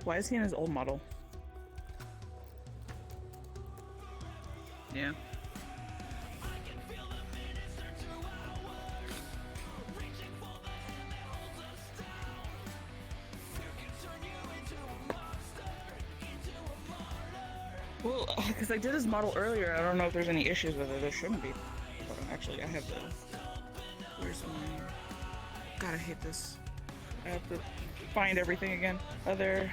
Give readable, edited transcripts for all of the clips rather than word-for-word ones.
Why is he in his old model? Yeah. Well, because I did his model earlier, I don't know if there's any issues with it. There shouldn't be. Hold on, actually, I have the. Where's my? God, I hate this. I have to find everything again. Other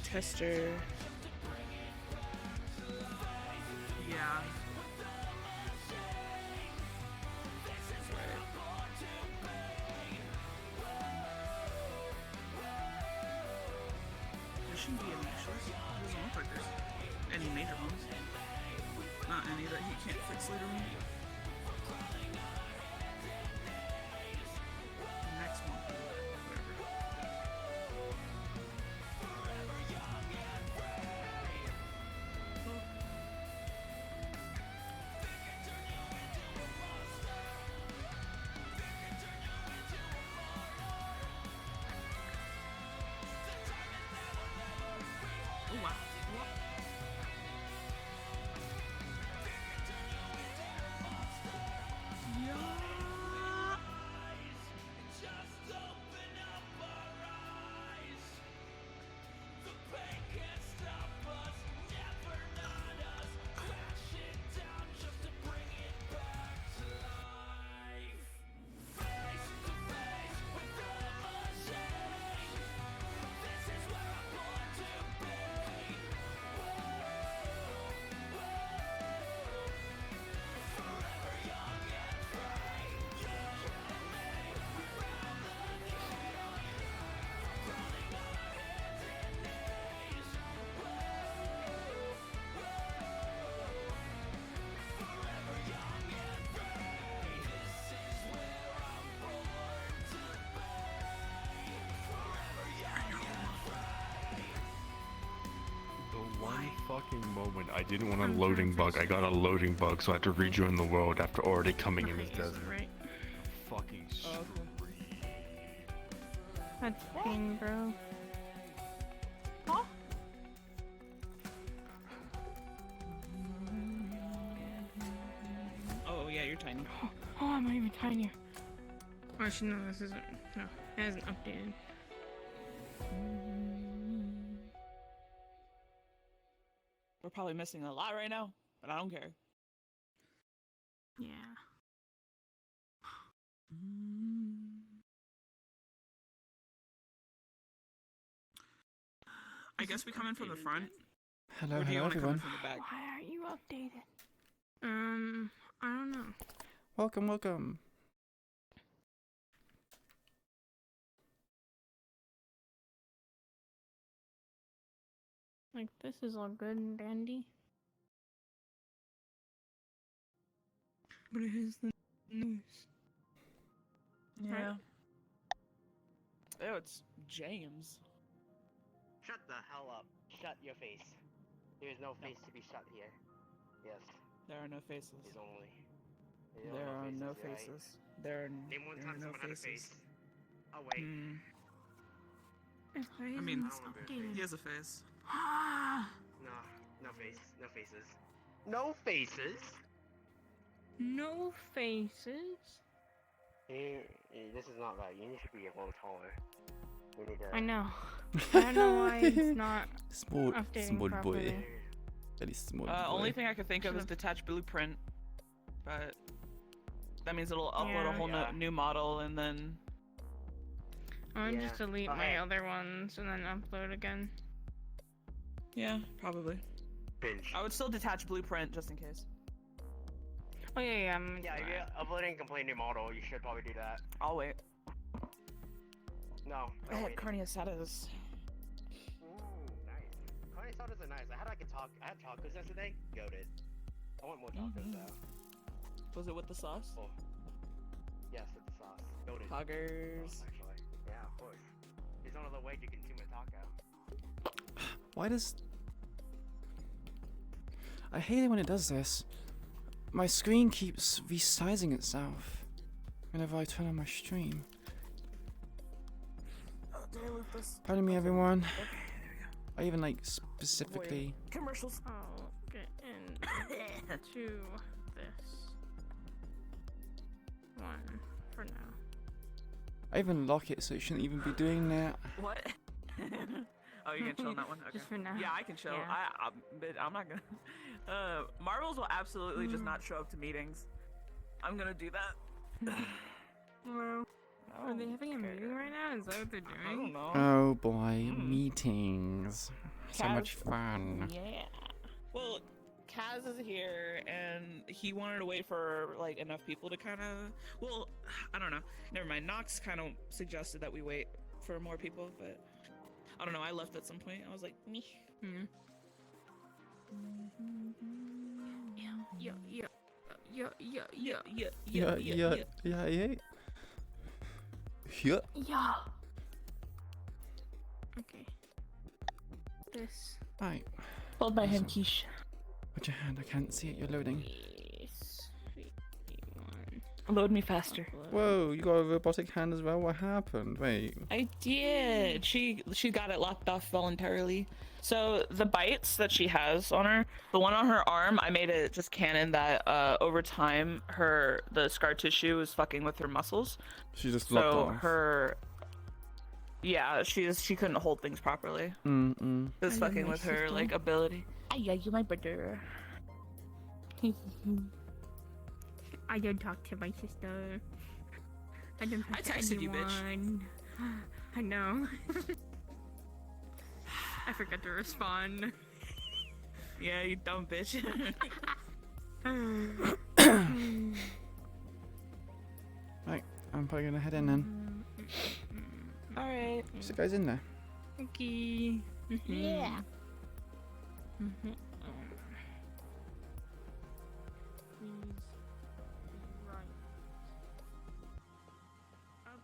tester. Yeah. There shouldn't be any issues. It doesn't look like there's any major ones. Not any that he can't fix later on. Next one. Whatever. Oh wow. Fucking moment I didn't want a loading bug. I got a loading bug, so I had to rejoin the world after already coming in as desert. Right. Fucking That's pain, bro. Huh? Oh yeah, you're tiny. Oh, I'm not even tinier. Actually, no, this isn't. No, it hasn't updated. We're probably missing a lot right now, but I don't care. Yeah. I guess we come in from the front. Hello, Or do you hello want to come in everyone. from the back? Why aren't you updated? I don't know. Welcome, welcome. Like, this is all good and dandy. But it is the news. Yeah. Oh, it's James. Shut the hell up. Shut your face. There is no face to be shut here. Yes, There are no faces. there's only. There are no you're right. faces. There are Name one there time are no someone had a faces. face. Oh wait. If I mean, it's updated. He has a face. No, no face. No faces. No faces? No faces. This is not right. You need to be a little taller. You need to... I know. I don't know why it's not Small, updating small properly. boy. Very small boy. Only thing I could think of is detach blueprint, but that means it'll upload a whole new model and then. I'll Yeah. just delete my other ones and then upload again. Yeah, probably. Binge. I would still detach blueprint just in case. Oh yeah, yeah. Yeah, if you're uploading a complete new model, you should probably do that. I'll wait. No. I no had waiting. carne asadas. Ooh, nice. Carne asadas are nice. I had tacos yesterday. Goated. I want more tacos though. Was it with the sauce? Oh. Yes, with the sauce. Goated. Poggers. Sauce, actually. Yeah, of course. There's no other way to consume a taco. Why does... I hate it when it does this. My screen keeps resizing itself whenever I turn on my stream. did I loot this? Pardon me, everyone. Okay, there we go. I even like specifically. Commercials. I'll get into this one for now. I even lock it, so it shouldn't even be doing that. What? Oh, you can chill on that one? Okay. Just for now. Yeah, I can chill. Yeah. But I'm not gonna. Marvels will absolutely just not show up to meetings. I'm gonna do that. Well, are they having a meeting right now? Is that what they're doing? I don't know. Oh boy, meetings. So much fun. Yeah. Well, Kaz is here, and he wanted to wait for like enough people to kind of. Well, I don't know. Never mind. Nox kind of suggested that we wait for more people, but I don't know. I left at some point. I was like, me. Hmm. Yeah. Yeah. Yeah. Okay. This. Right. Hold my hand, Quiche. Put your hand. I can't see it. You're loading. Load me faster. Whoa, you got a robotic hand as well? What happened? Wait. I did. She got it locked off voluntarily. So the bites that she has on her, the one on her arm, I made it just canon that over time the scar tissue is fucking with her muscles. She just locked So off. yeah, she couldn't hold things properly. Mm-mm. It was fucking with her like ability. Yeah, you my brother. I don't talk to my sister. I don't talk I to texted you, bitch. anyone. I know. I forgot to respond. Yeah, you dumb bitch. Right, I'm probably gonna head in then. Alright. So guys in there. Okay. Yeah. Please. Right. Up.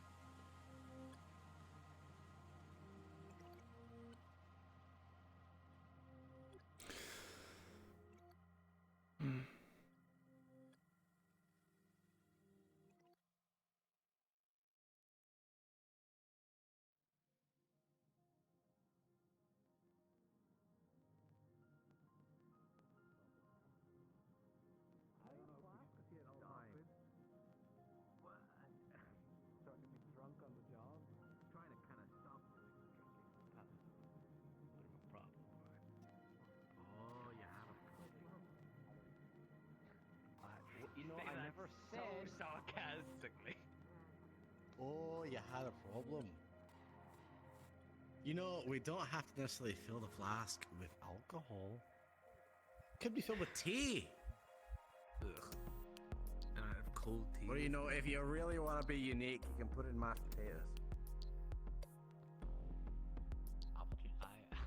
You know, I never said. So sarcastically. Oh, you had a problem. You know, we don't have to necessarily fill the flask with alcohol. Could be filled with tea. Ugh. And I have cold tea. Or you know, if you really want to be unique, you can put in mashed potatoes. Apple juice. That's good stuff.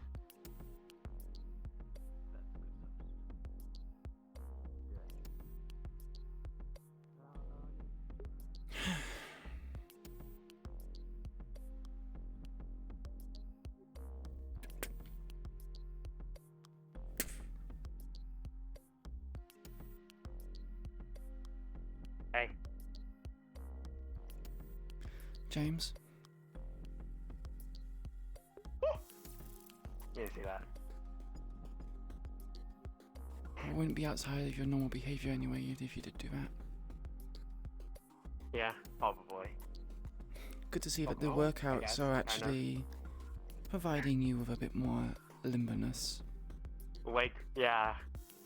Hey. James. You didn't see that. I wouldn't be outside of your normal behavior anyway if you did do that. Yeah, probably. Good to see that the Oh, I workouts guess, are kinda. actually providing you with a bit more limberness. Wake, yeah.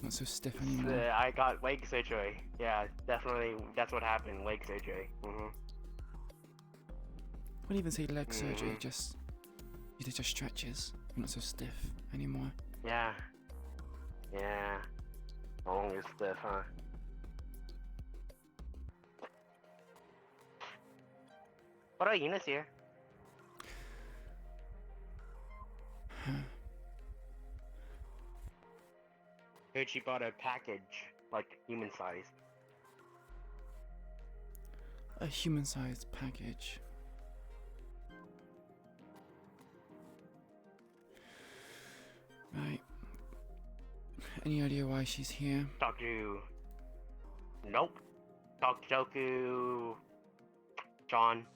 Not so stiff anymore. I got leg surgery. Yeah, definitely. That's what happened. Leg surgery. Wouldn't even say leg surgery, Mhm. just you did just stretches. You're not so stiff anymore. Yeah. Yeah. Long and stiff, huh? What are Eunice here? Heard she bought a package, like human size. A human-sized package. Right. Any idea why she's here? Talk to. Nope. Talk to Joku. John.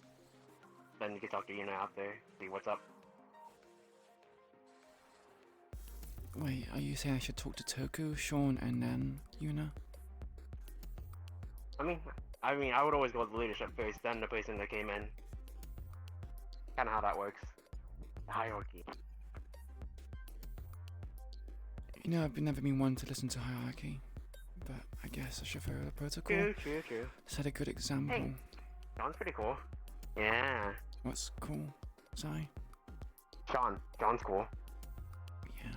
then you can talk to Yuna after. See what's up. Wait, are you saying I should talk to Toku, Sean, and then Yuna? I mean, I would always go with the leadership first, then the person that came in. Kind of how that works. The hierarchy. You know, I've never been one to listen to hierarchy, but I guess I should follow the protocol. True. Set a good example. Hey. John's pretty cool. Yeah. What's cool? Sorry? John's cool. Yeah.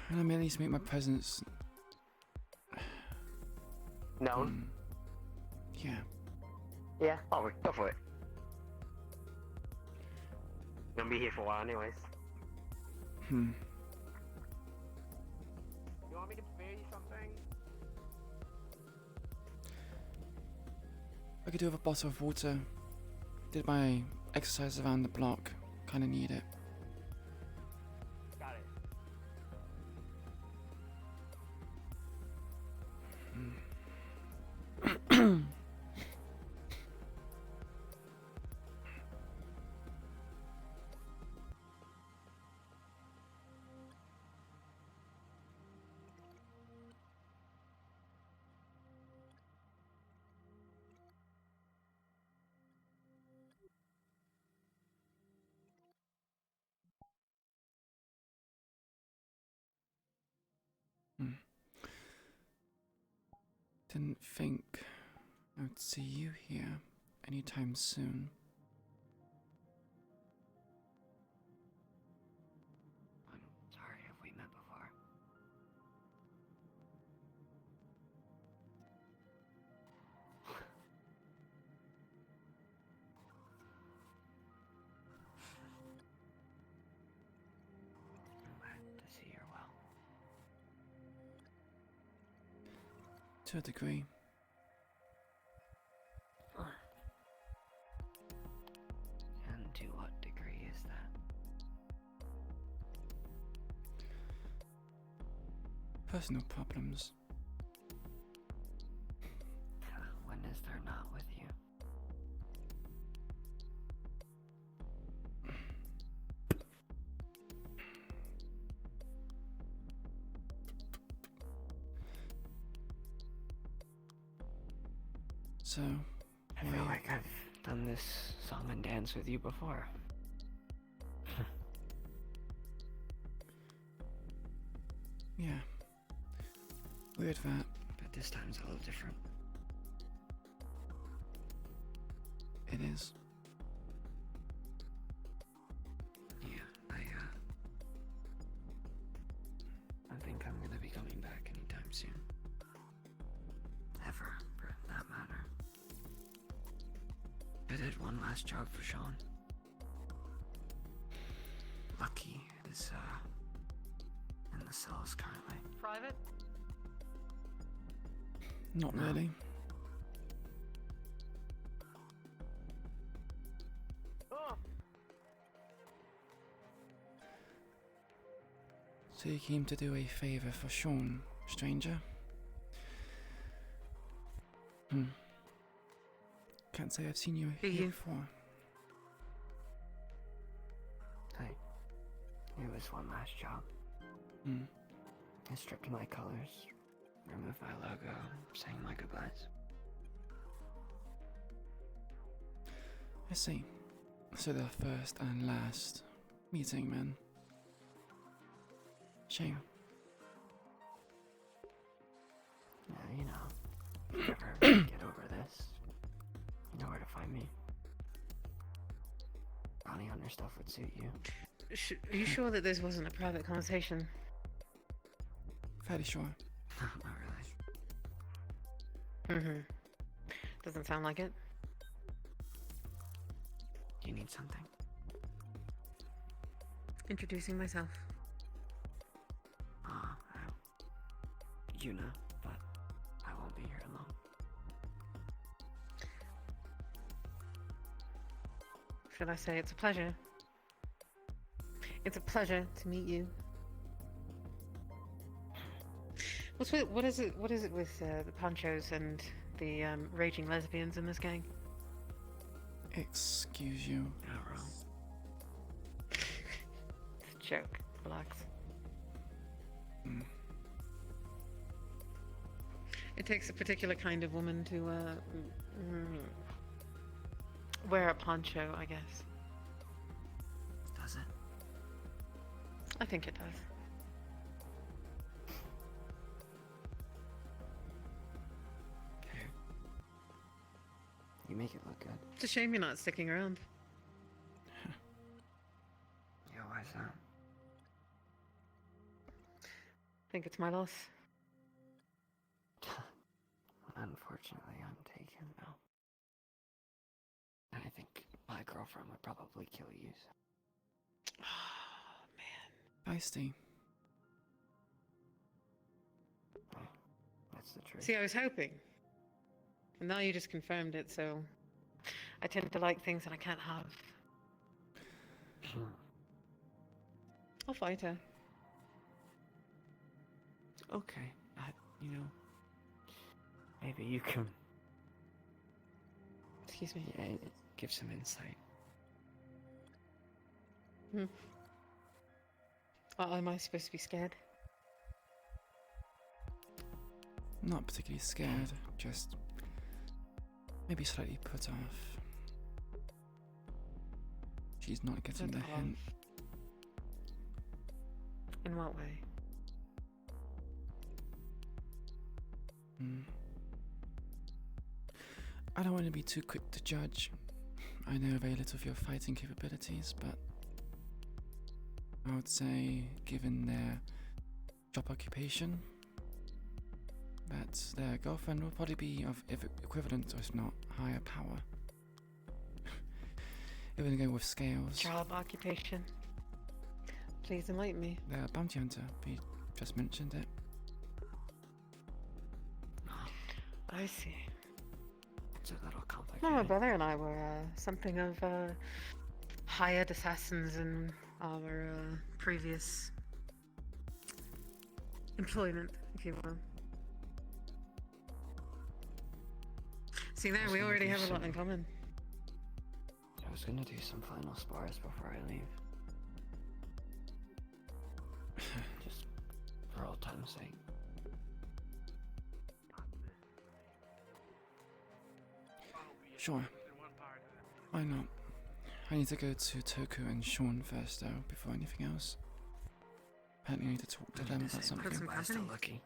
And I may at least make my presence... No. Yeah. Yeah, probably. Go for it. Gonna be here for a while anyways. Hmm. You want me to prepare you something? I could do with a bottle of water. Did my exercise around the block. Kinda need it. Got it. Didn't think I would see you here anytime soon. I'm sorry if we met before. I'm glad to see you're well. To a degree. And to what degree is that? Personal problems. When is there not with you? So, I feel like I've done this song and dance with you before. yeah. Weird that. But this time's a little different. It is. Yeah, I think I'm gonna be coming back anytime soon. Ever, for that matter. I did one last job for Sean. Lucky is, in the cells currently. Private? Not No. really. Oh! So you came to do a favor for Sean, stranger? Can't say I've seen you Hey, here you. before. Hey, it was one last job. I stripped my colors, removed my logo, saying my goodbyes. I see. So the first and last meeting, man. Shame. Yeah, you know, if you ever get over this, you know where to find me. Bounty hunter stuff would suit you. Are you sure that this wasn't a private conversation? Fairly sure. Not really. Doesn't sound like it. Do you need something? Introducing myself. Yuna, but I won't be here long. Should I say it's a pleasure? It's a pleasure to meet you. What is it with the ponchos and the raging lesbians in this gang. Excuse you. Not wrong. It's a joke. Relax. Mm. It takes a particular kind of woman to wear a poncho, I guess. Does it? I think it does. Okay. You make it look good. It's a shame you're not sticking around. Yeah, why is that? I think it's my loss. Unfortunately, I'm taken now. And I think my girlfriend would probably kill you. So. Oh, man. Feisty. Well, that's the truth. See, I was hoping. And now you just confirmed it, so I tend to like things that I can't have. I'll fight her. Okay, you know, maybe you can, Excuse me. yeah, give some insight. Am I supposed to be scared? Not particularly scared, just maybe slightly put off. She's not getting the Put off. hint. In what way? Hmm. I don't want to be too quick to judge. I know very little of your fighting capabilities, but I would say, given their job occupation, that their girlfriend will probably be of equivalent, or if not higher power. If we're gonna go with scales, Job occupation. Please enlighten me. they're a bounty hunter. We just mentioned it. I see. It's a little complicated. No, my brother and I were something of hired assassins in our previous employment, if you will. See there, we already have a lot in common. I was gonna do some final spars before I leave. Just for old time's sake. Sure. Why not? I need to go to Toku and Sean first, though, before anything else. Apparently, I need to talk to them about something. Some Why still company. lucky?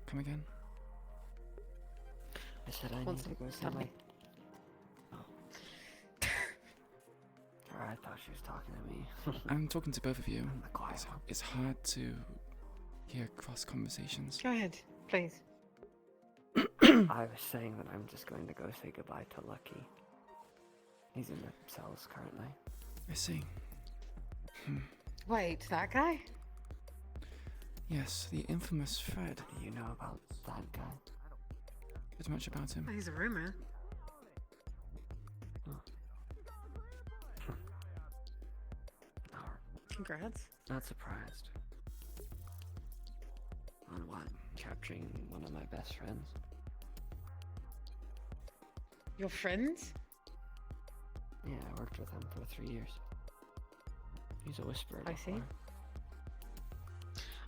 Come again? I said I Wants need to to go see tell my... me. Oh. Or I thought she was talking to me. I'm talking to both of you. I'm the quiet one. It's hard to hear cross conversations. Go ahead, please. I was saying that I'm just going to go say goodbye to Lucky. He's in the cells currently. I see. Wait, that guy? Yes, the infamous Fred. Do you know about that guy? Not much about him. He's a rumor. Congrats. Not surprised. On what? Capturing one of my best friends? Your friends? Yeah, I worked with him for 3 years. He's a whisperer. I see. before.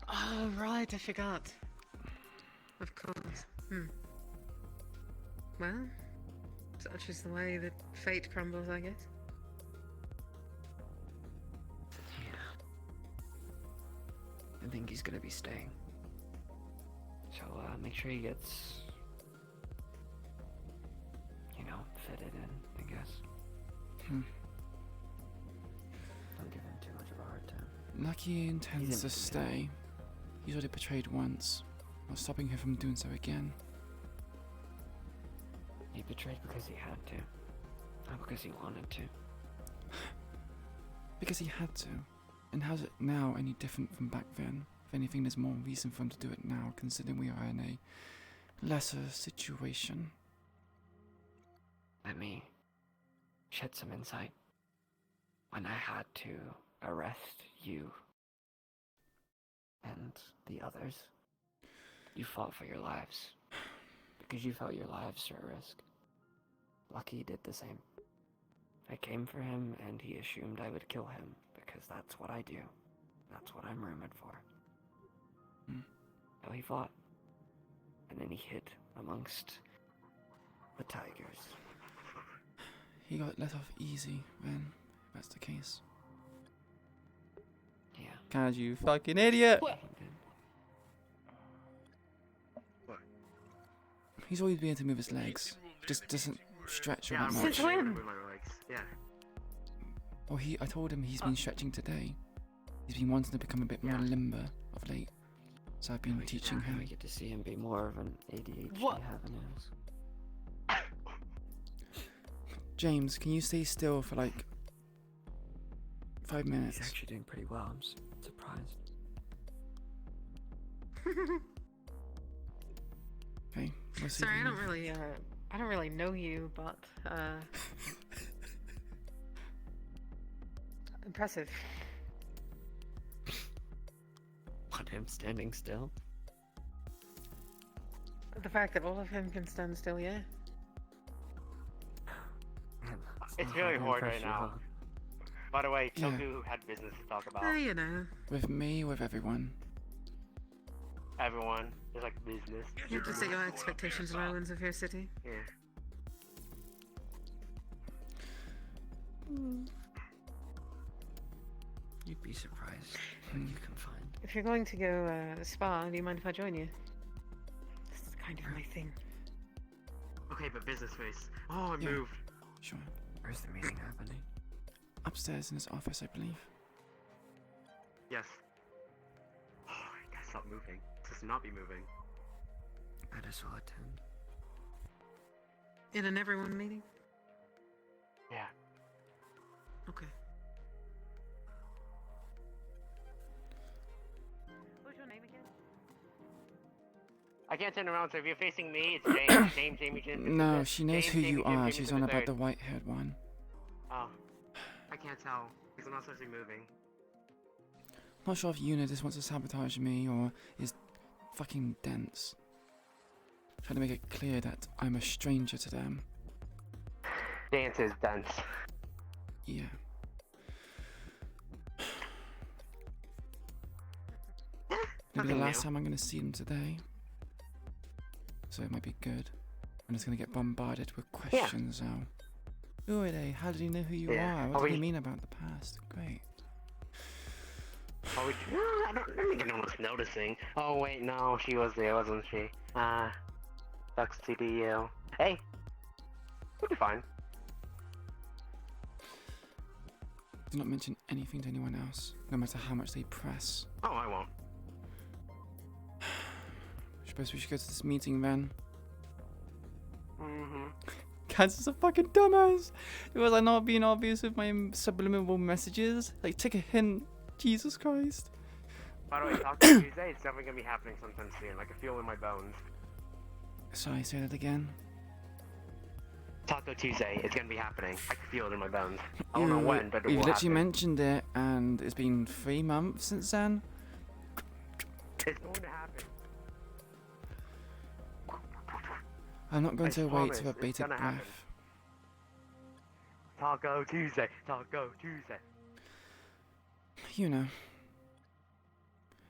Oh, right, I forgot. Of course. Well, such is the way that fate crumbles, I guess. Yeah. I think he's gonna be staying. So, make sure he gets, you know, fitted in, I guess. Don't give him too much of a hard time. Lucky intends He's to in- stay. He's already betrayed once. Not stopping him from doing so again. He betrayed because he had to. Not because he wanted to. Because he had to. And how's it now any different from back then? If anything, there's more reason for him to do it now, considering we are in a lesser situation. Let me shed some insight. When I had to arrest you and the others, You fought for your lives. Because you felt your lives were at risk. Lucky did the same. I came for him, and he assumed I would kill him, because that's what I do. That's what I'm rumored for. So he fought. And then he hid amongst the tigers. He got let off easy, Ren, if that's the case. Yeah. God, you fucking idiot! What? He's always been able to move his legs. He just doesn't stretch all Yeah, that I'm much. Since working when? with my legs. Yeah. Oh, I told him he's been stretching today. He's been wanting to become a bit more Yeah. limber of late. So I've been teaching We him. get to see him be more of an ADHD What? having his. James, can you stay still for like 5 minutes? He's actually doing pretty well. I'm surprised. Okay. We'll see Sorry, if I he- don't really know you, but impressive. Want him standing still? The fact that all of him can stand still, yeah. Man, It's not really to hard impress right you, now. huh? By the way, Yeah. Toku had business to talk about. You know. With me, with everyone. Everyone, there's like business. You have to set your expectations low in Zephyr City. Yeah. You'd be surprised what you can find. If you're going to go spa, do you mind if I join you? This is kind of my thing. Okay, but business face. Oh, I Yeah. moved. Sure. Where's the meeting happening? Upstairs in his office, I believe. Yes. Oh, I gotta stop moving. This does not be moving. Might as well attend. In an everyone meeting? Yeah. Okay. What's your name again? I can't turn around, so if you're facing me, it's James. James, Jamie, James. No, she knows who you are. Jamie She's to on the about third. the white-haired one. Oh. I can't tell, because I'm not supposed to be moving. Not sure if Yuna just wants to sabotage me or is fucking dense. Trying to make it clear that I'm a stranger to them. Dance is dense. Yeah. Maybe the Nothing last new. time I'm going to see them today. So it might be good. I'm just going to get bombarded with questions now. Who are they? How did he know who you Yeah. are? Are What do you we- mean about the past? Great. Oh, I don't think anyone was noticing. Oh, wait, no, she was there, wasn't she? Sucks to be you. Hey! We'll be fine. Do not mention anything to anyone else, no matter how much they press. Oh, I won't. Suppose we should go to this meeting then. Mm-hmm. Kansas a fucking dumbass. Was I not being obvious with my subliminal messages? Like, take a hint. Jesus Christ. By the way, Taco Tuesday is definitely gonna be happening sometime soon. I can feel it in my bones. Sorry, say that again. Taco Tuesday is gonna be happening. I can feel it in my bones. I don't know when, but it You've will literally happen. mentioned it, and it's been 3 months since then. It's going to happen. I'm not going I to wait promise, to a it's bated gonna happen. breath. Taco Tuesday. Taco Tuesday. You know,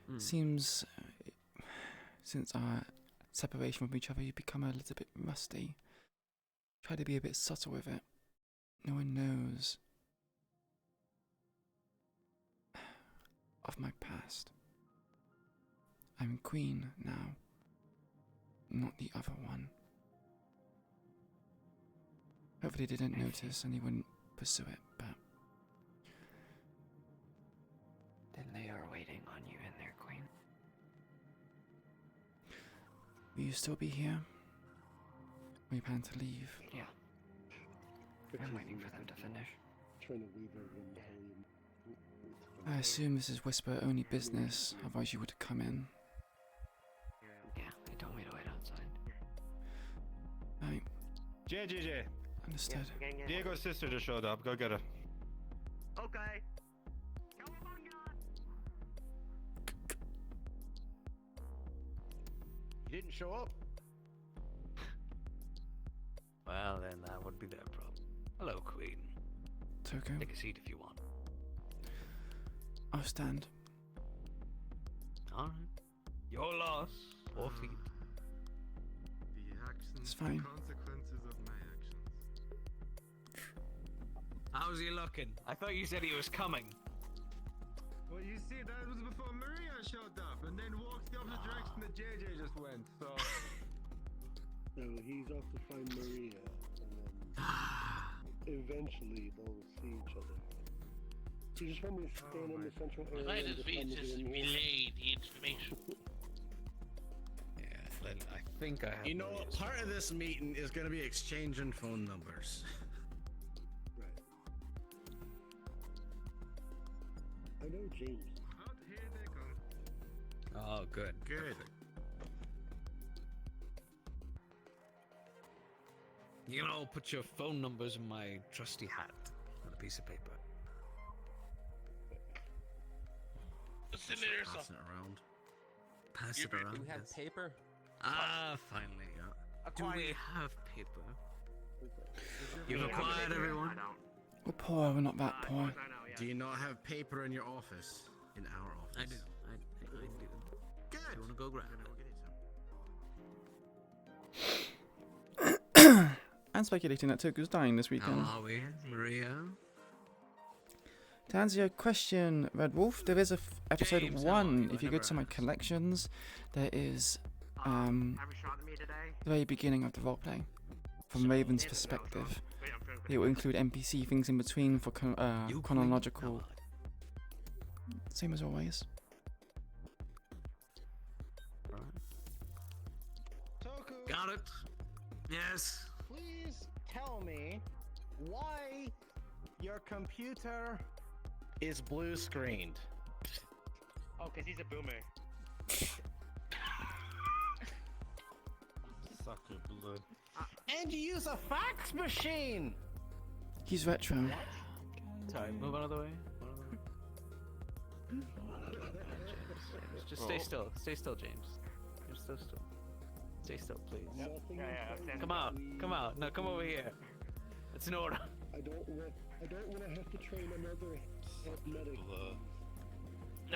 Hmm. seems since our separation from each other, you've become a little bit rusty. Try to be a bit subtle with it. No one knows of my past. I'm queen now, not the other one. Hopefully they didn't notice and they wouldn't pursue it, but Then they are waiting on you and their queen. will you still be here? Or you plan to leave? Yeah. I'm waiting for them to finish. I assume this is Whisper only business, otherwise you would come in. Yeah, they told me to wait outside. Right, JJJ, understood. Diego's sister just showed up. Go get her. Okay. didn't show up. Well, then that would be their problem. Hello, Queen. Toko, Take a seat if you want. I'll stand. Alright. Your loss. 4 feet. The actions, It's fine. consequences of my actions. How's he looking? I thought you said he was coming. Well, you see, that was before Maria showed up, and then walked the opposite direction that JJ just went, so... So he's off to find Maria, and then eventually they'll see each other. So you just want me to stand in the central area Might and as just well find the just game here? relay the information. Yeah, I think I have. You know what? Part of this meeting is going to be exchanging phone numbers. Right. I know James. Oh, here they come. Oh, good. Good. You can all put your phone numbers in my trusty hat on a piece of paper. What's in there, Pass son? it around. Pass it around. Do we have yes. paper? Ah, finally. Do we have paper? You've acquired, everyone? I don't. We're poor, we're not that poor. I know, yeah. Do you not have paper in your office? In our office? I do. I do. Good. You want to go grab Then it? I'll get it I'm speculating that Toku's dying this How weekend. are we, Maria? To answer your question, Red Wolf, there is a episode James, how are 1. you? If you I go never to my asked. collections, there is Have you shot at me today? the very beginning of the roleplay. From Raven's perspective. It will include NPC things in between for You chronological. queen? Same as always. No, right. Toku, Got it. Yes. please tell me why your computer is blue screened. Oh, because he's a boomer. Sucker blood. And you use a fax machine! He's retro. Sorry, move out of the way. Just stay still. Stay still, James. Just stay still. Stay still, please. Nothing Yeah, is Come out. Come out. No, come over here. It's an order. I don't want to have to train another head medic.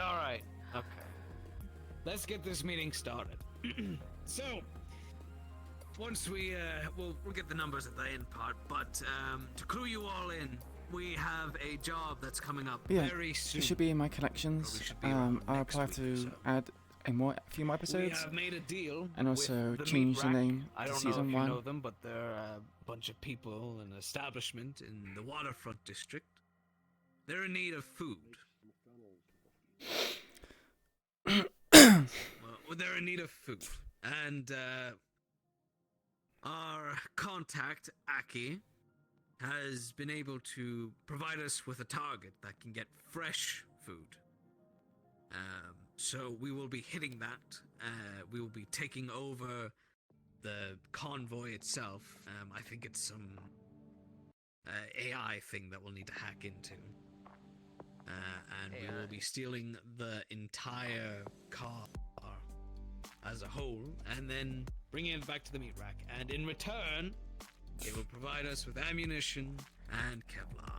All right. Okay. Let's get this meeting started. So, once we'll get the numbers at the end part, but to clue you all in, we have a job that's coming up Yeah, very soon. It should be in my collections. Probably should be around I'll next apply week or to so. add few more We episodes. have made a deal And also with the change Meat the Rack. name I to don't know if season you 1. know them, but they're a bunch of people, an establishment in the waterfront district. They're in need of food. Well, they're in need of food, and our contact Aki has been able to provide us with a target that can get fresh food. So we will be hitting that. We will be taking over the convoy itself. I think it's some AI thing that we'll need to hack into. And we will be stealing the entire car as a whole, and then bringing it back to the meat rack. And in return, it will provide us with ammunition and Kevlar.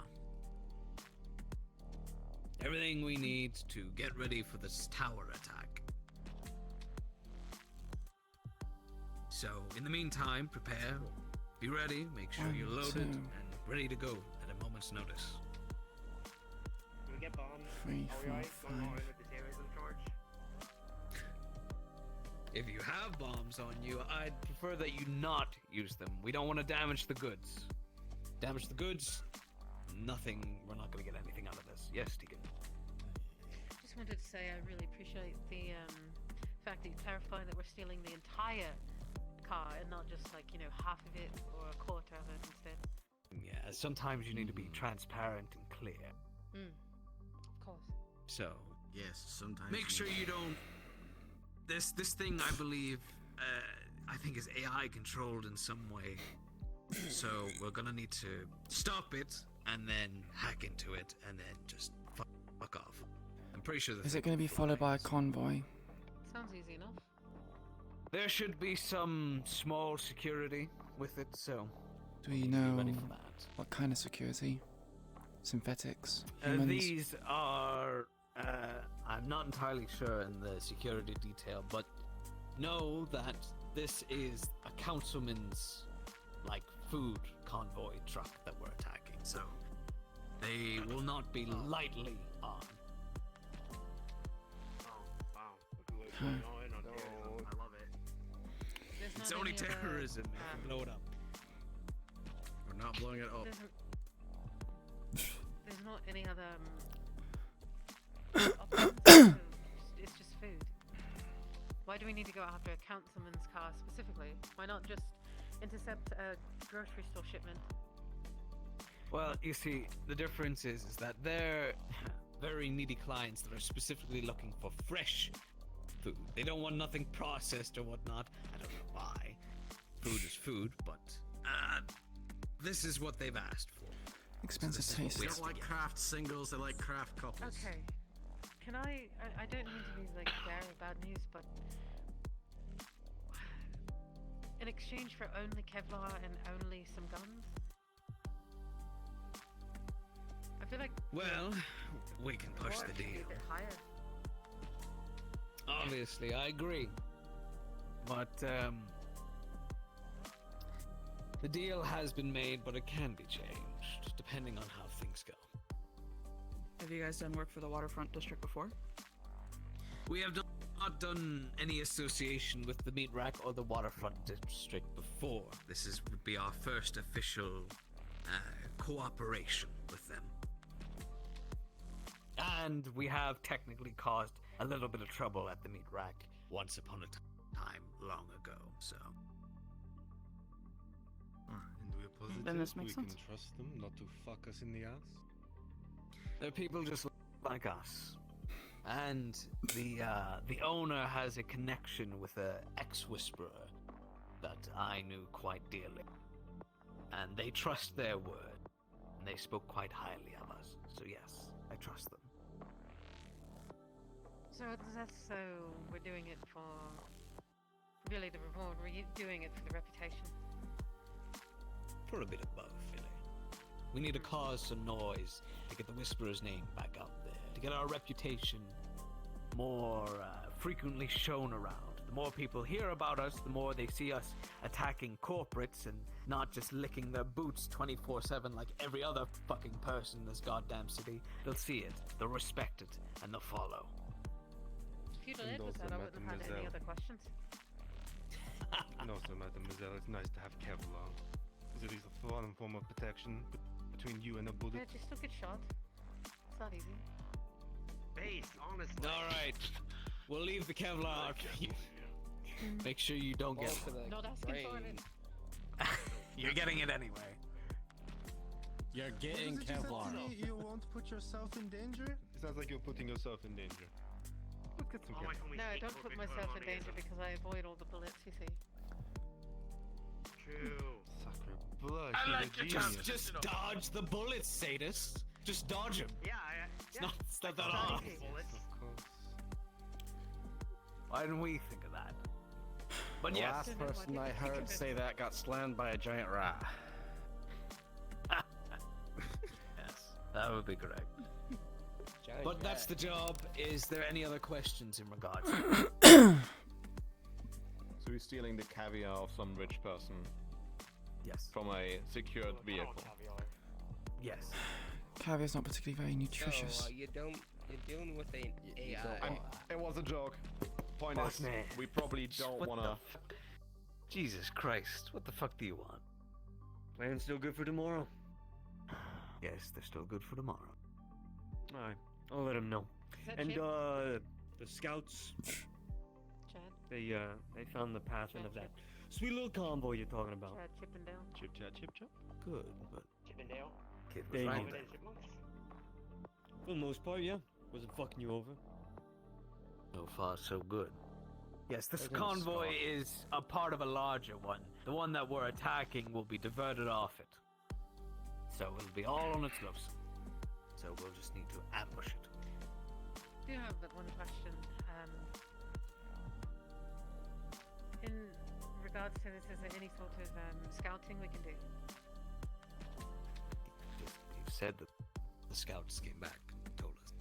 Everything we need to get ready for this tower attack. So, in the meantime, prepare, be ready, make sure you're 1, loaded 2. and ready to go at a moment's notice. Can we get bombs? 3, Are we 4, alright? Going 5. on with the terrorists in charge? If you have bombs on you, I'd prefer that you not use them. We don't want to damage the goods. Damage the goods, nothing, we're not going to get anything out of this. Yes, Deacon? Just wanted to say I really appreciate the fact that you clarified that we're stealing the entire car and not just like, half of it or a quarter of it instead. Yeah, sometimes you need to be transparent and clear. Of course. So, Yes, sometimes. make sure you don't... This thing, I believe, I think is AI controlled in some way. So we're gonna need to stop it and then hack into it and then just fuck off. I'm pretty sure. Is it going to be followed by a convoy? Sounds easy enough. There should be some small security with it, so Do we be know ready for that. what kind of security? Synthetics? Humans? These are. I'm not entirely sure in the security detail, but know that this is a councilman's, like, food convoy truck that we're attacking, so they will not be lightly armed. Wow. I love it. There's It's not only any other, terrorism. If we blow it up. We're not blowing it up. There's not any other options. So it's just food. Why do we need to go after a councilman's car specifically? Why not just intercept a grocery store shipment? Well, you see, the difference is that they're very needy clients that are specifically looking for fresh food. They don't want nothing processed or whatnot. I don't know why. Food is food, but this is what they've asked for. Expensive So this is what taste. They don't like craft singles, they like craft couples. Okay. Can I don't mean to be like bearer of bad news, but in exchange for only Kevlar and only some guns? I feel like Well, we can push reward the should be deal. a bit higher. Obviously, I agree. But, the deal has been made, but it can be changed, depending on how things go. Have you guys done work for the waterfront district before? We have not done any association with the meat rack or the waterfront district before. This would be our first official cooperation with them. And we have technically caused a little bit of trouble at the meat rack Once upon a time, long ago, so. And we're positive Then this makes we sense. can trust them not to fuck us in the ass. they're people just like us. And the owner has a connection with a ex-whisperer that I knew quite dearly. And they trust their word. And they spoke quite highly of us. So yes, I trust them. So that's so we're doing it for really the reward. We're doing it for the reputation. For a bit of both, really. We need to cause some noise to get the Whisperer's name back out there, to get our reputation more frequently shown around. The more people hear about us, the more they see us attacking corporates and not just licking their boots 24/7 like every other fucking person in this goddamn city. They'll see it, they'll respect it, and they'll follow. If you'd And led with also, that, I wouldn't have had any mademoiselle. other questions. And also, mademoiselle, it's nice to have Kevlar. It's at least a form of protection between you and a Yeah, bullet. just a good shot. It's not easy. Base, honestly. Alright, we'll leave the Kevlar out for you. Make sure you don't get it. Not asking for it. You're getting it anyway. You're getting What is it you said Kevlar. to me? You won't put yourself in danger? It sounds like you're putting yourself in danger. Let's get some Oh, why Kevlar. can't we No, I speak don't for put Bitcoin myself in money, danger is it? because I avoid all the bullets, you see. True. Sacre bleu, I she's like a your genius. chance. Just dodge the bullets, sadist. Just dodge them. Yeah, It's not that hard. bullets. Of course. Why didn't we think of that? But The yes, last person I heard say that got slammed by a giant rat. yes, that would be correct. But that's the job. Is there any other questions in regards? So we're stealing the caviar of some rich person Yes. from a secured vehicle. Yes. Caviar's not particularly very nutritious. So, you're dealing with an AI. It was a joke. Point Fuck, is, man. we probably don't What wanna. the Jesus Christ! What the fuck do you want? Plan's still good for tomorrow. Yes, they're still good for tomorrow. Alright, I'll let him know. Is that And Chip? the scouts, Chad? they found the pattern of that sweet little convoy you're talking about. Chad Chippendale? Chip chat, chip chat. Good, but Chippendale. kid was They right need there. For the most part, yeah. Wasn't fucking you over. So far, so good. Yes, this Everything's convoy soft. is a part of a larger one. The one that we're attacking will be diverted off it. So it'll be all on its lonesome. So we'll just need to ambush it. I do have that one question. regards to this, is there any sort of scouting we can do? You've said that the scouts came back and told us.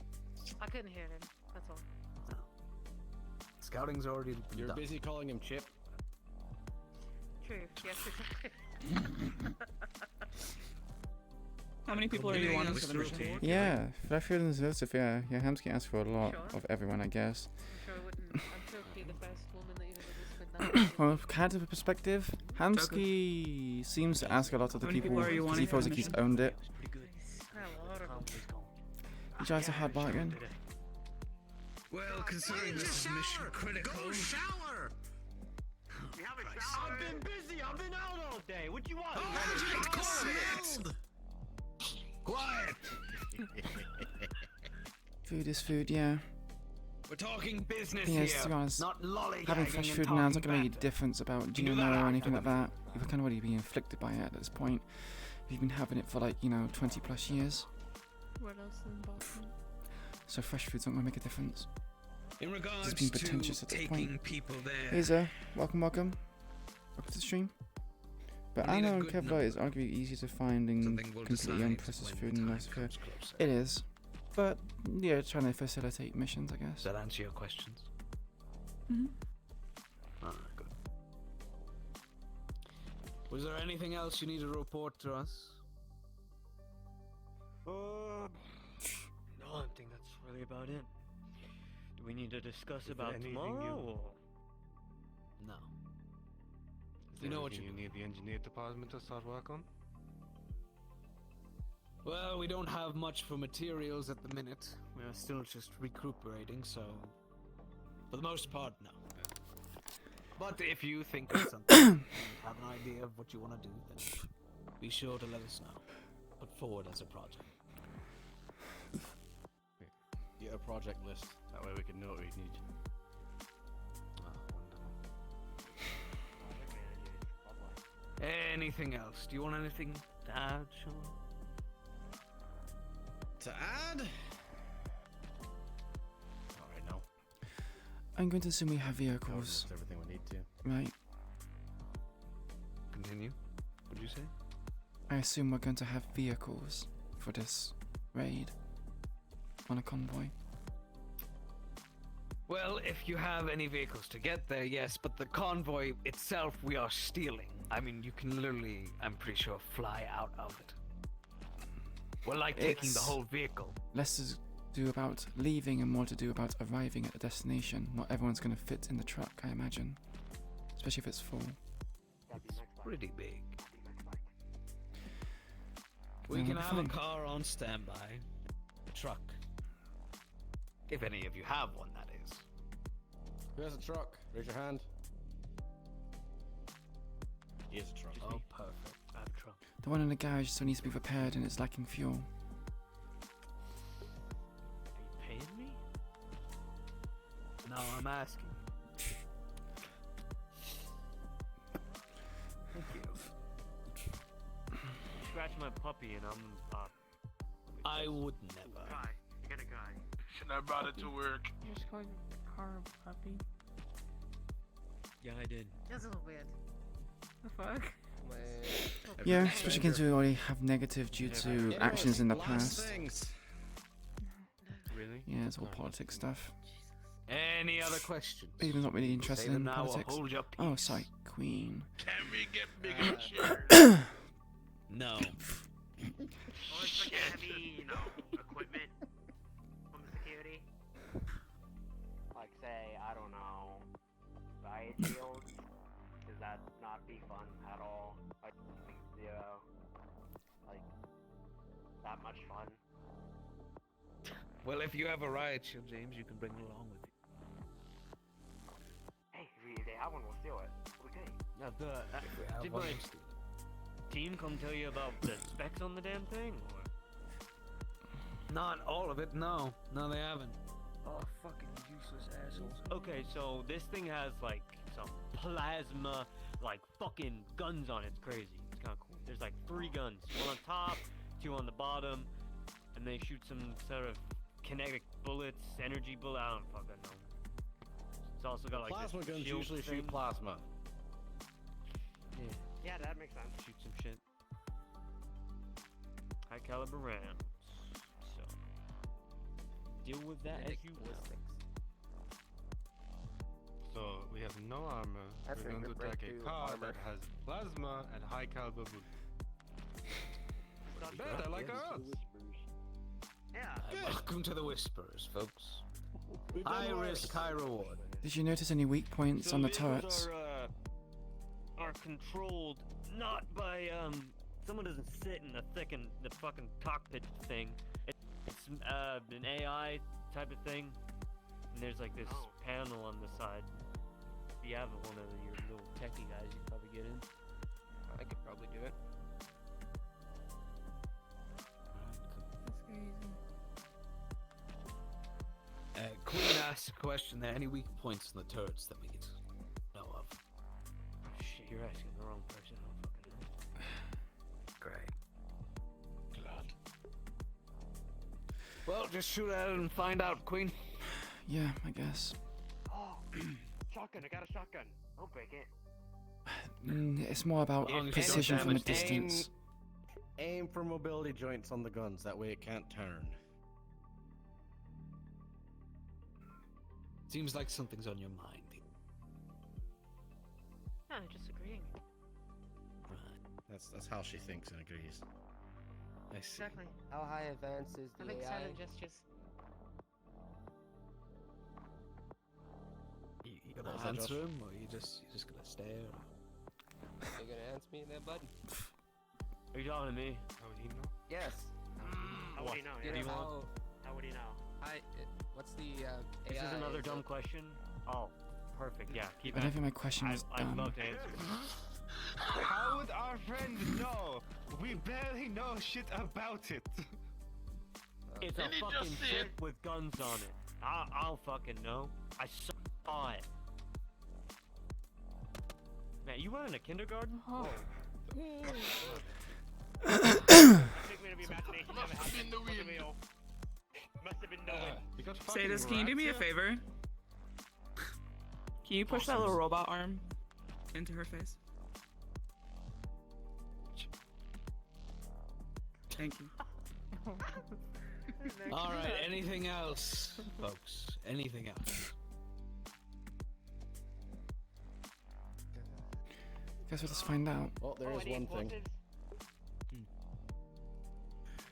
I couldn't hear him. That's all. No. Scouting's already been You're done. busy calling him Chip. True. Yes, exactly. How many people are you wanting for the mission? Yeah, I feel insensitive. Yeah, Hamsky asked for a lot Sure. of everyone, I guess. I'm sure it wouldn't. I'm sure it'd be the first woman that you've ever whispered that. From a character perspective, Hamsky seems to ask a lot of the How many people people are you because wanting he for feels the like he's mission? owned it. Hello. He drives a hard bargain. Well, considering this is mission critical. Go shower! I've been busy. I've been out all day. What do you want? Quiet! Food is food, yeah. We're talking business Thing is, here, to be honest, not lollygagging having fresh and food now is not talking going to make a banter. difference about You do GMO that or anything like after that. You've kind of already been inflicted by it at this point. You've been having it for like, 20 plus years. What else in Boston? So fresh food's not going to make a difference. In regards been pretentious to at this taking point. people there. Hey, Zer. Welcome. Welcome to the stream. But We need a Anna and good Kevlar number. is arguably easy to find in Something we'll completely decide unprocessed when food the in time North comes Korea. closer. It is. But, yeah, trying to facilitate missions, I guess. Does that answer your questions? Mm-hmm. Ah, good. Was there anything else you need to report to us? No, I think that's really about it. Do we need to discuss Is about there anything tomorrow? you- Or? No. Is You there know what anything you need the engineer department to start work on? Well, we don't have much for materials at the minute. We are still just recuperating, so for the most part, no. But if you think of something, and have an idea of what you want to do, then be sure to let us know. Put forward as a project. Get a project list. That way we can know what we need. Ah, wonderful. Anything else? Do you want anything to add, Sean? To add? Alright, now. I'm going to assume we have Covered vehicles, most everything we need to. right? Continue. What did you say? I assume we're going to have vehicles for this raid on a convoy. Well, if you have any vehicles to get there, yes, but the convoy itself we are stealing. I mean, you can literally, I'm pretty sure, fly out of it. We're like taking the It's whole vehicle. less to do about leaving and more to do about arriving at the destination. Not everyone's going to fit in the truck, I imagine. Especially if it's full. It's pretty big. We Then can we'll be have a fine. car on standby. A truck. If any of you have one, that is. Who has a truck? Raise your hand. He has a truck. Oh, perfect. I have a truck. The one in the garage still needs to be repaired and it's lacking fuel. Are you paying me? No, I'm asking. Thank you. Scratch my puppy and I'm I would never. Guy, you got a guy. Shouldn't have brought it to work. You're just calling your car a puppy? Yeah, I did. That's a little weird. The fuck? Yeah, especially since we already have negative due to actions in the past. Really? Yeah, it's all politics stuff. Any other questions? Aiden's not really interested Say them in now or politics. hold your Oh, peace. sorry, Queen. Can we get bigger chairs? No. Or it's like heavy, equipment from the security. Like, say, I don't know, riot shields. Does that not be fun at all? Like, zero. Like, that much fun. Well, if you have a riot shield, James, you can bring it along with you. Hey, if they have one, we'll steal it. Okay. Now, If we have did one, my we'll steal it. team come tell you about the specs on the damn thing? Or? Not all of it, no. No, they haven't. Oh, fucking useless assholes. Okay, so this thing has like some plasma, like fucking guns on it. It's crazy. It's kind of cool. There's like 3 guns, 1 on top, 2 on the bottom, and they shoot some sort of kinetic bullets, energy bullet. I don't fucking know. It's also got like Plasma this guns shield usually thing. shoot plasma. Yeah, that makes sense. Shoot some shit. High caliber rounds. So deal with that as you will. So we have no armor. That's We're a going to good attack a breakthrough car armor. that has plasma and high caliber bullets. Not Bad, I like Yes, our the odds. whispers. Yeah. Welcome to the Whispers, folks. We've done High worse. risk, high reward. Did you notice any weak points So on the vehicles turrets? are controlled not by someone doesn't sit in the fucking cockpit thing. It's an AI type of thing, and there's like this panel on the side. If you have one of your little techie guys, you can probably get in. I could probably do it. Queen asked a question there. Any weak points in the turrets that we need to know of? Oh, shit, you're asking the wrong person. I don't fucking know. Great. Well, just shoot at it and find out, Queen. Yeah, I guess. Oh, shotgun! I got a shotgun. I'll break it. It's more about Long as you don't precision from a damage the distance. Aim for mobility joints on the guns, that way it can't turn. Seems like something's on your mind. No, just agreeing. Right. That's how she thinks and agrees. I see. Exactly. How high advanced is I the think AI? silent gestures. You gonna What was that, answer Josh? him, or you just gonna stare? Are you gonna answer me in that button? Are you talking to me? How would he know? Yes. How would he know? Yeah. How would he know? What's the AI? This is another Is dumb it- question. Oh, perfect. Yeah, keep I it. don't think my question was I'd dumb. love to answer. How would our friend know? We barely know shit about it. It's a Didn't he fucking just say ship with guns on it. I'll fucking know. I saw it. Man, you went in a kindergarten? Oh. Take me to be imagination. Must have been the wind. Must have been knowing. Say this, can you do me a favor? Can you push that little robot arm into her face? Thank you. All right. Anything else, folks? Anything else? Guess we'll just find out. Oh, there is one thing.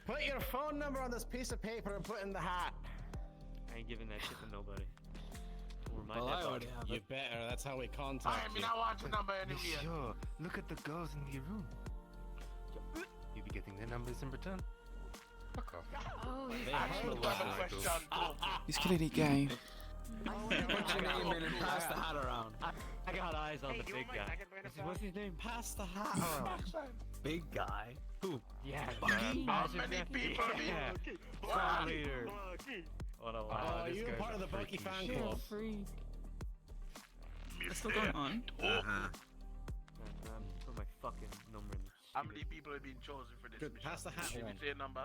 Put your phone number on this piece of paper and put it in the hat. I ain't giving that shit to nobody. Or my Well, dead I body. already have You it. better. That's how we I contact mean, you. I want your number anyway. Monsieur, look at the girls in the room. You be getting their numbers in return. Fuck off. Oh, he's Actual double question. He's clearly gay. Put your name in and pass the hat around. I got eyes on Hey, the do you big want my guy. second point of What's his name? Pass the hat around. Big guy. Who? Yeah, Buggy? How many people Yeah. Squad leader. What a wow. Oh, this you're guy's part of the a Bucky freaky fan shit. club. What's still going on? Uh-huh. Put my fucking number in. How many people have been chosen for this Good, mission? pass the hat Did you around. say a number?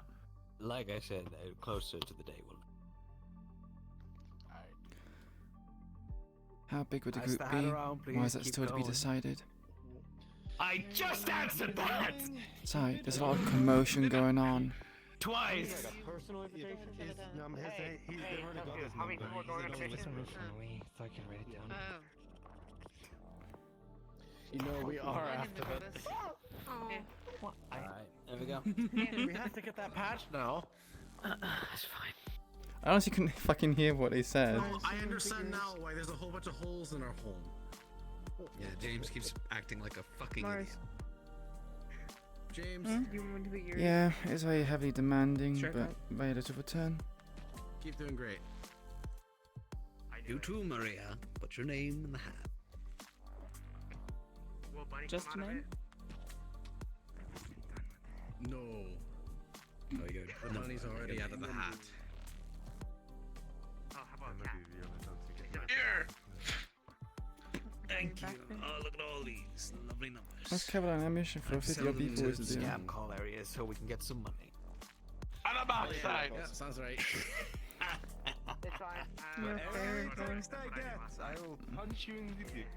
Like I said, closer to the day we'll. Alright. How big would the Pass group the hat be? around, Or please. is that Keep still to be going. decided? I just answered that Sorry, there's a lot of commotion going on. twice. Like a personal invitation? He's they've already got his how many number. people are going on a mission? So I can write it down. Oh. You know we are after After it. this. Oh. Alright, there we go. We have to get that patch now. That's fine. I honestly couldn't fucking hear what they said. Oh, I understand now why there's a whole bunch of holes in our home. Yeah, James keeps acting like a fucking Mars. idiot. James, You want to be yours? Yeah, it's very heavily demanding, Sure. but very little return. keep doing great. You too, Maria. Put your name in the hat. Will Bunny Just come out of name? it? No, Oh, you're the money's already out of the hat. Oh, how That about might cat? be real. I don't think it might. Here! Thank you. Oh, look at all these lovely numbers. Let's cover an ammunition for I'm 50 selling people them is to doing. Scam call areas so we can get some money. On the backside! Yeah, sounds right. It's fine. You're very Every text I get, I will punch you in the dick.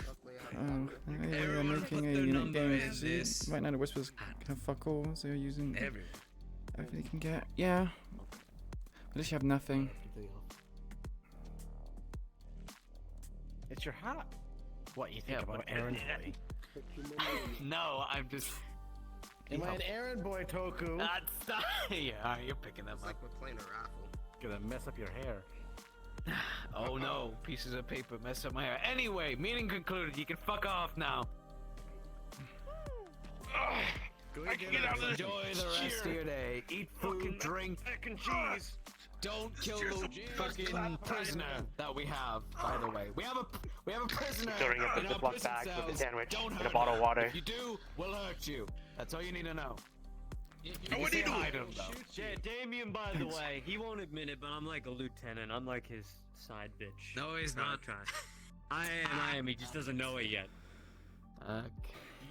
Luckily, They're Everyone making put a their unique number game. in See, this right now the Whispers have fuck all, so they're using Everyone. everything they can get. Yeah. At least you have nothing. It's your hat. What you think about but- errand boy? No, I'm just. Am I an errand boy, Toku? That's yeah, you're picking them It's up. like we're playing a raffle. Gonna mess up your hair. Oh no, pieces of paper mess up my hair. Anyway, meeting concluded. You can fuck off now. I can get out of this. Enjoy the rest of your day. Eat food, drink. Mac and cheese. Don't kill the fucking prisoner that we have. By the way, we have a prisoner Filling up the in our Ziploc prison bags with a cells. sandwich Don't and hurt a bottle of him. water. If you do, we'll hurt you. That's all you need to know. You what can do you say do? hi to him, though. Yeah, Damien, by the way, he won't admit it, but I'm like a lieutenant. I'm like his side bitch. No, he's not. I am. He just doesn't know it yet. Okay.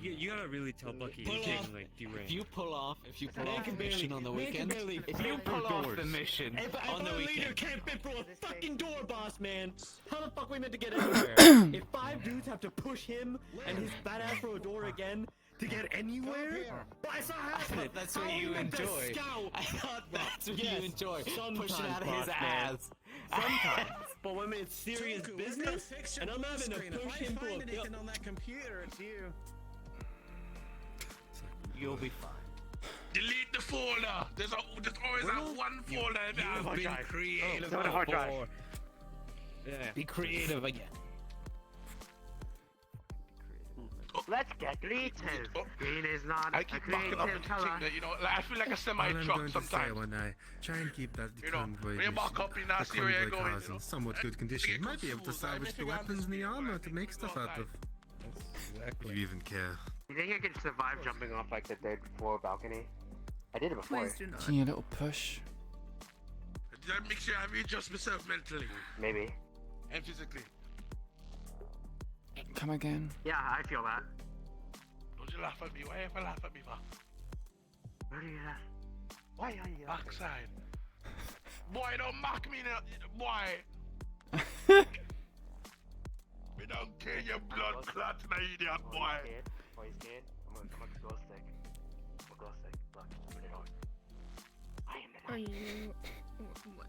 You gotta really tell Bucky Pull he's off. getting like deranged. If you pull off Man the can mission barely- on the man can weekend, barely if you fit pull through off doors. the mission If on the our leader weekend, can't fit through a fucking door, boss man, how the fuck we meant to get anywhere? If 5 dudes have to push him and his badass through a door again to get anywhere, but I saw happening. that's what you enjoy. I thought that's what you enjoy. Pushing out his ass. Sometimes, but when it's serious business, and I'm having to push him through a anything on that computer, it's you. You'll be fine. Delete the folder. There's always that one folder in there. You've been creative Go to hard drive. before. Yeah. Be creative again. Let's get creative. Green is not I a keep backing up creative into color. things that, you know, like I feel like a All semi I'm truck going to say sometimes. when I try and keep that You know, convoy when you back up in that the area convoy going, cars you know, in somewhat good condition, you might be able to salvage the weapons and the armor to make stuff out of. If you even care. You think I could survive jumping off like the third floor balcony? I did it before. Please do not. Can you a little push? Did I make sure I readjust myself mentally Maybe. and physically? Come again. Yeah, I feel that. Don't you laugh at me? Why you ever laugh at me, man? Where do you laugh? Why are you laughing? Backside. Boy, don't mock me now. Boy. We don't care your blood clot, my idiot boy. Boy, you scared? I'm a glow stick. I'm a glow stick. Look, put it on. I am the Are knight. you? What?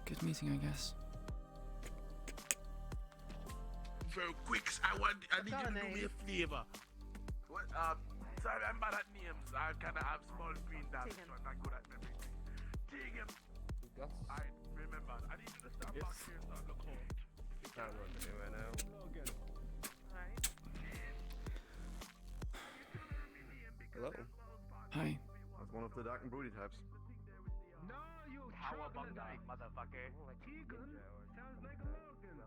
Good meeting, I guess. Very quick, I need you to do me a favor. What, sorry, I'm bad at names. I kind of have small brain damage, so I'm not good at memory. Tegan. I remember. I need you to start back here so I look home. You can't run anywhere now. Hello. Hi. That's one of the dark and broody types. No, you cowabunga, motherfucker. Sounds like a Logan.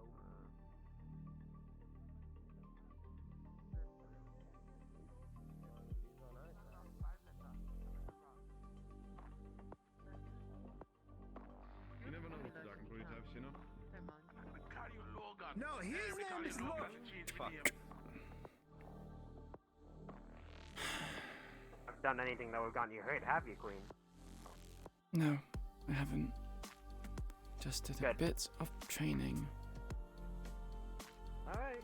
You never know with the dark and broody types, you know? Never mind. Call you Logan. No, his We call name you is Logan. Logan. Change your Fuck. name. I've done anything that would have gotten you hurt, have you, Queen? No, I haven't. Just did a Good. bit of training. Alright.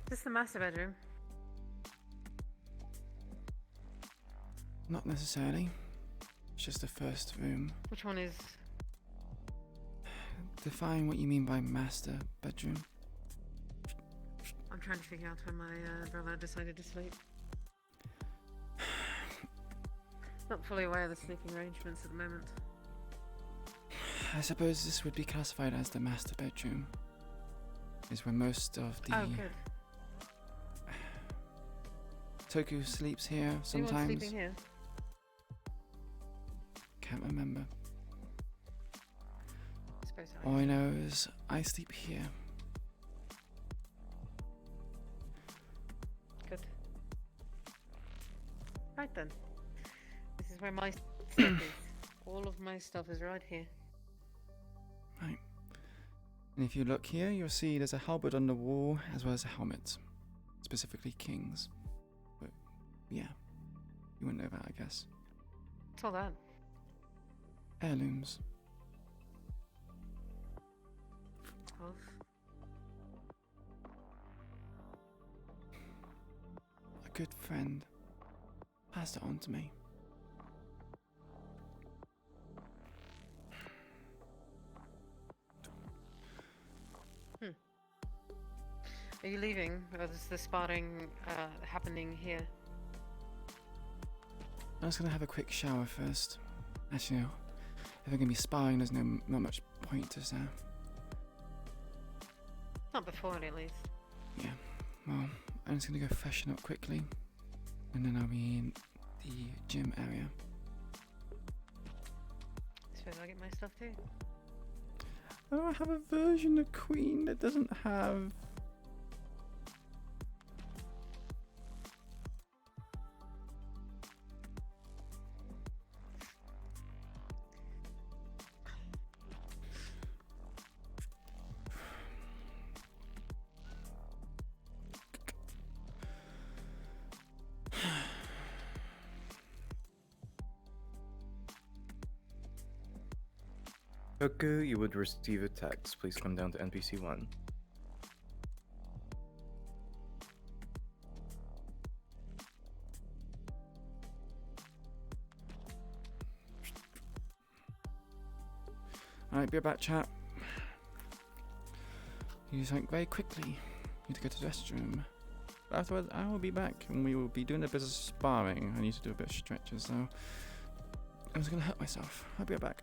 Is this the master bedroom? Not necessarily. It's just the first room. Which one is? Define what you mean by master bedroom. I'm trying to figure out when my brother decided to sleep. Not fully aware of the sleeping arrangements at the moment. I suppose this would be classified as the master bedroom. Is where most of the Oh, good. Toku sleeps here Anyone sometimes. sleeping here? Can't remember. I suppose I All I know is I sleep here. Good. Right then. This is where my stuff is. All of my stuff is right here. Right. And if you look here, you'll see there's a halberd on the wall as well as a helmet. Specifically King's. But yeah, you wouldn't know that, I guess. What's all that? Heirlooms. Of? A good friend passed it on to me. Are you leaving? Or is the spotting happening here? I'm just gonna have a quick shower first. Actually, no. If I'm gonna be sparring, there's not much point, is there? Not before, at least. Yeah. Well, I'm just gonna go freshen up quickly, and then I'll be in the gym area. Suppose I get my stuff too. I don't have a version of Queen that doesn't have. Toku, you would receive a text. Please come down to NPC 1. Alright, be about chat. You something very quickly. Need to go to the restroom. But afterwards, I will be back and we will be doing a bit of sparring. I need to do a bit of stretches, so I'm just gonna hurt myself. I'll be right back.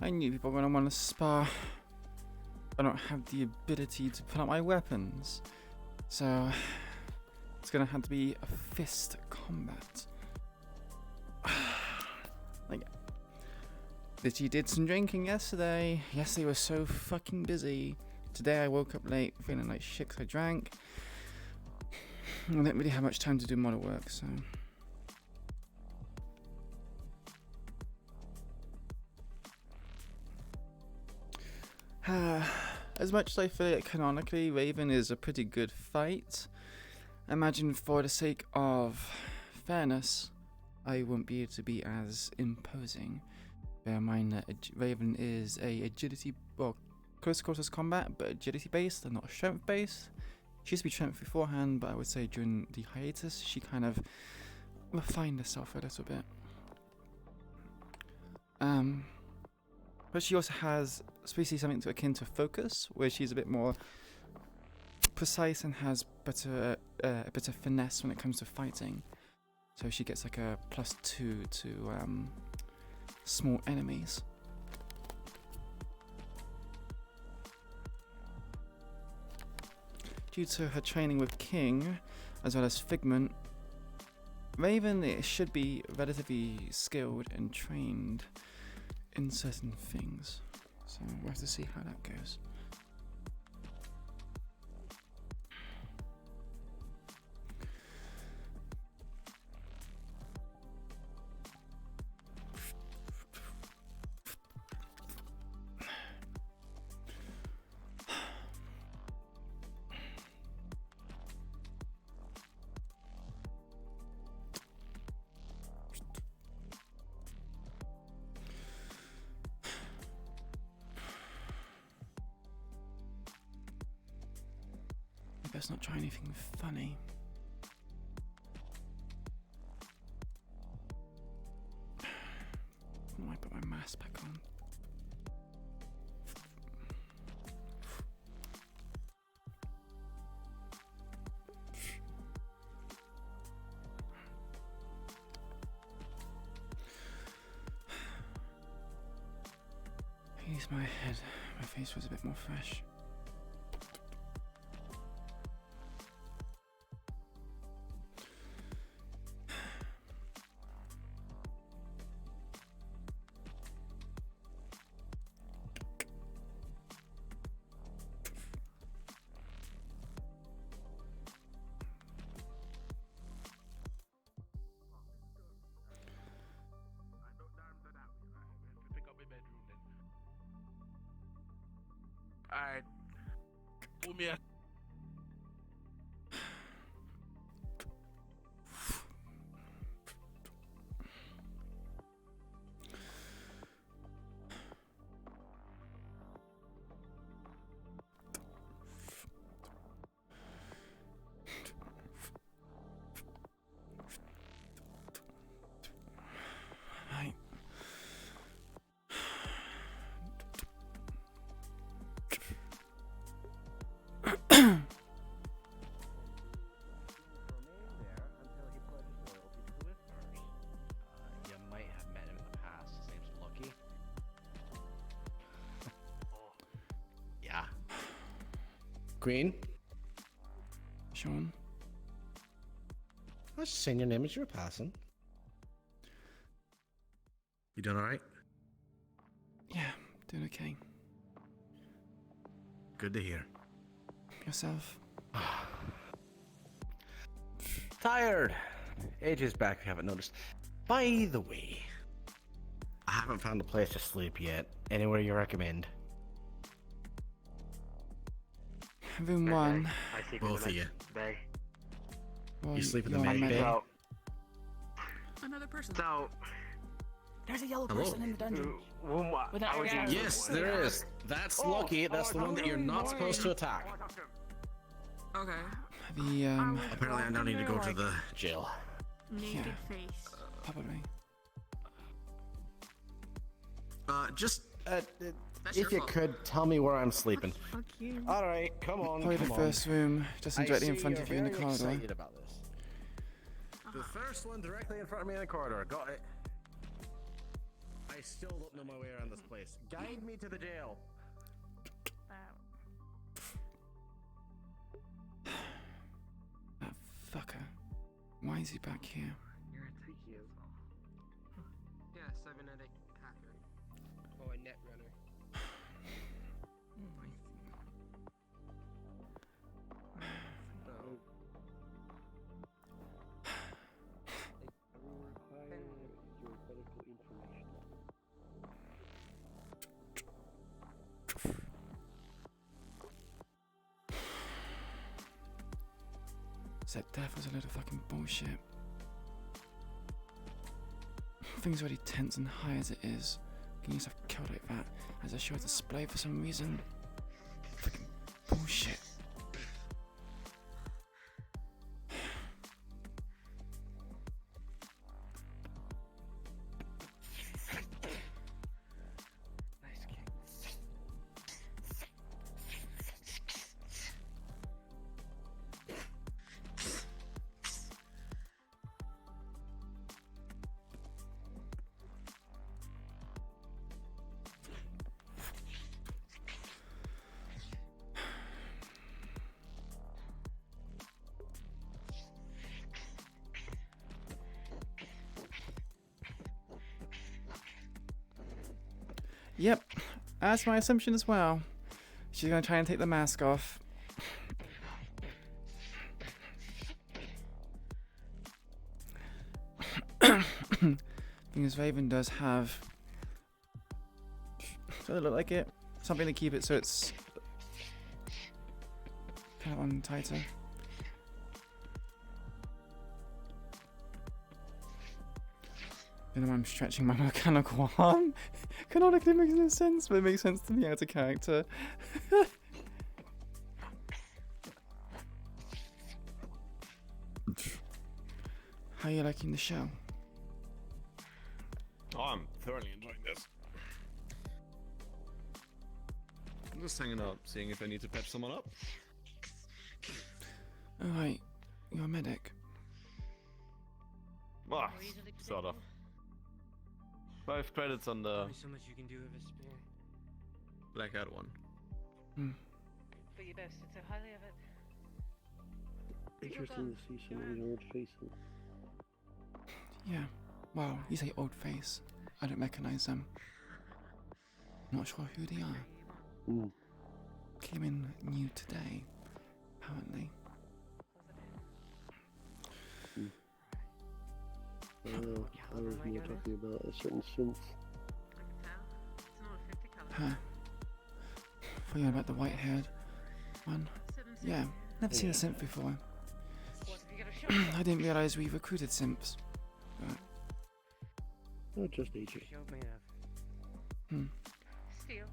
I knew people were gonna want to spar. I don't have the ability to put up my weapons, so it's gonna have to be a fist combat. Like, Litty did some drinking yesterday. Yesterday was so fucking busy. Today I woke up late feeling like shit 'cause I drank. I don't really have much time to do model work, so. As much as I feel like canonically Raven is a pretty good fight, I imagine for the sake of fairness, I won't be able to be as imposing. Bear in mind that Raven is a agility, well, close quarters combat, but agility based and not strength based. She used to be strength beforehand, but I would say during the hiatus, she kind of refined herself a little bit. But she also has basically something to akin to focus, where she's a bit more precise and has a bit of finesse when it comes to fighting. So she gets like a +2 to small enemies. Due to her training with King, as well as Figment, Raven should be relatively skilled and trained in certain things. So we'll have to see how that goes. Let's not try anything funny. When do I put my mask back on? Use my head. My face was a bit more fresh. Alright. Pull me a You might have met him in the past. His name's Lucky. Yeah. Green? Sean? I was just saying your name as you were passing. You doing alright? Yeah, doing okay. Good to hear. Yourself? Tired. Ages back, if you haven't noticed. By the way, I haven't found a place to sleep yet. Anywhere you recommend? Room 1. I sleep Both in of you. Bay. Well, You sleep in the you're on med bay? So, Another person. so There's a yellow Hello? person in the dungeon. With an I was eye. Yes, there is. That's Lucky. That's the one that you're not supposed to attack. Okay. The, Apparently I now need to go to the jail. Naked Yeah. face. probably. just If you could, tell me where I'm sleeping. Fuck you. Alright, come on, Probably the come first room, just on. directly I in see front you're of you in the very corridor. excited about this. The first one directly in front of me in the corridor. Got it. I still don't know my way around this place. Guide me to the jail. That fucker. Why is he back here? You're a thank you. Yeah, cybernetic hacker. Oh, a net runner. said death was a load of fucking bullshit. Things are already tense and high as it is. Getting yourself killed like that as a show display for some reason. Fucking bullshit. Yep, that's my assumption as well. She's gonna try and take the mask off. Thing is, Raven does have. Does it look like it? Something to keep it so it's kind of on tighter. And I'm stretching my mechanical arm. Canonically makes no sense, but it makes sense to me out of character. How are you liking the show? Oh, I'm thoroughly enjoying this. I'm just hanging out, seeing if I need to patch someone up. Oh, right. You're a medic. Ah, sort of. 5 credits on the Only so much you can do with a spear. Black Hat one. But your best, it's a highly of it. Interesting to see some of these old faces. Yeah. Wow, you say old face. I don't recognize them. Not sure who they are. Came in new today, apparently. I was more talking about a certain synth. Huh. Thought you were about the white-haired one. Yeah, never seen a synth before. I didn't realize we recruited simps. But... Oh, just AJ. Steel.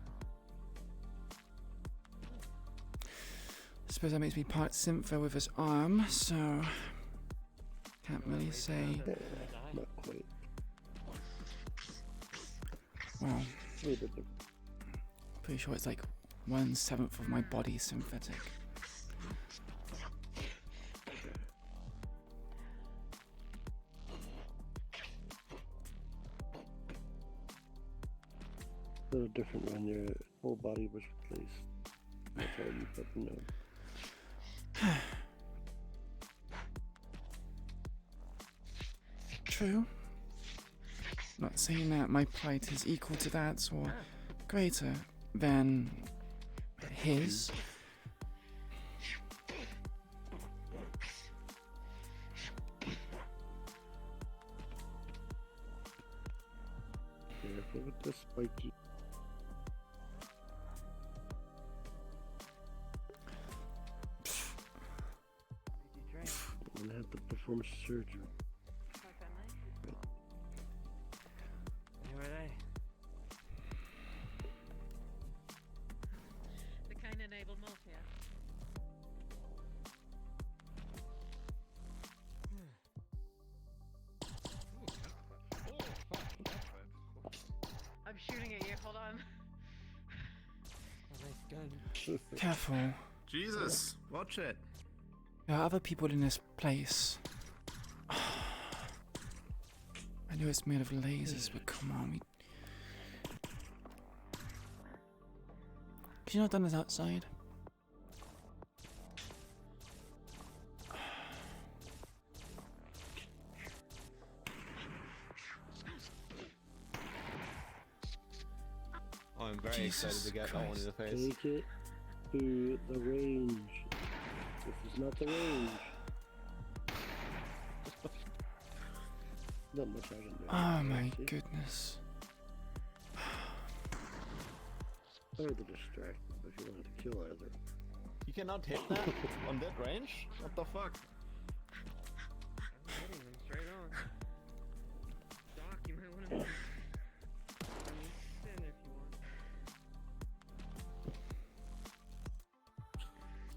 Suppose that makes me part syntho with his arm, so can't really say. Not quite. Well, A little bit different. pretty sure it's like 1/7 of my body synthetic. A little different when your whole body was replaced. That's all you fucking know. True. Not saying that my plight is equal to that or greater than his. Careful with the spiky. I'm gonna have to perform surgery. Who are they? The Cain-enabled Morphia. I'm shooting at you, hold on. Nice gun. Careful. Jesus, watch it. There are other people in this place. I know it's made of lasers, but come on. Could you not done this outside? Oh, I'm very excited to get that one in the face. Take it to the range. This is not the range. Not much I can do. Oh my goodness. Sorry to distract if you wanted to kill either. You cannot hit that on that range? What the fuck?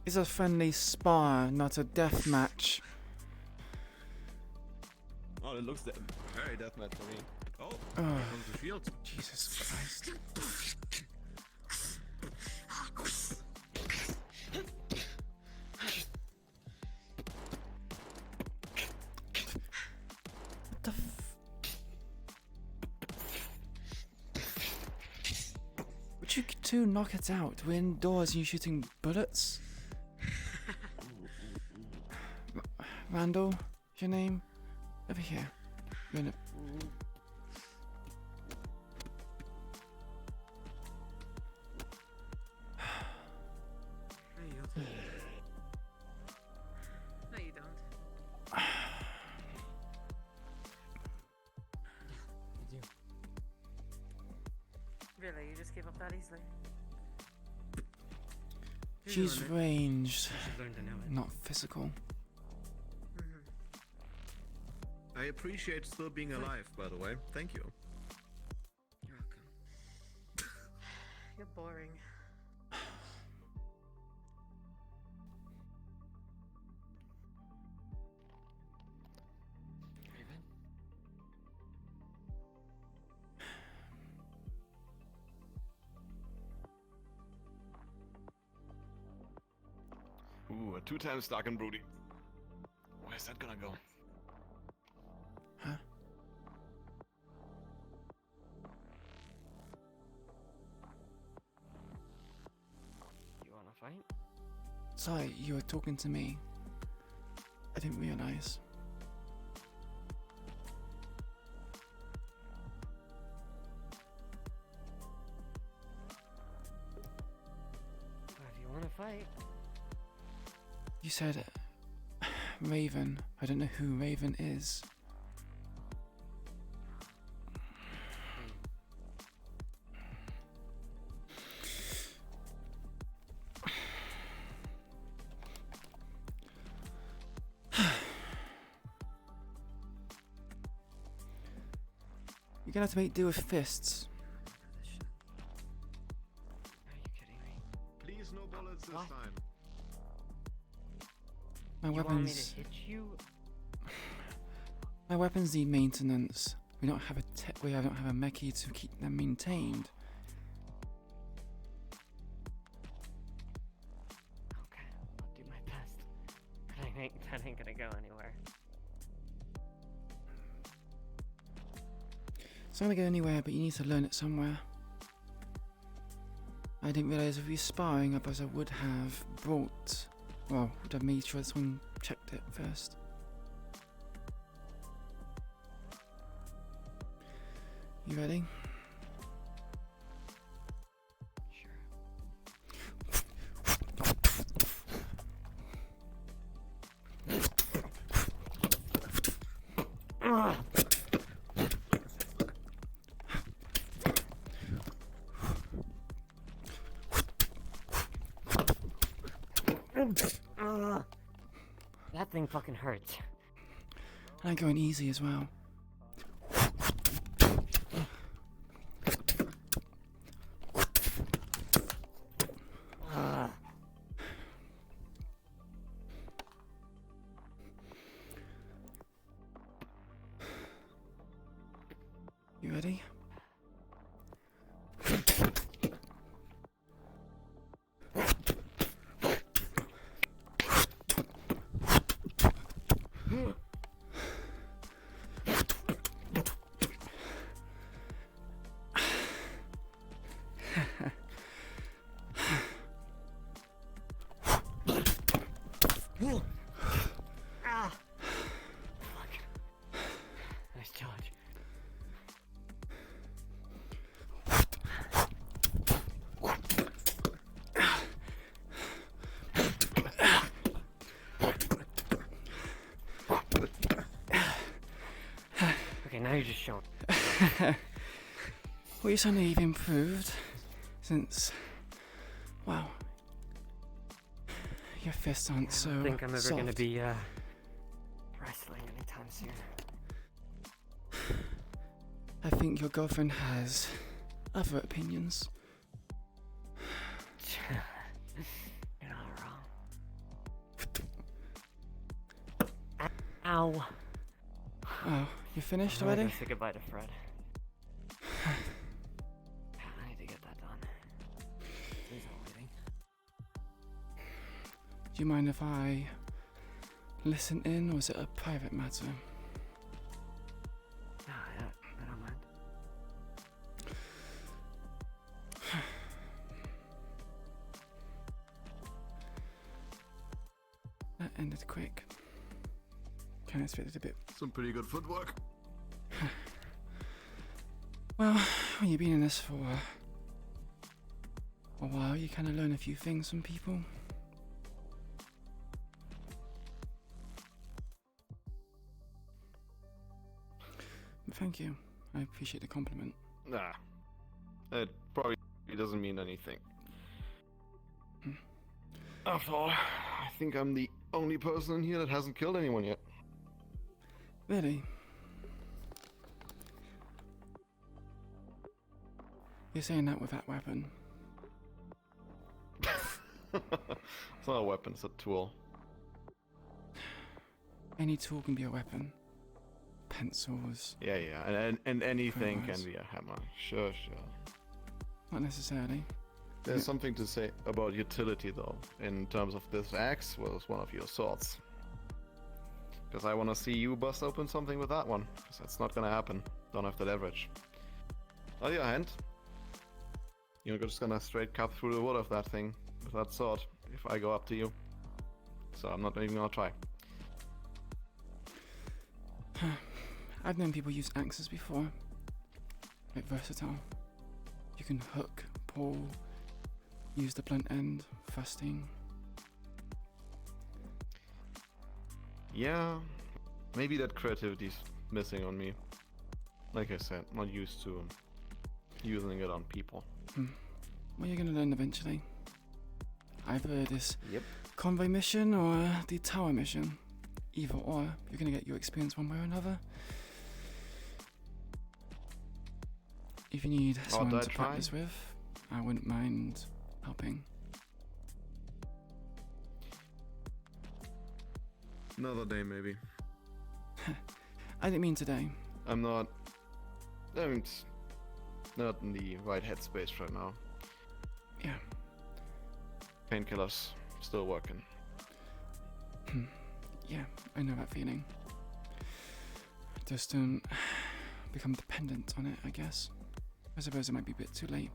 It's a friendly spar, not a death match. Oh, it looks very deathmatch to me. Oh, Oh. here comes the shield. Jesus Christ. What the Would you two knock it out? We're indoors and you're shooting bullets? Randall, your name? Over here. You're in a... No, you don't. You do. Really, you just give up that easily? She's ranged, should learn to know it. not physical. I appreciate still being alive, by the way. Thank you. You're welcome. You're boring. Ooh, a 2-time stock and broody. Where's that gonna go? Huh? You wanna fight? Sorry, you were talking to me. I didn't realize. If you wanna fight. You said Raven. I don't know who Raven is. You're gonna have to make do with fists. Are you kidding me? Please, no bullets this time. My You want me weapons. to hit you? My weapons need maintenance. We don't have a we don't have a mechie to keep them maintained. Okay, I'll do my best. But that ain't gonna go anywhere. It's not gonna go anywhere, but you need to learn it somewhere. I didn't realize if we were sparring, otherwise I would have brought. Well, would have made sure someone checked it first. You ready? Sure. That thing fucking hurts. And I'm going easy as well. You ready? Nice charge. Okay, now you're just showing. Well, you suddenly you've improved since. Wow. Your fists aren't so. I don't think I'm ever soft. gonna be wrestling anytime soon. I think your girlfriend has other opinions. You're not wrong. Ow. Oh, you finished I'm gonna already? go say goodbye to Fred. I need to get that done. He's not waiting. Do you mind if I listen in, or is it a private matter? Nah, I don't mind. That ended quick. Kind of expected a bit. Some pretty good footwork. Well, when you've been in this for a while, you kind of learn a few things from people. But thank you. I appreciate the compliment. Nah. It probably doesn't mean anything. After all, I think I'm the only person in here that hasn't killed anyone yet. Really? You're saying that with that weapon? It's not a weapon, it's a tool. Any tool can be a weapon. Pencils. Yeah, and anything Crowbars. can be a hammer. Sure. Not necessarily. There's something to say about utility, though, in terms of this axe was one of your swords. Because I want to see you bust open something with that one. Because that's not gonna happen. Don't have the leverage. On the other hand, you're just gonna straight cut through the wood of that thing with that sword if I go up to you. So I'm not even gonna try. I've known people use axes before. Like versatile. You can hook, pull, use the blunt end, thrusting. Yeah, maybe that creativity's missing on me. Like I said, not used to using it on people. Well, you're gonna learn eventually. Either this Yep. convoy mission or the tower mission. Either or, you're gonna get your experience one way or another. If you need someone did I to try? practice with, I wouldn't mind helping. Another day, maybe. I didn't mean today. I'm not in the right headspace right now. Yeah. Painkillers still working. Yeah, I know that feeling. Just don't become dependent on it, I guess. I suppose it might be a bit too late.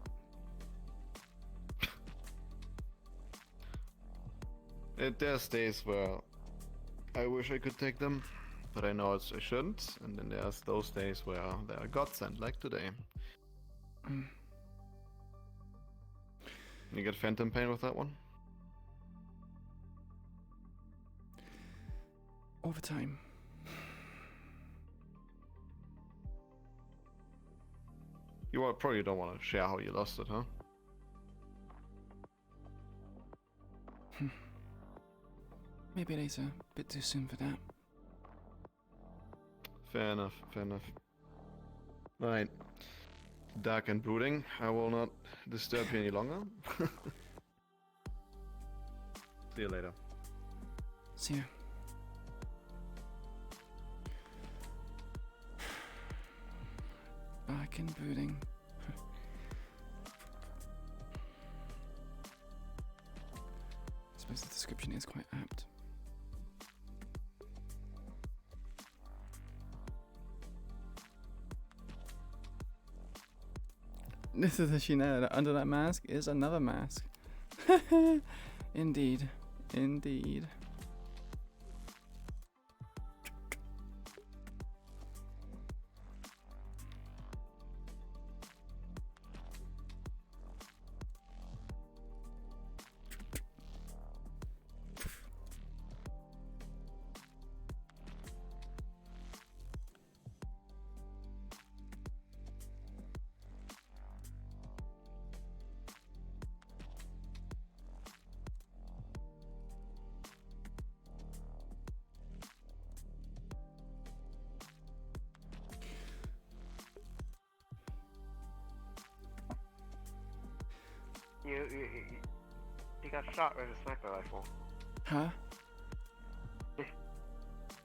There's days where I wish I could take them, but I know I shouldn't. And then there's those days where they are godsend, like today. You get phantom pain with that one? All the time. You probably don't want to share how you lost it, huh? Maybe later. Bit too soon for that. Fair enough. Right. Dark and brooding. I will not disturb you any longer. See you later. See ya. Dark and brooding. I suppose the description is quite apt. Little does she know that under that mask is another mask. Indeed. You got shot with a sniper rifle. Huh?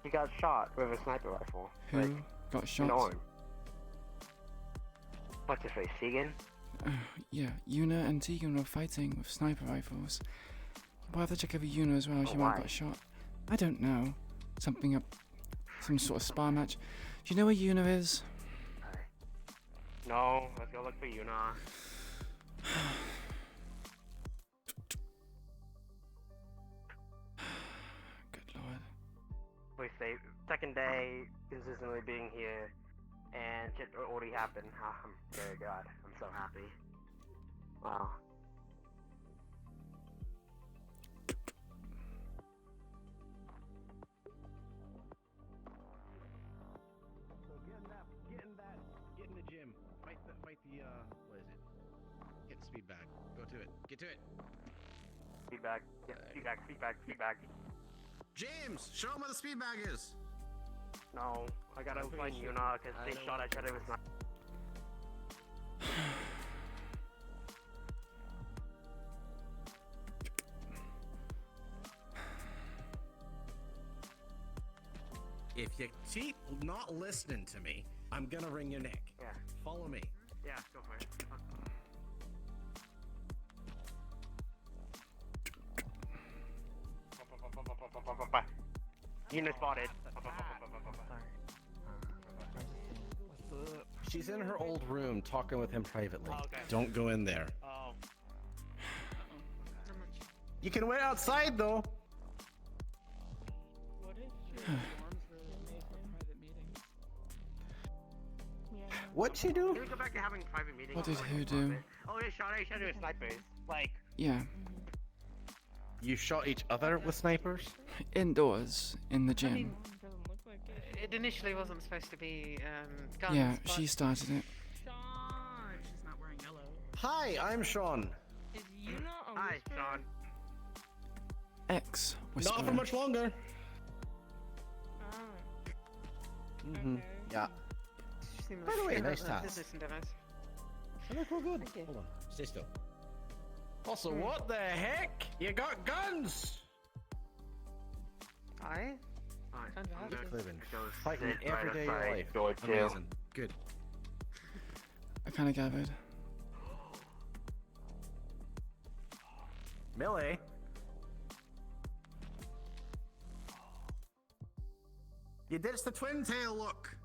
He got shot with a sniper rifle. Who like, got in shot? the arm. What's his face? Tegan? Yeah, Yuna and Tegan were fighting with sniper rifles. We'll have to check over Yuna as well. She might have why? got shot. I don't know. Something up. Some sort of spar match. Do you know where Yuna is? No, let's go look for Yuna. Good lord. We say second day consistently being here, and shit already happened. I'm very glad. I'm so happy. Wow. So get in the gym. Fight the, what is it? Get the speed bag. Go to it. Get to it. Feedback. Yeah, feedback. James, show him where the speed bag is. No, I gotta find Yuna because they shot at each other with sniper. If you keep not listening to me, I'm gonna wring your neck. Yeah. Follow me. Yeah, go for it. Yuna spotted. She's in her old room talking with him privately. Oh, okay. Don't go in there. Oh. You can wait outside though. What if your dorms were made for private meetings? What'd she do? Can we go back to having private meetings? What did who do? Oh, they shot each other with snipers. Like. Yeah. You shot each other with snipers? Indoors, in the gym. It initially wasn't supposed to be guns. Yeah, but she started it. Sean! She's not wearing yellow. Hi, I'm Sean. Is Yuna a Hi, whisper? Sean. X whisperer. Not for much longer. Oh. Mm-hmm. Yeah. She seemed By the way, like nice a task. business endeavors. I look real good. Hold on. Stay still. Also, what the heck? You got guns! Aye. Living, fighting every day of your life. Door two. Amazing. Good. I kind of gathered. Millie. You ditched the twin tail look.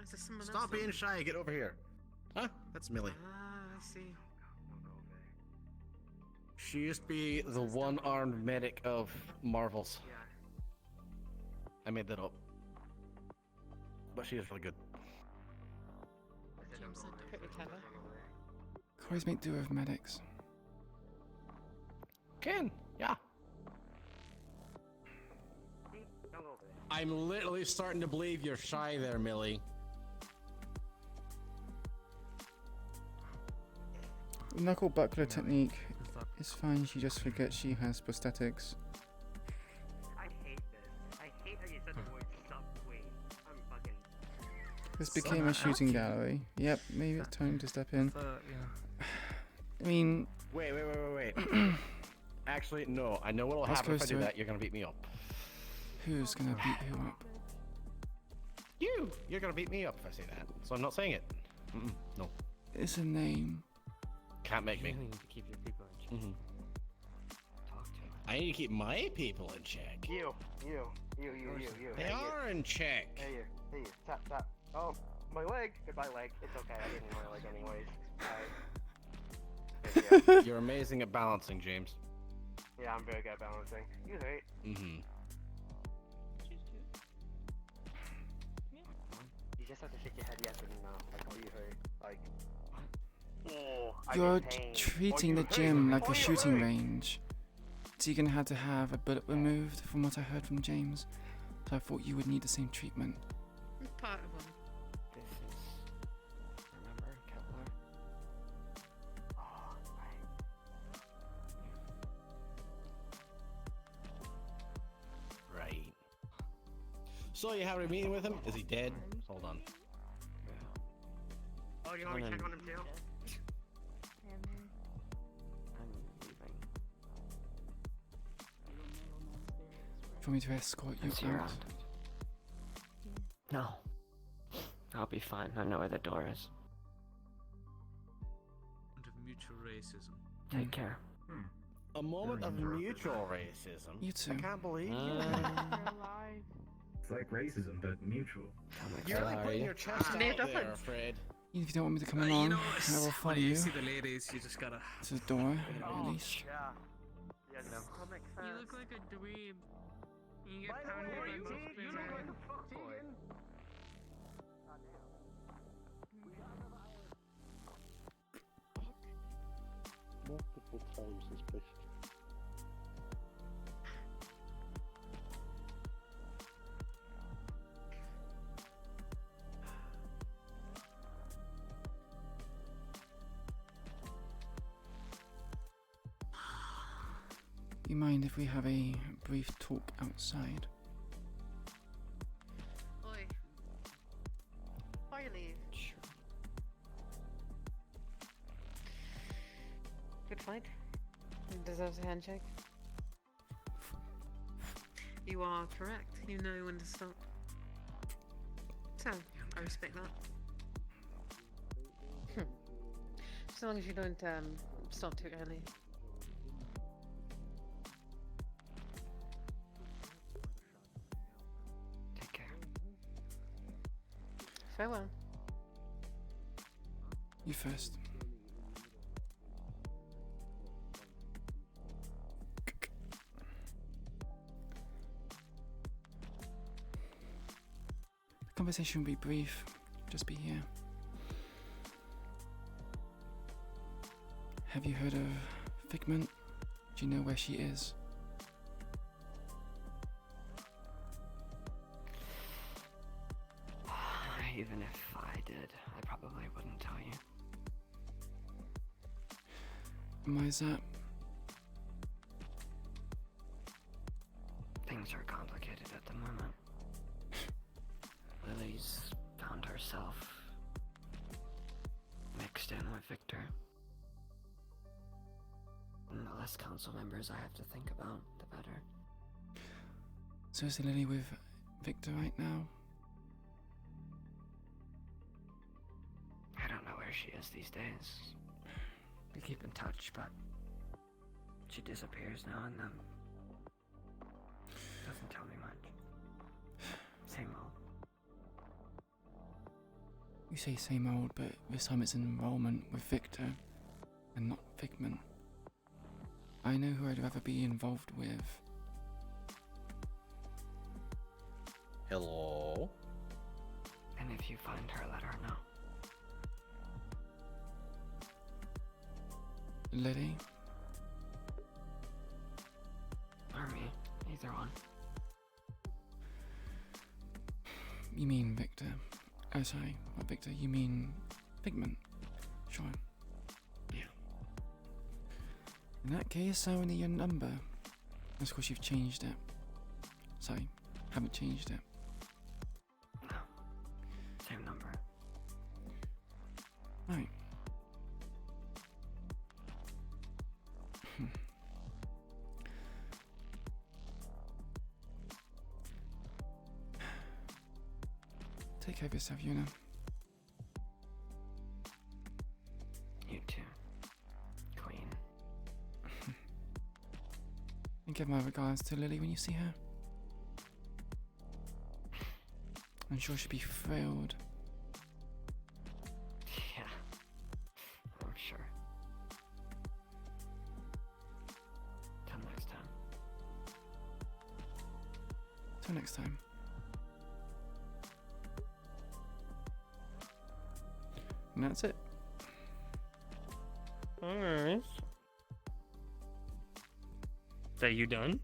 Is there someone Stop else being on? shy. Get over here. Huh? That's Millie. Ah, I see. She used to be the one-armed medic of Marvels. I made that up. But she is really good. Pretty clever. Always make do with medics. Can, yeah. I'm literally starting to believe you're shy there, Millie. Knuckle buckler technique is fine, she just forgets she has prosthetics. I hate this. I hate how you said the word subway. I'm fucking. This became a shooting gallery. Yep, maybe it's time to step in. I mean... Wait. Actually, no. I know what'll Let's happen if I close do to that. it. You're gonna beat me up. Who's gonna beat who up? You! You're gonna beat me up if I say that. So I'm not saying it. No. It's a name. Can't make me. You need to keep your people in check. Talk to him. I need to keep my people in check. You. They Hey, are in check. Hey, you. Tap. Oh, my leg. Goodbye, leg. It's okay. I didn't want my leg anyways. Alright. You're amazing at balancing, James. Yeah, I'm very good at balancing. You hurt. Mm-hmm. You just have to shake your head yes or no. Like, oh, you hurt. Like, oh, I'm You're in pain. treating the gym like a shooting range. Tegan had to have a bullet removed, from what I heard from James. So I thought you would need the same treatment. Part of them. This is. Remember, Kepler? Right. So you have a meeting with him? Is he dead? Hold on. Oh, you want me to check on him too? I'm leaving. want me to escort you Is he out? around? No. I'll be fine. I know where the door is. Of mutual racism. Take care. A moment of mutual racism. You too. I can't believe you. It's like racism, but mutual. You're really putting your chest out Made up there, and- Fred. If you don't want me to come You along, know, I it's will follow when you you see the ladies, you just gotta. to the door, Oh, at least. yeah. Yeah, that makes sense. You look like a dweeb. You get By the pounded way, by you both look women. like a fuckboy. Multiple times suspicious. You mind if we have a brief talk outside? Oi. Before you leave. Sure. Good fight. Deserves a handshake. You are correct. You know when to stop. So, I respect that. As long as you don't stop too early. Take care. Farewell. You first. The conversation will be brief. Just be here. Have you heard of Figment? Do you know where she is? Even if I did, I probably wouldn't tell you. And why is that? Things are complicated at the moment. Lily's found herself mixed in with Victor. And the less council members I have to think about, the better. So is Lily with Victor right now? I don't know where she is these days. We keep in touch, but she disappears now and then. Doesn't tell me much. Same old. You say same old, but this time it's an enrollment with Victor and not Figment. I know who I'd rather be involved with. Hello? And if you find her, let her know. Lily? Or me. Either one. You mean Victor? Oh, sorry, not Victor. You mean Figment? Sure. Yeah. In that case, I will need your number. That's because you've changed it. Sorry, haven't changed it. No. Same number. Right. Take care of yourself, Yuna. You too. Queen. And give my regards to Lily when you see her. I'm sure she'll be thrilled. Yeah. I'm sure. Till next time. Till next time. And that's it. Alright. So you done?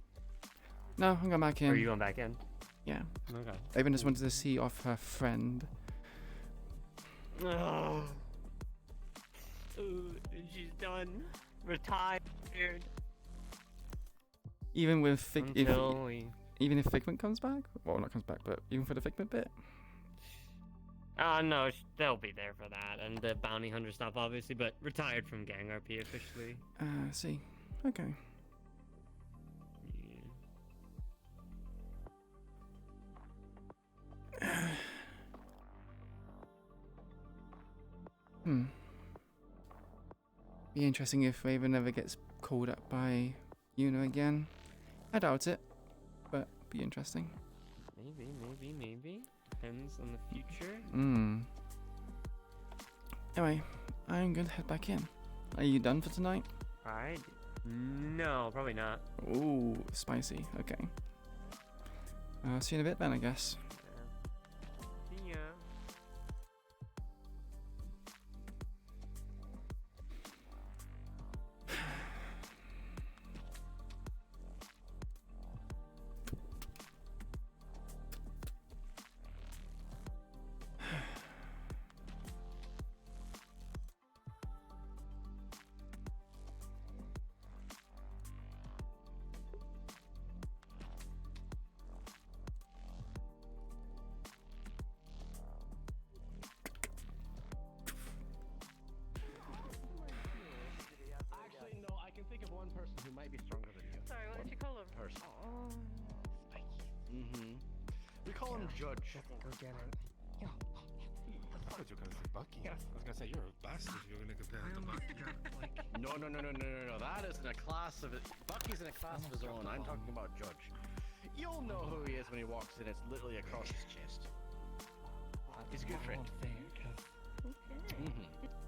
No, I'm going back in. Or are you going back in? Yeah. Okay. Avon just wanted to see off her friend. Oh. Ooh, she's done. Retired. Even with Figment, Until we... even if Figment comes back, well, not comes back, but even for the Figment bit. No, they'll be there for that, and the bounty hunter stuff, obviously, but retired from Gang RP officially. See, okay. Be interesting if Raven ever gets called up by Yuna again. I doubt it, but be interesting. Maybe. Depends on the future. Anyway, I'm going to head back in. Are you done for tonight? No, probably not. Ooh, spicy. Okay. See you in a bit then, I guess. See ya. Actually, no, I can think of one person who might be stronger than you. Sorry, what did you call him? Person. Oh, Mm-hmm. We call him Judge. Go get it. I thought you were gonna say Bucky. I was gonna say you're a bastard if you're gonna compare him to Bucky. No. That is in a class of it. Bucky's in a class of his own. I'm talking about Judge. You'll know who he is when he walks in. It's literally across his chest. He's a good friend.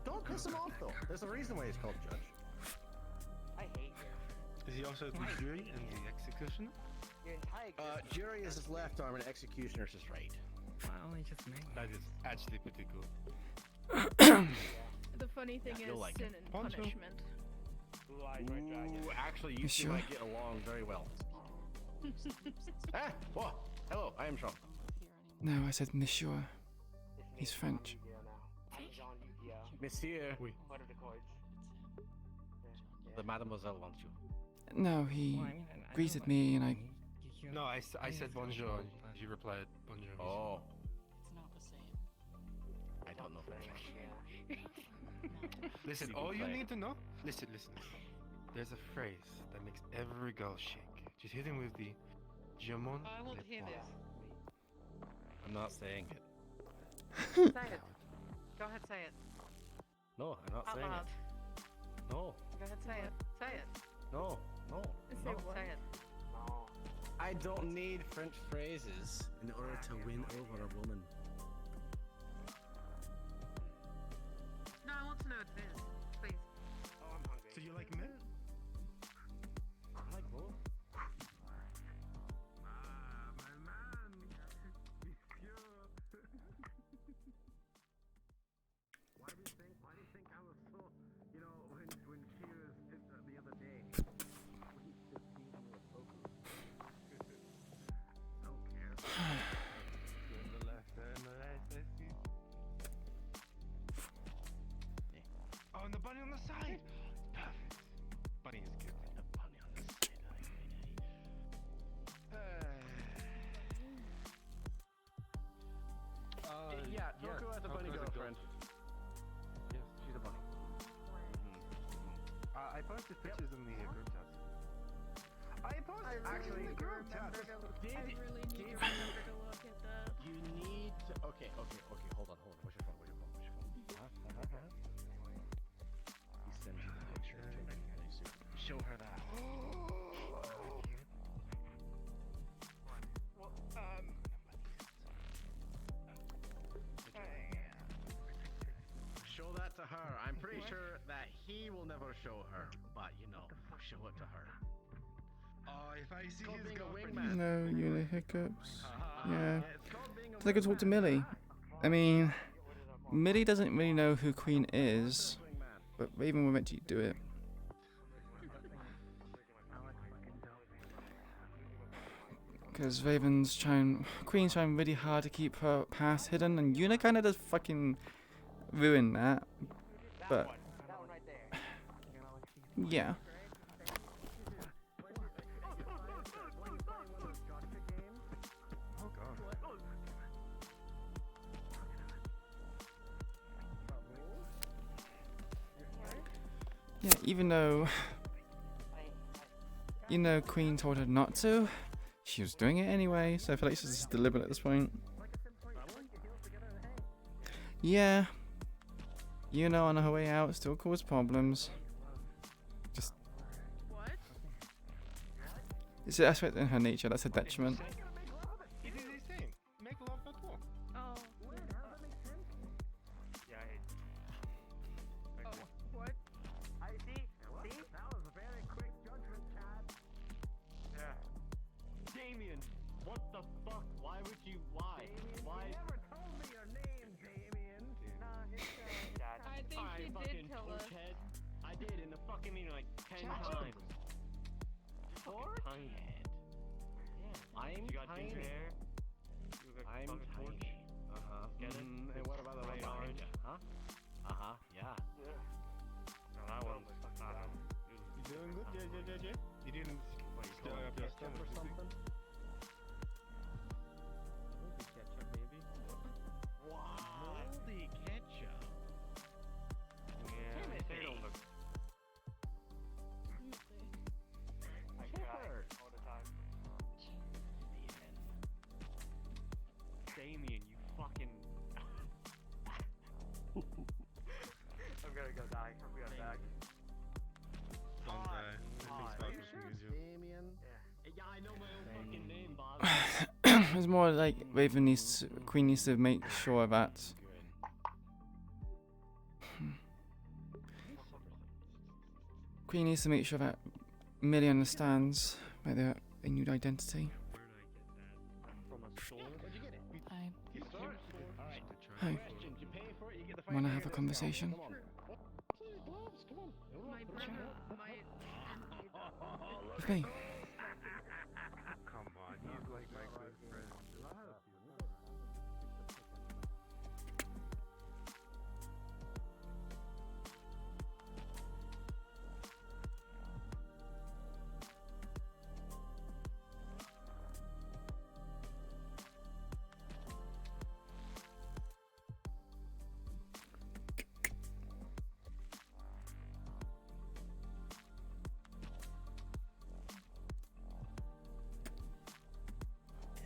Don't piss him off though. There's a reason why he's called Judge. I hate you. Is he also the jury and the executioner? Your entire Jury is his left arm and executioner's his right. Why only just me? That is actually pretty cool. The funny thing is you'll like sin it. and punishment. Ooh, actually, you two sure? might get along very well. Whoa, hello, I am Sean. No, I said Monsieur. He's French. Monsieur. What are the chords? The mademoiselle wants you. No, he greeted me and I... No, I said bonjour. You replied bonjour. Oh. It's not the same. I don't know French. Listen, all you need to know. Listen. There's a phrase that makes every girl shake. Just hit him with the Jamon. I want to hear this. I'm not saying it. Say it. Go ahead, say it. No, I'm not Out saying loud. it. No, Go ahead, say it. Say it. no. Say what? Say it. I don't need French phrases in order to win over a woman. No, I want to know what it is. Please. Oh, I'm hungry. So you like men? I like both. My man. He's pure. Why do you think I was so, when she was the other day, The left and the right, let's see. Oh, and the bunny on the side. Perfect. Bunny is good. the bunny on the side. Yeah, talk about the bunny girlfriend. Yes, she's a bunny. I posted pictures in the group chat. Actually, group chat. I really need to remember to look at that. You need to. Okay. Hold on. Where's your phone? He sends you the picture. Show her that. Show that to her. I'm pretty sure that he will never show her, but show it to her. Oh, if I see Called his being a girlfriend. wingman. No, Yuna hiccups. Yeah. So I could talk to Millie. I mean, Millie doesn't really know who Queen is, but Raven will eventually do it. Because Queen's trying really hard to keep her past hidden, and Yuna kind of does fucking ruin that. But That one right there. yeah. Oh god. Yeah, even though Queen told her not to, she was doing it anyway, so I feel like this is deliberate at this point. Yeah. On her way out still caused problems. It's an aspect in her nature that's a detriment. He did his thing. Make love not war. Oh. Yeah, Oh, what? I see. See? That was a very quick judgment, Chad. yeah. Damien, what the fuck? Why would you? Why? Why? You never told me your name, Damien. Nah, it's Chad. I think Alright, he fucking did tell us. torch head. I did in the fucking meeting like 10 times. Fucking tongue head. Yeah. I'm You got tiny. ginger hair. You look like I'm fucking torch. tiny. Uh-huh. Get it? And what about the one Right behind orange. you? Huh? Uh-huh. Yeah. No, that one's not him. You doing good? Yeah. You didn't stir up your stomach or something? Moldy ketchup, maybe? Wow. Moldy ketchup. Yeah, they don't look. I cry all the time. Damien, you fucking. I'm gonna go die. I'm gonna die. Don't die. Damien. Yeah, I know my own fucking name, Bob. It's more like Queen needs to make sure that Queen needs to make sure that Millie understands that they're a new identity. From a store? Where'd you get it? Hi. Alright. Hi. Questions. You pay for it, you get the Wanna fine have a here, conversation? Come on. Gloves, come on. My brother might. With me. Come on, he's like my good friend.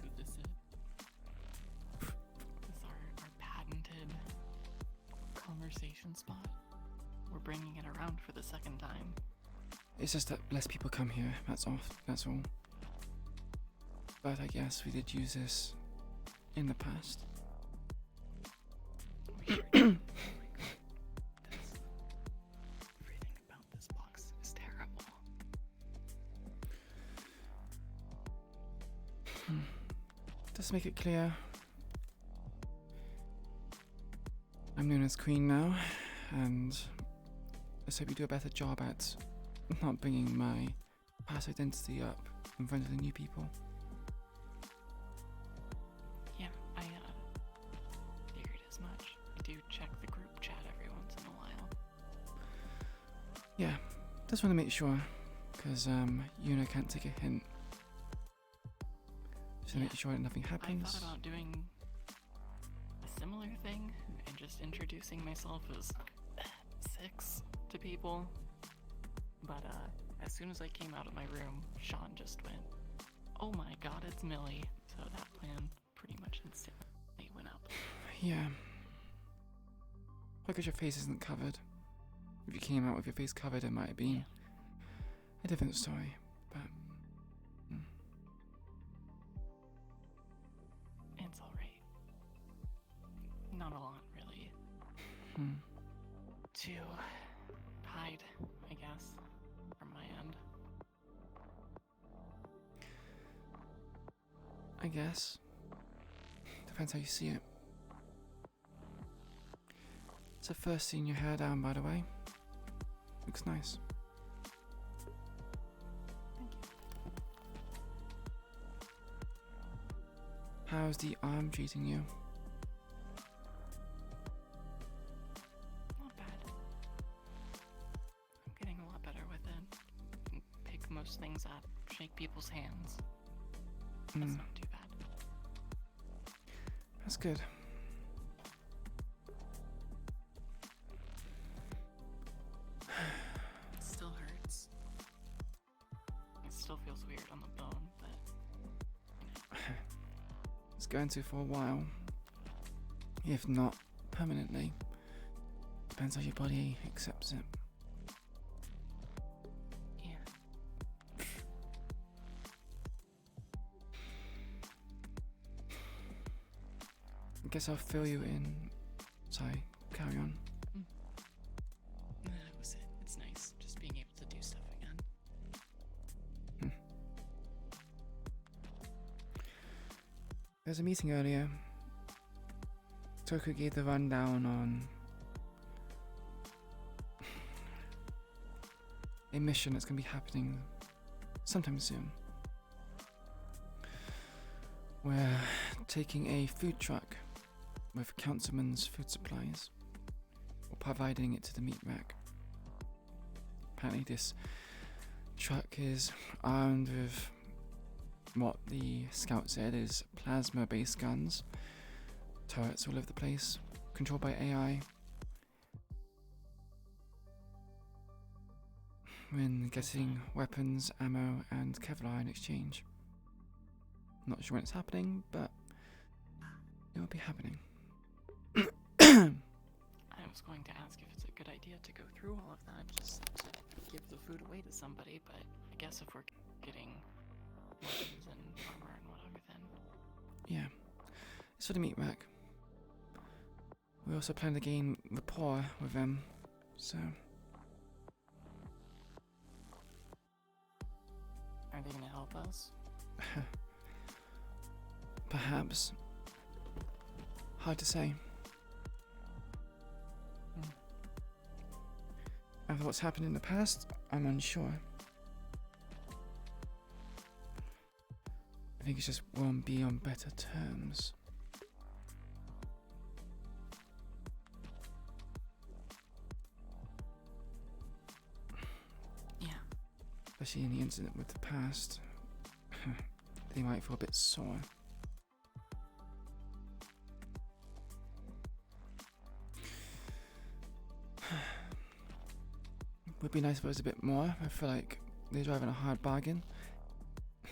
Is this it? This our patented conversation spot? We're bringing it around for the second time. It's just that less people come here. That's all. That's all. But I guess we did use this in the past. Everything about this box is terrible. Just to make it clear, I'm known as Queen now, and let's hope you do a better job at not bringing my past identity up in front of the new people. Yeah, I figured as much. I do check the group chat every once in a while. Yeah, just want to make sure, because Yuna can't take a hint. Just to make sure that nothing I happens. thought about doing a similar thing and just introducing myself as 6 to people. But as soon as I came out of my room, Sean just went, "Oh my god, it's Millie." So that plan pretty much instantly went out. Yeah. Because your face isn't covered. If you came out with your face covered, it might have been a different story. But It's alright. Not a lot, really. To hide, I guess, from my end. I guess. Depends how you see it. It's the first scene your hair down, by the way. Looks nice. Thank you. How's the arm treating you? Not bad. I'm getting a lot better with it. Can pick most things up, shake people's hands. That's not too bad. That's good. It still hurts. It still feels weird on the bone, but It's going to for a while. If not permanently. Depends how your body accepts it. yeah. I guess I'll fill you in. Sorry, carry on. That was it. It's nice just being able to do stuff again. There was a meeting earlier. Toku gave the rundown on a mission that's going to be happening sometime soon. We're taking a food truck with Councilman's food supplies. We're providing it to the meat rack. Apparently this truck is armed with what the scout said is plasma-based guns, turrets all over the place, controlled by AI. When getting weapons, ammo, and Kevlar in exchange. Not sure when it's happening, but it will be happening. I was going to ask if it's a good idea to go through all of that just to give the food away to somebody, but I guess if we're getting weapons and armor and whatever, then Yeah, it's for the meat rack. We also plan to gain rapport with them, so are they going to help us? perhaps. Hard to say. After what's happened in the past, I'm unsure. I think it just won't be on better terms. Yeah. Especially in the incident with the past. They might feel a bit sore. Would be nice if it was a bit more. I feel like they're driving a hard bargain.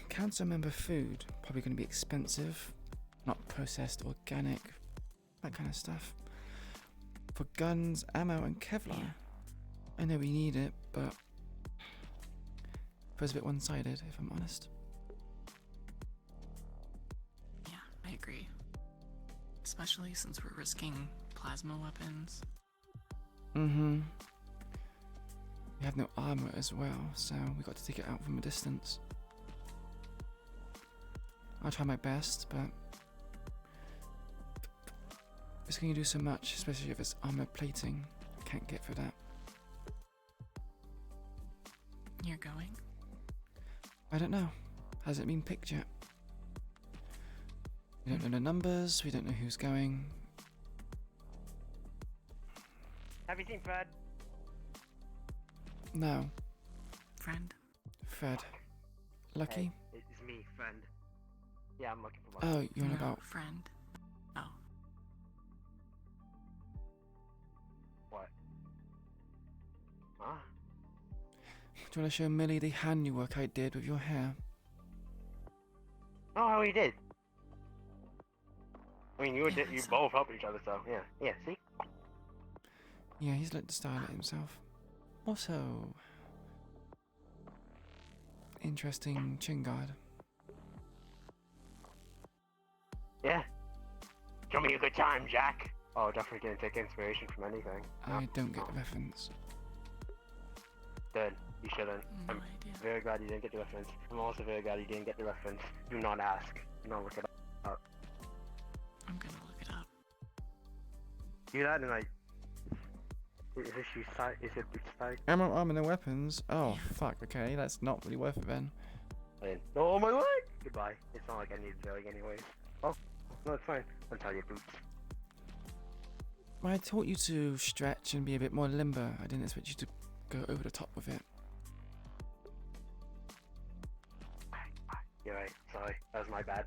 Council member food, probably going to be expensive. Not processed, organic, that kind of stuff. For guns, ammo, and Kevlar. I know we need it, but it feels a bit one-sided, if I'm honest. Yeah, I agree. Especially since we're risking plasma weapons. Mm-hmm. We have no armor as well, so we got to take it out from a distance. I'll try my best, but it's going to do so much, especially if it's armor plating. Can't get through that. You're going? I don't know. Hasn't been picked yet. We don't know the numbers, we don't know who's going. Have you seen Fred? No. Friend? Fred. Lucky? Hey, it's me, friend. Yeah, I'm looking for one. Oh, you're on about... friend. Oh. What? Huh? Do you want to show Millie the handiwork I did with your hair? Oh, we did. I mean, you both helped each other, so yeah. Yeah, see? Yeah, he's let to style it himself. Also... interesting chin guard. Yeah. Show me a good time, Jack. Oh, definitely gonna take inspiration from anything. I don't get the reference. Good. You shouldn't. I'm very glad you didn't get the reference. I'm also very glad you didn't get the reference. Do not ask. Do not look it up. I'm gonna look it up. Do that and like... Is this your side? Is it your side? Ammo, armor, and weapons? Oh, fuck, okay, that's not really worth it then. Oh my leg! Goodbye. It's not like I need filling anyways. Oh, no, it's fine. Until your boots. I taught you to stretch and be a bit more limber. I didn't expect you to go over the top with it. You're right. Sorry. That was my bad.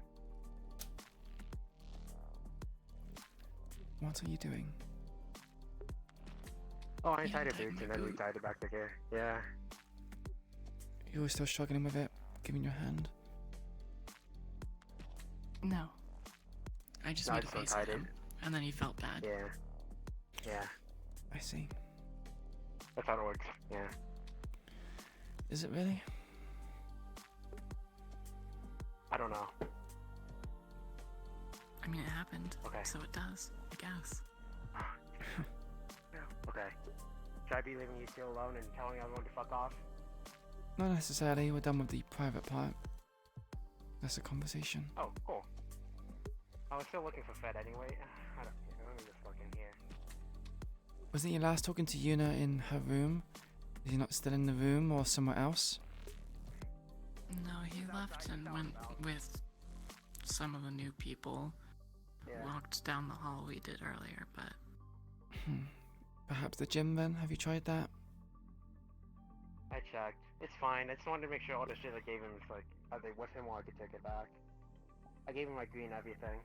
What are you doing? Oh, I tied her boots and then we tied it back together. Yeah. You were still struggling with it, giving your hand? No. I just made a face at him, and then he felt bad. Yeah. Yeah. I see. That's how it works. Yeah. Is it really? I don't know. I mean, it happened. Okay. So it does, I guess. Okay. Should I be leaving you two alone and telling everyone to fuck off? Not necessarily. We're done with the private part. That's a conversation. Oh, cool. I was still looking for Fed anyway. I don't care. Let me just look in here. Wasn't you last talking to Yuna in her room? Is he not still in the room or somewhere else? No, he left and went with some of the new people. Walked down the hall we did earlier, but... Perhaps the gym then? Have you tried that? I checked. It's fine. I just wanted to make sure all the shit I gave him is like, are they with him or I could take it back. I gave him my green everything.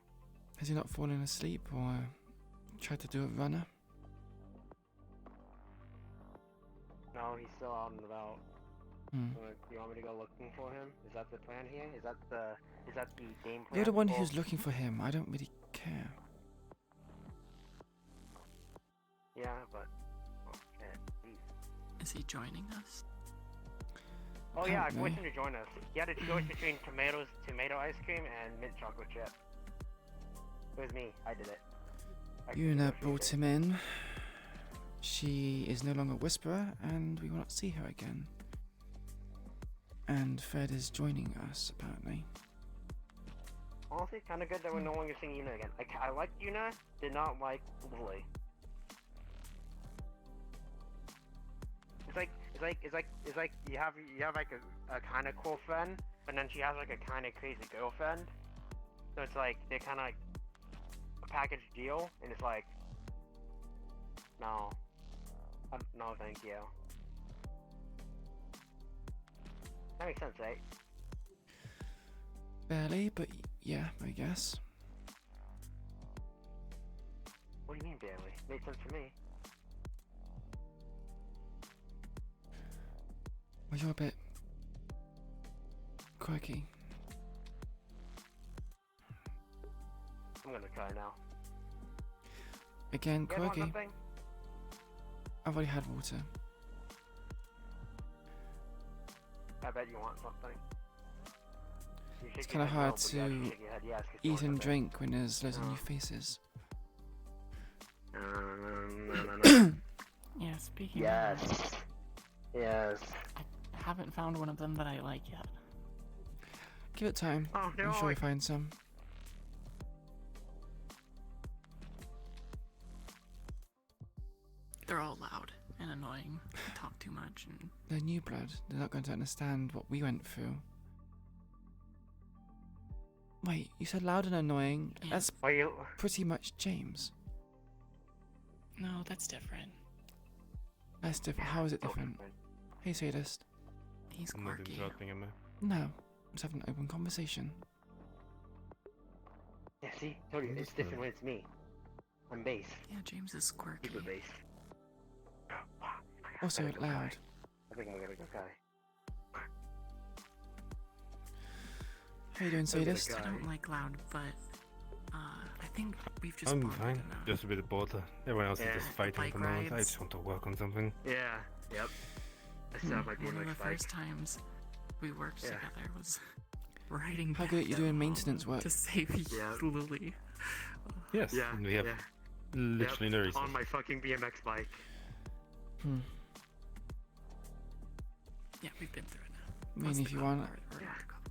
Has he not fallen asleep or tried to do a runner? No, he's still out and about. Hmm. Do you want me to go looking for him? Is that the plan here? Is that the game plan? You're the one or- who's looking for him. I don't really care. Yeah, but shit, jeez. Is he joining us? Oh yeah, I Apparently. pushed him to join us. He had a choice between tomato ice cream and mint chocolate chip. It was me. I did it. Yuna brought him in. She is no longer Whisperer, and we will not see her again. And Fred is joining us, apparently. Honestly, kind of good that we're no longer seeing Yuna again. I liked Yuna, did not like Lily. It's like you have like a kind of cool friend, but then she has like a kind of crazy girlfriend. So it's like they're kind of like a package deal, and it's like, no, no, thank you. That makes sense, right? Barely, but yeah, I guess. What do you mean barely? Made sense for me. Well, you're a bit quirky. I'm gonna try now. Again, You guys want quirky. something? I've already had water. I bet you want something. You It's shake kind of your head no, hard but you actually to shake your head yes, 'cause you eat want and something. drink when there's loads of new faces. No. Yeah, speaking Yes. of... Yes. I haven't found one of them that I like yet. Give it time. Oh, they're I'm all sure like- you'll find some. They're all loud and annoying. They talk too much and... They're new blood. They're not going to understand what we went through. Wait, you said loud and annoying? Yeah. That's Are you... pretty much James. No, that's different. That's different. How is it different? Hey, sadist. He's I'm not quirky. interrupting him. No, let's have an open conversation. Yeah, see? Told you, it's different when it's me. I'm base. Yeah, James is quirky. Super base. Also I gotta go loud. guy. I think I gotta go guy. How you doing, sadist? I don't like loud, but I think we've just I'm bonded fine. enough. Just a bit bored. Everyone else Yeah. is just fighting at the Bike moment. I rides. just want to work on something. Yeah, yep. I still have my One of BMX the bike. first times we worked Yeah. together was riding How back good you're doing home maintenance work. to save Yeah. Lily. Yes, Yeah, and we have yeah. literally no reason. On my fucking BMX bike. Hmm. Yeah, we've been through it now. I Plus mean, the if you want, cover-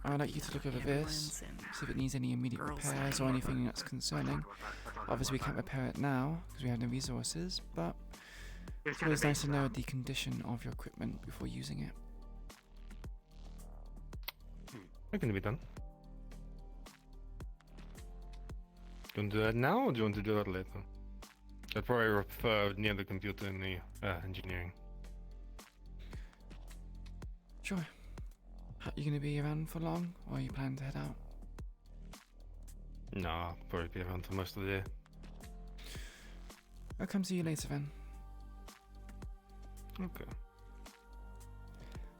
I'd like you to look over this, ambulance and see if it needs any immediate girls repairs or dying. anything that's concerning. Obviously, we can't repair it now because we have no resources, but it's always nice to know the condition of your equipment before using it. It can be done. Do you want to do that now, or do you want to do that later? I'd probably prefer near the computer in the engineering. Sure. Are you going to be around for long, or are you planning to head out? No, I'll probably be around for most of the day. I'll come see you later then. Okay.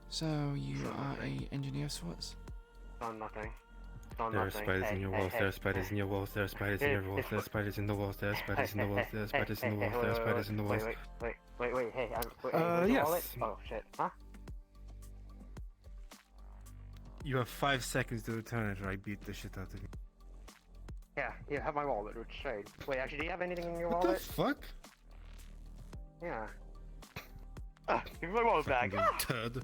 So, you are a engineer of sorts? Done nothing. Done There are nothing. spiders Hey, in your hey, walls, hey, there are spiders hey. in your walls, there are spiders in Hey, your walls, it's there are what- spiders in the walls, there are spiders in the walls, there are spiders in the walls, there are spiders in the walls. Wait, hey, where's the wallet? Yes. Oh shit, huh? You have 5 seconds to return it or I beat the shit out of you. Yeah, have my wallet, which trade. Wait, actually, do you have anything in your What the wallet? fuck? Yeah. Give me my wallet back. Turd.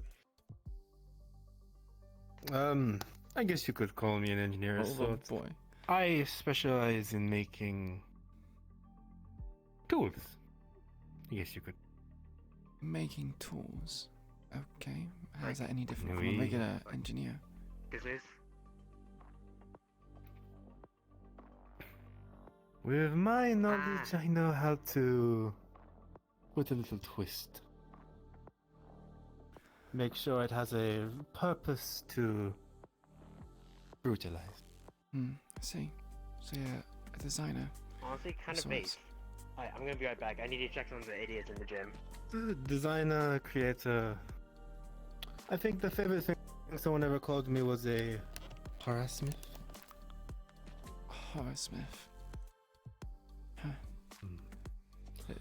I guess you could call me an engineer of Oh sorts. boy. I specialize in making tools. I guess you could. Making tools. Okay. How's that any different from Oui. a regular engineer? Business? With my knowledge, I know how to put a little twist. Make sure it has a purpose to brutalize. I see. So yeah, a designer. Honestly, kind of sorts. base. Alright, I'm gonna be right back. I need to check some of the idiots in the gym. Designer, creator. I think the favorite thing someone ever called me was a horror-smith. Horror-smith. Huh.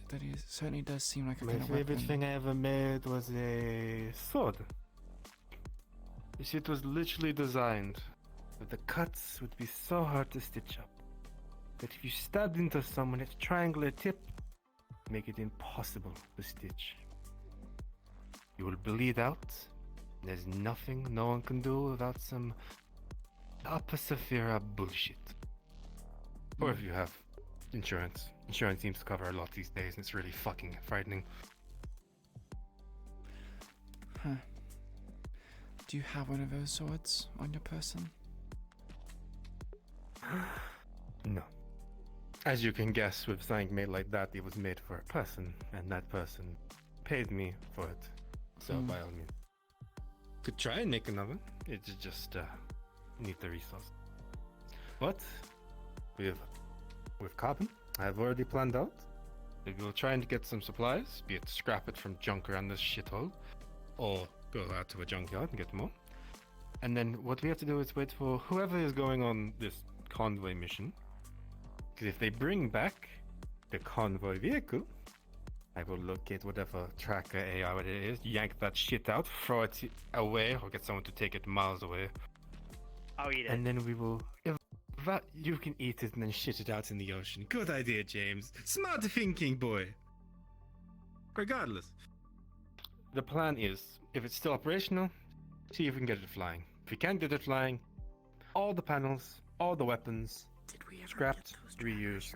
That is, certainly does seem like a My kind of favorite weapon. thing I ever made was a sword. The shit was literally designed that the cuts would be so hard to stitch up that if you stabbed into someone, its triangular tip make it impossible to stitch. You will bleed out. There's nothing no one can do without some Upper Saphira bullshit. Or if you have insurance. Insurance seems to cover a lot these days, and it's really fucking frightening. Huh. Do you have one of those swords on your person? No. As you can guess, with something made like that, it was made for a person, and that person paid me for it. So by all means, could try and make another. It's just need the resource. But with carbon, I've already planned out that we'll try and get some supplies, be it scrap it from junk around this shithole, or go out to a junkyard and get more. And then what we have to do is wait for whoever is going on this convoy mission. Because if they bring back the convoy vehicle, I will locate whatever tracker AI it is, yank that shit out, throw it away, or get someone to take it miles away. I'll eat it. And then we will. You can eat it and then shit it out in the ocean. Good idea, James. Smart thinking, boy. Regardless. The plan is, if it's still operational, see if we can get it flying. If we can't get it flying, all the panels, all the weapons, scrapped, reused.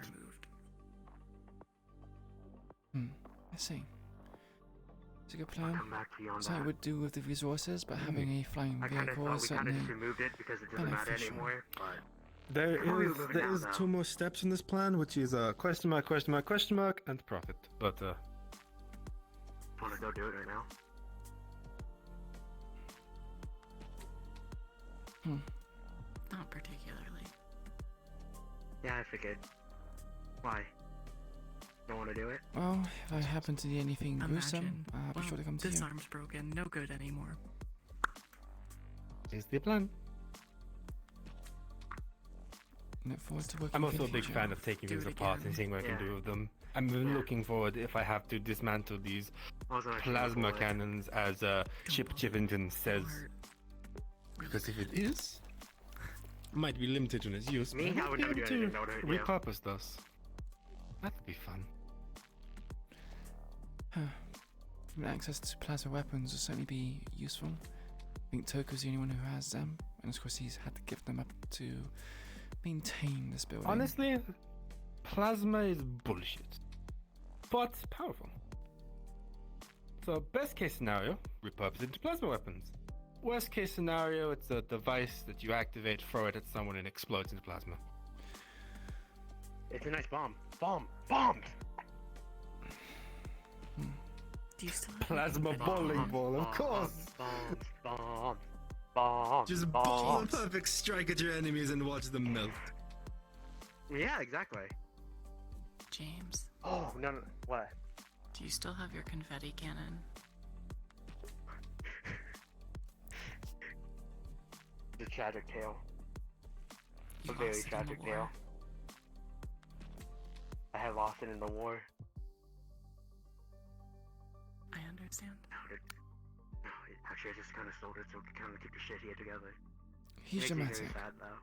I see. It's a good plan. come back to you on So I that. would do with the resources, but having a flying I kind of vehicle thought is we kind of certainly just removed it because it doesn't matter beneficial. anymore, but... There Probably is moving down, though. two more steps in this plan, which is question mark, and profit. But Wanna go do it right now? Not particularly. Yeah, I figured. Why? Don't wanna do it? Well, if I happen to do anything gruesome, I'll be well, sure to come to this you. arm's broken, no good anymore. is the plan. Look forward to working I'm with you also a in big the fan future. of taking Do things it apart again. and seeing what I can Yeah. do with them. I'm looking forward if I have to dismantle these I was actually plasma looking forward. cannons, as Chip Chivington says. Because if it is, it might be limited in its use. Me? but I would might never be do able anything to that would hurt you. repurpose those. That'd be fun. Having access to plasma weapons will certainly be useful. I think Toko's the only one who has them, and of course he's had to give them up to maintain this building. Honestly, plasma is bullshit, but powerful. So best case scenario, repurpose it into plasma weapons. Worst case scenario, it's a device that you activate, throw it at someone, and explodes into plasma. It's a nice bomb. Bombs! Do you still have Plasma any bowling ball, of course. Bombs. Just ball a perfect strike at your enemies and watch them melt. Yeah, exactly. James, Oh, no. What? do you still have your confetti cannon? The tragic tale. You A very lost it in the tragic war. tale. I had lost it in the war. I understand. No, actually, I just kind of sold it so we could kind of keep the shit here together. He's Makes me very dramatic. sad, though.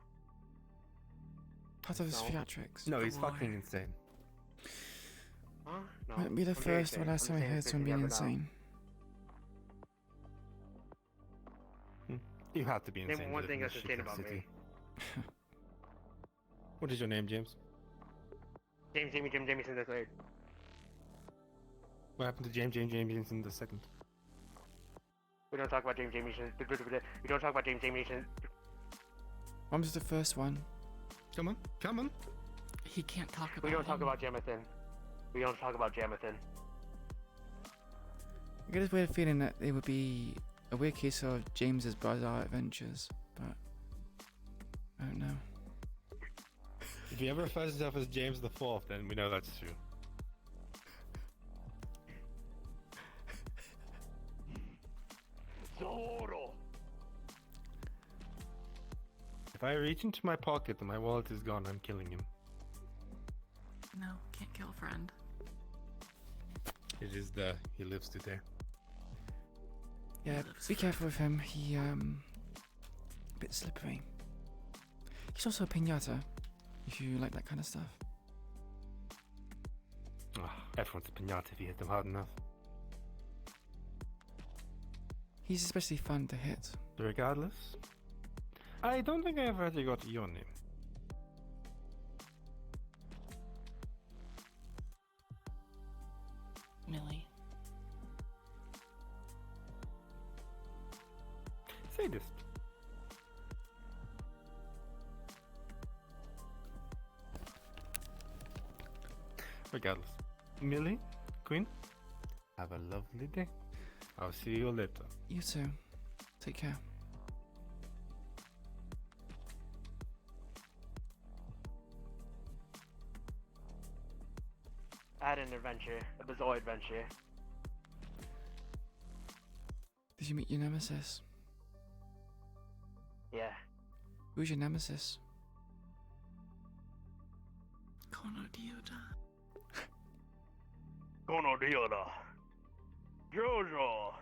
Part of his No. theatrics. No, he's War. fucking insane. Huh? No. Wouldn't be the I'm very first or sane. last I'm time I the heard sanest someone person being you ever know. insane. You have to be Name insane. to one live thing in that's this insane shithole about city. me. What is your name, James? Jim Jameson the third. What happened to James Jameson the second? We don't talk about James Jameson. We don't talk about James Jameson. When was the first one? Come on, come on. He can't talk about We don't talk him. about Jamathan. We don't talk about Jamathan. I get this weird feeling that it would be a weird case of James's bizarre adventures, but I don't know. If he ever refers himself as James the Fourth, then we know that's true. Zorro. If I reach into my pocket and my wallet is gone, I'm killing him. No, can't kill a friend. It is he lives today. Yeah, be careful with him. He a bit slippery. He's also a piñata, if you like that kind of stuff. Oh, everyone's a piñata if you hit them hard enough. He's especially fun to hit. Regardless, I don't think I ever actually got your name. Millie. Sadist. Regardless, Millie, Queen, have a lovely day. I'll see you later. You too. Take care. I had an adventure, a bizarre adventure. Did you meet your nemesis? Yeah. Who's your nemesis? Konodiota. Konodiota. Jojo.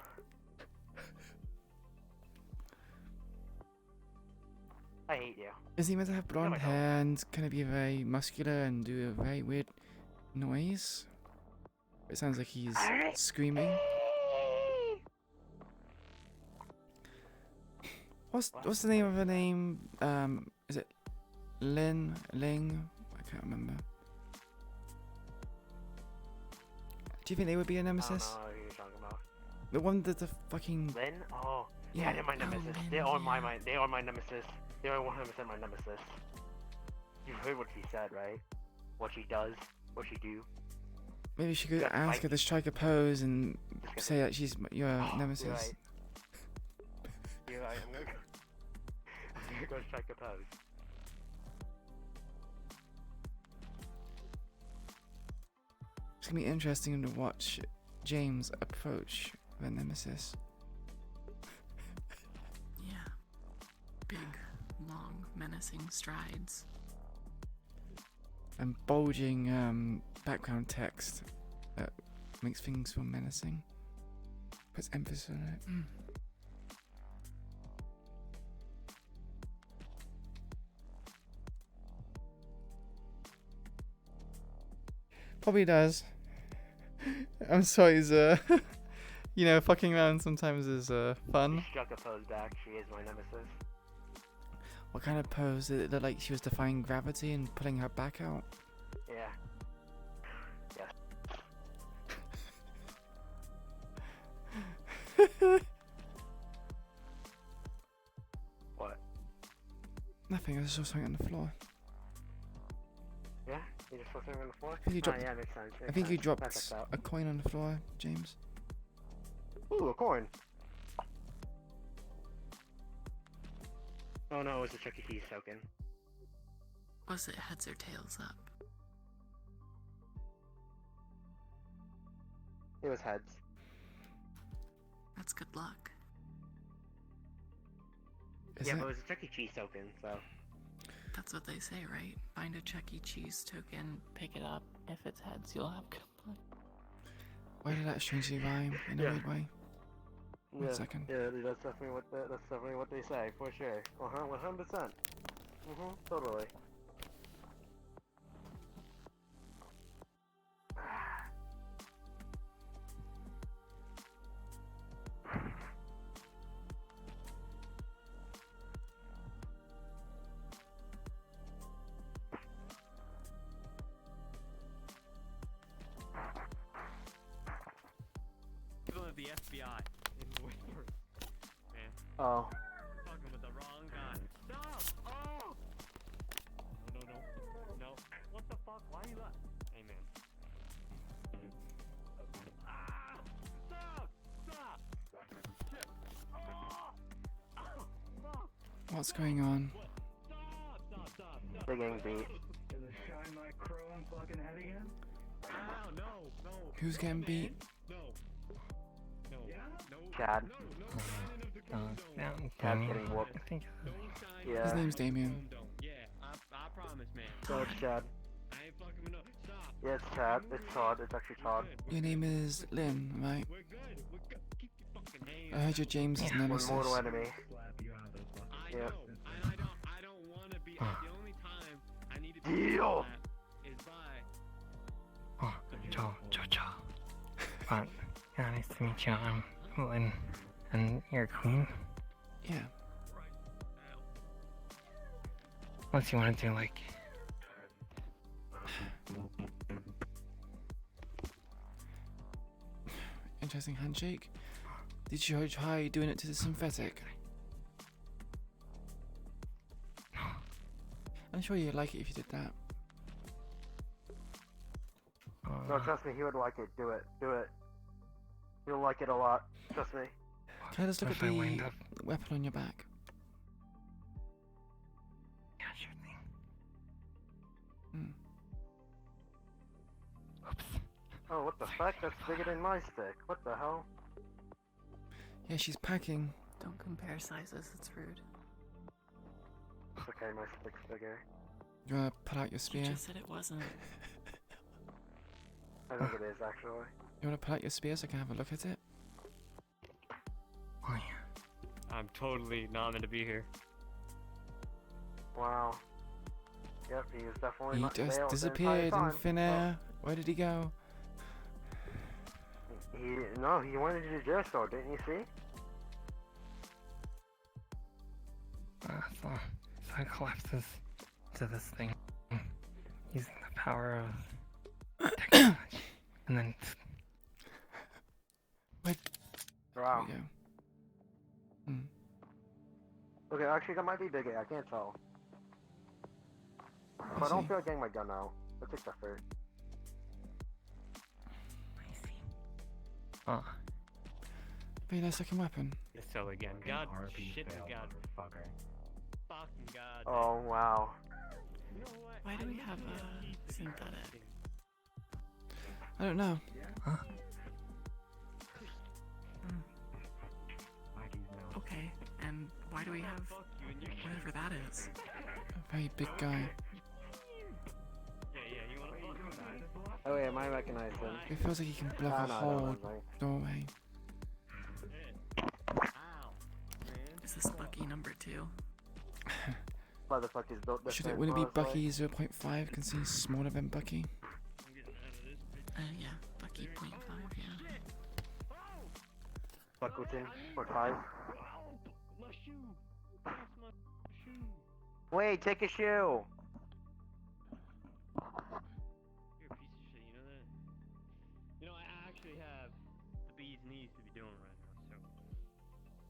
I hate you. Is he meant to have blonde hair and kind of be very muscular and do a very weird noise? It sounds like he's screaming. What's the name of her name? Is it Ling? I can't remember. Do you think they would be a I nemesis? don't know who you're talking about. The one that the fucking Lynn? Oh, Yeah. yeah, they're my nemesis. Lynn, They are yeah. my They are my nemesis. They are 100% my nemesis. You've heard what she said, right? What she does, what she do. maybe she could Yeah, ask her to strike a pose and say that she's your You're nemesis. right. You're right. I'm gonna go strike a pose. It's gonna be interesting to watch James approach the nemesis. Yeah. Big, long, menacing strides. And bulging background text that makes things feel menacing. Puts emphasis on it. Probably does. I'm sorry, you know, fucking around sometimes is fun. She struck a pose back. She is my nemesis. What kind of pose? Did it look like she was defying gravity and pulling her back out? Yeah. What? Nothing, I just saw something on the floor. Yeah? You just saw something on the floor? I think you dropped, yeah, makes sense. I think you That dropped checks out. a coin on the floor, James. Ooh, a coin. Oh no, it was a Chuck E. Cheese token. Was it heads or tails up? It was heads. That's good luck. Yeah, but it was a Chuck E. Cheese token, so. That's what they say, right? Find a Chuck E. Cheese token, pick it up. If it's heads, you'll have good luck. Why did that strangely rhyme in a Yeah. weird way? Yeah, 1 second. Yeah, that's definitely what they say, for sure. 100%. Totally. Oh. Fucking with the wrong guy. Stop! Oh! No, no, no. No. What the fuck? Why you like? Hey, man. Ah! Stop! Stop! Shit! Oh! Oh! Fuck! What's going on? They're getting beat. Shine my chrome fucking head again? Ow, no, no. Who's getting beat? No. No. No. Chad. Chad's getting whooped. Yeah. His name's Damien. Yeah, I promise, man. So it's Chad. I ain't fucking with no. Stop. Yeah, it's Chad. It's Todd. It's actually Todd. Your name is Lynn, right? I heard you're James's nemesis. One mortal enemy. Yeah. I don't want to be. The only time I need to Deal. is by. Oh, Joe. Yeah, nice to meet you. I'm Lynn, and you're Queen. Yeah. Unless you want to do like. Interesting handshake. Did you try doing it to the synthetic? I'm sure you'd like it if you did that. No, trust me, he would like it. Do it. Do it. He'll like it a lot. Trust me. Can I just look at the weapon on your back? Yeah, sure thing. Oh, what the fuck? That's bigger than my stick. What the hell? Yeah, she's packing. Don't compare sizes, it's rude. It's okay, my stick's bigger. You wanna pull out your spear? You just said it wasn't. I think it is, actually. You wanna pull out your spear so I can have a look at it? Oh yeah. I'm totally not meant to be here. Wow. Yep, he was definitely He not just there disappeared in the entire thin time. air. Where did he go? No, he wanted to do jail cell, didn't you see? So it collapses to this thing using the power of technology, and then. Wait. Wow. There we go. Okay, actually, that might be bigger. I can't tell. But I don't feel like getting my gun out. Let's take that first. Oh. Very nice looking weapon. So again, God, shit, God, fucking God. Oh, wow. You know what? Why do we have a synthetic? I don't know. Huh? Okay, and why do we have whatever that is? A very big guy. Oh, yeah, I recognize him. It feels like he can block a no, whole no. doorway. Is this Bucky number 2? Motherfuckers built this. Wouldn't it be Bucky 0.5 because he's smaller than Bucky? Yeah, Bucky 0.5, yeah. Buckleton, 0.5. Wait, take a shoe! You're a piece of shit, you know that? You know, I actually have the bee's knees to be doing right now,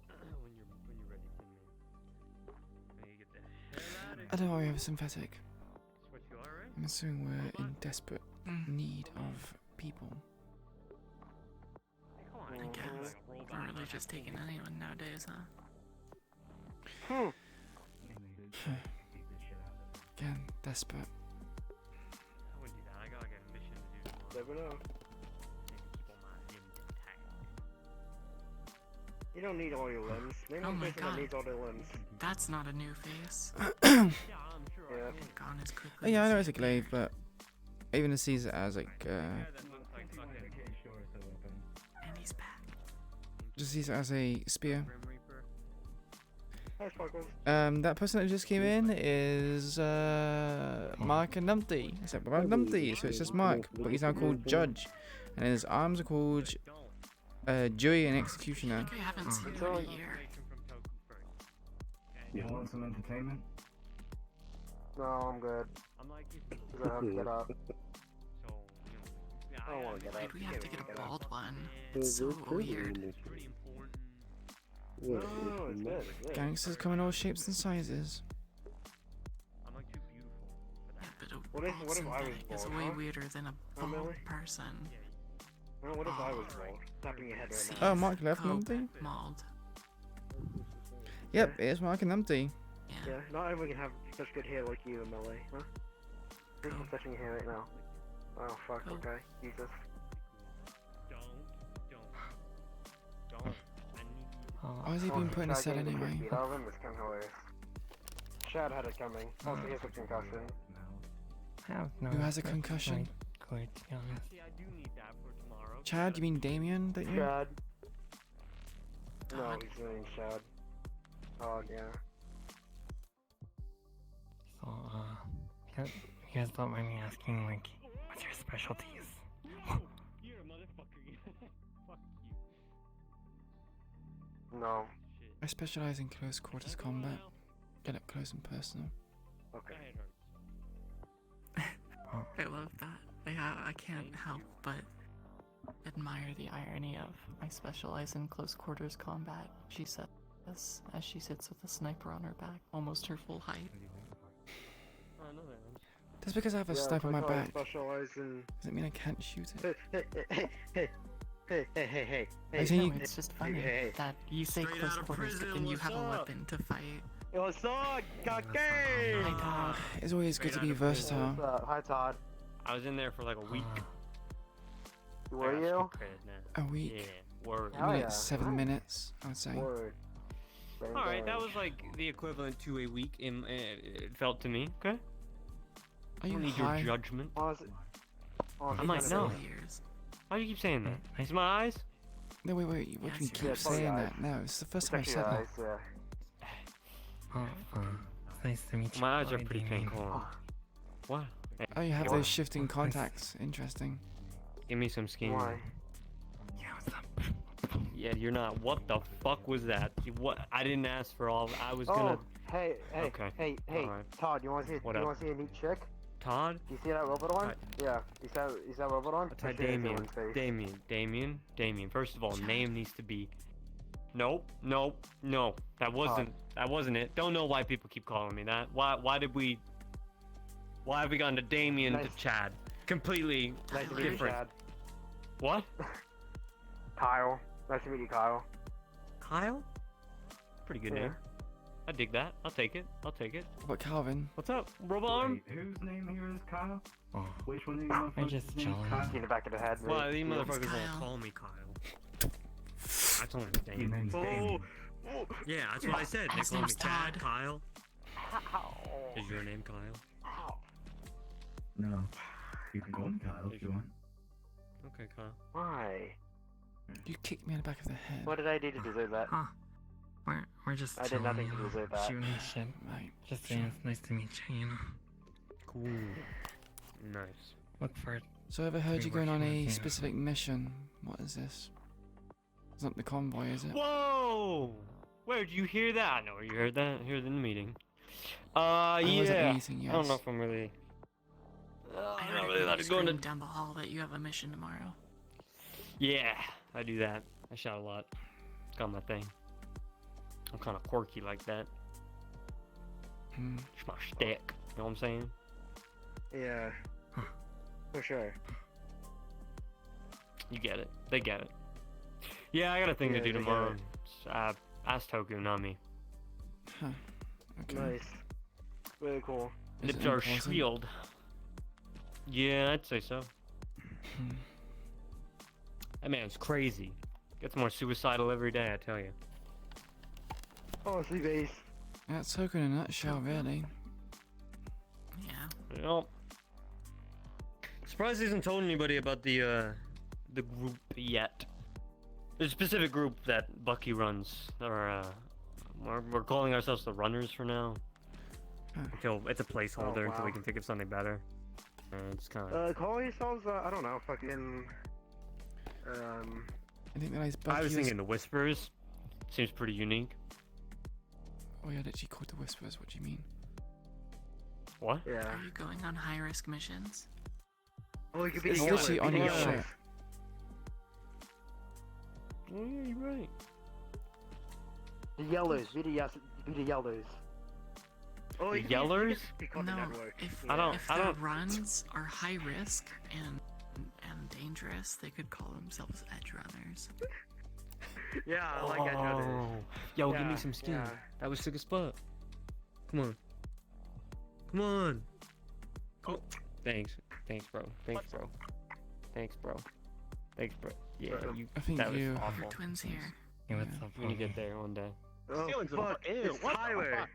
so when you're ready, when you get the hell out of I don't know why we have a synthetic. That's what you are, right? I'm assuming we're in desperate need of people. I guess. We're really just taking anyone nowadays, huh? Again, desperate. I wouldn't do that. I gotta get a mission to do tomorrow. Never know. Keep all my limbs intact. You don't need all your limbs. Maybe Oh the my person that god. needs all their limbs. That's not a new face. Yeah. Gone as Oh, quickly yeah, I as know you it's a glaive, but even sees it as like And he's back. just sees it as a spear. Hi, Sparkles. That person that just came in is Mark and Numpty. Except Mark Numpty, so it's just Mark, but he's now called Judge, and his arms are called Jury and Executioner. I haven't seen you in a year. You want some entertainment? No, I'm good. I'm like, I have to get up. So, you know, I don't want to get up. Why'd we have to get a bald one? It's So weird. it's pretty important. What, No, it's good. It's good. Gangsters come in all shapes and sizes. I'm like too beautiful for that. But a What if I was synthetic is bald, way huh? weirder than a Huh, bald Millie? person. Well, what if I was bald? Tapping your head right See, now. Oh, Mark left Cope, empty. Mauled. Yep, it's Mark and empty. Yeah, not everyone can have such good hair like you, Millie, huh? I'm touching your hair right now. Oh, fuck, okay. Jesus. Don't. Why is he being put in a cell anyway? I remember this coming hilarious. Chad had it coming. Also, he has a concussion. Who has a concussion? Good, to be honest. See, I do need that for tomorrow. Chad, you mean Damien, don't you? Chad. No, he's doing Chad. Oh, yeah. So, you guys don't mind me asking, like, what's your specialties? You're a motherfucker. Fuck you. No. I specialize in close quarters combat. Get up close and personal. Okay. I love that. I can't help but admire the irony of I specialize in close quarters combat, she says, as she sits with a sniper on her back, almost her full height. Just because I have a sniper on my back Specialize in... doesn't mean I can't shoot it. Hey. I think No, it's just funny that you say Straight close out of quarters, but prison, then you what's have a up? weapon to fight. Yo, what's up, Kake? Hi, Todd. It's always good to be versatile. What's up? Hi, Todd. I was in there for like a week. Were you? A week? Yeah, word. You mean like 7 minutes, I would say. Word. Alright, that was like the equivalent to a week, it felt to me, okay? Are you don't need high? your judgment. Honestly, I'm like, no. Why do you keep saying that? Is my eyes? No, wait, what do you Yeah, keep it's probably saying eyes. that? No, it's the first It's time I've actually said that. eyes, yeah. It's nice to meet you. My eyes are Hi, pretty Damien. painful. What? Oh, you have What? those shifting contacts. Interesting. Give me some scheme. Why? Yeah, you're not. What the fuck was that? What? I didn't ask for all. I was gonna. Hey, Okay. hey, Alright. Todd, you want to see? What You up? want to see a neat chick? Todd? You see that robot on? Alright. Yeah. You see that robot on? That's how I see it in Damien. everyone's face. Damien. First of all, name needs to be. Nope. That wasn't it. Don't know why people keep calling me that. Why have we gone to Damien to Chad? Completely Nice to meet you, different. Chad. What? Kyle. Nice to meet you, Kyle. Kyle? Pretty good Yeah. name. I dig that. I'll take it. What, Calvin? What's up, Robot? Wait, whose name here is Kyle? Oh. Which one of you I'm motherfuckers just is named chilling. Kyle? In the back of the head. Well, mate. these Yeah. motherfuckers Kyle. won't call me Kyle. That's only Your Damien. name's Damien. Yeah, that's what I said. They His call me name's Chad, Todd. Kyle. Is your name Kyle? No. You can call me Kyle if you want. Okay, Kyle. Why? You kicked me in the back of the head. What did I do to deserve that? Huh. We're just I did chilling, nothing you to know, deserve that. shooting the shit. Right. Just saying it's nice to meet you, you know. Cool. Nice. Look for it. So I ever heard Be you going on working with a you. specific mission. What is this? It's not the convoy, is it? Whoa! Where did you hear that? No, you heard that here in the meeting. I was at the Yeah. meeting, I don't know yes. if I'm really. I I'm heard not it really allowed to go into. down the hall that you have a mission tomorrow. Yeah, I do that. I shout a lot. It's kind of my thing. I'm kind of quirky like that. Hmm. It's my shtick. You know what I'm saying? Yeah. For sure. You get it. They get it. Yeah, I got a thing Yeah, to do they get tomorrow. Ask Toku, not me. Huh. Okay. Nice. Really cool. Is Lips it are important? shield. Yeah, I'd say so. Hmm. That man's crazy. Gets more suicidal every day, I tell you. Honestly, base. That's Token in a nutshell, really. Yeah. Well, surprised he hasn't told anybody about the group yet. There's a specific group that Bucky runs. Or we're calling ourselves the Runners for now. Huh. Until it's a placeholder until we wow. can think of something better. And it's kind of. Call yourselves, I don't know, fucking... I think that is Bucky. I was thinking the Whispers. Seems pretty unique. Oh, yeah, literally called the Whispers. What do you mean? What? Yeah. Are you going on high risk missions? Oh, you could be It's the literally yellow, on be the your yellow. ship. Oh yeah, you're right. The yellows, be the yellows. Oh, The yellers? No, if the runs are high risk and dangerous, they could call themselves edge runners. Yeah, I like edge runners. Yo, give Yeah, me some steam. yeah. That was sick as fuck. Come on. Come on. Oh. Thanks, bro. Thanks, bro. Yeah, I think that was you- awful. We're twins here. Hey, what's up, When you get there one day. Oh, Ceilings are fuck. ew, It's what the Tyler. fuck?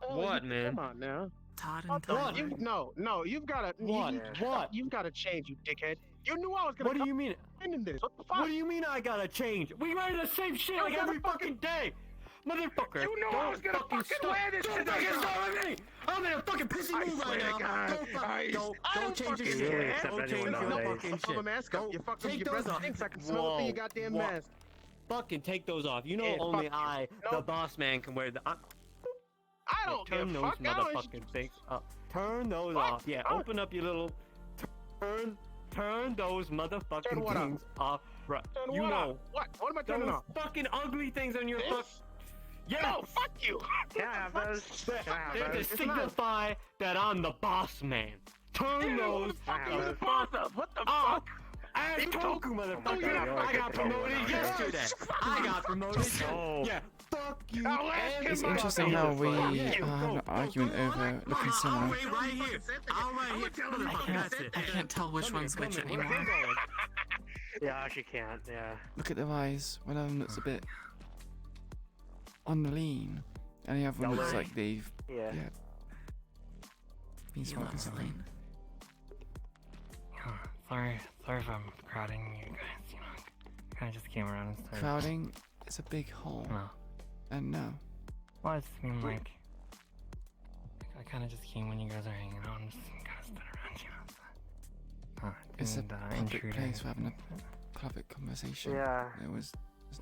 Oh, What, man? Come on now. Todd and What? Tyler. No, you've got to. What? What? You've got to change, you dickhead. You knew I was gonna. What do you mean? In this? What the fuck? What do you mean I gotta change? We run the same shit like every fucking day! Motherfucker! You knew I was gonna fucking start- wear this Don't shit. fucking start with me! I'm in a fucking pissy I mood swear right to now! God. Don't change your fucking shit! care. Don't change your fucking I'm a shit! mask up. You fucking take your breath those off. stinks. I can smell it through your goddamn Whoa. mask. Fucking take those off. You know Yeah, only fuck you. I, the Nope. boss man, can wear the. I don't Turn give a those fuck. I don't- motherfucking things up. Turn those What? off. Yeah, Oh. open up your little. Turn those motherfucking Turn what things off. Right. Turn You what know. off? What? What am I turning Those off? fucking ugly things on your This? fuck. Yes. No, fuck you. Can I have those? Can I have They're to those? signify that I'm the boss man. Turn Yeah, those what the fuck I are you have the boss of? What the fuck? As You Toku, Oh, motherfucker. yeah, I got promoted yesterday. I got promoted. No. Yeah. Fuck you. I'll ask and him It's about interesting that. how we Yeah, had an argument over looking I'll similar. wait right here. I'll right here. I can't tell which one's which anymore. Yeah, I actually can't. Yeah. Look at their eyes. One of them looks a bit on the lean, and the other one looks Yellow. like they've Yeah. been You smoking love something. Celine. Sorry if I'm crowding you guys. You know, kind of just came around and started. Crowding is a big hole, No. and no. Well, I just mean like, I kind of just came when you guys are hanging out and just kind of stood around you. It's a didn't, public intrude or place for anything. having a public conversation. Yeah. There's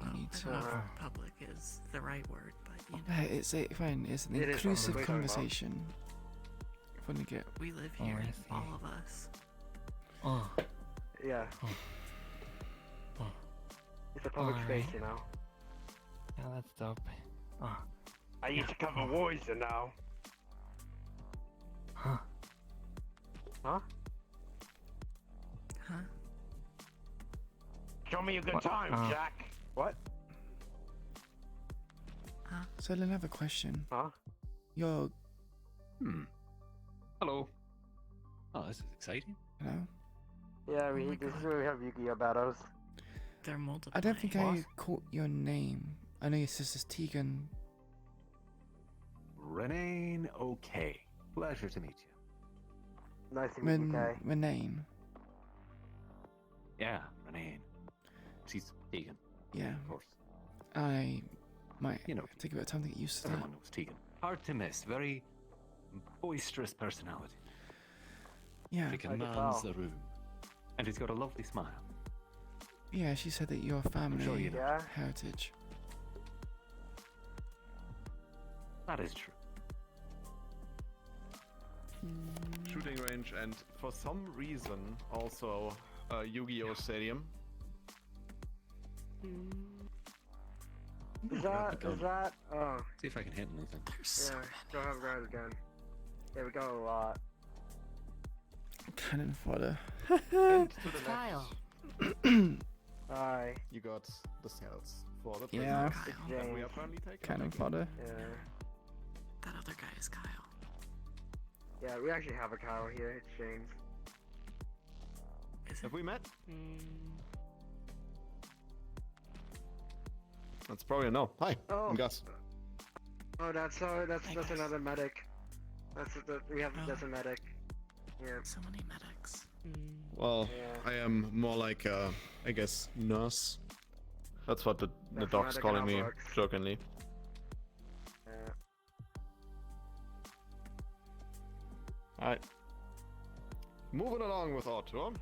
no need I to. don't know if public is the right word, but you know, It's a fine. It's an It is inclusive public. conversation. When you get we live Oh, here, I see. all of us. Oh, Yeah. oh. It's a public Alright. space, you know. Yeah, that's dope. Oh, I used to cover wars, you know. huh. Huh? Huh? Show me a good What? time, Oh. Jack. What? So then I have a question. Huh? You're Hello. Oh, this is exciting. hello? Yeah, Oh my this is God. where we have Yu-Gi-Oh battles. They're multiple. I don't think I What? caught your name. I know your sister's Tegan. Renane, okay. Pleasure to meet you. Nice to meet you, Kay. Renane. Yeah, Renane. She's Tegan, Yeah. of course. I might You know, take a bit of time to get used to that. everyone knows Tegan. Hard to miss. Very boisterous personality. Yeah. She I can commands tell. the room. And she's got a lovely smile. Yeah, she said that your family sure you know. Yeah? heritage. That is true. Shooting range and for some reason also a Yu-Gi-Oh stadium. Is that, oh, See if I can hit anything. There's so yeah, many. don't have guys again. Yeah, we got a lot. Cannon fodder. And to the Kyle. Hi. you got the cells for the Yeah. prisoners It's that we are James. currently taking. Cannon fodder. Yeah. That other guy is Kyle. Yeah, we actually have a Kyle here. It's James. Is it? Have we met? That's probably a no. Hi, Oh. I'm Gus. Oh, that's guys. another medic. We have Oh. that's a medic. Yeah. So many medics. Well, Yeah. I am more like I guess nurse. That's what the That's dog's medic calling me outworks. jokingly. Yeah. Alright. Moving along with our tour.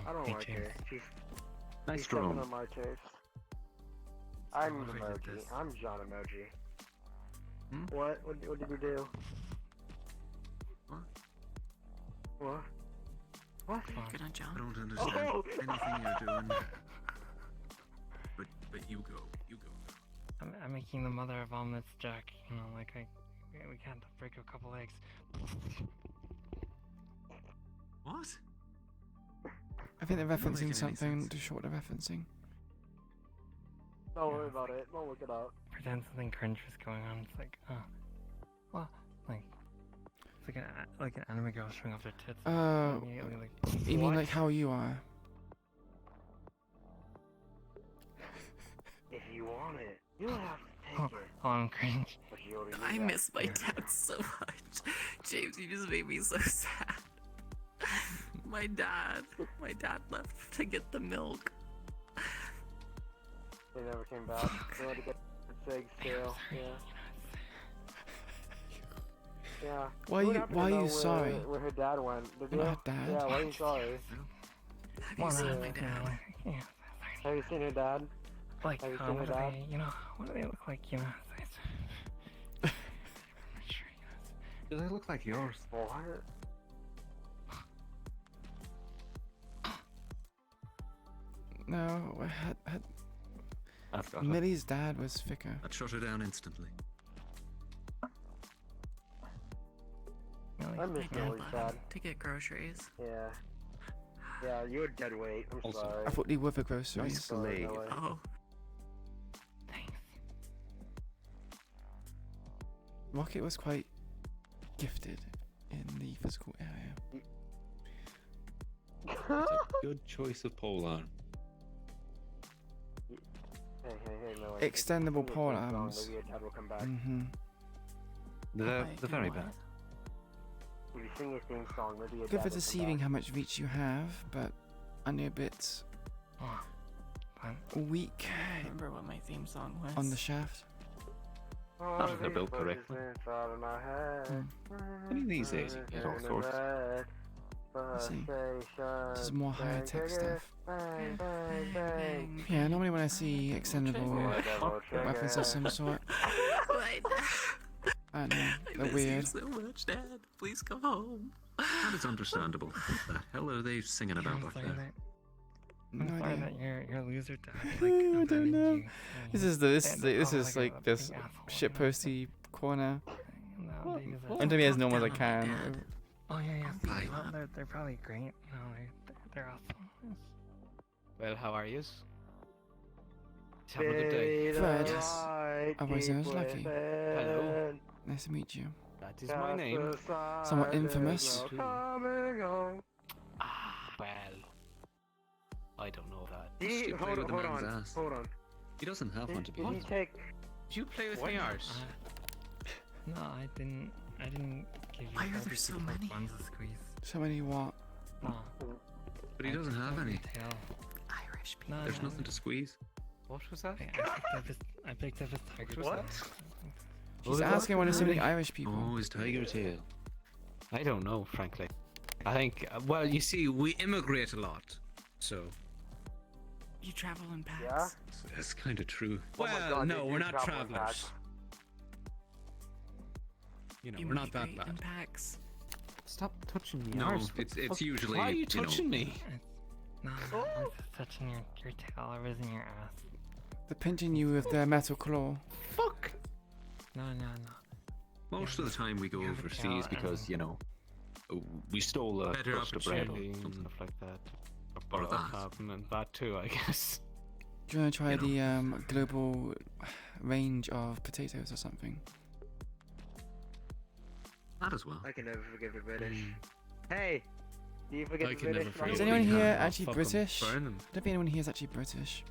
I don't Hey, like James. her. Nice She's stepping drone. on my toes. I'm Oh, if I did Emoji. this. I'm John Emoji. Hmm? What did we do? What? What? What? Good on John. I don't understand anything you're doing. But you go. You go. I'm making the mother of omelets, Jack. You know, like we can't break a couple eggs. What? I think they're Doesn't make referencing any something. I'm sense. not too sure what they're referencing. Don't worry about it. Don't look it up. Pretend something cringe is going on. It's like, well, like it's like an anime girl showing off their tits. Immediately, like, You mean what? like how you are? If you want it, you don't have to take it. Oh, I'm cringe. But you already I got miss my it. dad so much. James, you just made me so sad. My dad left to get the milk. They never came back. They had to get the egg stale. Yeah. Yeah. Why You you- would happen to why are you know sorry? Where her dad went? Did You're you? not her dad? Yeah. Why are you sorry? Have you seen my Yeah. dad? Yeah. Have you seen her dad? Like, Have you seen her what do dad? they, what do they look like? I'm not sure. Do they look like yours? What? No, I've got Millie's dad was thicker. I'd shut her down instantly. I miss My dad Millie's dad. left to get groceries. Yeah. Yeah, you're dead weight. I'm Also, sorry. I thought they were the groceries. Nice slave. Oh. Rocket was quite gifted in the physical area. It's a good choice of polearm. Hey, Millie. Extendable If you pole sing a song, arms. Maybe your dad will come back. Mm-hmm. They're very bad. If you sing your theme song, maybe your Good dad for will come deceiving back. how much reach you have, but I know a bit weak I remember what my theme song was. on the shaft. Not if they're built correctly. I mean, these days you get all sorts. I see. This is more higher tech stuff. Yeah, normally when I see extendable weapons of some sort, My dad. I don't know, I they're miss weird. you so much, Dad. Please come home. That is understandable. What the hell are they singing about I'm up sorry there? that, I'm No sorry idea. that your loser dad I abandoned don't know. you. This Yeah. is this And- this oh, is a like this big asshole, shitposty corner. No, they deserve I'm it. doing it as normal as I can. Oh yeah. Aye. Well, they're probably great. No, they're awesome. Yes. Well, how are yous? Have a good day. Fred. Right, Otherwise known as keep Lucky. Hello. Nice to meet you. That is my name. Somewhat infamous. Well, I don't know that. Did he, You play hold with on, the hold man's on, ass. hold on. He doesn't have one to be Did he honest. take? Did you play with What? me, Ars? No, I didn't give you Why are other there so people's many? buns to squeeze. So many what? No. But he doesn't have any. Tail. Irish people. No, There's no, nothing to squeeze. What was that? I picked up his tiger. What? She's asking one of so many Irish people. Oh, his tiger tail. I don't know, frankly. I think. Well, you see, we immigrate a lot, so You travel in packs. Yeah. That's kind of true. Oh my well, God, no, they we're do not travel in travelers. packs. You know, You we're not that migrate in bad. packs. Stop touching me. No, Ars. it's usually. Why are you know, touching me? No, I'm just touching your tail. I was in your ass. They're pinching you with their metal claw. Fuck. No. Most of the time we go You have a overseas talent. because, you know, We stole a Better crust of bread. opportunity. and Something. stuff like that. Or Or that. and that too, I guess. Do you want to try You know. the global range of potatoes or something? That as well. I can never forgive the British. Hey, do you forget I the can never British? forget Is Yeah, anyone we here have. actually Fuck 'em. British? I Burn don't them. think anyone here is actually British.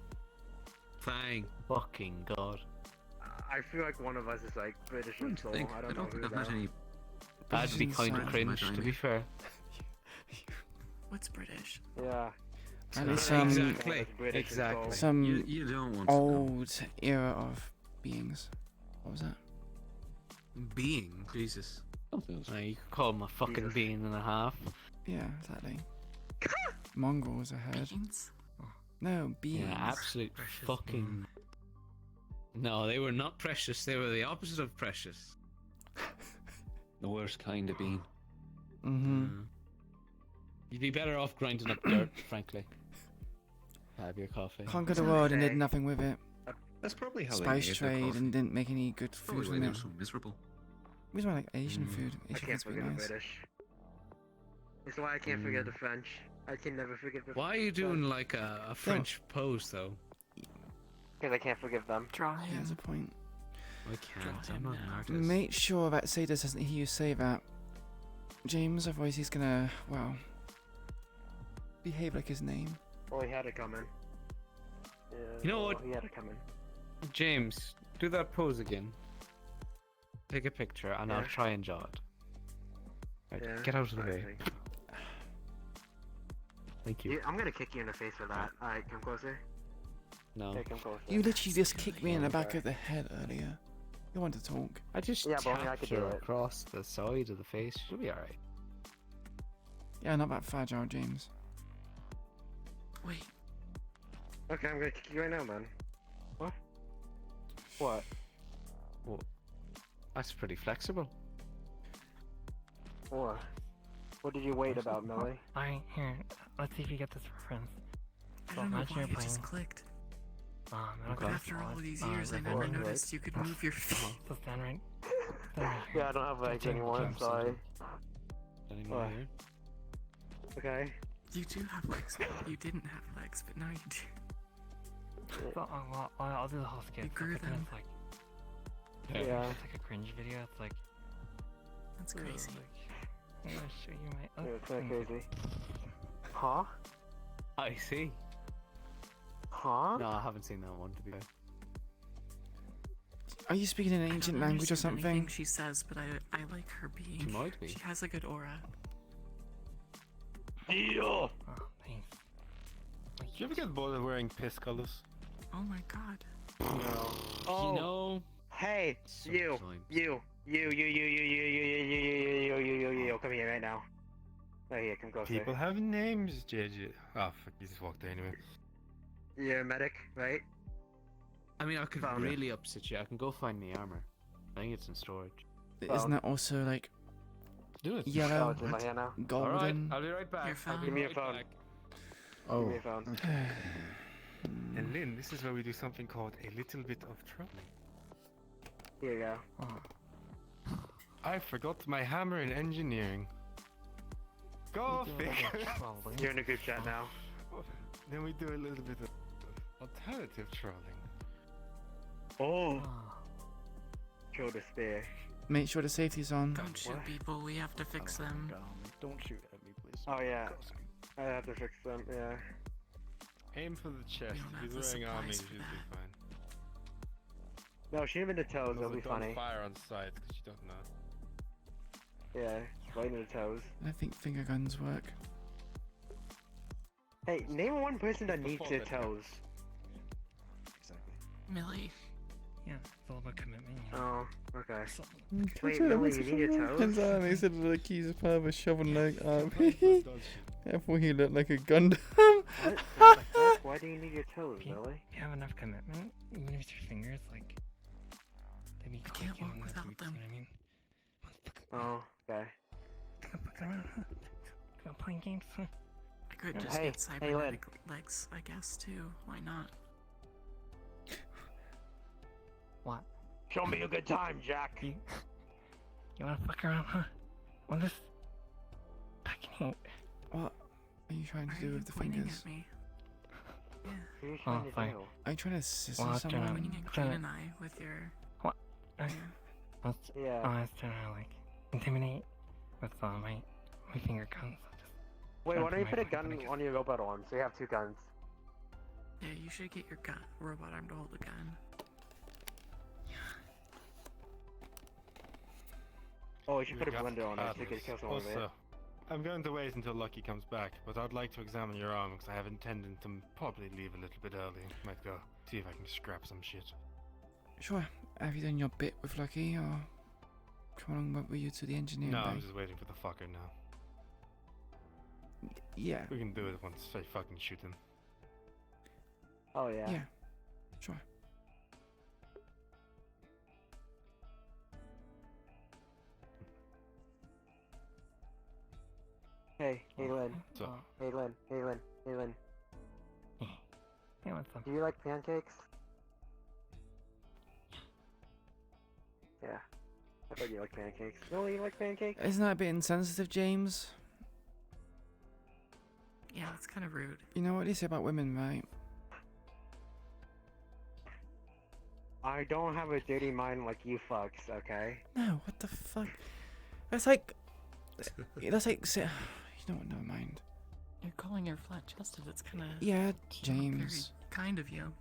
Fine. Fucking god. I feel like one of us is like British I in don't soul. think. I I don't know don't think who I've met though. any. That'd be British kind of inside. cringe, to be fair. What's British? Yeah. At least some Exactly. British in Exactly. soul. some You don't want to know. old era of beings. What was that? Being. Jesus. Something else. You could call him a fucking Jesus. bean and a half. Yeah, exactly. Mongols, I heard. Beans? No, beings. Yeah, absolute Precious fucking. No, they were not precious. They were the opposite of precious. The worst kind of bean. Mm-hmm. You'd be better off grinding up dirt, frankly. Have your coffee. Conquered the world and did nothing with it. That's probably how they Spice made their trade coffee. and didn't make any good food Probably why from they it. were so miserable. We just want like Asian food. I Asian can't food's pretty forget the nice. British. It's why I can't forget the French. I can never forget the Why are you doing like a French pose though? Because I can't forgive them. Draw He has a point. I can't. I'm not an artist. Make sure that Sada doesn't hear you say that, James. Otherwise, he's gonna, well, behave like his name. Oh, he had it coming. Yeah, You know what? He had it coming. James, do that pose again. Take a picture and I'll Yeah. try and draw it. Right, Yeah. get out of the way. Okay. Thank you. I'm gonna kick you in the face for that. Alright, come closer. No. Hey, come closer. You literally just kicked me in the back of the head earlier. You want to talk? I just Yeah, but only I could tapped do her it. across the side of the face. She'll be alright. Yeah, not that fragile, James. Wait. Okay, I'm gonna kick you right now, man. What? What? Well, that's pretty flexible. What? What did you wait about, Millie? Alright, here. Let's see if you get this reference. I So don't know imagine why you're you playing. just clicked. Okay. After all these years, I never noticed you could move your feet. So stand right. Stand right here. Yeah, I don't have legs Jump, anymore, jump, sorry. Any more What? here? Okay. You do have legs. You didn't have legs, but now you do. So, well, I'll do the whole skit. You so grew pretend them. It's like, Yeah. It's like a cringe video. It's like. That's crazy. I'm gonna show you my. Yeah, it's kinda thing. crazy. Huh? I see. Huh? No, I haven't seen that one to be fair. Are you speaking in an I ancient don't language or understand something? anything she says, but I like her being. She might be. She has a good aura. Deal! Oh, thanks. Do you ever get bored of wearing piss colors? Oh my god. No. Oh, You know, hey, you, come here right now. Right here, come closer. People have names, JJ. Oh, fuck, you just walked there anyway. You're a medic, right? I mean, I could Found it. really upset you. I can go find the armor. I think it's in storage. Isn't that also like Do it. Oh, yellow, it's in my hand now. Alright, golden? I'll be right back. Your I'll be Give me your right phone. back. Give Oh, me your phone. And Lynn, this is where we do something called a little bit of troubling. Here you go. Oh. I forgot my hammer in engineering. Go You do a little figure. trolling. You're in a group chat now. Then we do a little bit of alternative trolling. Oh. Oh. Show despair. Make sure the safety's on. Don't shoot people. We have to fix them. don't shoot at me, please. Oh yeah. I have to fix them, yeah. Aim for the chest. don't If have he's the wearing armor, you supplies should for be that. fine. No, shoot him in the toes, it'll Also, be don't funny. fire on sight, because you don't know. Yeah, right in the toes. I don't think finger guns work. Hey, name one person that needs their Before that. toes. Exactly. Millie. Yeah, it's all about commitment. You know? Oh, okay. So, Wait, Millie, you need your toes? He said like he's a part of a shovel like Sometimes that does shit. I thought he looked like a Gundam. What the fuck? Why do you need your toes, if you, Millie? if you have enough commitment, even if it's your fingers, like. They'd be I can't clicking walk in the without boots, them. You know what I mean? Oh, okay. Fuck around, huh? Go playing games, huh? I could Hey, just get hey, Lynn. cybernetic legs, I guess, too. Why not? What? Show me a good time, Jack. You wanna fuck around, huh? Well, this. Fucking hate. What are you trying Why to are do you with the pointing fingers? at me? Yeah. What are you trying to fine. do? Are you trying to scissor Well, I was trying someone? Pointing at Trying Crane to- and I with your... What? I was, Yeah. I was trying to, like, intimidate with my finger guns. Wait, why don't you my put a fucking gun fingers. on your robot arm so you have two guns? Yeah, you should get your gun, robot arm to hold a gun. Oh, you should put a We've got blender on it so you can others. kill someone with it. Also, I'm going to wait until Lucky comes back, but I'd like to examine your arm because I have intended to probably leave a little bit early. Might go see if I can scrap some shit. Sure. Have you done your bit with Lucky, or come along with you to the engineering No, I'm bay? just waiting for the fucker now. Yeah. We can do it once I fucking shoot him. Oh, yeah. Yeah. Sure. Hey, Lynn. So, Hey, Lynn. Hey, what's up? Do you like pancakes? Yeah. I thought you liked pancakes. No, you like pancakes? Isn't that a bit insensitive, James? Yeah, that's kind of rude. You know what they say about women, right? I don't have a dirty mind like you fucks, okay? No, what the fuck? That's like... That's like... You know what, never mind. You're calling her flat-chested. It's kind of... Yeah, Very James. kind of you.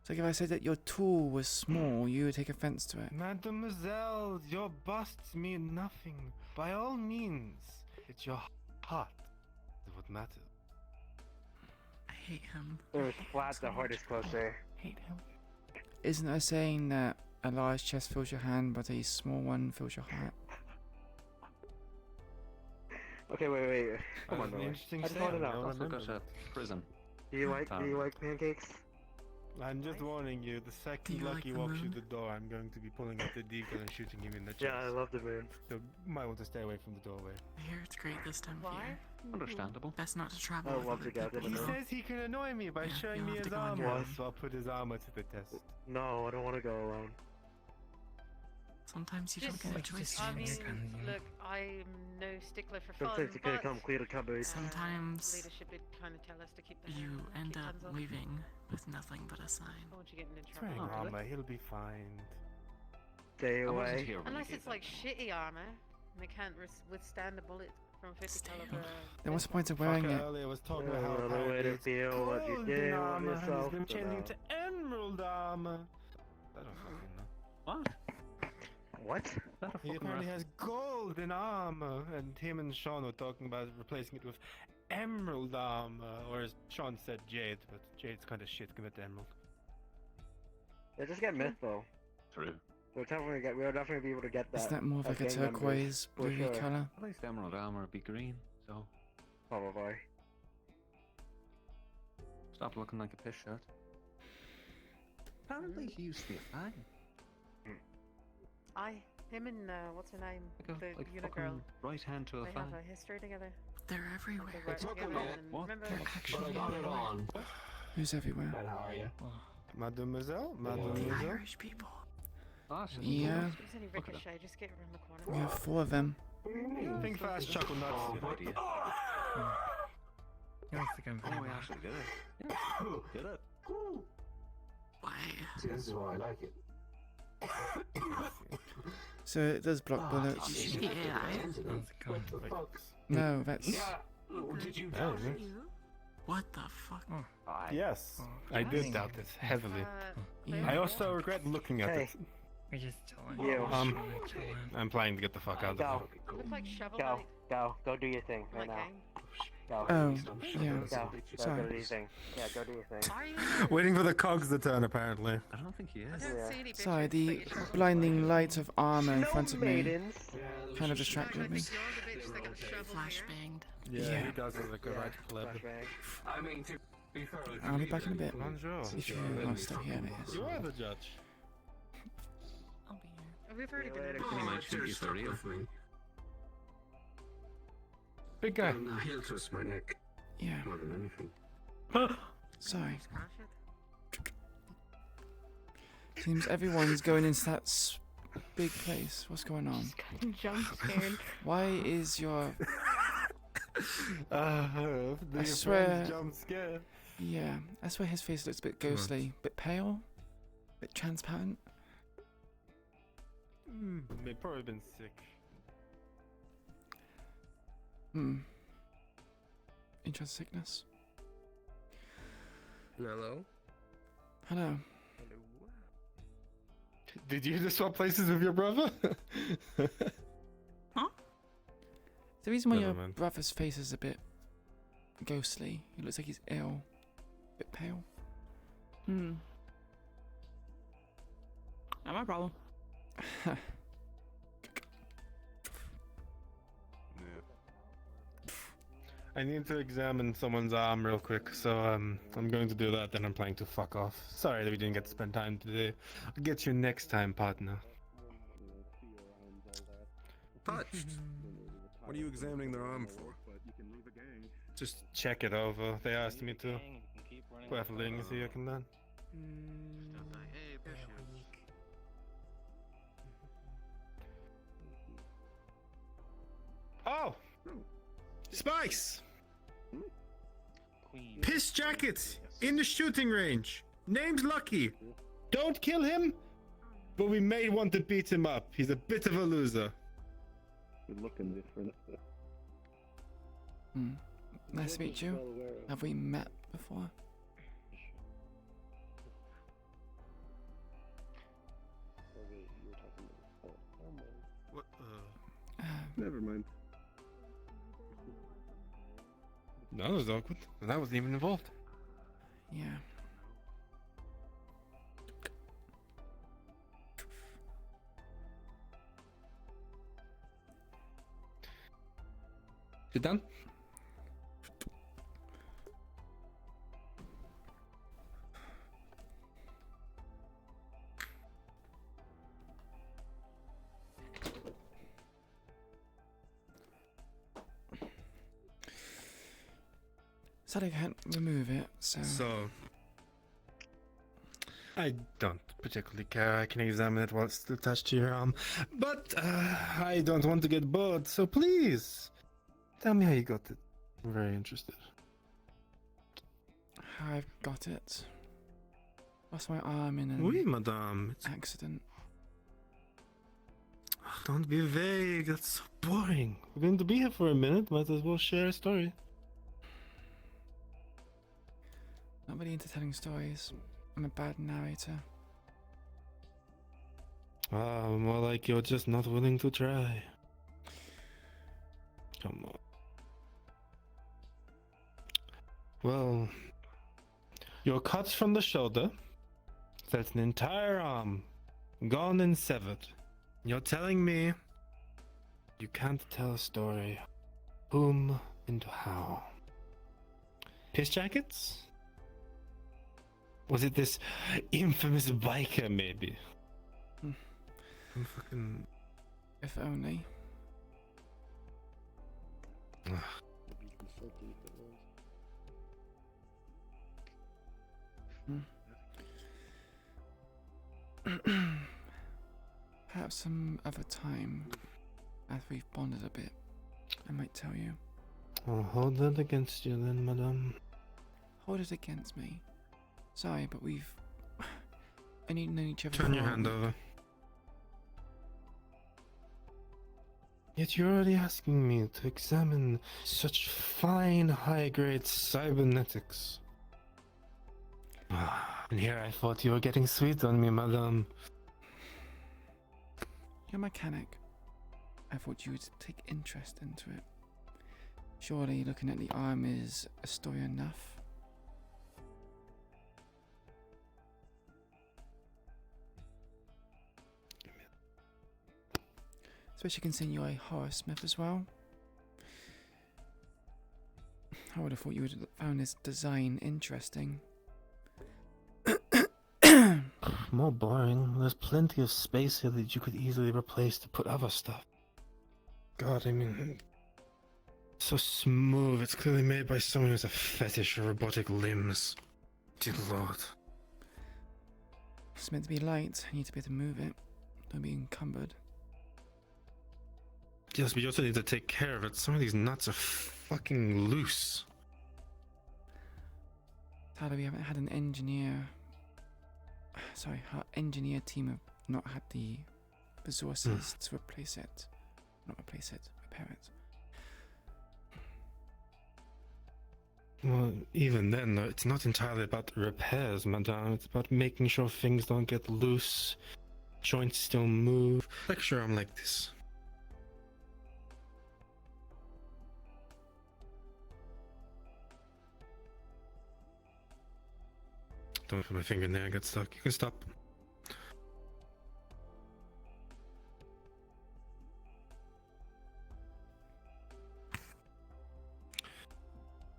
It's like if I said that your tool was small, you would take offense to it. Mademoiselle, your busts mean nothing. By all means, it's your heart is what matters. I hate him. It was flat, the heart is closer. Hate him. Isn't there a saying that a large chest fills your hand, but a small one fills your heart? Okay, wait. Come on, That's an Noah. interesting I just want to saying, know. I'll Also got remember a prison. Do you like pancakes? I'm just warning you, the second you like Lucky the walks through moon? the door, I'm going to be pulling out the deagle and shooting him in the chest. Yeah, I love the moon. So you might want to stay away from the doorway. I hear it's great this time of year. Understandable. Best not to travel I with love other to go to the people, He moon. though. says he can annoy me by Yeah, showing you'll me have his to go on your armor, own. so I'll put his armor to the test. No, I don't want to go alone. Sometimes you don't Just, get a choice. I mean, James. look, I'm no stickler for fun, Sometimes you gotta but come clear the cupboard. Sometimes leadership would kind of tell us to keep the you end keep up hands off. leaving with nothing but a sign. I want you getting in He's trouble. wearing Oh, armor, he'll be fine. Stay I wasn't away. here when you Unless did it's like shitty armor, and they can't withstand a bullet from 50 caliber. Then what's the point of wearing Fucker it? earlier was talking Yeah, about how the way apparently to it's feel what you golden did with armor, and he's yourself, been so changing now- to emerald armor. I don't fucking know. What? What? He apparently has golden armor, and him and Sean were talking about replacing it with emerald armor, or as Sean said, jade, but jade's kind of shit compared to emerald. Yeah, just get myth though. True. We'll definitely be able to get that. Isn't that more of as like a gang members, turquoise, for bluey sure. colour? At least emerald armor would be green, so Probably. stop looking like a piss shirt. Apparently he used to be a fag. Him and what's her name? Like The a unit fucking girl. right hand to a They fag. have a history together. They're everywhere. They work together. And What? remember? They're actually everywhere. Who's everywhere? Mademoiselle? The Mademoiselle? Irish people. Ah, she's Yeah. If there's any ricochet, just get around the corner. We have 4 of them. Think fast, chuckle nuts. good idea. He likes to come Oh, we actually did it. Yeah. Did it. Why? This is why I like it. So it does block bullets. Yeah, How's it going? No, that's... Did you Oh, doubt yeah. it? What the fuck? Yes, I did doubt it heavily. Yeah. I also regret looking at Hey. it. We're just chilling. You. Chilling. I'm planning to get the fuck out of Go. there. Look like Shovel Go. Knight. Go do your thing right Like now. gang. Go. Oh, Go. yeah. Go do Sorry. your thing. Yeah, go do your thing. Are you? Waiting for the cogs to turn, apparently. I don't think he I is. don't Yeah. see any Sorry, pictures, the but you should- blinding light of armor in No front of me maidens. kind of I distracted me. think you're the bitch that got shoveled Flash here. banged. Yeah, he does it like a right pleb. Flashbang. I mean, to be fair, I'll be back in a bit. Bonjour. If you are still here, it is. You are the judge. I'll be here. We've already been. Later. in. He might think he's for real. Big guy. Now he'll twist my neck Yeah. more than anything. Sorry. Smash it. Seems everyone's going into that big place. What's going on? Jump scared. Why is your... I I swear- Jump scare. Yeah, I swear his face looks a bit ghostly. Bit pale? Bit transparent? They've probably been sick. Interest sickness. Hello? Hello. Did you just swap places with your brother? The reason why Never your mind. brother's face is a bit ghostly, he looks like he's ill. Bit pale. Not my problem. I need to examine someone's arm real quick, so I'm going to do that, then I'm planning to fuck off. Sorry that we didn't get to spend time today. I'll get you next time, partner. Touched. What are you examining their arm for? Just check it over. They asked me to. På för länge sedan jag kan den. Oh! Spice! Piss jacket in the shooting range. Named Lucky. Don't kill him, but we may want to beat him up. He's a bit of a loser. You're looking different. Nice to meet you. Have we met before? Oh wait, you were talking about. Oh, never mind. What? Never mind. That was awkward. I wasn't even involved. Yeah. You done? Said I can't remove it, so... I don't particularly care. I can examine it while it's still attached to your arm. But I don't want to get bored, so please tell me how you got it. I'm very interested. I've got it. Lost my arm in an Oui, madame. accident. Don't be vague. That's so boring. We're going to be here for a minute. Might as well share a story. Not really into telling stories. I'm a bad narrator. Ah, more like you're just not willing to try. Come on. Well, your cuts from the shoulder. That's an entire arm. Gone and severed. You're telling me you can't tell a story. Whom and how? Piss jackets? Was it this infamous biker, maybe? I'm fucking... If only. Perhaps some other time, as we've bonded a bit, I might tell you. I'll hold that against you then, madame. Hold it against me. Sorry, but we've only known each other. Turn your for a hand week. over. Yet you're already asking me to examine such fine, high-grade cybernetics. And here I thought you were getting sweet on me, madame. You're a mechanic. I thought you would take interest into it. Surely looking at the arm is a story enough. Especially considering you're a horror-smith as well. I would have thought you would have found this design interesting. More boring. There's plenty of space here that you could easily replace to put other stuff. God, I mean... So smooth. It's clearly made by someone who has a fetish for robotic limbs. Dear Lord. It's meant to be light. I need to be able to move it. Don't be encumbered. Yes, but you also need to take care of it. Some of these nuts are fucking loose. Tyler, we haven't had an engineer... Sorry, our engineer team have not had the resources to replace it. Not replace it, repair it. Well, even then, though, it's not entirely about repairs, madame. It's about making sure things don't get loose, joints still move. Like, sure, I'm like this. Don't put my finger in there, I got stuck. You can stop.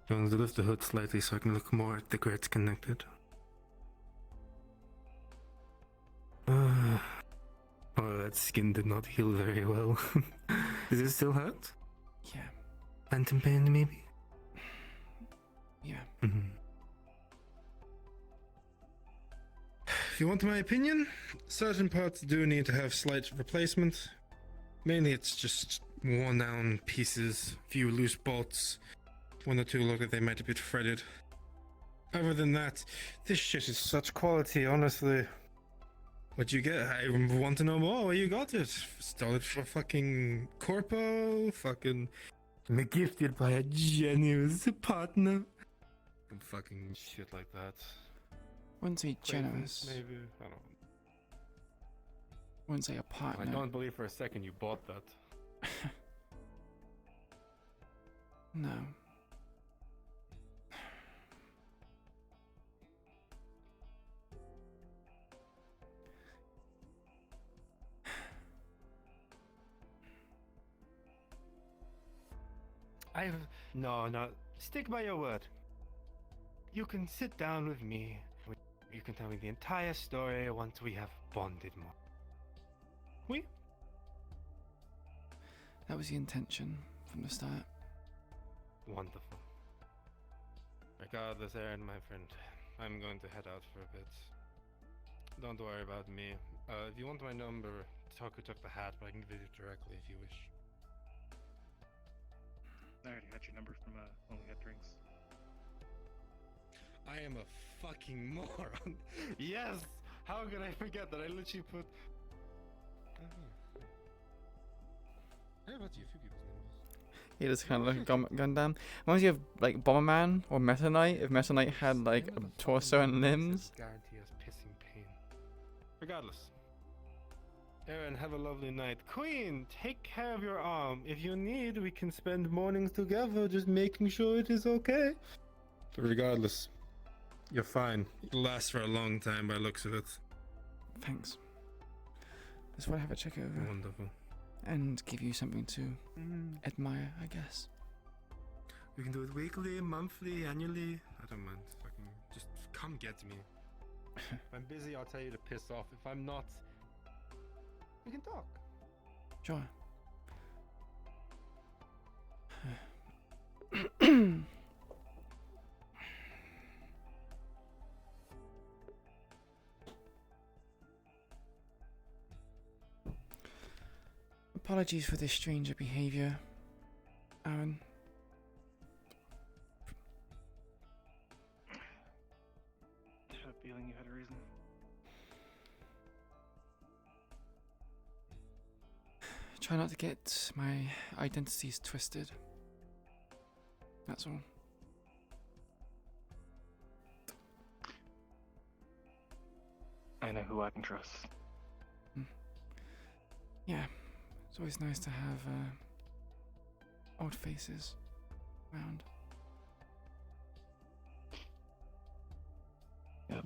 You want to lift the hood slightly so I can look more at the where it's connected. Oh, that skin did not heal very well. Does it still hurt? Yeah. Phantom pain, maybe? Yeah. If you want my opinion, certain parts do need to have slight replacement. Mainly it's just worn down pieces, few loose bolts. One or two look like they might have been threaded. Other than that, this shit is such quality, honestly. What you get? I want to know more. Where you got it? Stole it for fucking Corpo? Fucking gifted by a generous partner? And fucking shit like that. Wouldn't say Acquaintance, generous. maybe? I don't know. Wouldn't say a partner. I don't believe for a second you bought that. No. No. Stick by your word. You can sit down with me. You can tell me the entire story once we have bonded more. We? That was the intention from the start. Wonderful. Regardless, Aaron, my friend, I'm going to head out for a bit. Don't worry about me. If you want my number, Taku took the hat, but I can give it directly if you wish. I already got your number from when we got drinks. I am a fucking moron. Yes! How could I forget that? I literally put... I have a few people's numbers. He just kind of like gun down. Reminds you of like Bomberman or Meta Knight. If Meta Knight had like a torso and limbs. Guarantee us pissing pain. Regardless. Aaron, have a lovely night. Queen, take care of your arm. If you need, we can spend mornings together just making sure it is okay. But regardless, you're fine. It'll last for a long time by the looks of it. Thanks. Just want to have a check over. Wonderful. And give you something to admire, I guess. We can do it weekly, monthly, annually. I don't mind. Fucking just come get me. If I'm busy, I'll tell you to piss off. If I'm not, we can talk. Sure. Apologies for this stranger behavior, Aaron. I had a feeling you had a reason. Try not to get my identities twisted. That's all. I know who I can trust. Yeah, it's always nice to have old faces around. Yep.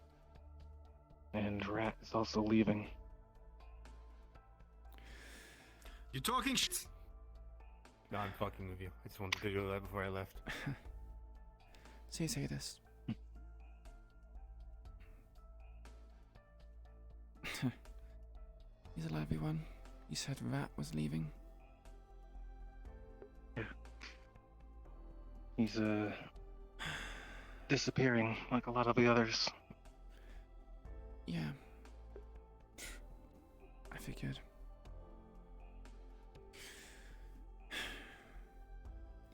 And Rat is also leaving. You talking shit? No, I'm fucking with you. I just wanted to do that before I left. So you say this. He's a lively one. You said Rat was leaving. Yeah. He's disappearing like a lot of the others. Yeah. I figured.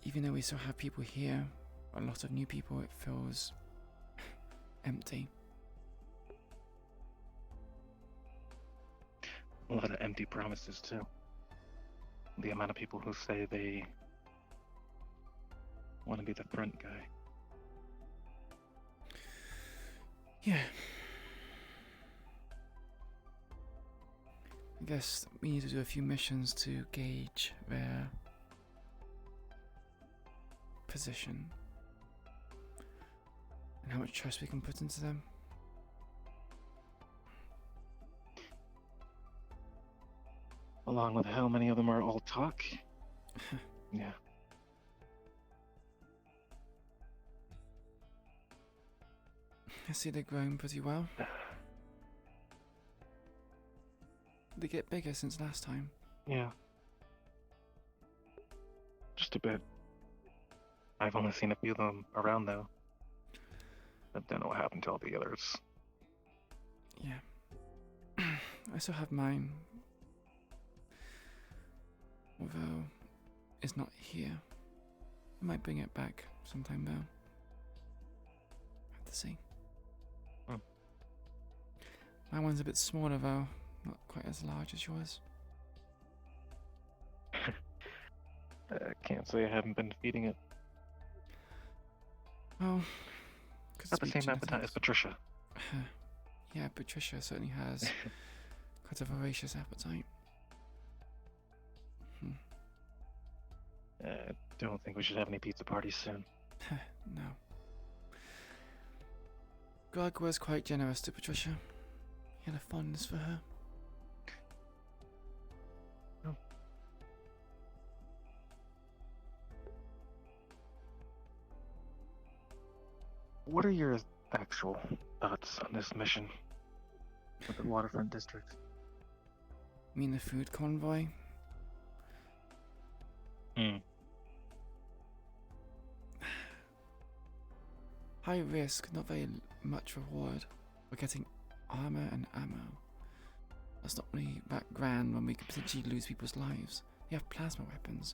Even though we still have people here, a lot of new people, it feels empty. A lot of empty promises, too. The amount of people who say they want to be the front guy. Yeah. I guess we need to do a few missions to gauge their position and how much trust we can put into them. Along with how many of them are all talk. Yeah. I see they're growing pretty well. They get bigger since last time. Yeah. Just just a bit. I've only seen a few of them around though. I don't know what happened to all the others. Yeah. I still have mine. Although it's not here. I might bring it back sometime though. Have to see. My one's a bit smaller though, not quite as large as yours. Can't say I haven't been feeding it. Well, Got the same appetite as Patricia. Yeah, Patricia certainly has quite a voracious appetite. Don't think we should have any pizza parties soon. No. Greg was quite generous to Patricia. He had a fondness for her. Oh. What are your actual thoughts on this mission with the waterfront district? You mean the food convoy? High risk, not very much reward. We're getting armor and ammo. That's not really that grand when we could potentially lose people's lives. We have plasma weapons.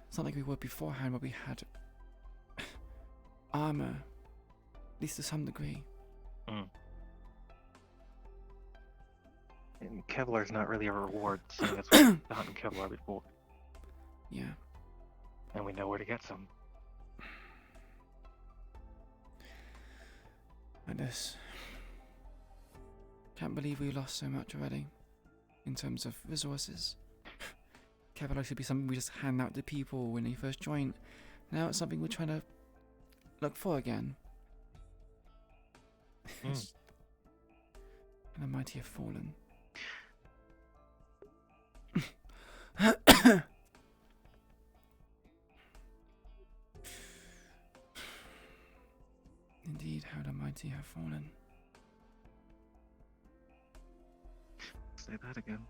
It's not like we were beforehand where we had armor, at least to some degree. And Kevlar's not really a reward, so that's what we've gotten Kevlar before. Yeah. And we know where to get some. I just can't believe we lost so much already in terms of resources. Kevlar should be something we just hand out to people when they first join. Now it's something we're trying to look for again. And the mighty have fallen. Indeed, how the mighty have fallen. Say that again.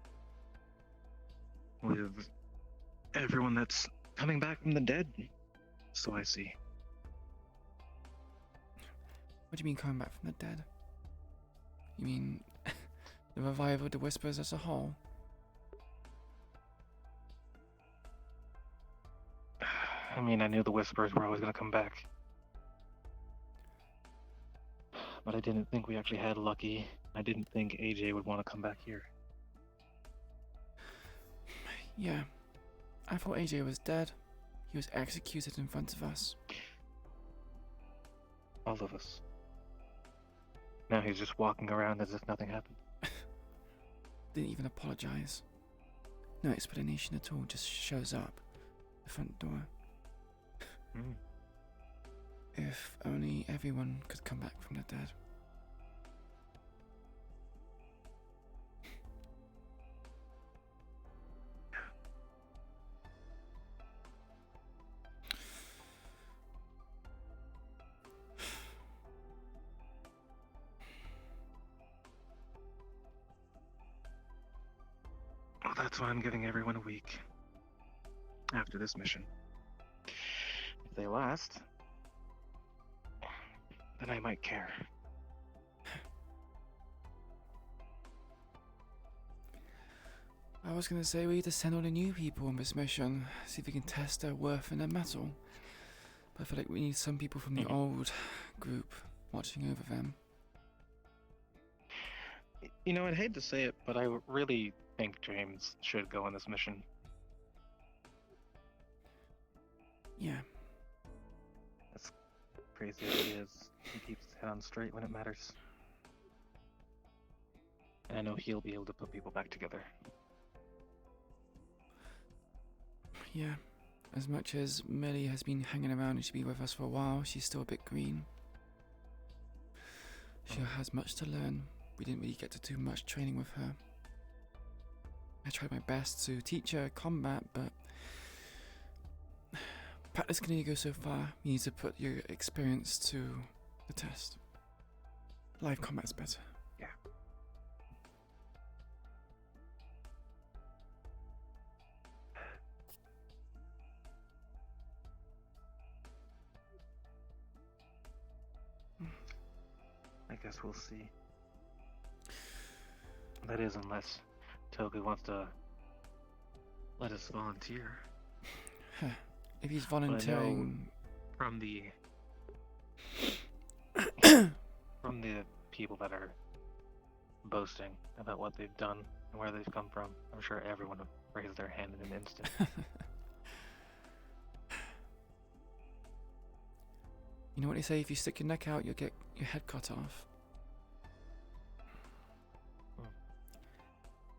With everyone that's coming back from the dead, so I see. What do you mean coming back from the dead? You mean the revival of the Whispers as a whole? I mean, I knew the Whispers were always going to come back. But I didn't think we actually had Lucky. I didn't think AJ would want to come back here. Yeah. I thought AJ was dead. He was executed in front of us. All of us. Now he's just walking around as if nothing happened. Didn't even apologize. No explanation at all, just shows up. The front door. If only everyone could come back from the dead. Well, that's why I'm giving everyone a week. After this mission. If they last, then I might care. I was gonna say we need to send all the new people on this mission, see if we can test their worth in their metal. But I feel like we need some people from the old group watching over them. You know, I'd hate to say it, but I really think James should go on this mission. Yeah. As crazy as he is, he keeps his head on straight when it matters. And I know he'll be able to put people back together. Yeah. As much as Millie has been hanging around and she's been with us for a while, she's still a bit green. She has much to learn. We didn't really get to do much training with her. I tried my best to teach her combat, but practice can only go so far. You need to put your experience to the test. Live combat's better. Yeah. guess we'll see. That is, unless Toku wants to let us volunteer. If he's But I know volunteering, from the from the people that are boasting about what they've done and where they've come from, I'm sure everyone would raise their hand in an instant. you know what they say: if you stick your neck out, you'll get your head cut off.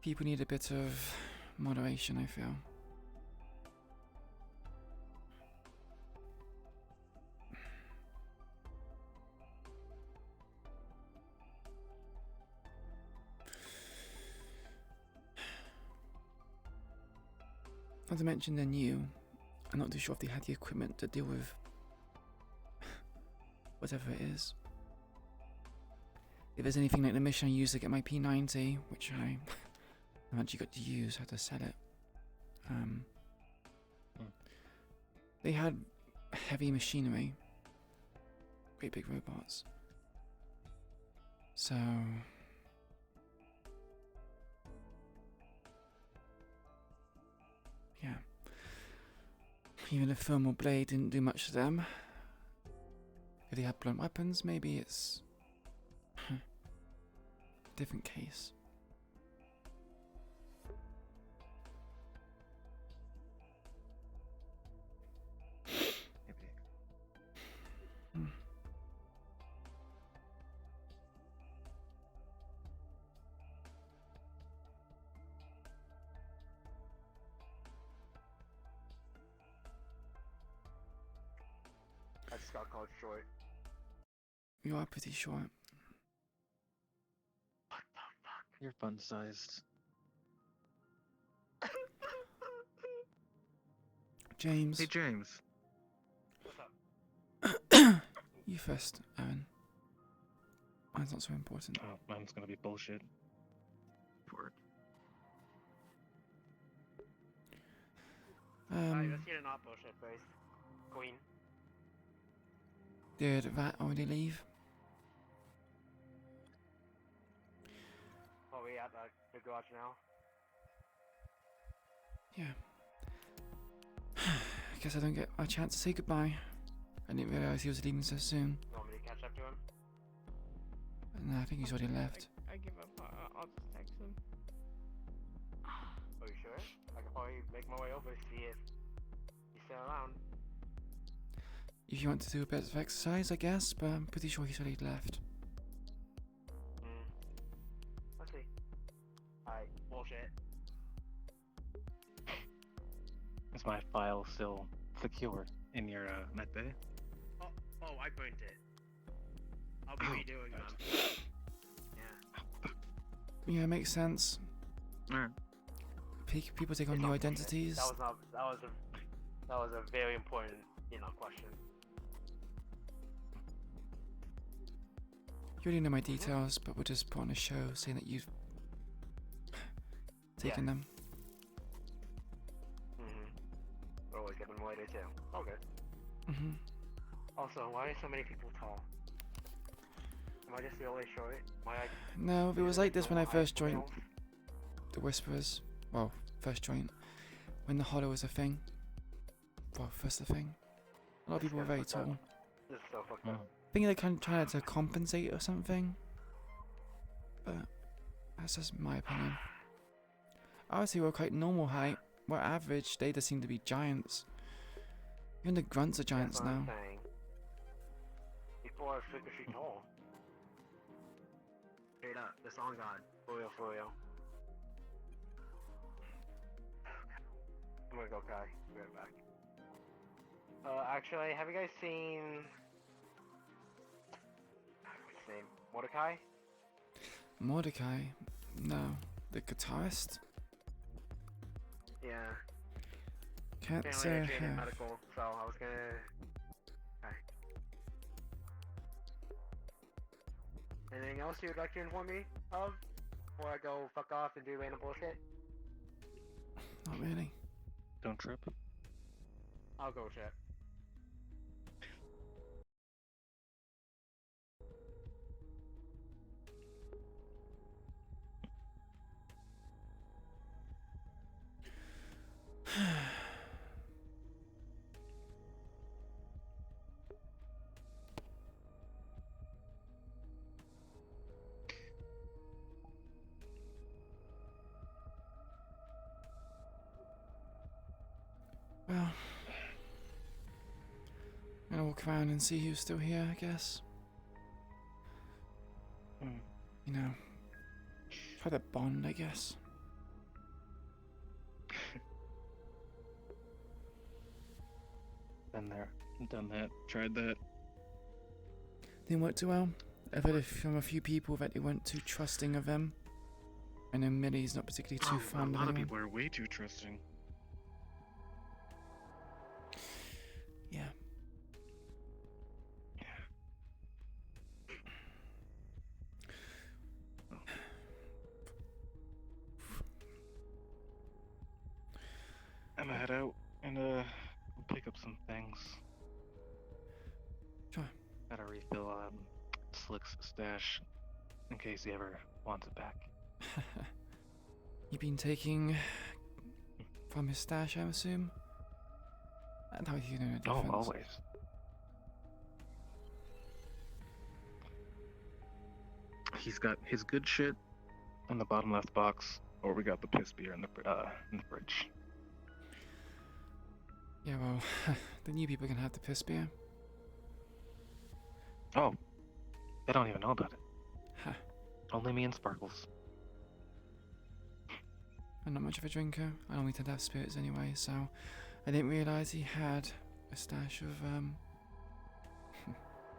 People need a bit of moderation, I feel. Not to mention they're new. I'm not too sure if they had the equipment to deal with whatever it is. If there's anything like the mission I used to get my P90, which I've actually got to use, how to set it. They had heavy machinery, great big robots. So yeah, even a thermal blade didn't do much to them. If they had blunt weapons, maybe it's a different case. I just got called short. You are pretty short. You're fun-sized. James. Hey, James. You first, Aaron. Mine's not so important. Oh, mine's gonna be bullshit. For it. Alright, let's get an not bullshit first. Queen. Did that already leave? Oh, we at the garage now. Yeah. I guess I don't get a chance to say goodbye. I didn't realise he was leaving so soon. You want me to catch up to him? No, I think he's already left. I give up. I'll just text him. Are you sure? I can probably make my way over to see if he's still around. If you want to do a bit of exercise, I guess, but I'm pretty sure he's already left. Let's see. Alright, bullshit. Is my file still secure in your med bay? Oh, I burnt it. I'll be redoing them. Yeah. Yeah, it makes sense. Alright. People take on new identities. That was a very important, question. You already know my details, but we'll just put on a show saying that you've taken them. We'll always get them later too. Okay. Also, why are so many people tall? Am I just really short? No, it was like this when I first joined the Whisperers. Well, first joined when the Hollow was a thing. Well, first a thing. A lot of people were very tall. This is so fucked up. I think they're kind of trying to compensate or something. But that's just my opinion. Obviously, we're quite normal height. We're average. They just seem to be giants. Even the grunts are giants now. People are freakishly tall. Straight up, the song god. For real, for real. I'm gonna go Kai. Be right back. Actually, have you guys seen... What's his name? Mordecai? Mordecai? No. The guitarist? Yeah. Can't Apparently say they're I trained in have. medical, so I was gonna... Okay. Anything else you would like to inform me of? Before I go fuck off and do random bullshit? Not really. Don't trip. I'll go shit. Well, I'm gonna walk around and see who's still here, I guess. You know, try to bond, I guess. Been there, done that, tried that. Didn't work too well. I've heard from a few people that they weren't too trusting of them. I know Millie's not particularly too fond a of lot of anyone. people are way too trusting. Yeah. I'm gonna head out and pick up some things. Sure. Gotta refill Slick's stash in case he ever wants it back. You've been taking from his stash, I assume? That would you know no difference. Oh, always. He's got his good shit in the bottom left box, or we got the piss beer in the fridge. Yeah, well, the new people can have the piss beer. Oh, they don't even know about it. Huh. Only me and Sparkles. I'm not much of a drinker. I only tend to have spirits anyway, so I didn't realise he had a stash of,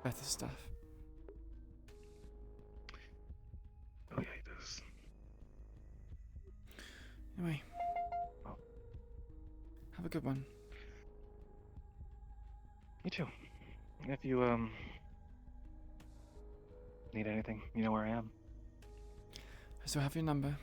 better stuff. Oh yeah, he does. Anyway. Have a good one. You too. If you, need anything, you know where I am. I still have your number.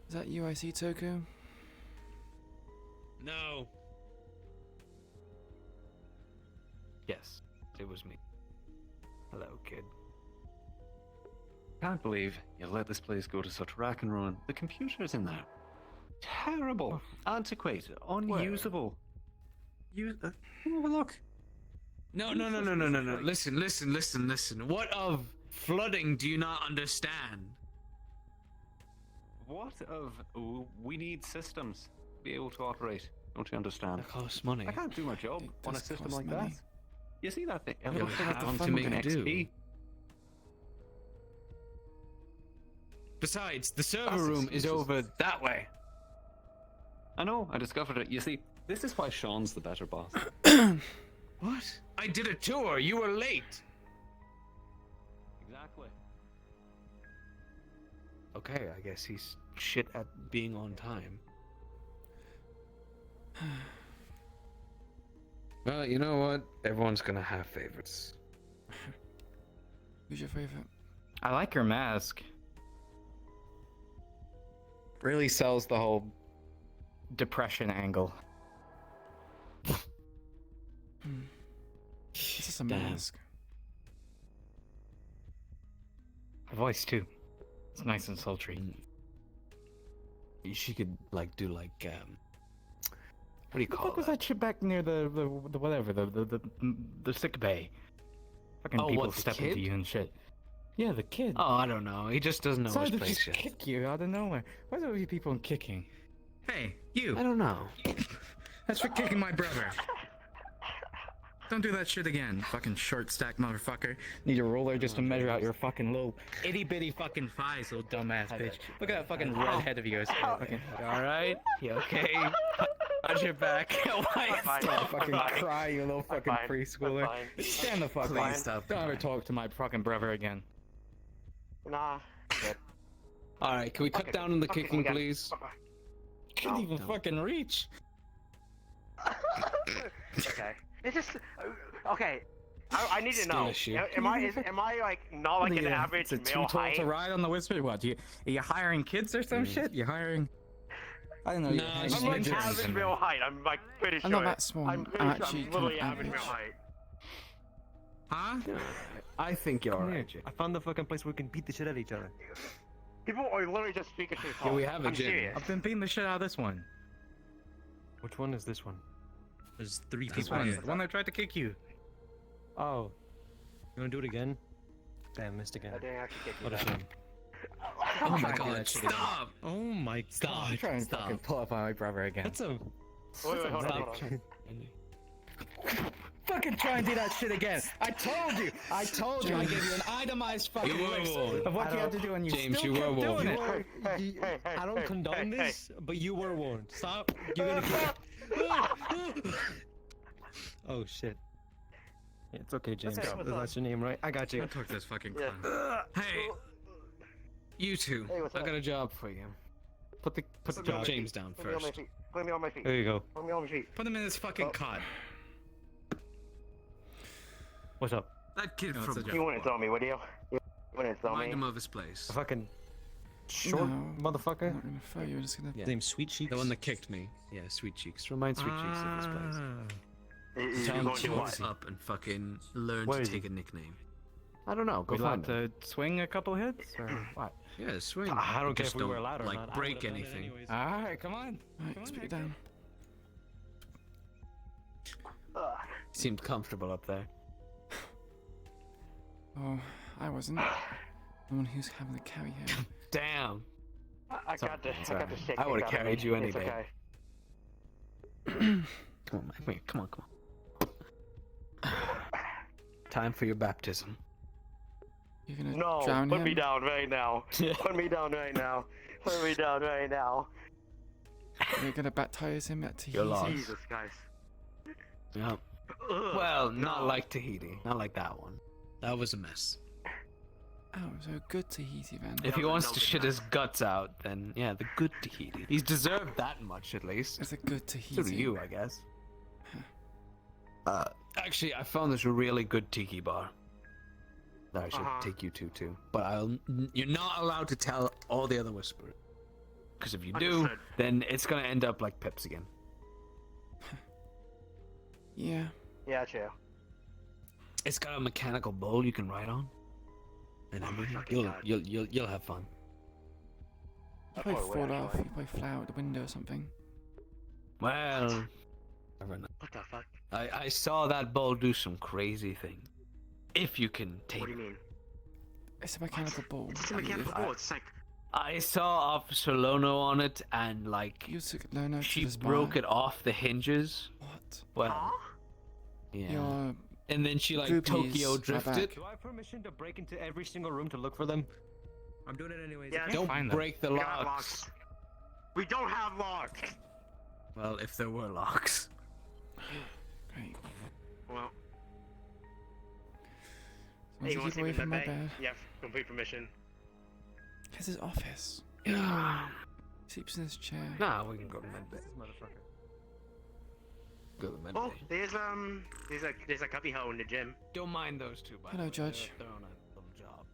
Is that you I see, Toku? No. Yes, it was me. Hello, kid. Can't believe you let this place go to such rack and ruin. The computers in there. Terrible. Antiquated. Unusable. Have a look. No. Listen. What of flooding do you not understand? What of... we need systems to be able to operate. Don't you understand? That costs money. I can't do my job on a system like that. You see that thing? You'll have to make do. XP. Besides, the server room is over that way. I know, I discovered it. You see, this is why Sean's the better boss. What? I did a tour. You were late. Exactly. Okay, I guess he's shit at being on time. Well, you know what? Everyone's gonna have favorites. Who's your favorite? I like your mask. Really sells the whole depression angle. It's just a mask. Her voice too. It's nice and sultry. She could do what do you What the call fuck was that? that shit back near the whatever the sick bay? Fucking Oh, people what, the step kid? into you and shit. Yeah, the kid. Oh, I don't know. He just doesn't know Decided his to place just yet. kick you out of nowhere. Why do you people kicking? Hey, you. I don't know. That's for kicking my brother. Don't do that shit again, fucking short stack motherfucker. Need a roller just to measure out your fucking little itty bitty fucking thighs, little dumbass bitch. Look at that fucking red head of yours. Fucking, you alright? You okay? How's your back? Why? Fucking cry, you little fucking preschooler. Stand the fuck up. Don't ever talk to my fucking brother again. Nah. Good. Alright, can we cut down on the kicking, please? Couldn't even fucking reach. Okay. It's just okay. I need to Skill know. issue. Am I like not like an average It's a male too tall height? to ride on the whisper. What? Are you hiring kids or some shit? You hiring? I don't know. No, I'm like average male height. I'm like pretty sure. I'm not that small. I'm pretty I'm sure actually I'm literally kind of average male average. height. Huh? I think you're Come here. alright, Jake. I found the fucking place where we can beat the shit out of each other. People are literally just speaking to Yeah, we have a I'm gym. serious. I've been beating the shit out of this one. Which one is this one? There's 3 This people one, here. the one that tried to kick you. Oh. You wanna do it again? Damn, missed again. I didn't actually kick you. What a shame. Oh my trying to do god, that shit again. stop! Oh my god. I'm trying to fucking pull up on my brother again. That's a... Wait, hold on, hold on. Fucking try and do that shit again. I told you. I gave you an itemized fucking You were list warned. of what you have to do, and you James, still you kept were doing warned. it. I don't condone this, but you were warned. Stop. You're gonna get... Oh shit. Yeah, it's okay, James. Okay, what's That's your name, right? I got you. Don't talk to this fucking Yeah. clown. Hey, you two. Hey, what's I up? got a job for you. Put the Put me on my James feet. down Put me on my first. feet. Put me on my feet. There you go. Put me on my feet. Put him in his fucking Oh. cot. What's up? That kid No, from it's a You wouldn't tell me, would you? You wouldn't tell Mind me. him of his place. A fucking short No. motherfucker? I'm not gonna throw you. I'm just gonna. Yeah. Named Sweet Cheeks? The one that kicked me. Yeah, Sweet Cheeks. Remind Sweet Cheeks of this place. You're Tell him going to to walk what? up and fucking learn Where to is take he? a nickname. I don't know. Go We allowed find him. to swing a couple hits, or what? Yeah, swing. I don't care Just if we were don't, allowed or like, not. I break would've done it anything. anyways. All right, come on. Right, Come on, spit it Hector. down. Seemed comfortable up there. Oh, I wasn't. The one who's having to carry him. Damn. I got the shit. I would kicked have out of carried me. you any It's day. okay. Come on, man. Wait, come on, come on. Time for your baptism. You're gonna No, drown put him. me down right now. Put me down right now. Put me down right now. You're gonna baptize him at You're lost. Tahiti. Jesus, guys. Yeah. Ugh, Well, not no. like Tahiti. Not like that one. That was a mess. Oh, so good Tahiti then. If he No, wants no, to no. shit his guts out, then yeah, the good Tahiti. He's deserved that much at least. It's a good Tahiti. So do you, I guess. Actually, I found this really good tiki bar that I should Uh-huh. take you to too. But you're not allowed to tell all the other whisperers. Because if you do, Understood. then it's gonna end up like Pips again. Yeah. Yeah, true. It's got a mechanical bull you can ride on, and Oh my everything. fucking God. You'll have fun. You I probably probably would, fall off. actually. You probably fly out the window or something. Well, never know. What the fuck? I saw that bull do some crazy thing. If you can take What do you mean? It's a mechanical ball. It's a mechanical bull. It's like I saw Officer Lono on it, and like You took Lono to she the spa. broke it off the hinges. What? Well, huh? yeah. Your And then she like boobies Tokyo are drifted. back. Do I have permission to break into every single room to look for them? I'm doing it anyways. Yeah, Don't find them. break the we got locks. We don't have locks. Well, if there were locks. Great. Well, As long as you keep away from my bed. Yeah, complete permission. Here's his office. Yeah. Sleeps in his chair. Nah, we can go to med bay. Motherfucker. Go to med Oh, bay. there's a cubby hole in the gym. Don't mind those two, by Hello, the way. Judge. They're on a little job.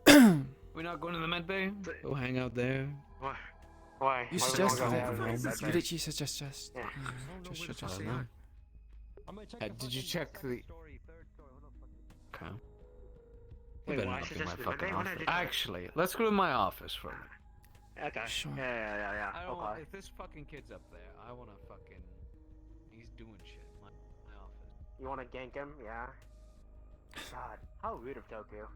Judge. We're not going to the med bay? Go hang out there. Why? Why? You Why would suggested we it. wanna go You home? literally said Yeah. just. I don't know. Did you check the... Okay. You Wait, better why not be suggest my the fucking med bay? Why not office. just- Actually, let's go to my office for a minute. Okay. Sure. Yeah. I don't Okay. if this fucking kid's up there, I wanna fucking... He's doing shit. My office. You wanna gank him? Yeah. God, how rude of Tokyo.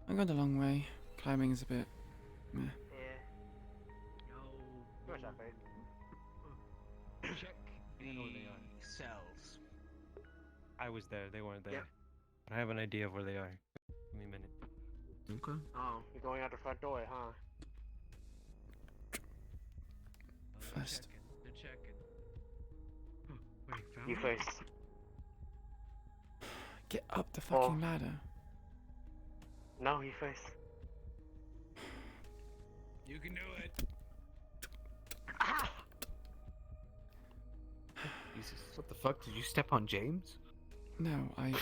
I got a long way. Climbing is a bit. Meh. Yeah. Where's that face? Check the cells. I was there. They weren't there. Yep. But I have an idea of where they are. Give me a minute. Okay. Oh, you're going out the front door, huh? First. They're checking. Oh, wait, found You it? first. Get up the fucking ladder. No, you first. You can do it. Jesus, what the fuck? Did you step on James? No, I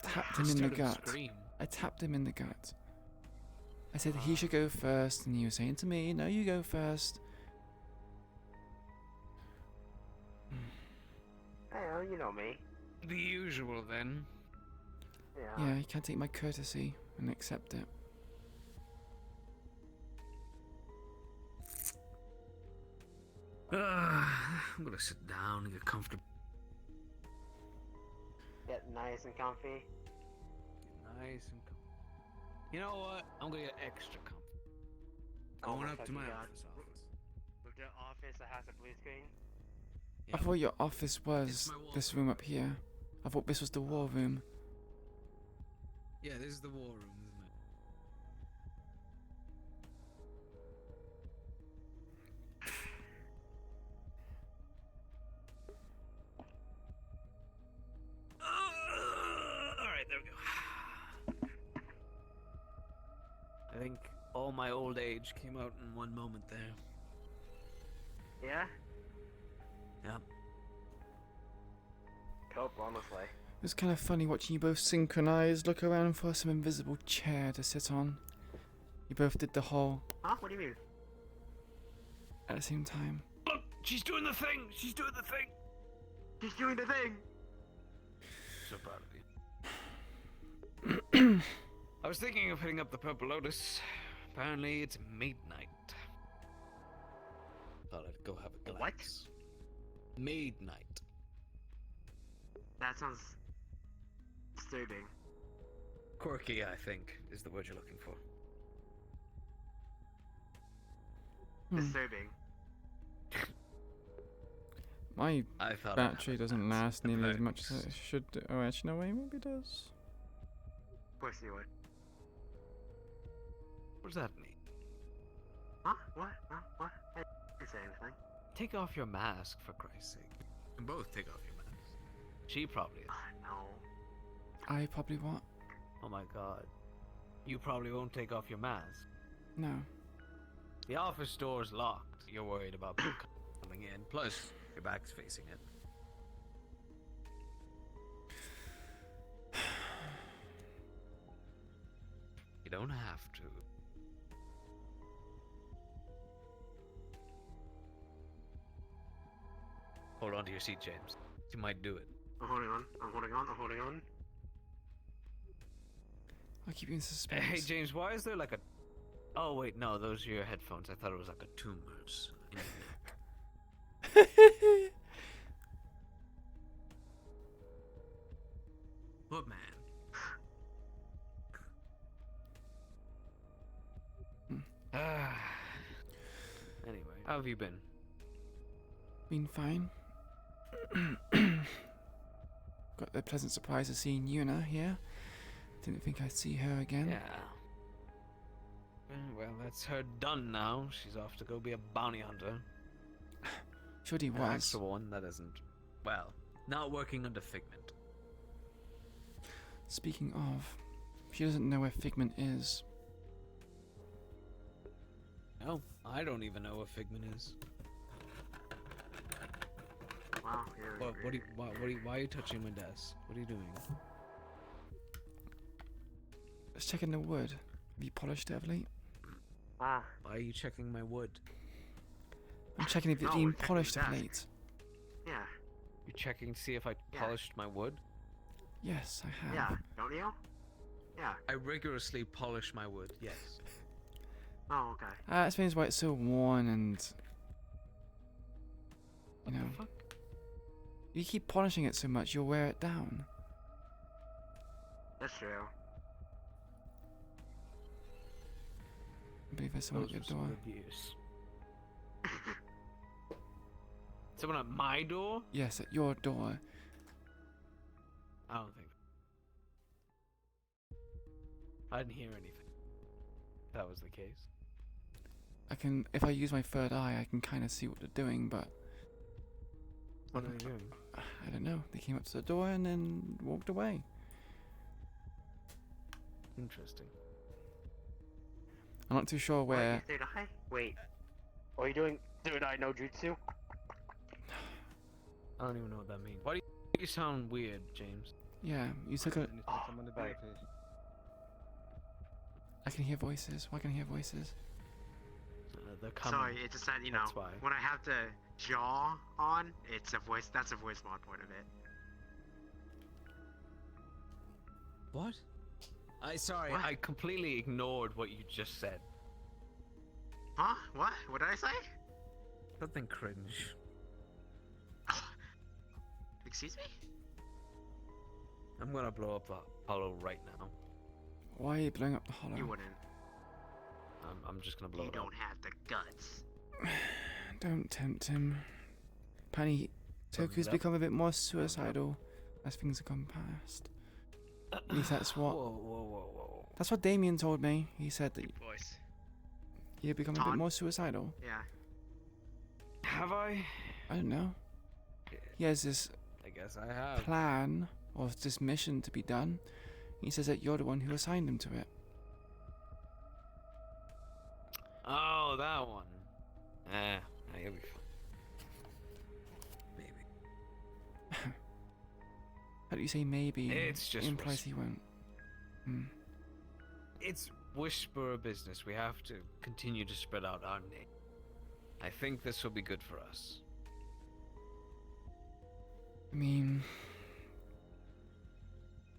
tapped him in the Started to gut. scream. I tapped him in the gut. I said he should go first, and you were saying to me, no, you go first. Hey, well, you know me. The usual then. Yeah, you can't take my courtesy and accept it. I'm gonna sit down and get comfortable. Get nice and comfy. Nice and comfortable. You know what? I'm gonna get extra comfortable. Going up to my office. With the office that has a blue screen. I thought your office was this room up here. I thought this was the war room. Yeah, this is the war room, isn't it? Alright, there we go. I think all my old age came out in one moment there. Yeah? Yeah. Cope, honestly. It was kind of funny watching you both synchronize, look around for some invisible chair to sit on. You both did the whole Huh? What do you mean? at the same time. Look, she's doing the thing! She's doing the thing! She's doing the thing! So proud of you. I was thinking of hitting up the Purple Lotus. Apparently it's midnight. Thought I'd go have a glance. What? Midnight. That sounds disturbing. Quirky, I think, is the word you're looking for. Disturbing. My I thought battery doesn't last nearly as much as it should do. Oh, actually, no way, maybe it does. Of course you would. What does that mean? Huh? What? Huh? What? I didn't say anything. Take off your mask, for Christ's sake. You can both take off your masks. She probably is. No. I probably won't. Oh my god. You probably won't take off your mask. No. The office door's locked. You're worried about people coming in. Plus, your back's facing it. You don't have to. Hold on to your seat, James. You might do it. I'm holding on. I'm holding on. I'm holding on. I'll keep you in suspense. Hey, James, why is there like a... Oh, wait, no, those are your headphones. I thought it was like a tumors in your neck. What, man? Anyway, how have you been? Been fine. Got the pleasant surprise of seeing Yuna here. Didn't think I'd see her again. Yeah. Well, that's her done now. She's off to go be a bounty hunter. Sure he An was. actual one that isn't, well, not working under Figment. Speaking of, she doesn't know where Figment is. No, I don't even know what Figment is. Wow. Why are you touching my desk? What are you doing? Let's check in the wood. Have you polished it of late? Ah. Why are you checking my wood? I'm checking if it's No, been we're checking polished the of desk. late. Yeah. You're checking to see if I Yeah. polished my wood? Yes, I have. Yeah. Don't you? Yeah. I rigorously polish my wood, yes. Oh, okay. That explains why it's so worn and... You know... You keep polishing it so much, you'll wear it down. That's true. I believe there's someone at your door. Someone at my door? Yes, at your door. I don't think. I didn't hear anything. If that was the case. I can, if I use my third eye, I can kind of see what they're doing, but... What are they doing? I don't know. They came up to the door and then walked away. Interesting. I'm not too sure where... Third eye? Wait. Are you doing third eye no jutsu? I don't even know what that means. Why do you sound weird, James? Yeah, you took a... I can hear voices. Why can I hear voices? They're coming. Sorry, it's just that, you know, That's why. when I have the jaw on, it's a voice, that's a voice mod point of it. What? Sorry, What? I completely ignored what you just said. Huh? What? What did I say? Something cringe. Excuse me? I'm gonna blow up the hollow right now. Why are you blowing up the hollow? You wouldn't. I'm just gonna blow You it up. don't have the guts. Don't tempt him. Apparently, Toku's Yep. become a bit more suicidal as things have gone past. At least that's what. Whoa. That's what Damien told me. He said that Voice. you become a bit more suicidal. Yeah. Have I? I don't know. He has this I guess I have. plan or this mission to be done. He says that you're the one who assigned him to it. Oh, that one. He'll be fine. Maybe. How do you say maybe? It's just implies he won't. It's Whisperer business. We have to continue to spread out our name. I think this will be good for us. I mean,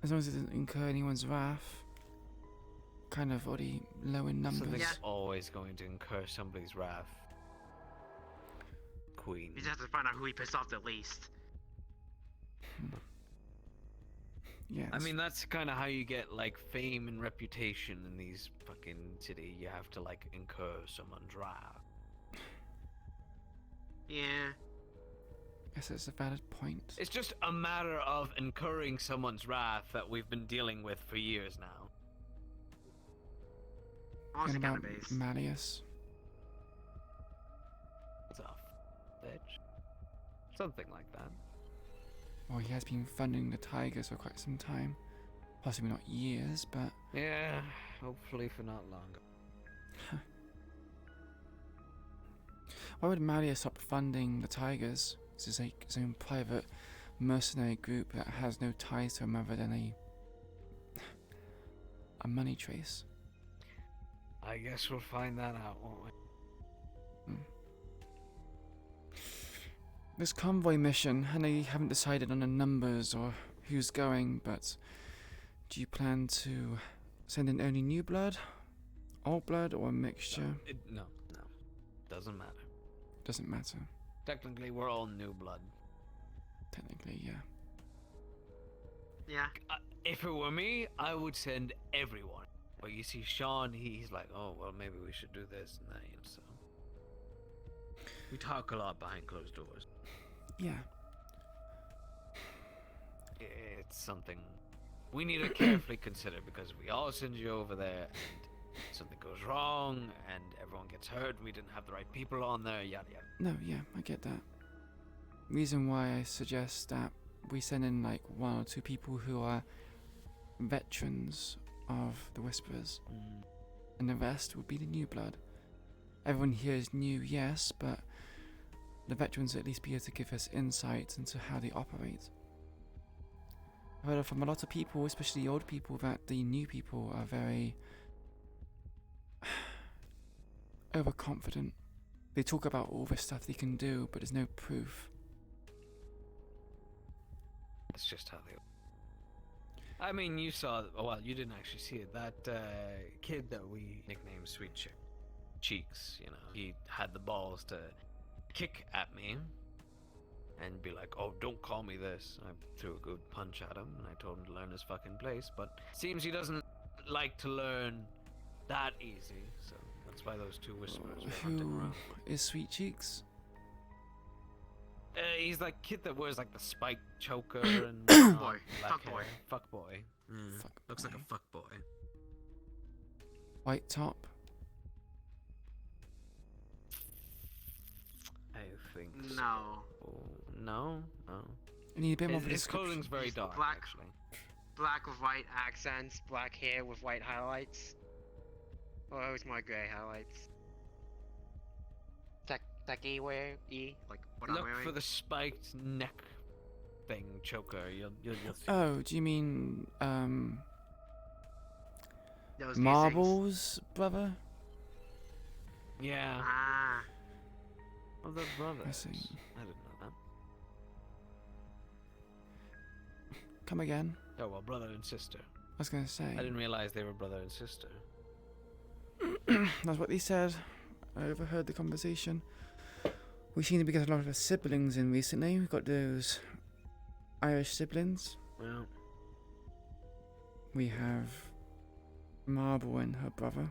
as long as it doesn't incur anyone's wrath. Kind of already low in numbers. Something's always going to incur somebody's wrath. Queen. You just have to find out who he pissed off the least. Yeah. I mean, that's kind of how you get, like, fame and reputation in these fucking city. You have to, like, incur someone's wrath. Yeah. Guess that's a valid point. It's just a matter of incurring someone's wrath that we've been dealing with for years now. Also And kind about of base. Malleus. What's up, bitch? Something like that. Well, he has been funding the Tigers for quite some time. Possibly not years, but... Yeah, hopefully for not longer. Why would Malleus stop funding the Tigers? This is like his own private mercenary group that has no ties to him other than a money trace. I guess we'll find that out, won't we? This convoy mission, I know you haven't decided on the numbers or who's going, but do you plan to send in only new blood, old blood, or a mixture? No. Doesn't matter. Doesn't matter. Technically, we're all new blood. Technically, yeah. Yeah. If it were me, I would send everyone. But you see, Sean, he's like, oh, well, maybe we should do this and that, and so. We talk a lot behind closed doors. Yeah. It's something we need to carefully consider because we all send you over there and something goes wrong and everyone gets hurt. We didn't have the right people on there, yada yada. No, yeah, I get that. Reason why I suggest that we send in like 1 or 2 people who are veterans of the Whisperers, and the rest would be the new blood. Everyone here is new, yes, but the veterans will at least be able to give us insight into how they operate. I've heard from a lot of people, especially old people, that the new people are very overconfident. They talk about all the stuff they can do, but there's no proof. That's just how they. I mean, you saw. Well, you didn't actually see it. That kid that we nicknamed Sweet Cheeks, you know, he had the balls to kick at me and be like, "Oh, don't call me this." I threw a good punch at him and I told him to learn his fucking place. But seems he doesn't like to learn that easy. So that's why those 2 Whisperers were hunting Who around. is Sweet Cheeks? He's that kid that wears like the spiked choker and Boy. black Fuck boy. hair. Fuck boy. Looks like a fuck boy. White top. I think No. so. No. I need a bit more of a His description. clothing's very dark, Black. actually. Black with white accents, black hair with white highlights. Oh, it was my gray highlights. That gay wear like what I'm Look wearing. for the spiked neck thing choker. You'll see. Oh, do you mean Those Marbles, brother? Yeah. Ah. Oh, they're brothers. I see. I didn't know that. Come again? Oh, well, brother and sister. I was gonna say. I didn't realize they were brother and sister. That's what they said. I overheard the conversation. We seem to be getting a lot of siblings in recently. We've got those Irish siblings. Well, We have Marble and her brother.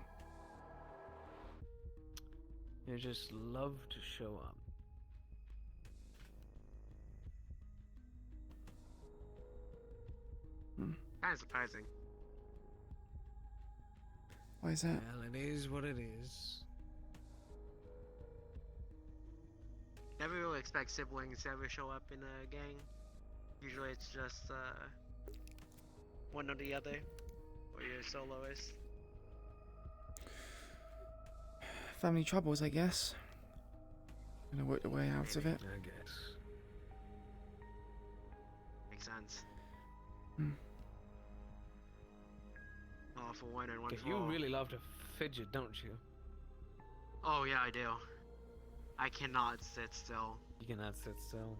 they just love to show up. Kind of surprising. Why is that? Well, it is what it is. Never really expect siblings to ever show up in a gang. Usually it's just one or the other, or you're a soloist. Family troubles, I guess. Gonna work the way out of it. I guess. Makes sense. Hmm. Oh, for one and one Okay, for you all. really love to fidget, don't you? Oh yeah, I do. I cannot sit still. You cannot sit still.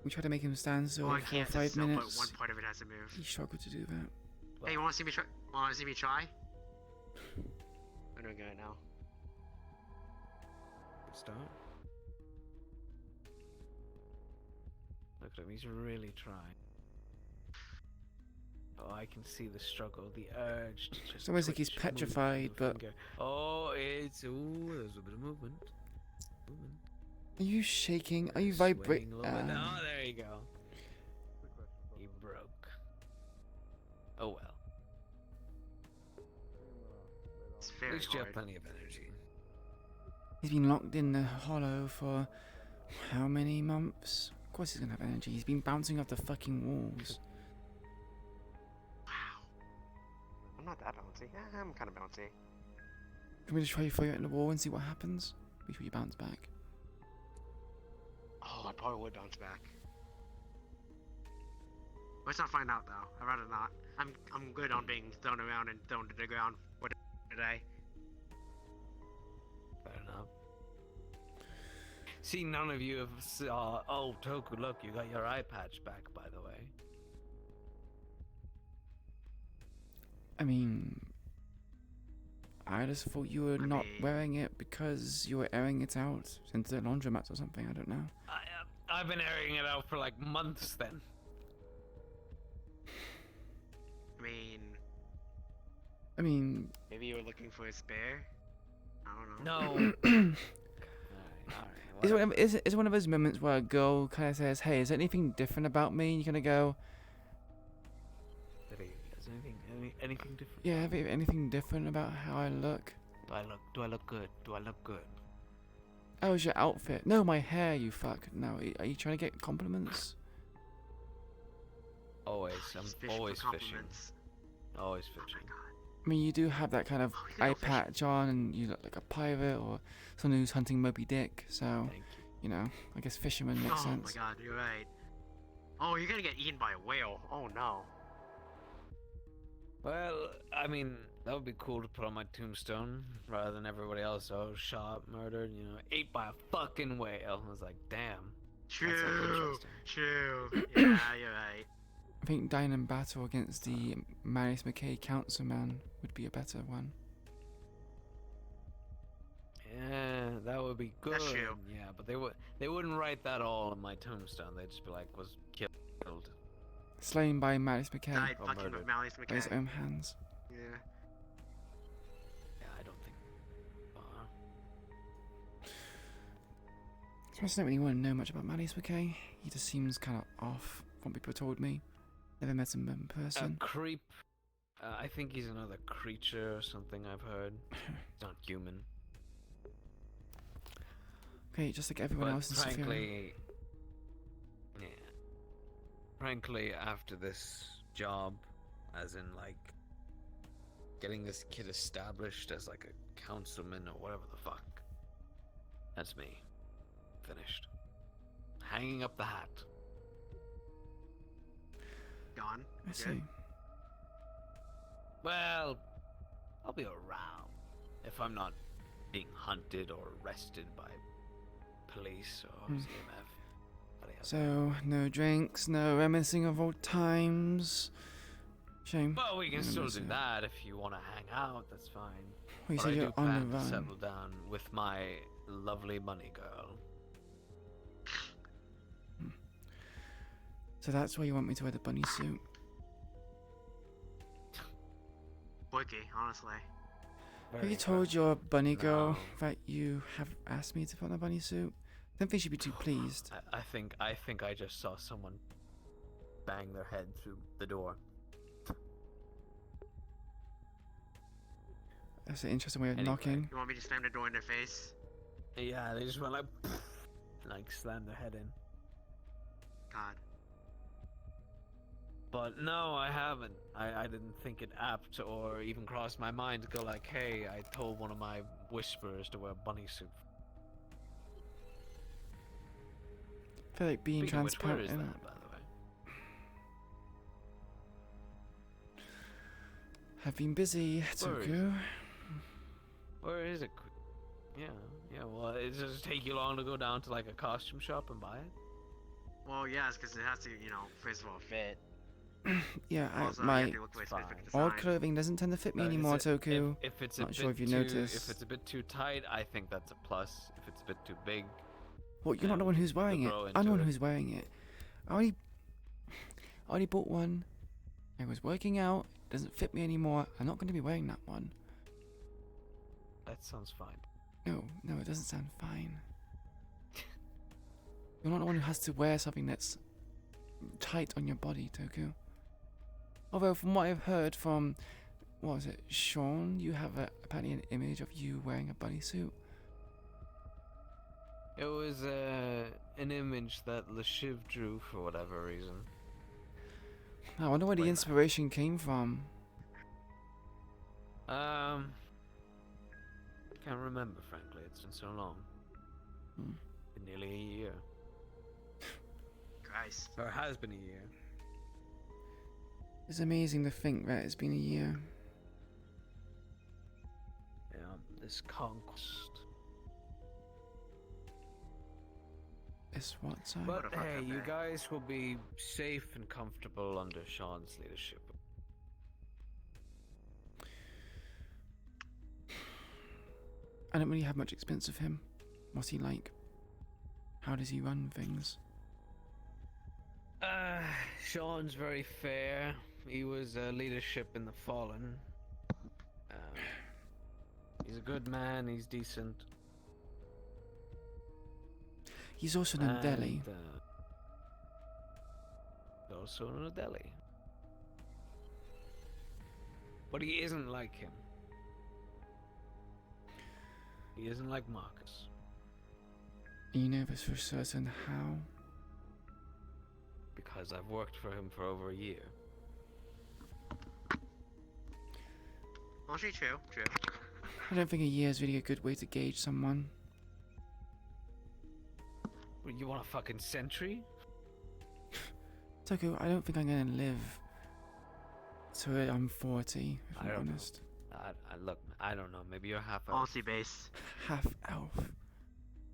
We tried to make him stand still Well, I for can't sit 5 still, minutes. but one part of it has to move. He struggled to do that. Hey, you wanna see me try? Wanna see me try? I'm doing it now. Good start. Look at him, he's really trying. Oh, I can see the struggle, the urge to just. It's almost like he's twitch, move petrified, the but. finger. Oh, it's. Ooh, there's a bit of movement. Movement. Are you shaking? Are you Swaying vibrating? a little bit. Oh, there you go. He broke. Oh well. It's At very least you have hard. plenty of energy. He's been locked in the hollow for how many months? Of course he's gonna have energy. He's been bouncing off the fucking walls. I'm not that bouncy. Yeah, I'm kind of bouncy. Can we just try to throw you at the wall and see what happens? Be sure you bounce back. Oh, I probably would bounce back. Let's not find out though. I'd rather not. I'm good on being thrown around and thrown to the ground for today. Fair enough. See, none of you have saw. Oh, Toku, look, you got your eye patch back, by the way. I mean, I just thought you were not wearing it because you were airing it out into the laundromat or something. I don't know. I've been airing it out for like months then. I mean, maybe you were looking for a spare. I don't know. No. Is it one of those moments where a girl kind of says, "Hey, is there anything different about me?" And you're gonna go, Is anything different? "Yeah, have you anything different about how I look?" Do I look good? Do I look good? Oh, it's your outfit. No, my hair. You fuck. No, are you trying to get compliments? Always. I'm fishing always for fishing. compliments. Always fishing. I mean, you do have that kind of eye patch on, and you look like a pirate or someone who's hunting Moby Dick. So, you know, I guess fisherman makes sense. Oh my god, you're right. Oh, you're gonna get eaten by a whale. Oh no. Well, I mean, that would be cool to put on my tombstone rather than everybody else. Oh, shot, murdered, ate by a fucking whale. I was like, damn. True. That's like interesting. True. Yeah, you're right. I think dying in battle against the Marius McKay councilman would be a better one. Yeah, that would be good. That's true. Yeah, but they wouldn't write that all on my tombstone. They'd just be like, was killed. Slain by Marius McKay. Died Or fucking murdered. with Malleus By his McKay. own hands. Yeah. Yeah, I don't think. So I just don't really want to know much about Marius McKay. He just seems kind of off from what people told me. Never met him in person. Creep. I think he's another creature or something I've heard. He's not human. Okay, just like everyone But else in Saphira. frankly, yeah. Frankly, after this job, as in like getting this kid established as like a councilman or whatever the fuck, that's me. Finished. Hanging up the hat. Gone. I see. Well, I'll be around if I'm not being hunted or arrested by police or Hmm. CMF. So, no drinks, no reminiscing of old times. Shame. Well, we can I'm still gonna do say- that if you want to hang out. That's fine. Well, you But said I you're do on the plan to run. settle down with my lovely money girl. So that's why you want me to wear the bunny suit. Wiki, honestly. Have you told your bunny girl that you have asked me to put on a bunny suit? I don't think she'd be too pleased. I think I just saw someone bang their head through the door. That's an interesting way of Anyway. knocking. You want me to slam the door in their face? Yeah, they just went like, and like slam their head in. God. But no, I haven't. I didn't think it apt or even crossed my mind to go like, hey, I told one of my whisperers to wear a bunny suit. I feel like being Speaking of which, where transparent. is in that, it. by the way? Have been busy, Where is Toku. Where is it? Yeah, well, it does take you long to go down to like a costume shop and buy it? Well, yes, because it has to, first of all, fit. Yeah, Also, you my have to look for a specific old design. clothing doesn't tend to fit me Is anymore, it- Toku. If it's Not a sure bit if you too, noticed. if it's a bit too tight, I think that's a plus. If it's a bit too big, Well, you're not the one who's wearing it. grow I'm the into one it. who's wearing it. I already bought one. I was working out. It doesn't fit me anymore. I'm not going to be wearing that one. that sounds fine. No, it doesn't sound fine. You're not the one who has to wear something that's tight on your body, Toku. Although, from what I've heard from, what was it, Sean, you have apparently an image of you wearing a bunny suit. It was an image that Lashiv drew for whatever reason. I wonder where the inspiration came from. Can't remember, frankly. It's been so long. Hmm. Been nearly a year. Christ. Or has been a year. It's amazing to think that it's been a year. Yeah, this conquest. It's what, sorry? But hey, you guys will be safe and comfortable under Sean's leadership. I don't really have much experience of him. What's he like? How does he run things? Sean's very fair. He was leadership in the Fallen. He's a good man. He's decent. He's also in Delhi. Also in Delhi. But he isn't like him. He isn't like Marcus. You know this for certain how? Because I've worked for him for over a year. Actually, true. I don't think a year is really a good way to gauge someone. You want a fucking century? Toku, I don't think I'm gonna live till I'm 40, if I'm honest. Look, I don't know. Maybe you're half elf. Policy base. Half elf. Do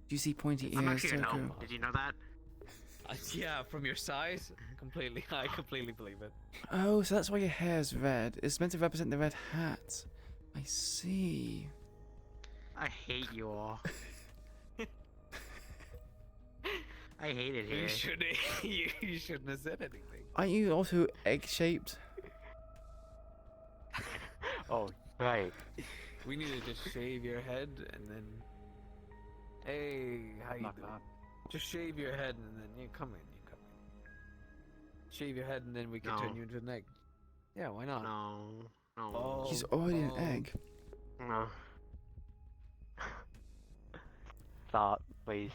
you see pointy ears, I'm actually an Toku? elf. Did you know that? Yeah, from your size, I completely believe it. Oh, so that's why your hair's red. It's meant to represent the red hat. I see. I hate you all. I hate it here. You shouldn't have said anything. Aren't you also egg-shaped? Oh, right. We need to just shave your head and then. Hey, how you doing? Just shave your head and then you come in. Shave your head and then we can turn you into an egg. Yeah, why not? No. Oh, He's already an egg. No. Stop, please.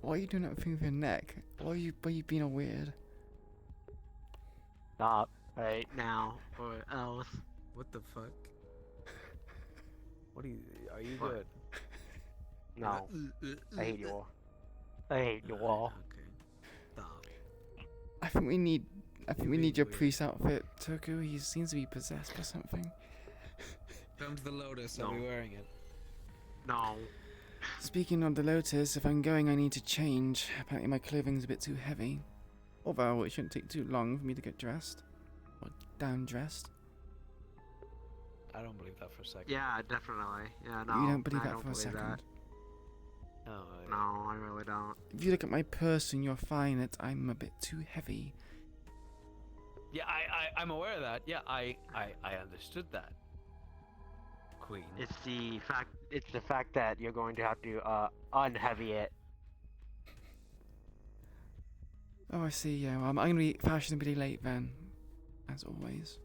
Why are you doing that thing with your neck? Why are you being a weird? Stop right now, or else. What the fuck? Are you What? good? No. I hate you all. I hate you all. Okay. Stop. I think we need I think we need your priest outfit, Toku. He seems to be possessed by something. Come to the Lotus, I'll be wearing it. No. Speaking of the Lotus, if I'm going, I need to change. Apparently my clothing's a bit too heavy. Although it shouldn't take too long for me to get dressed. Or down dressed. I don't believe that for a second. Yeah, definitely. Yeah, no. You don't believe I that don't for a believe second? that. No, I really don't. If you look at my person, you'll find that I'm a bit too heavy. Yeah, I'm aware of that. Yeah, I understood that. Queen. It's the fact that you're going to have to unheavy it. Oh, I see. Yeah, well, I'm gonna be fashionably late then, as always.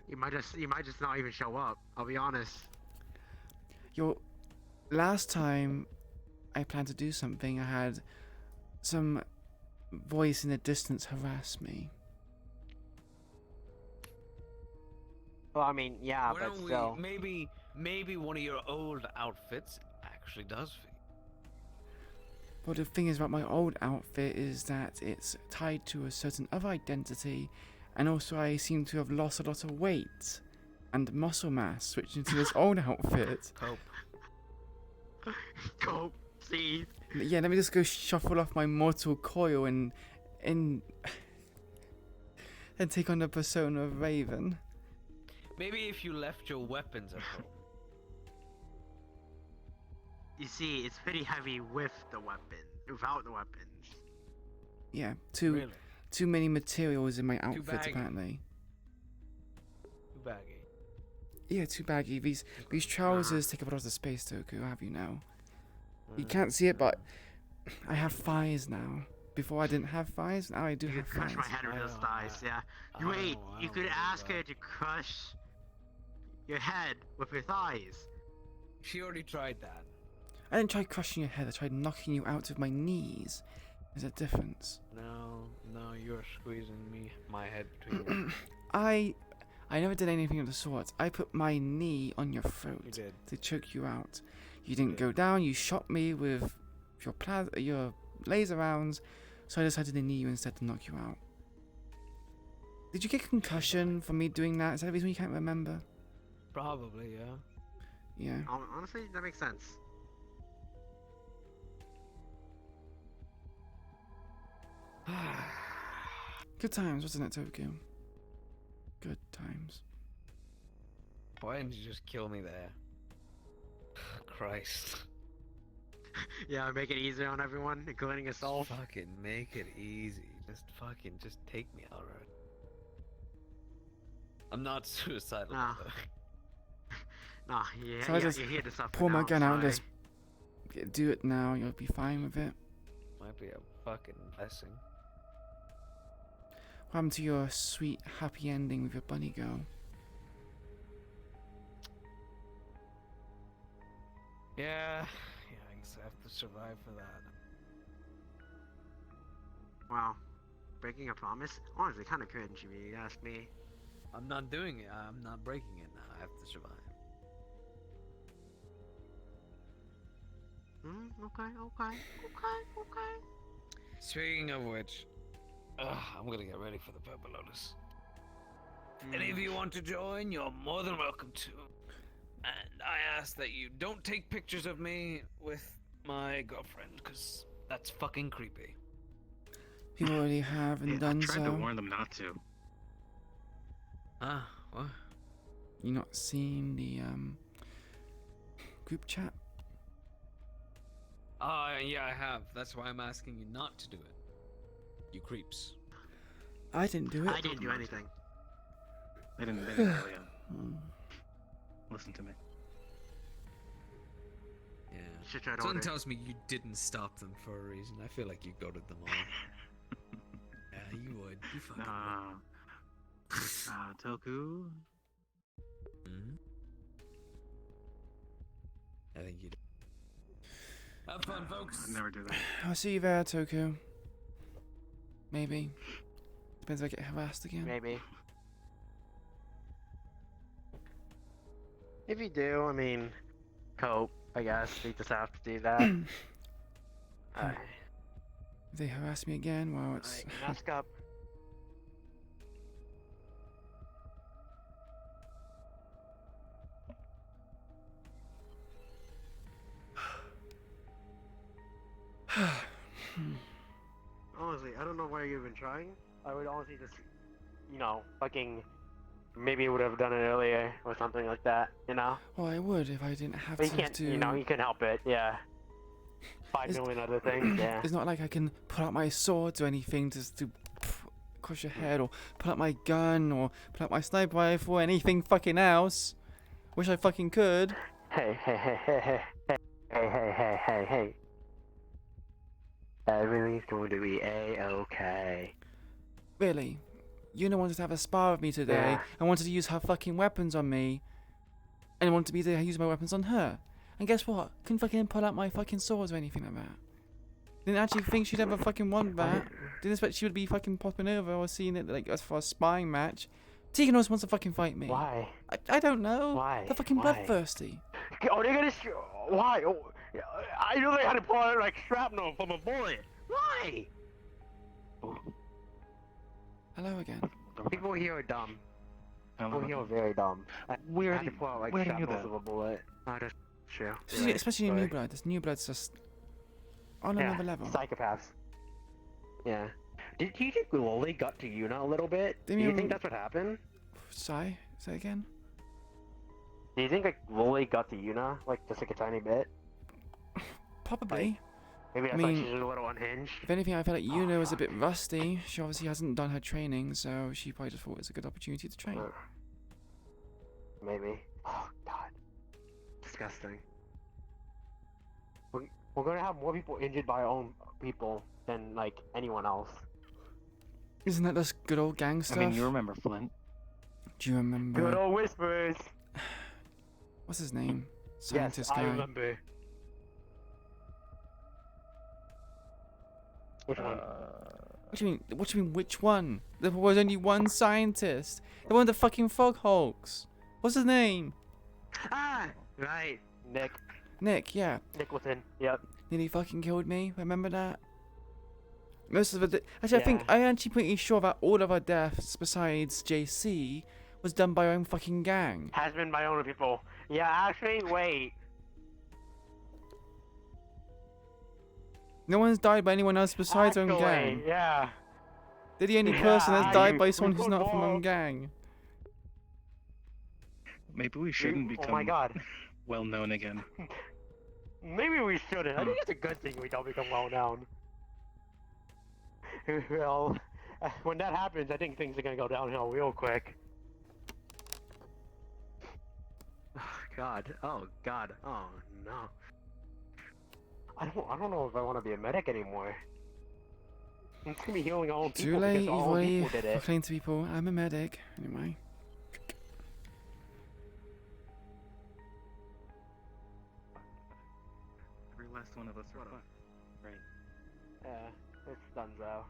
You might just not even show up. I'll be honest. Last time I planned to do something, I had some voice in the distance harass me. Well, I mean, yeah, Why but don't still. Maybe one of your old outfits actually does fit. But the thing is about my old outfit is that it's tied to a certain other identity, and also I seem to have lost a lot of weight and muscle mass switching to this old outfit. Cope, see. Yeah, let me just go shuffle off my mortal coil and take on the persona of Raven. Maybe if you left your weapons at home. You see, it's pretty heavy with the weapon, without the weapons. Yeah, too many materials in my outfit baggy. apparently. Too baggy. Yeah, too baggy. These trousers take up a lot of space, Toku. Have you now? You can't see it, but I have thighs now. Before I didn't have thighs, now I do have thighs. Crush my head with those thighs, yeah. You could ask her to crush your head with her thighs. She already tried that. I didn't try crushing your head. I tried knocking you out with my knees. There's a difference. No, you're squeezing my head between. I never did anything of the sort. I put my knee on your throat to choke you out. You didn't go down. You shot me with your laser rounds, so I decided to knee you instead to knock you out. Did you get concussion from me doing that? Is that the reason you can't remember? Probably, yeah. Yeah. Honestly, that makes sense. Good times, wasn't it, Tokyo? Good times. Why didn't you just kill me there? Christ. Yeah, make it easier on everyone, including yourself. Fucking make it easy. Just take me out already. I'm not suicidal. Nah. Though. Nah, So I just you're here to suffer pull my now, gun out and sorry. just do it now. You'll be fine with it. Might be a fucking blessing. What happened to your sweet, happy ending with your bunny girl? Yeah, I guess I have to survive for that. Wow. Breaking a promise? Honestly, kind of cringe if you ask me. I'm not doing it. I'm not breaking it now. I have to survive. Okay. Speaking of which, I'm gonna get ready for the Purple Lotus. Any of you want to join, you're more than welcome to. And I ask that you don't take pictures of me with my girlfriend, because that's fucking creepy. You already have and done I tried so. to warn them not to. Ah, what? You not seen the group chat? Yeah, I have. That's why I'm asking you not to do it. You creeps. I didn't do it. I didn't do anything. They didn't really listen to me. Yeah. Should try to Something order. tells me you didn't stop them for a reason. I feel like you goaded them all. Yeah, you would. You fucking would. Toku. I think you did. Have fun, folks. I'd never do that. I'll see you there, Toku. Maybe. Depends if I get harassed again. Maybe. If you do, I mean, cope, I guess. You just have to do that. If they harass me again, well, it's... Mask up. Honestly, I don't know why you're even trying. I would honestly just, fucking. Maybe would have done it earlier or something like that, Well, I would if I didn't have But you to can't, do. you can help it, yeah. 5 million other things, yeah. It's not like I can pull out my swords or anything just to crush your head, or pull out my gun, or pull out my sniper rifle, or anything fucking else. Wish I fucking could. Hey. Everything's going to be A-okay. Really? Yuna wanted to have a spar with me today, Yeah. and wanted to use her fucking weapons on me, and wanted me to use my weapons on her. And guess what? Couldn't fucking pull out my fucking swords or anything like that. Didn't actually think she'd ever fucking want that. Didn't expect she would be fucking popping over or seeing it like as for a spying match. Tegan always wants to fucking fight me. Why? I don't know. Why? They're fucking Why? bloodthirsty. Oh, they're gonna why? Oh, I know they had to pull out like shrapnel from a bullet. Why? Hello again. People here are dumb. People here are very dumb. Where I had to pull out like where do you shrapnel that? from a bullet. Oh, that's true. Especially in New Blood. This New Blood's just on another level. Psychopaths. Yeah. Do you think Loli got to Yuna a little bit? Do you think that's what happened? Sorry? Say again? Do you think like Loli got to Yuna, like just like a tiny bit? Probably. Maybe that's I why mean, she's a little unhinged. If anything, I feel like Yuna was a bit rusty. She obviously hasn't done her training, so she probably just thought it was a good opportunity to train. Maybe. Oh god. Disgusting. We're gonna have more people injured by our own people than like anyone else. Isn't that just good old gang stuff? I mean, you remember Flint. Do you remember? Good old whispers. What's his name? Scientist yes, guy. I remember. Which one? What do you mean? What do you mean? Which one? There was only one scientist. They were the fucking Fog Hulks. What's his name? Ah, right, Nick. Nick, yeah. Nicholson. Yep. Nearly fucking killed me. Remember that? Most of it. Actually, Yeah. I'm actually pretty sure that all of our deaths, besides JC, was done by our own fucking gang. Has been my own people. Yeah, actually, wait. No one's died by anyone else besides our own gang. Yeah. They're the only person that's died by someone who's not from our own gang. Maybe we shouldn't Oh become my god. well known again. Maybe we shouldn't. I think it's a good thing we don't become well known. Well, when that happens, I think things are gonna go downhill real quick. Oh god. Oh god. Oh no. I don't know if I want to be a medic anymore. I'm just gonna be healing our own people Too late, because you've our own already people did it. proclaimed to people, I'm a medic. Anyway. Every last one of us are fucked. Right. Yeah, it's done so.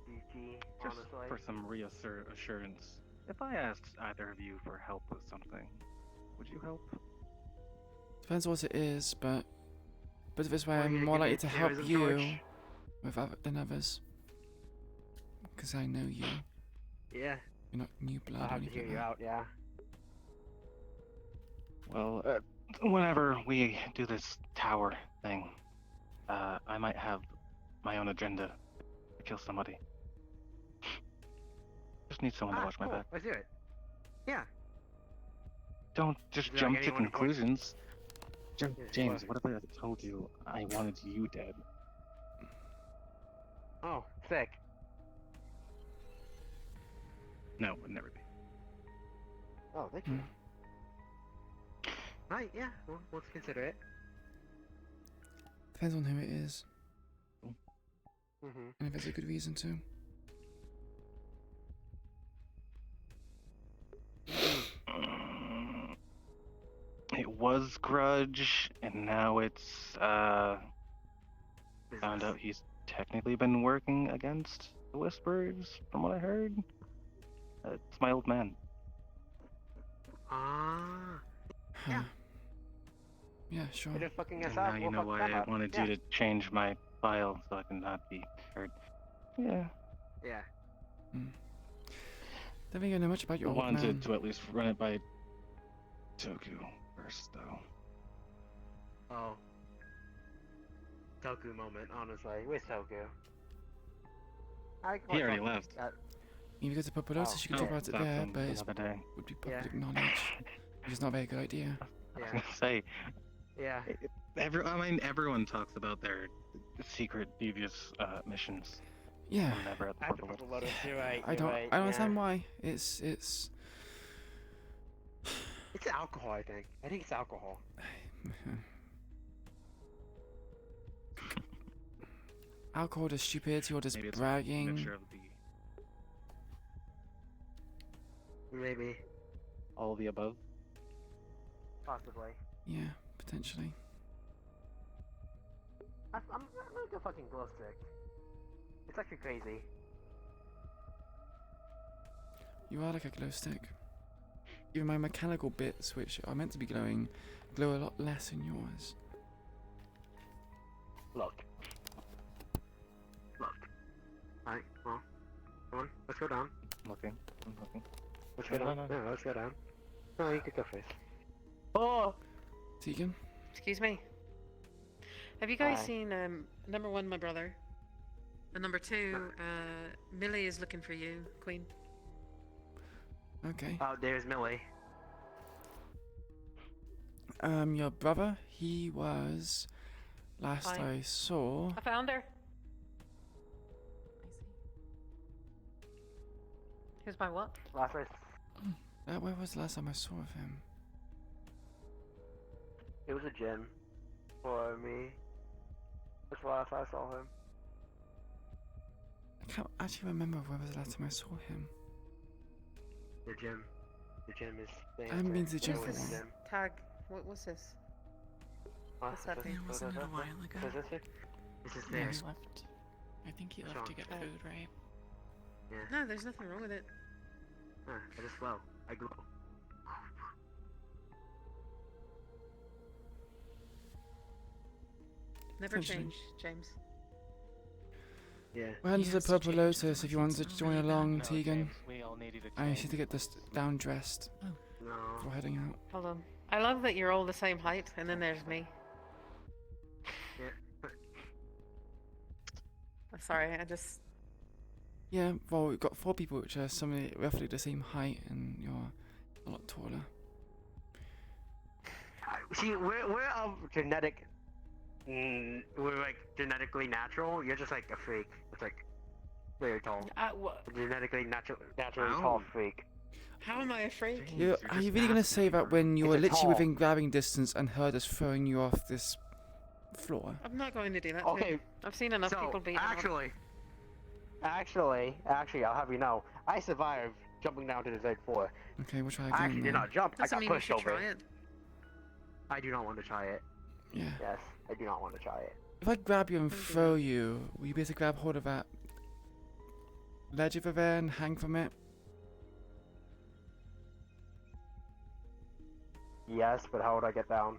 GG, Just honestly. for some reassurance, if I asked either of you for help with something, would you help? Depends what it is, but if it's where Well, I'm you're more gonna likely to get help terrorism you charge. than others. Because I know you. Yeah. You're not New Blood I'll or have to anything hear you like out, yeah. Well, whenever we do this tower thing, I might have my own agenda to kill somebody. Just need someone to watch my cool. back. Let's do it. Yeah. Don't just Is there, jump like, to anyone who- conclusions. Yeah, James, what? what if I told you I wanted you dead? Oh, sick. No, it would never be. Oh, thank you. Right, yeah, well, let's consider it. Depends on who it is. Mm-hmm. And if there's a good reason to. It was Grudge, and now it's, found out he's technically been working against the Whispers, from what I heard. It's my old man. Ah. Yeah. Yeah, sure. They're just fucking us And up. now you we'll know fuck why them I up. wanted Yeah. you to change my file so I can not be heard. Yeah. Yeah. Don't think I know much about your I old wanted man. to at least run it by Toku first, though. Oh. Toku moment, honestly. Where's Toku? He already left. If you go to Purple Lotus, you can talk about it That's there, him but it another day. would be public knowledge. Which is not a very good idea. I was gonna say, Yeah. Everyone talks about their secret, devious missions. Yeah. Whenever at the Purple Lotus. You're right. I don't understand why. It's It's alcohol, I think. I think it's alcohol. alcohol, just stupidity, or just Maybe it's a bragging. mixture of Maybe. all of the above. Possibly. Yeah, potentially. I'm like a fucking glow stick. It's actually crazy. You are like a glow stick. Even my mechanical bits, which are meant to be glowing, glow a lot less than yours. Look. Alright, well. Come on, let's go down. I'm looking. Let's go down. No, let's go down. No, you could go first. Oh! Tegan? Excuse me. Have you guys Hi. seen number one, my brother, and number two, Millie is looking for you, Queen. Okay. Oh, there's Millie. Your brother, he was last Hi. I saw. I found her. Here's my what? Last race. Where was the last time I saw of him? It was a gym. For me. That's the last I saw him. I can't actually remember where was the last time I saw him. The gym. The gym is the I haven't been to the gym answer. for a while. Tag. What's this? What's that thing? It wasn't it a while ago? Is this it? This is Yeah, there. he left. I think he left to get food, right? Yeah. No, there's nothing wrong with it. I just glow. I glow. Never Essentially. change, James. Yeah. We're heading to the Yes, Purple James, Lotus if you want to join really along, No, Tegan. James, we all needed a I change. need to get this down dressed No. before heading out. Hold on. I love that you're all the same height, and then there's me. Yeah. I'm sorry, I just. Yeah, well, we've got 4 people which are roughly the same height, and you're a lot taller. See, we're of genetic. We're like genetically natural. You're just like a freak. It's like very tall. Genetically naturally tall freak. How am I a freak? Are you really going to say that when you It's were a literally tall. within grabbing distance and heard us throwing you off this floor? I'm not going to do that. Okay, Too. I've seen enough so, people beat up. Actually, I'll have you know, I survived jumping down to the third floor. Okay, we'll try again. I actually did then. not jump. Doesn't I mean got you pushed should over. try it. I do not want to try it. Yeah. Yes, I do not want to try it. If I grab you and throw you, will you be able to grab hold of that ledge over there and hang from it? Yes, but how would I get down?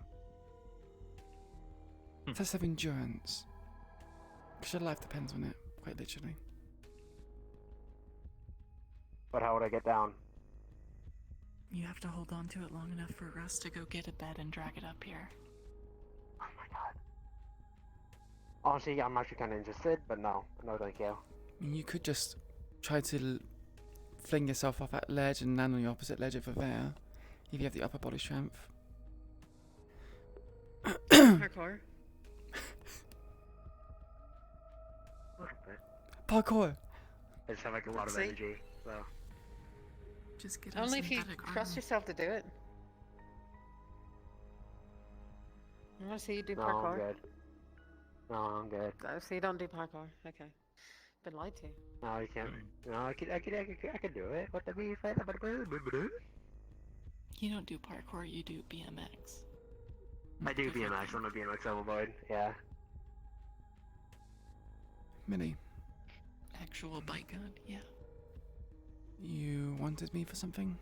Test of endurance. Because your life depends on it, quite literally. But how would I get down? You have to hold on to it long enough for Russ to go get a bed and drag it up here. Oh my god. Honestly, I'm actually kind of interested, but no, thank you. I mean, you could just try to fling yourself off that ledge and land on the opposite ledge over there, if you have the upper body strength. Parkour. Parkour! I just have like a lot of See? energy, so. Just get him Only if you synthetic trust armor. yourself to do it. I want to see you do No, parkour. I'm good. No, I'm good. Oh, so you don't do parkour. Okay. Been lied to. No, you can't. No, I could do it. What the beef? You don't do parkour, you do BMX. I do BMX. I'm a BMX overboard. Yeah. Millie, Actual bike gun, yeah. you wanted me for something?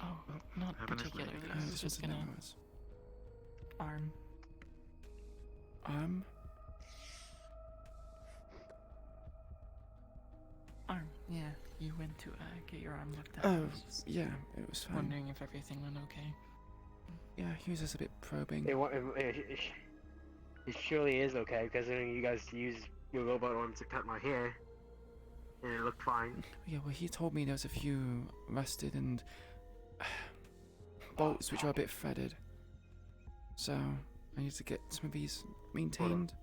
Oh, not have a nice particularly. day. I was just gonna arm. Arm? Yeah. You went to get your arm looked at. Oh, I was just yeah, it was fine. wondering if everything went okay. Yeah, he was just a bit probing. It surely is okay, because you guys used your robot arm to cut my hair, and it looked fine. Yeah, well, he told me there was a few rusted and bolts which are a bit threaded. So, I need to get some of these maintained.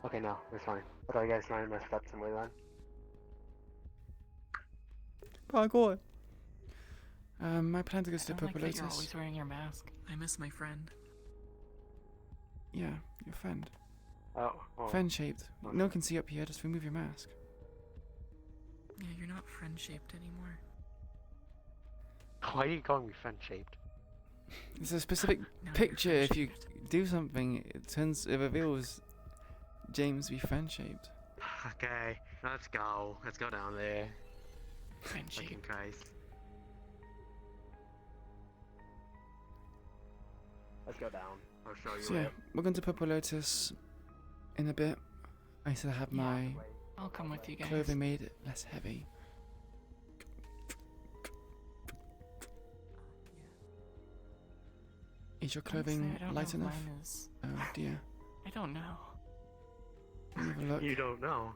Okay, no, it's fine. I thought you guys might have messed up somewhere then. Parkour! My plan to go to the I don't like Purple that you're Lotus. always wearing your mask. I miss my friend. Yeah, your friend. Oh. Friend shaped. No one can see up here, just remove your mask. Yeah, you're not friend-shaped anymore. Why are you calling me friend-shaped? It's a specific you're picture. If you do something, it reveals James to be friend shaped. Okay, let's go. Let's go down there. Friend-shaped. Fucking Christ. Let's go down. I'll show you So yeah, we're going to Purple Lotus in a bit. I still have my I'll come with you guys. clothing made less heavy. Is your clothing Honestly, I don't light know if enough? mine is- Oh dear. I don't know. Let me have a look. You don't know.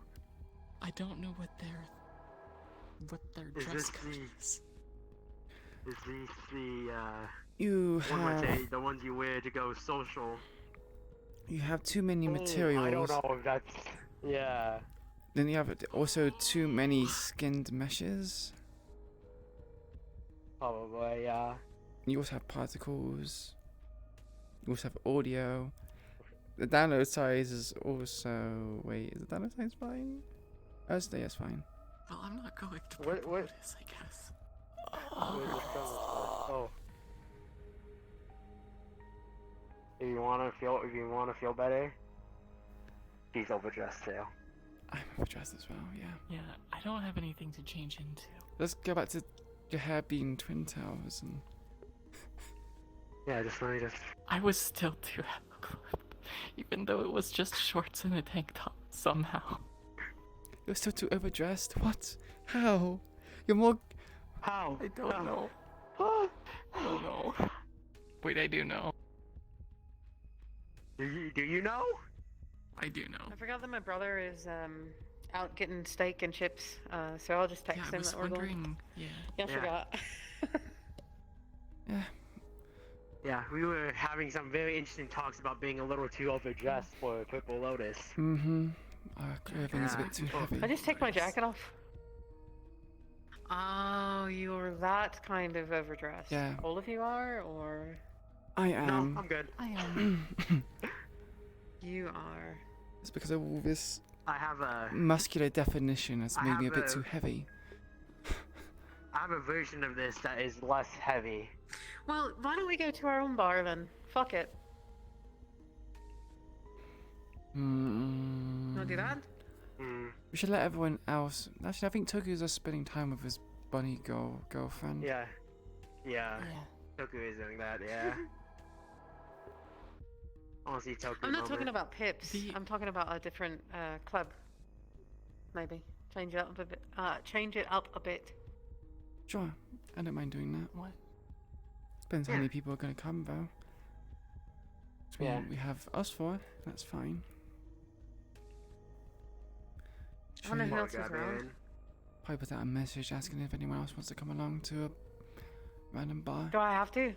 I don't know what their Is dress this code the- is. Is these the You the ones you wear to go social? have too many Ooh, materials. I don't know if that's. Yeah. Then you have also too many skinned meshes. Probably, yeah. You also have particles. You also have audio. The download size is also. Wait, is the download size fine? Oh, it's fine. Well, I'm not going to What? this, I guess. Oh. If you wanna feel better, he's overdressed too. I'm overdressed as well, yeah. Yeah, I don't have anything to change into. Let's go back to your hair being twin towers and. Yeah, just let me just. I was still too clipped, even though it was just shorts and a tank top. Somehow. You're still too overdressed? What? How? You're more. How? I don't know. I don't know. Wait, I do know. Do you know? I do know. I forgot that my brother is out getting steak and chips, so I'll just text Yeah, I him was that we're going. wondering. Yeah. Yeah, I forgot. Yeah. Yeah, we were having some very interesting talks about being a little too overdressed for Purple Lotus. Mm-hmm. Our clothing is a bit too heavy. I just take my jacket off. Oh, you're that kind of overdressed. Yeah. All of you are, or I am. No, I'm good. I am. You are. It's because of all this I have a muscular definition that's I made me a have bit a- too heavy. I have a version of this that is less heavy. Well, why don't we go to our own bar then? Fuck it. Wanna do that? We should let everyone else. Actually, I think Toku's just spending time with his bunny girlfriend. Yeah. Yeah. Toku is doing that, yeah. I wanna see Toku. I'm not talking moment. about Pips. I'm talking about a different club. Maybe change it up a bit. Change it up a bit. Sure, I don't mind doing that. What? Depends how many people are going to come, though. So Yeah. we have us four. That's fine. I wonder Should who we else is around. probably put out a message asking if anyone else wants to come along to a random bar? Do I have to?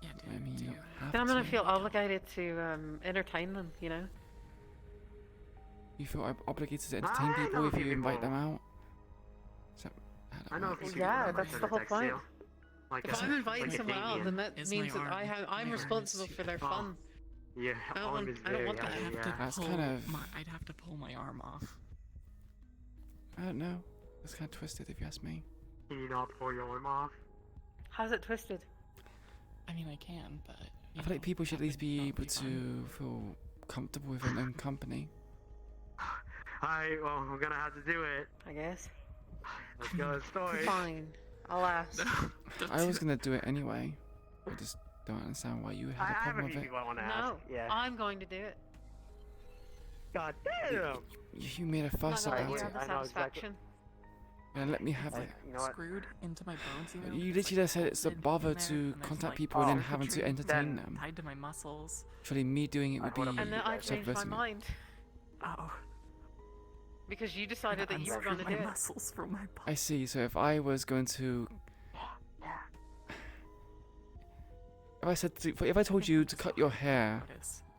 Yeah, I mean, you don't have Then I'm gonna to. feel obligated to entertain them. You know. You feel obligated to entertain I people know if a you few invite people. them out? So, I know. Well, yeah, that's the whole point. If I'm inviting someone out, then that Is means my that arm- I'm my responsible arm is for their too- fun. Yeah, I don't want- I don't want that. I'd have yeah. to That's pull kind of- I'd have to pull my arm off. I don't know. That's kind of twisted if you ask me. Can you not pull your arm off? How's it twisted? I mean, I can, but I feel like people should at least be able to feel comfortable with their own company. Alright, well, we're gonna have to do it. I guess. Let's go to the story. Fine. I'll ask. I was gonna do it anyway. I just don't understand why you I had a have a problem few with it. people I want to No, ask. Yeah. I'm going to do it. God damn! You made a fuss Not gonna about let you it. have the satisfaction. Yeah, let me have it. You know what? Screwed into my bones, you know? You It's, literally just said it's a bolted bother in there, to and there's, contact like, people and then having to circuitry entertain them. tied to my muscles. Surely me doing it would be And then I changed my subversing it. mind. Oh. Because you decided that you were going to do my it. muscles from my body. I see. So if I was going to, if I told you to cut your hair,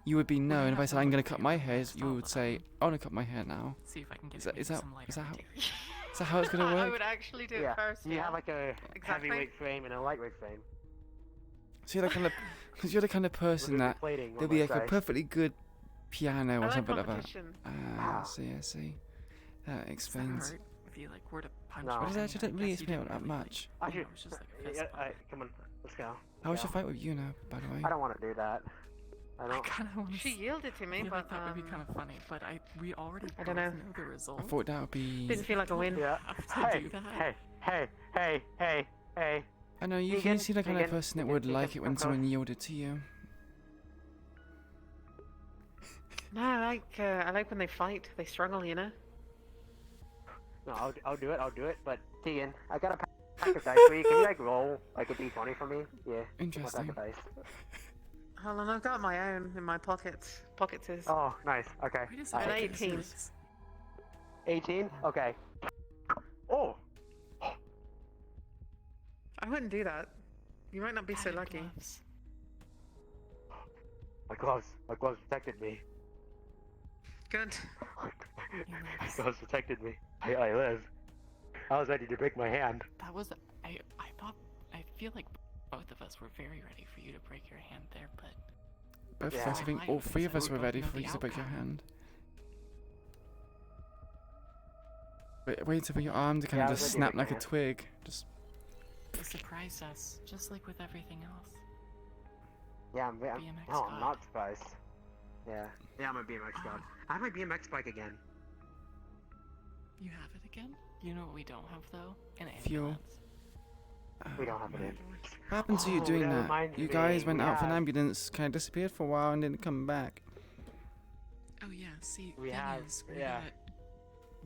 you would be no. And if I said I'm going to cut my hair, you would say I want to cut my hair now. See if I can get Is that some lighter how? material. Is that how it's going to I work? would actually do Yeah. it first. You have like a Exactly. heavyweight frame and a lightweight frame. So you're the kind of, because you're the kind of person With that plating, there'll one be might like a say. perfectly good piano I or like something like that. competition. I see. That explains. Sorry, if you like were to punch No. What does that me, actually I didn't really guess you explain didn't that really, much. I you know, should. it was just like a fist Yeah, bump. alright, come on, let's go. How was Yeah. your fight with Yuna, by the way? I don't want to do that. I I don't. kind of want to. She yielded to me, I feel but like that would be kind of funny, but we already I don't both know. the result. I thought that would be. Didn't feel like a win. Yeah. Have to do that. Hey. I know you Vegan, seem the kind of vegan, person that vegan, would vegan, like it when of someone course. yielded to you. No, I like when they fight. They struggle, you know. No, I'll do it. But Tegan, I got a pack of dice for you. Can you like roll like a d20 for me? Yeah. Interesting. Pack of dice. Hold on, I've got my own in my pockets. Pockets is. Oh, nice. Okay. Wait a An second, 18. this is- 18. Okay. Oh. I wouldn't do that. You might not be so padded lucky. gloves. My gloves protected me. Good. My gloves protected me. I live. I was ready to break my hand. That was I feel like both of us were very ready for you to break your hand there, but Both of Yeah. us, I think all three of us were ready for you to break your hand. Waiting for your arm to kind Yeah, of I was just ready to snap break like my a hand. twig. Just. you surprised us, just like with everything else. Yeah, I'm BMX no, god. I'm not surprised. Yeah. Yeah, I'm a BMX god. I have my BMX bike again. You have it again? You know what we don't have though? An Fuel. ambulance. We don't have an ambulance. What happened to you Oh, doing that that? reminds You me, guys went we out for an have- ambulance, kind of disappeared for a while, and didn't come back. Oh yeah, see, We thing have- is, we yeah. got,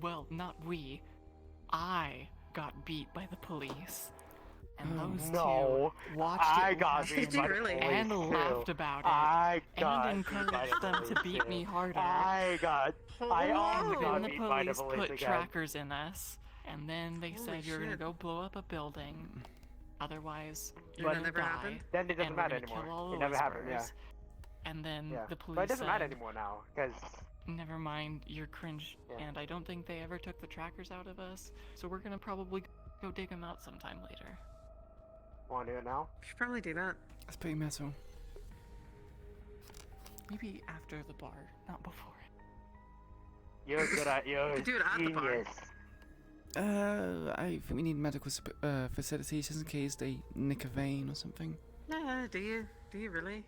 well, not we. I got beat by the police. And Oh, those no. two watched I it got last beat by the and police, and too. laughed about it. I got and beat by encouraged the them to police, beat too. me harder. I almost And got then the beat by the police police put again. trackers in us, and then they Holy said you're gonna shit. go blow up a building. Otherwise, But you're that gonna never die. happened? Then it doesn't and we're matter gonna anymore. kill all It the never happened, yeah. whisperers. And then Yeah. the police But it doesn't matter said, anymore now, because never mind, you're cringe, Yeah. and I don't think they ever took the trackers out of us, so we're gonna probably go dig them out sometime later. want to do it now? We should probably do that. That's pretty metal. Maybe after the bar, not before. You're good at you're could do it at the bar. genius. I think we need medical facilities just in case they nick a vein or something. Yeah, do you? Do you really?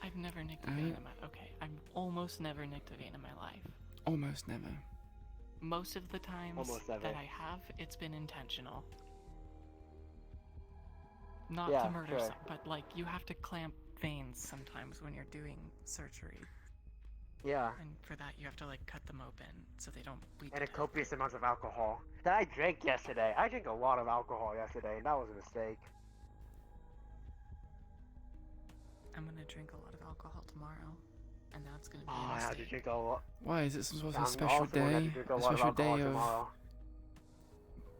I've never nicked a vein in my okay. I've almost never nicked a vein in my life. Almost never. Most of the times Almost never. that I have, it's been intentional. Not Yeah, to murder, sure. but like you have to clamp veins sometimes when you're doing surgery, Yeah. and for that you have to like cut them open so they don't bleed. And to a death. copious amounts of alcohol. That I drank yesterday. I drank a lot of alcohol yesterday, and that was a mistake. I'm gonna drink a lot of alcohol tomorrow, and that's gonna be Oh, a I have to mistake. drink a lot. Why is it some sort of I'm special also gonna have to day? drink a A lot of special alcohol day of tomorrow.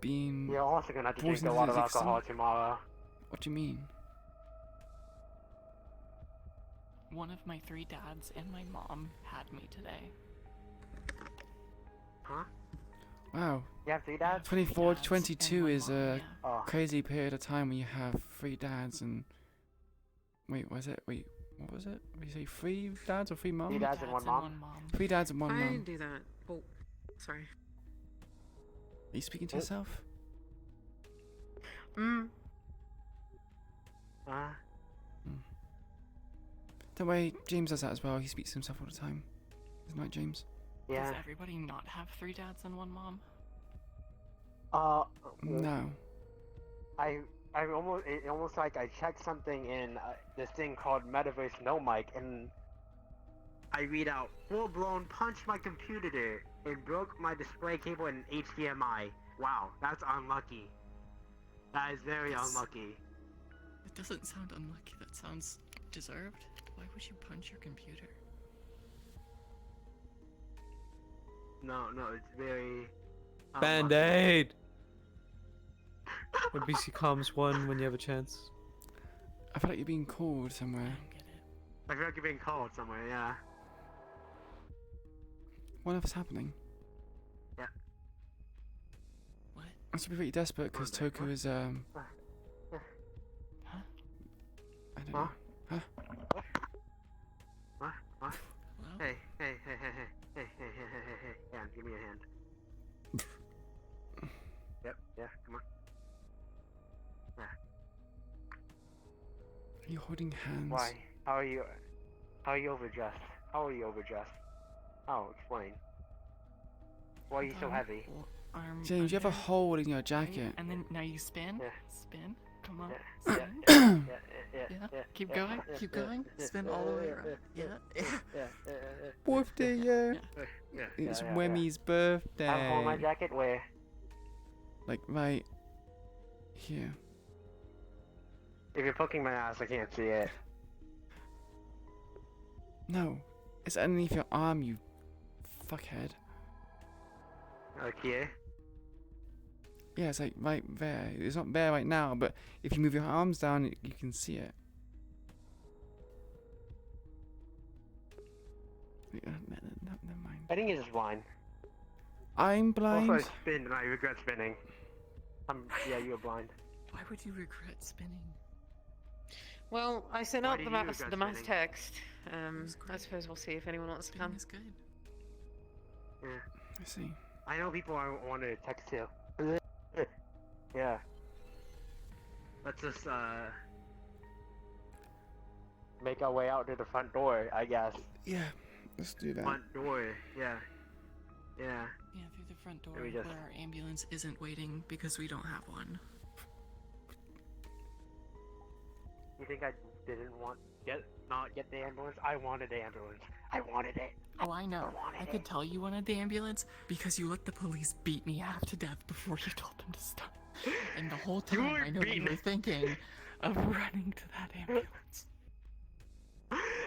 being. You're also gonna have to drink poisoned a with lot of addiction? alcohol tomorrow. What do you mean? One of my 3 dads and my mom had me today. Huh? Wow. You have 3 dads? 24 to dads 22 and is one mom, a yeah. Oh. crazy period of time when you have 3 dads and. Wait, was it? Wait, what was it? Did you say 3 dads or 3 moms? 3 dads and one mom. 3 dads and 1 I mom. didn't do that. Oh, sorry. Are you speaking to Oh. yourself? Don't worry, James does that as well. He speaks to himself all the time. Isn't that James? Yeah. Does everybody not have 3 dads and 1 mom? No. I almost like I checked something in this thing called Metaverse No Mic, and I read out, full blown punched my computer there and broke my display cable and HDMI. Wow, that's unlucky. That is very unlucky. It doesn't sound unlucky. That sounds deserved. Why would you punch your computer? No, it's very. Band-Aid! When BC Comms won when you have a chance. I feel like you're being called somewhere. I feel like you're being called somewhere, yeah. What else is happening? Yeah. What? I must be pretty desperate because Toku is Huh? I don't know. Huh? What? Hey, hand, give me a hand. Yep, yeah, come on. Yeah. Are you holding hands? Why? How are you overdressed? How are you overdressed? Oh, explain. Why are you so heavy? James, you have a hole in your jacket. And then now you spin. Yeah. Spin. Come on. Yeah, Spin. yeah. Keep going. Keep going. Spin all the way around. Yeah. Birthday, yeah. It's Wemmy's birthday. I'm holding my jacket where? Like right here. If you're poking my ass, I can't see it. No, it's underneath your arm, you fuckhead. Okay. Yeah, it's like right there. It's not there right now, but if you move your arms down, you can see it. Never mind. I think it's just blind. I'm blind. Also, I spin and I regret spinning. Yeah, you're blind. Why would you regret spinning? Well, I sent Why out do the you mass regret spinning? text. I suppose we'll see if anyone wants to come. Yeah. I see. I know people I wanted to text to. Yeah. Let's just make our way out to the front door, I guess. Yeah, let's do that. Front door, yeah. Yeah. Yeah, through the front door Maybe just- where our ambulance isn't waiting because we don't have one. You think I didn't not get the ambulance? I wanted the ambulance. I wanted it. Oh, I know. I could tell you wanted the ambulance because you let the police beat me half to death before you told them to stop. And the whole time I know you were thinking of running to that ambulance.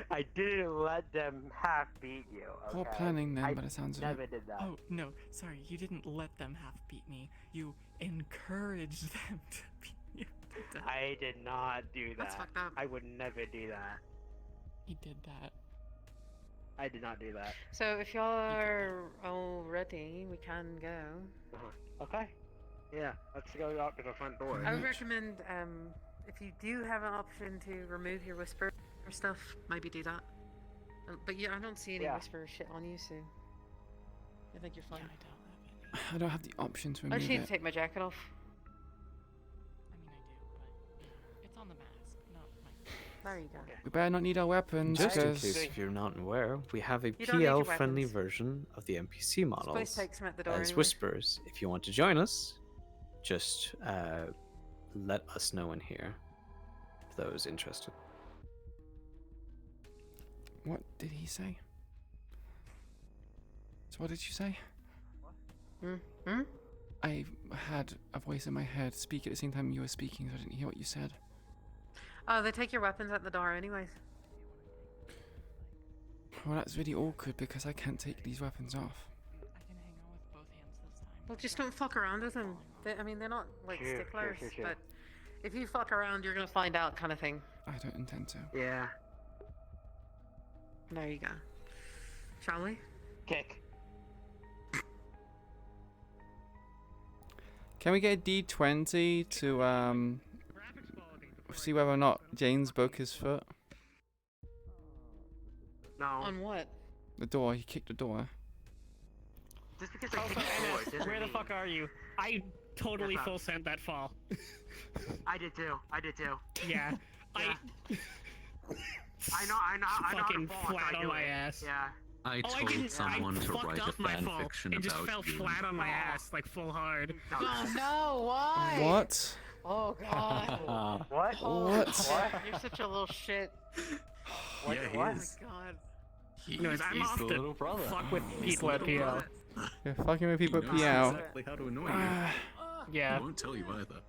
I didn't let them half beat you. Poor okay? planning then, I by the sounds of it. never did that. Oh, no, sorry, you didn't let them half beat me. You encouraged them to beat you to death. I did not do that. That's fucked up. I would never do that. He did that. I did not do that. So if y'all are all ready, we can go. Okay. Yeah, let's go out to the front door. I would recommend, if you do have an option to remove your whisper stuff, maybe do that. But yeah, I don't see any Yeah. whisper shit on you, so I think you're fine. I don't have the option to I remove just need it. to take my jacket off. It's on the mask, not my... There you go. We better not need our weapons, Just in because case if you're not aware, we have a You don't need your PL-friendly weapons. version of the NPC models takes them at the door as anyway. Whispers. If you want to join us, just let us know in here for those interested. What did he say? So what did you say? Hmm? I had a voice in my head speak at the same time you were speaking, so I didn't hear what you said. Oh, they take your weapons at the door anyways. Well, that's really awkward because I can't take these weapons off. Well, just don't fuck around with them. I mean, they're not like Sure, sticklers, sure. but if you fuck around, you're gonna find out, kind of thing. I don't intend to. Yeah. There you go. Shall we? Kick. Can we get a D20 to see whether or not James broke his foot? No. On what? The door. He kicked the door. Just because I Also, kicked the door Ennis, doesn't where the mean- fuck are you? I totally Yes, full sent that fall. I did too. Yeah. I know how to Fucking fall after flat I on do my it. ass. Yeah. I Oh, told didn't- someone I to fucked write a up my fan fall. fiction It just about fell you. flat on my ass, like full hard. Oh no! Why? What? Oh god! What? Oh, What? You're such a little shit. Yeah, he Oh is. my god! Anyways, I'm off the to little brother. fuck with people at PO. You're fucking with people He at knows PL. exactly how to annoy you. Yeah. He won't tell you either.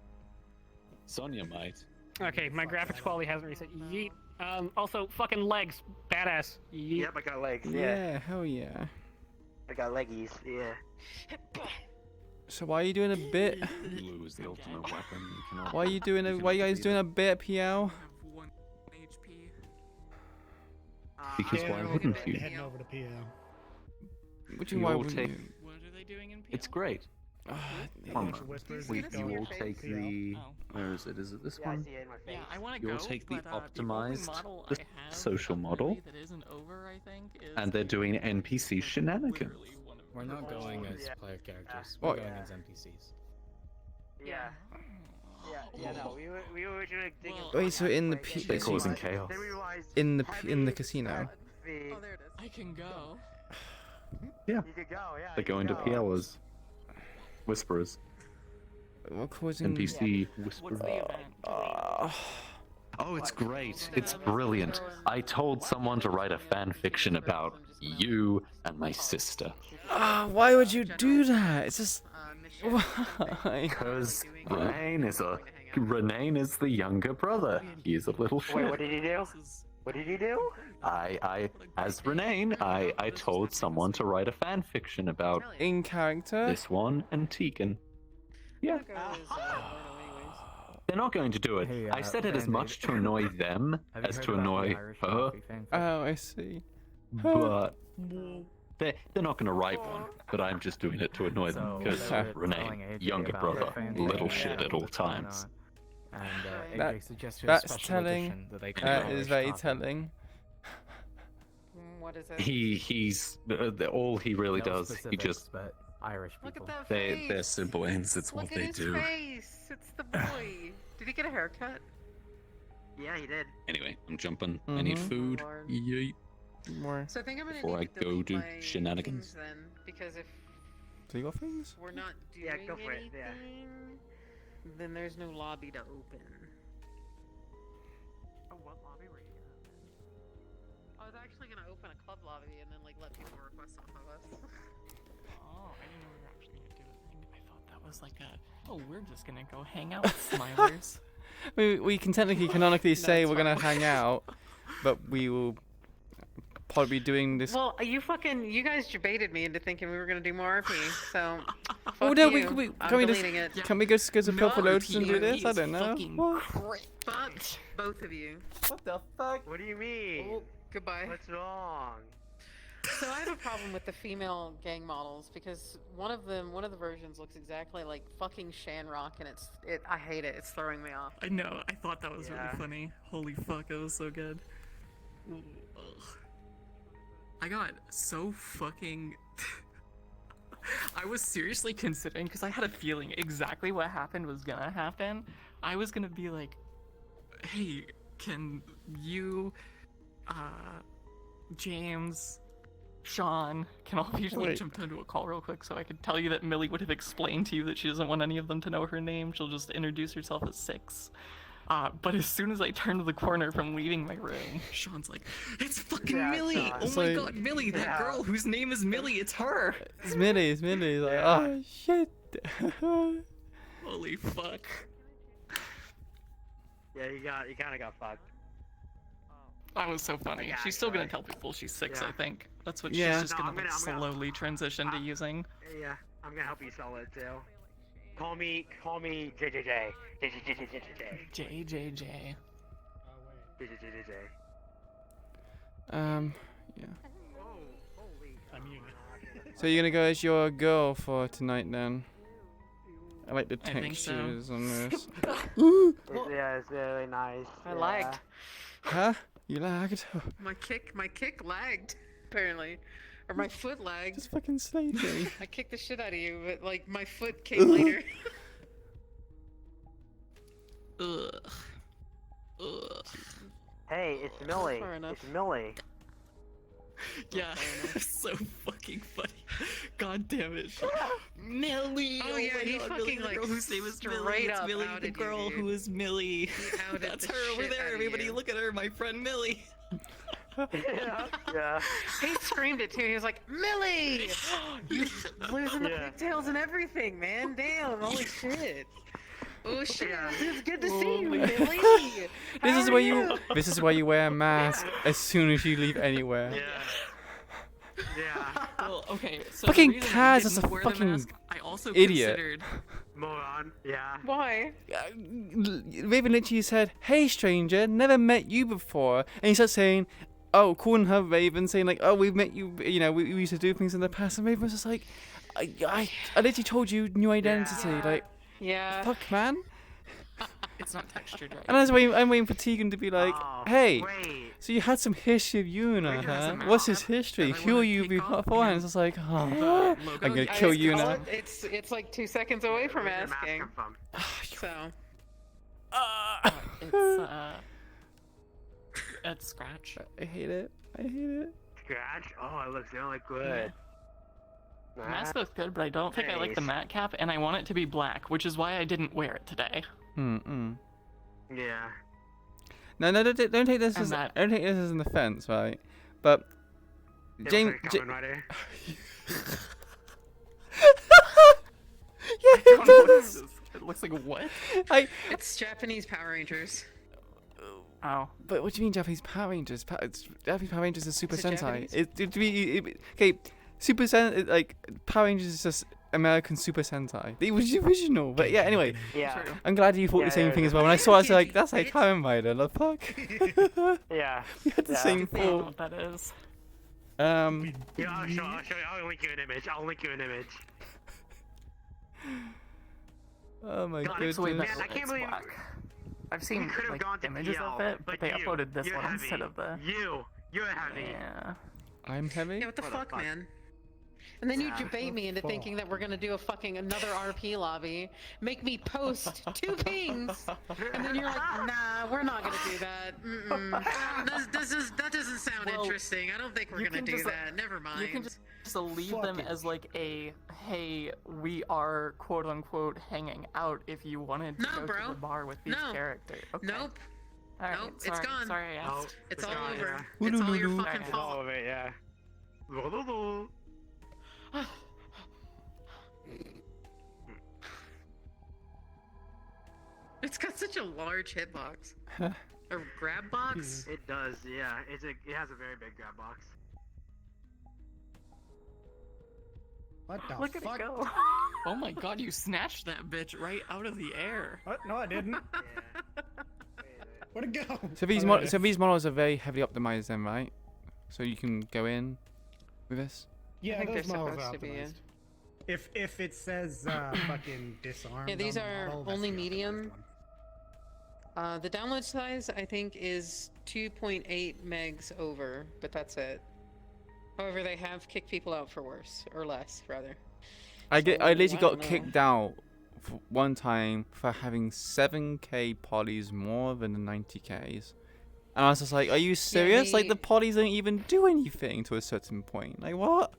Sonya might. Okay, my graphics quality hasn't reset. Yeet. Also, fucking legs. Badass. Yeet. Yep, I got legs. Yeah, hell yeah. I got leggies. Yeah. So why are you doing a bit? Blue is the ultimate weapon. You cannot. Why are you doing a? Why are you guys doing a bit at PL? Because why wouldn't you? Heading over to PO. What do you mean, why all wouldn't take. you? What are they doing in PL? It's great. Bunch of whispers. You all take the. Where is it? Is it this one? Yeah, I want to You'll go. take the but, the only optimized, model the I have social model, that isn't over, I think, is and they're doing NPC shenanigans. We're not going as player characters. Oh, We're going yeah. as NPCs. Yeah. Yeah, no, we were doing Wait, so in the They're causing chaos. in the casino. Oh, there it is. I can go. Yeah. You could go, yeah. They're going to PL as whisperers. What causing NPC whisperers. Oh, it's great. It's brilliant. I told someone to write a fan fiction about you and my sister. Why would you do that? It's just why? Because Renane is the younger brother. He's a little shit. Wait, what did he do? What did he do? As Renane, I told someone to write a fan fiction about in character this one and Tegan. Yeah. They're not going to do it. Hey, I said it as much to annoy them as to annoy her, Oh, I see. but they're not going to write one. But I'm just doing it to annoy them because Renane, younger brother, little shit at all times. And That- AJ suggested a that's special telling. edition that they call That Irish is very Coffee. telling. What is it? He's all he really No does. He specifics, just but Irish Look people. at that they're face. siblings. It's what Look they at his do. face. It's the boy. Did he get a haircut? Yeah, he did. Anyway, I'm jumping. I need Mhm. food. Lord. Yeet. More. So I think I'm gonna Before need I to go delete do my shenanigans. things then, because if So you got things? we're not doing Yeah, go for it, anything, then there's no lobby to open. Oh, what lobby were you in? I was actually gonna open a club lobby and then like let people request off of us. Oh, I didn't know we were actually gonna do a thing. I thought that was like a. Oh, we're just gonna go hang out with Smilers. We can technically canonically say it's we're gonna fine. hang out, but we will probably be doing this. Well, you guys baited me into thinking we were gonna do more RP, so. Oh fuck no, you. can I'm we just deleting it. can we just go to Purple Lotus and do PRP this? I is don't know. fucking What? Fuck both of you. What the fuck? What do you mean? Oh, goodbye. What's wrong? So I have a problem with the female gang models because one of the versions looks exactly like fucking Shanrock, and I hate it. It's throwing me off. I know. I thought that was Yeah. really funny. Holy fuck, that was so good. Ugh. I got so fucking. I was seriously considering because I had a feeling exactly what happened was gonna happen. I was gonna be like, "Hey, can you, James, Sean, can all of you like Wait. jump into a call real quick so I could tell you that Millie would have explained to you that she doesn't want any of them to know her name. She'll just introduce herself as 6. But as soon as I turned the corner from leaving my room, Sean's like, "It's fucking Yeah, Millie! Sean. Oh It's my like- god, Millie, that Yeah. girl whose name is Millie, it's her!" It's Millie. It's Millie. Like, oh shit. Holy fuck. Yeah, you kind of got fucked. That was so funny. Yeah, She's still gonna actually. tell people she's 6, Yeah. I think. That's what Yeah. she's just No, gonna, I'm like, gonna- slowly transition to using. Yeah, I'm gonna help you sell it too. Call me JJJ. JJJ. JJJ. JJJ. Yeah. Oh, holy. I'm muted. So you're gonna go as your girl for tonight then? I like the I think so. textures on this. Yeah, it's really nice. I yeah. lagged. Huh? You lagged? My kick lagged, apparently, or my foot lagged. Just fucking slating. I kicked the shit out of you, but like my foot came later. Ugh. Ugh. Hey, it's Millie. far enough. It's Millie. Yeah, so fucking funny. God damn it. Millie! Oh, yeah, my he God, fucking, Millie, the like, girl whose name is Millie. straight It's up Millie, the outed you, girl dude. who is Millie. He outed That's the her over shit there, out of everybody. you. Look at her, my friend Millie. Yeah. He screamed it too. He was like, Millie! You losing the Yeah. pigtails and everything, man. Damn, holy shit. Oh shit, it's good to see you, Millie. This is why you wear a mask as soon as you leave anywhere. Yeah. Well, okay. So Fucking the reason Kaz I is didn't a wear the fucking mask, I also idiot. considered. Moron. Yeah. Why? Raven literally said, "Hey, stranger, never met you before," and he starts saying, "Oh, calling her Raven, saying like, oh, we've met you. You know, we used to do things in the past." And Raven was just like, "I literally told you new identity. Like, Yeah. fuck, man." It's not textured right. And I'm waiting for Tegan to be like, "Hey, so you had some history of Yuna, huh? What's his history? Who are you beforehand?" It's just like, oh, I'm gonna kill Yuna. It's like 2 seconds away from asking. So. It's Scratch. I hate it. I hate it. Scratch? Oh, it looks really good. The mask looks good, but I don't think I like the Nice. matte cap, and I want it to be black, which is why I didn't wear it today. Yeah. No, don't take this And as that- don't take this as an offense, right? But James, yeah, it does. It looks like what? It's Japanese Power Rangers. Oh. But what do you mean Japanese Power Rangers? Japanese Power Rangers is Super Is it Sentai. Japanese? Okay, Super Sentai, like Power Rangers is just American Super Sentai. It was the original, but yeah. Anyway, Yeah. I'm glad you thought the same thing as well. When I saw it, I was like, "That's like Kamen Rider." The fuck? Yeah. We had the same I don't know thought. what that is. Yeah, I'll show you. I'll link you an image. Oh my God, goodness. man, I can't believe I've seen we could have like, gone to images PL, of it, but they uploaded this you're one heavy. instead of the. You're heavy. Yeah. I'm heavy. Yeah, what the fuck, man? And then you debate me into thinking that we're gonna do another RP lobby, make me post 2 pings, and then you're like, nah, we're not gonna do that. That doesn't sound interesting. I don't think we're gonna do that. Never mind. You can just leave them as like a, hey, we are quote unquote hanging out if you wanted to No, go bro. to the bar with these No. characters. Okay. Nope. All right, Nope, it's sorry, gone. Sorry, I asked. It's all gone, over. yeah. It's all your Ooh-doo-doo-doo. fucking It's all fault. of it, yeah. It's got such a large hitbox. A grab box? It does, yeah. It has a very big grab box. What the Look at fuck? it go. Oh my god, you snatched that bitch right out of the air. What? No, I didn't. Where'd it go? So these these models are very heavily optimized, then, right? So you can go in with this. Yeah, think those they're models are supposed to be, optimized. If it says fucking disarmed. Yeah, these on the are model, that's only the optimized medium. one. The download size, I think, is 2.8 megs over, but that's it. However, they have kicked people out for worse, or less, rather. I literally don't got know. kicked out for one time for having 7k polys more than the 90ks. And I was just like, are you serious? Like, the polys don't even do anything to a certain point. Like, what?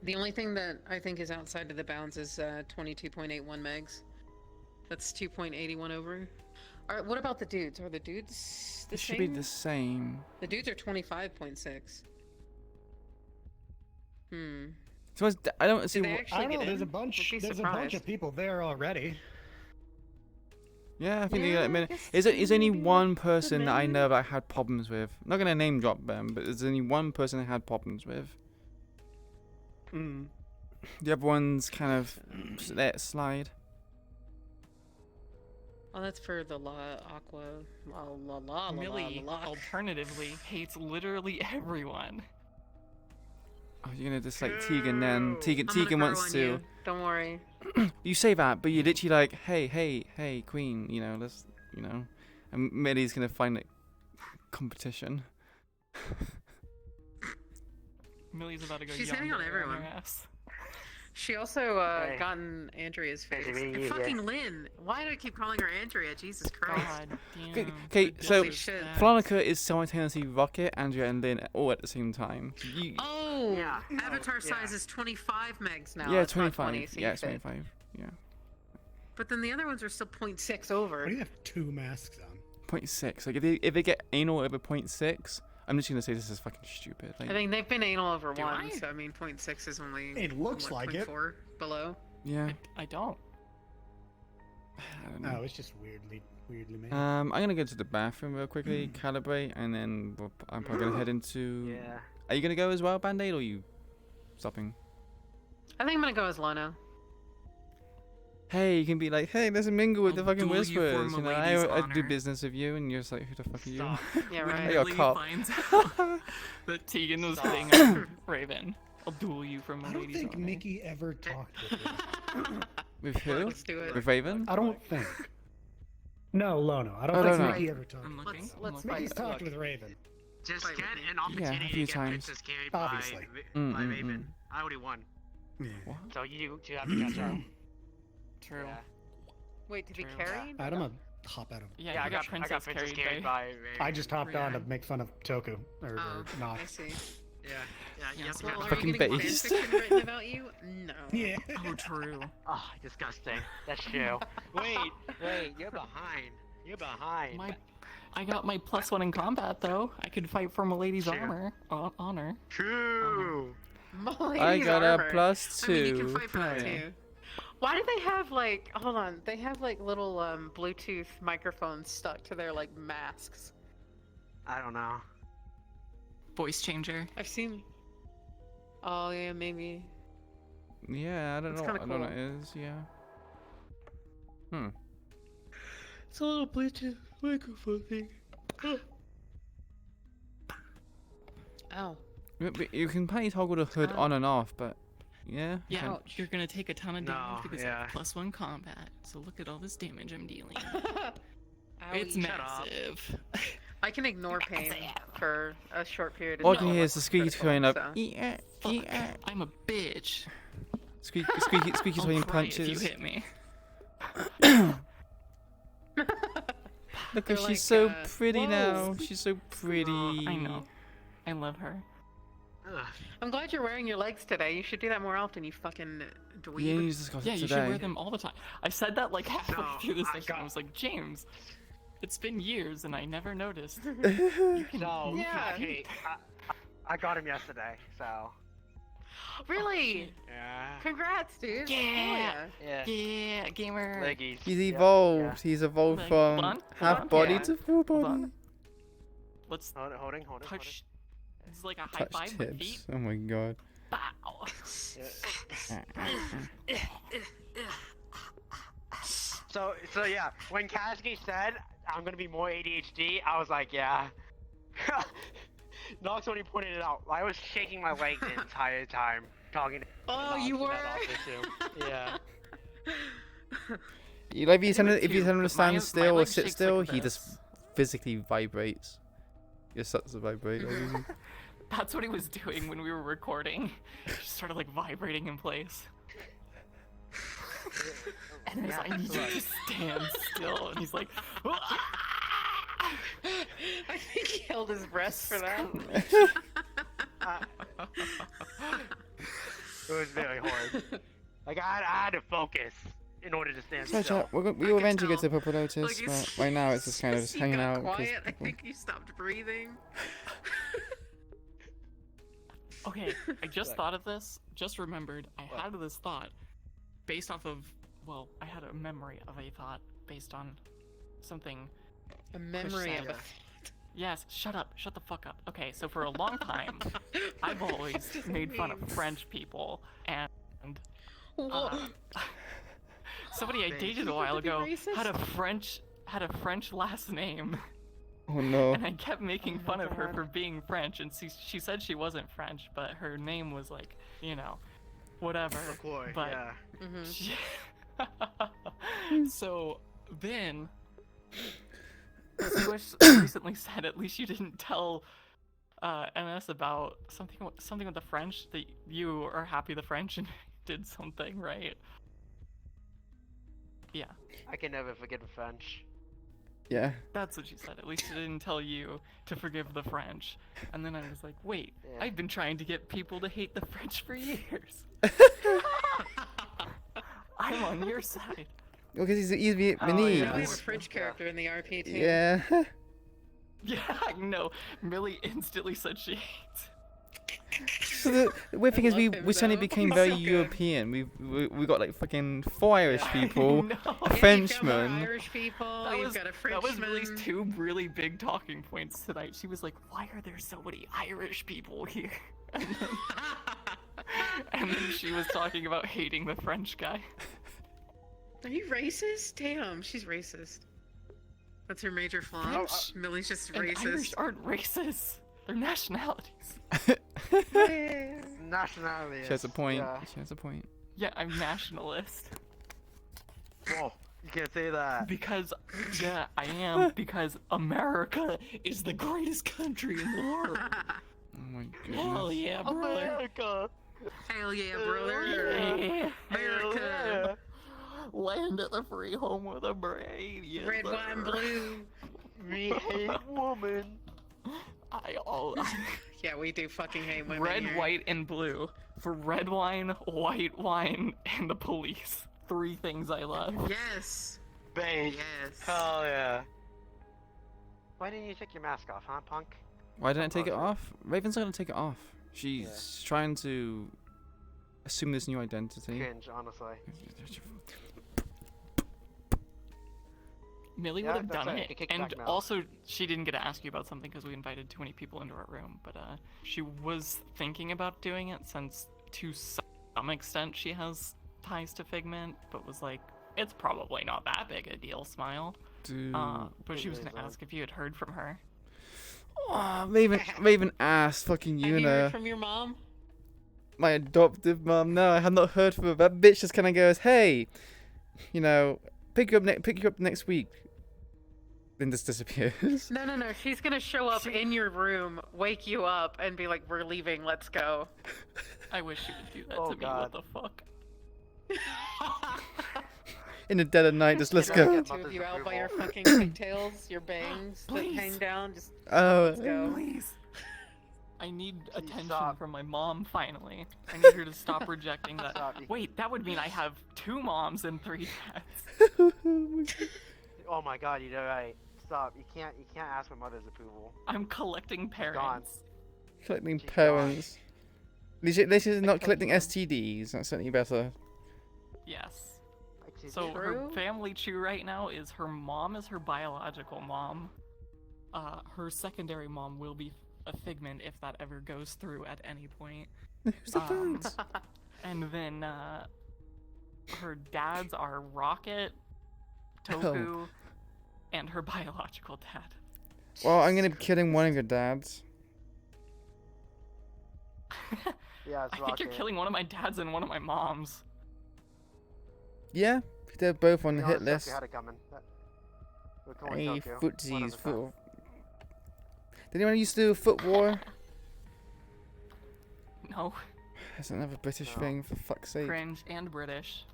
The only thing that I think is outside of the bounds is 22.81 megs. That's 2.81 over. Alright, what about the dudes? Are the dudes the It same? should be the same. The dudes are 25.6. So I don't see they what. actually I don't know. get There's a in? bunch. Would be There's a bunch surprised. of people there already. Yeah, I think Yeah, they I I mean, guess is only maybe one the person that I men. know that I had problems with. I'm not gonna name drop them, but there's only one person I had problems with. The other ones kind of just let it slide. Oh, that's for the Aqua. Millie, alternatively, hates literally everyone. Oh, you're gonna dislike Tegan then. Tegan I'm gonna wants grow on to. you. Don't worry. You say that, but you're literally like, hey, Queen, you know, let's, you know, and Millie's gonna find it competition. Millie's about to go. She's hitting yonder on everyone. her ass. She also gotten Andrea's face. Hey, And yeah. fucking Lynn. Why do I keep calling her Andrea? Jesus Christ. God damn. Okay, so Holy shit. Flonica is simultaneously Rocket, Andrea, and Lynn all at the same time. You, Oh, Yeah. avatar size is 25 megs now. yeah, It's not 25. 20, so Yeah, you it's fit. 25. Yeah. But then the other ones are still 0.6 over. Why do you have 2 masks on? 0.6. Like if they get anal over 0.6, I'm just gonna say this is fucking stupid. Like, I think they've been anal over Do one, I? so I mean, 0.6 is only. It looks what, like it. 0.4 below. yeah. I don't. I don't know. Oh, it's just weirdly made. I'm gonna go to the bathroom real quickly, calibrate, and then I'm probably gonna head into. Yeah. Are you gonna go as well, Band-Aid, or are you stopping? I think I'm gonna go as Lono. Hey, you can be like, hey, let's mingle with the fucking duel you for Whisperers. You know, Milady's I do honor. business with you, and you're just like, who the fuck are you? Yeah, When right. I got Millie caught. finds out that Tegan was hitting on Raven, I'll duel you for I don't Milady's think honor. Mickey ever talked with him. With who? Let's do it. With Raven? I don't think. No, Lono. I don't Oh, think no, no. Mickey ever talked. I'm looking. Let's I'm let's looking. Mickey's fight. talked with Raven. Just Fight get with me. an opportunity a few to get times. Princess carried Obviously. by Mm-mm-mm. Raven. I already won. Yeah. So you have to catch up. True. Yeah. Wait, to be True. carried? I'm gonna hop out of. Yeah, I got Princess carried by. Raven. I just hopped on to Brienne. make fun of Toku or Oh, not. I see. Yeah. You have to Well, catch are up. Fucking you getting based. fanfiction written about you? No. Yeah. Oh, true. Oh, disgusting. That's true. wait, you're behind. You're behind. I got my +1 in combat though. I could fight for Milady's True. honor. True. I got a armor. +2. I mean, you can fight for that Yeah. too. Why do they have like? Hold on. They have like little Bluetooth microphones stuck to their like masks. I don't know. Voice changer. I've seen. Oh yeah, maybe. Yeah, I don't That's know. kinda I don't know what cool. it is. Yeah. Hmm. It's a little Bluetooth microphone thing. Oh. But you can probably toggle the hood on and off, but yeah. Yeah, Ouch. you're gonna take a ton of damage No, because yeah. I have +1 combat. So look at all this damage I'm dealing. It's Ouch. Shut up. massive. I can ignore pain for a short period of All time. you can hear is the squeaky going up. so- Fuck, I'm a bitch. Squeaky's I'll when cry if punches. you hit me. Look, They're she's like, so uh, pretty whoa. now. She's so pretty. I know. I love her. Ugh. I'm glad you're wearing your legs today. You should do that more often, you fucking dweeb. Yeah, you just got Yeah, it you today. should wear them all the time. I said that like halfway No, through the I session. I got- was like, James, it's been years and I never noticed. So, Yeah. okay, I got him yesterday, so. Really? Yeah. Congrats, dude. Yeah. Yeah. Yeah, gamer. Leggies. He's yeah, evolved. He's evolved Like, from hold on, half hold on. body Yeah. to full Hold body. on. Let's Yeah. Holding. touch. It's like a high Touch five with feet. tips. Oh my god. Bow. So yeah, when Kasuke said I'm gonna be more ADHD, I was like, yeah. Nox when he pointed it out, I was shaking my leg the entire time talking to Oh, Nox you in were? that office too. Yeah. You like if you would if you too, tell him to but stand my still or leg sit shakes still, like he this. just physically vibrates. It starts to vibrate. That's what he was doing when we were recording. Just started like vibrating in place. And he's like, I need you to stand still. And he's like, I think he held his breath for that. It was very hard. Like I had to focus in order to stand So, still. chat, we will eventually get to tell. Purple Lotus, Like, but right now it's just kind of just You hanging got out. 'cause quiet. I people- think you stopped breathing. okay, I just thought of this. Just remembered. I had this thought based off of, well, I had a memory of a thought based on something. A memory of said. a. Yes, shut up. Shut the fuck up. Okay, so for a long time, I've always made fun of French people, and somebody I dated a while ago had a French last name. Oh no. And I kept making fun of her for being French, and she said she wasn't French, but her name was like, you know, whatever. LaCroix, But yeah. so then Squish recently said, at least you didn't tell NS about something with the French, that you are happy the French and did something, right? Yeah. I can never forget the French. Yeah. That's what she said. At least she didn't tell you to forgive the French. And then I was like, wait, Yeah. I've been trying to get people to hate the French for years. I'm on your side. Well, because he's Oh, Vietnamese. yeah, we have a French character in the RP too. Yeah. Yeah, I know. Millie instantly said she hates. So the weird thing is, we suddenly though. became He's very so good. European. We got like fucking 4 Irish people, No. a Yeah, you've got more Frenchman. Irish people. That You've was, got a that Frenchman. was Millie's 2 really big talking points tonight. She was like, why are there so many Irish people here? And then she was talking about hating the French guy. Are you racist? Damn, she's racist. That's her major flaw. French Millie's just and racist. Irish aren't racist. They're nationalities. Nationality. She has a point. Yeah. She has a point. Yeah, I'm nationalist. Whoa, you can't say that. Because, yeah, I am. Because America is the greatest country in the world. Oh my goodness. Hell yeah, brother. America. Hell yeah, brother. Yeah. America. Land of the free, home of the brave. Yes, Red, sir. white, and blue. We hate woman. Yeah, we do fucking hate women Red, here. white, and blue. For red wine, white wine, and the police. 3 things I love. Yes. Babe. Yes. Hell yeah. Why didn't you take your mask off, huh, punk? Why didn't I take it off? Raven's not gonna take it off. She's trying to assume this new identity. Cringe, honestly. Millie Yeah, would have that's done right. it, You kick and back now. also she didn't get to ask you about something because we invited too many people into our room. But she was thinking about doing it since, to some extent, she has ties to Figment, but was like, it's probably not that big a deal. Smile. Dude. But she was gonna ask if you had heard from her. Oh, Raven asked fucking Have you heard Yuna, from your mom? my adoptive mom. No, I have not heard from her. That bitch just kind of goes, "Hey, you know, pick you up next week." Then just disappears. No, she's gonna show up in your room, wake you up, and be like, we're leaving, let's go. I wish she would do that Oh, to me. God. What the fuck? In the dead of night, just let's Get go. the 2 of you out by your fucking pigtails, your bangs that Please. hang down, just Oh, let's go. Please. I need attention from my mom finally. I need her to stop rejecting that. Wait, that would mean I have 2 moms and 3 dads. Oh my god, you're right. Stop. You can't ask for mother's approval. I'm collecting parents. Collecting parents. At least she's not collecting STDs. That's certainly better. Yes. She's So her true? family tree right now is her mom is her biological mom. Her secondary mom will be a Figment if that ever goes through at any point. Who's the third? And then her dads are Rocket, Toku, and her biological dad. Well, I'm gonna be killing one of your dads. Yeah, it's I think you're Rocket. killing one of my dads and one of my moms. Yeah, they're both on the You hit honestly list. had it coming. We're going Hey, Tokyo. One footsies, of a kind. foot. Did anyone used to do a foot war? No. That's another British thing, for fuck's sake. Cringe and British.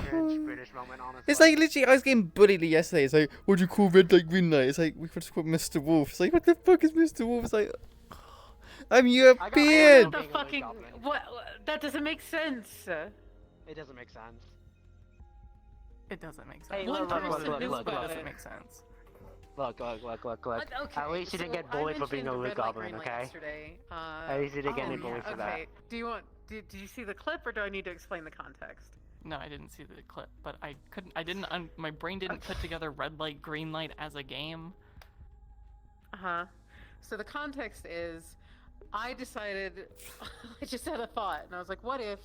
Cringe British moment, honestly. It's like literally, I was getting bullied yesterday. It's like, what do you call red light, green light? It's like, we could just call Mr. Wolf. It's like, what the fuck is Mr. Wolf? It's like, I'm European! What the fucking... What? That doesn't make sense. It doesn't make sense. It doesn't make sense. Hey, One look, look, person look, knew look, about look. doesn't it. make sense. Look. Okay, At least you didn't so get bullied I for being a mentioned Luke red light, Goblin, green light okay? yesterday. At least you didn't get any yeah, bullied for that. okay. Do you want... Did you see the clip, or do I need to explain the context? No, I didn't see the clip, but I couldn't. I didn't. My brain didn't put together red light, green light as a game. Uh-huh. So the context is, I decided, I just had a thought, and I was like, what if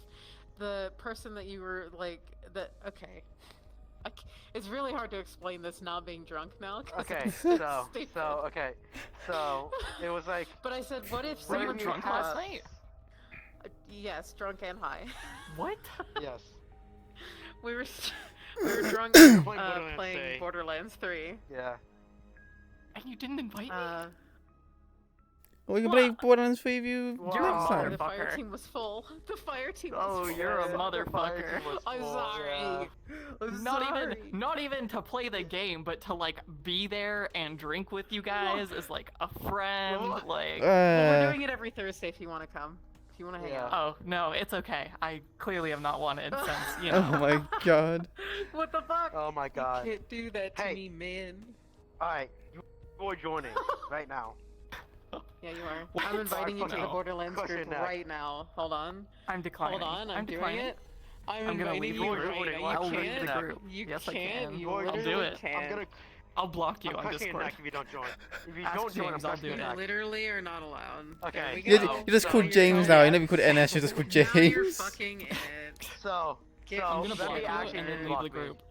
the person that you were, like, okay. It's really hard to explain this not being drunk now. 'cause Okay, it's so stupid. it was like. But I said, what if Were you someone drunk last night? Yes, drunk and high. What? Yes. we were drunk Playing playing Borderlands 3. Borderlands 3. Yeah. And you didn't invite me? Well, we can play Borderlands 3 of you You're a next time. The fire motherfucker. team was full. The fire team was Oh, full. You're a motherfucker. I'm sorry. I'm Not sorry. not even to play the game, but to like be there and drink with you guys as like a friend. Like, Well, we're doing it every Thursday if you want to come. If you want to hang out. oh no, it's okay. I clearly have not wanted since you know. Oh my god. What the fuck? Oh my god. You can't do that to Hey. me, man. Alright, for joining right now. Yeah, you are. I'm inviting you to the Borderlands group right now. Hold on. I'm declining. Hold on, I'm doing declining. it. I'm gonna inviting leave you the right group. now. I'll You leave can't. the group. You Yes, I can't. can. You I'll do literally it. can't. I'll block you I'm on pushing Discord. back if you don't join. If you Ask don't join, I'm James, I'll pushing do it. back. Literally are not allowed. Okay. There we You're, go. you're just So called you're James going now. You're in. never called NS. You're just called Now you're James. fucking in it. So, I'm gonna let block me you actually and then just leave block the me. group.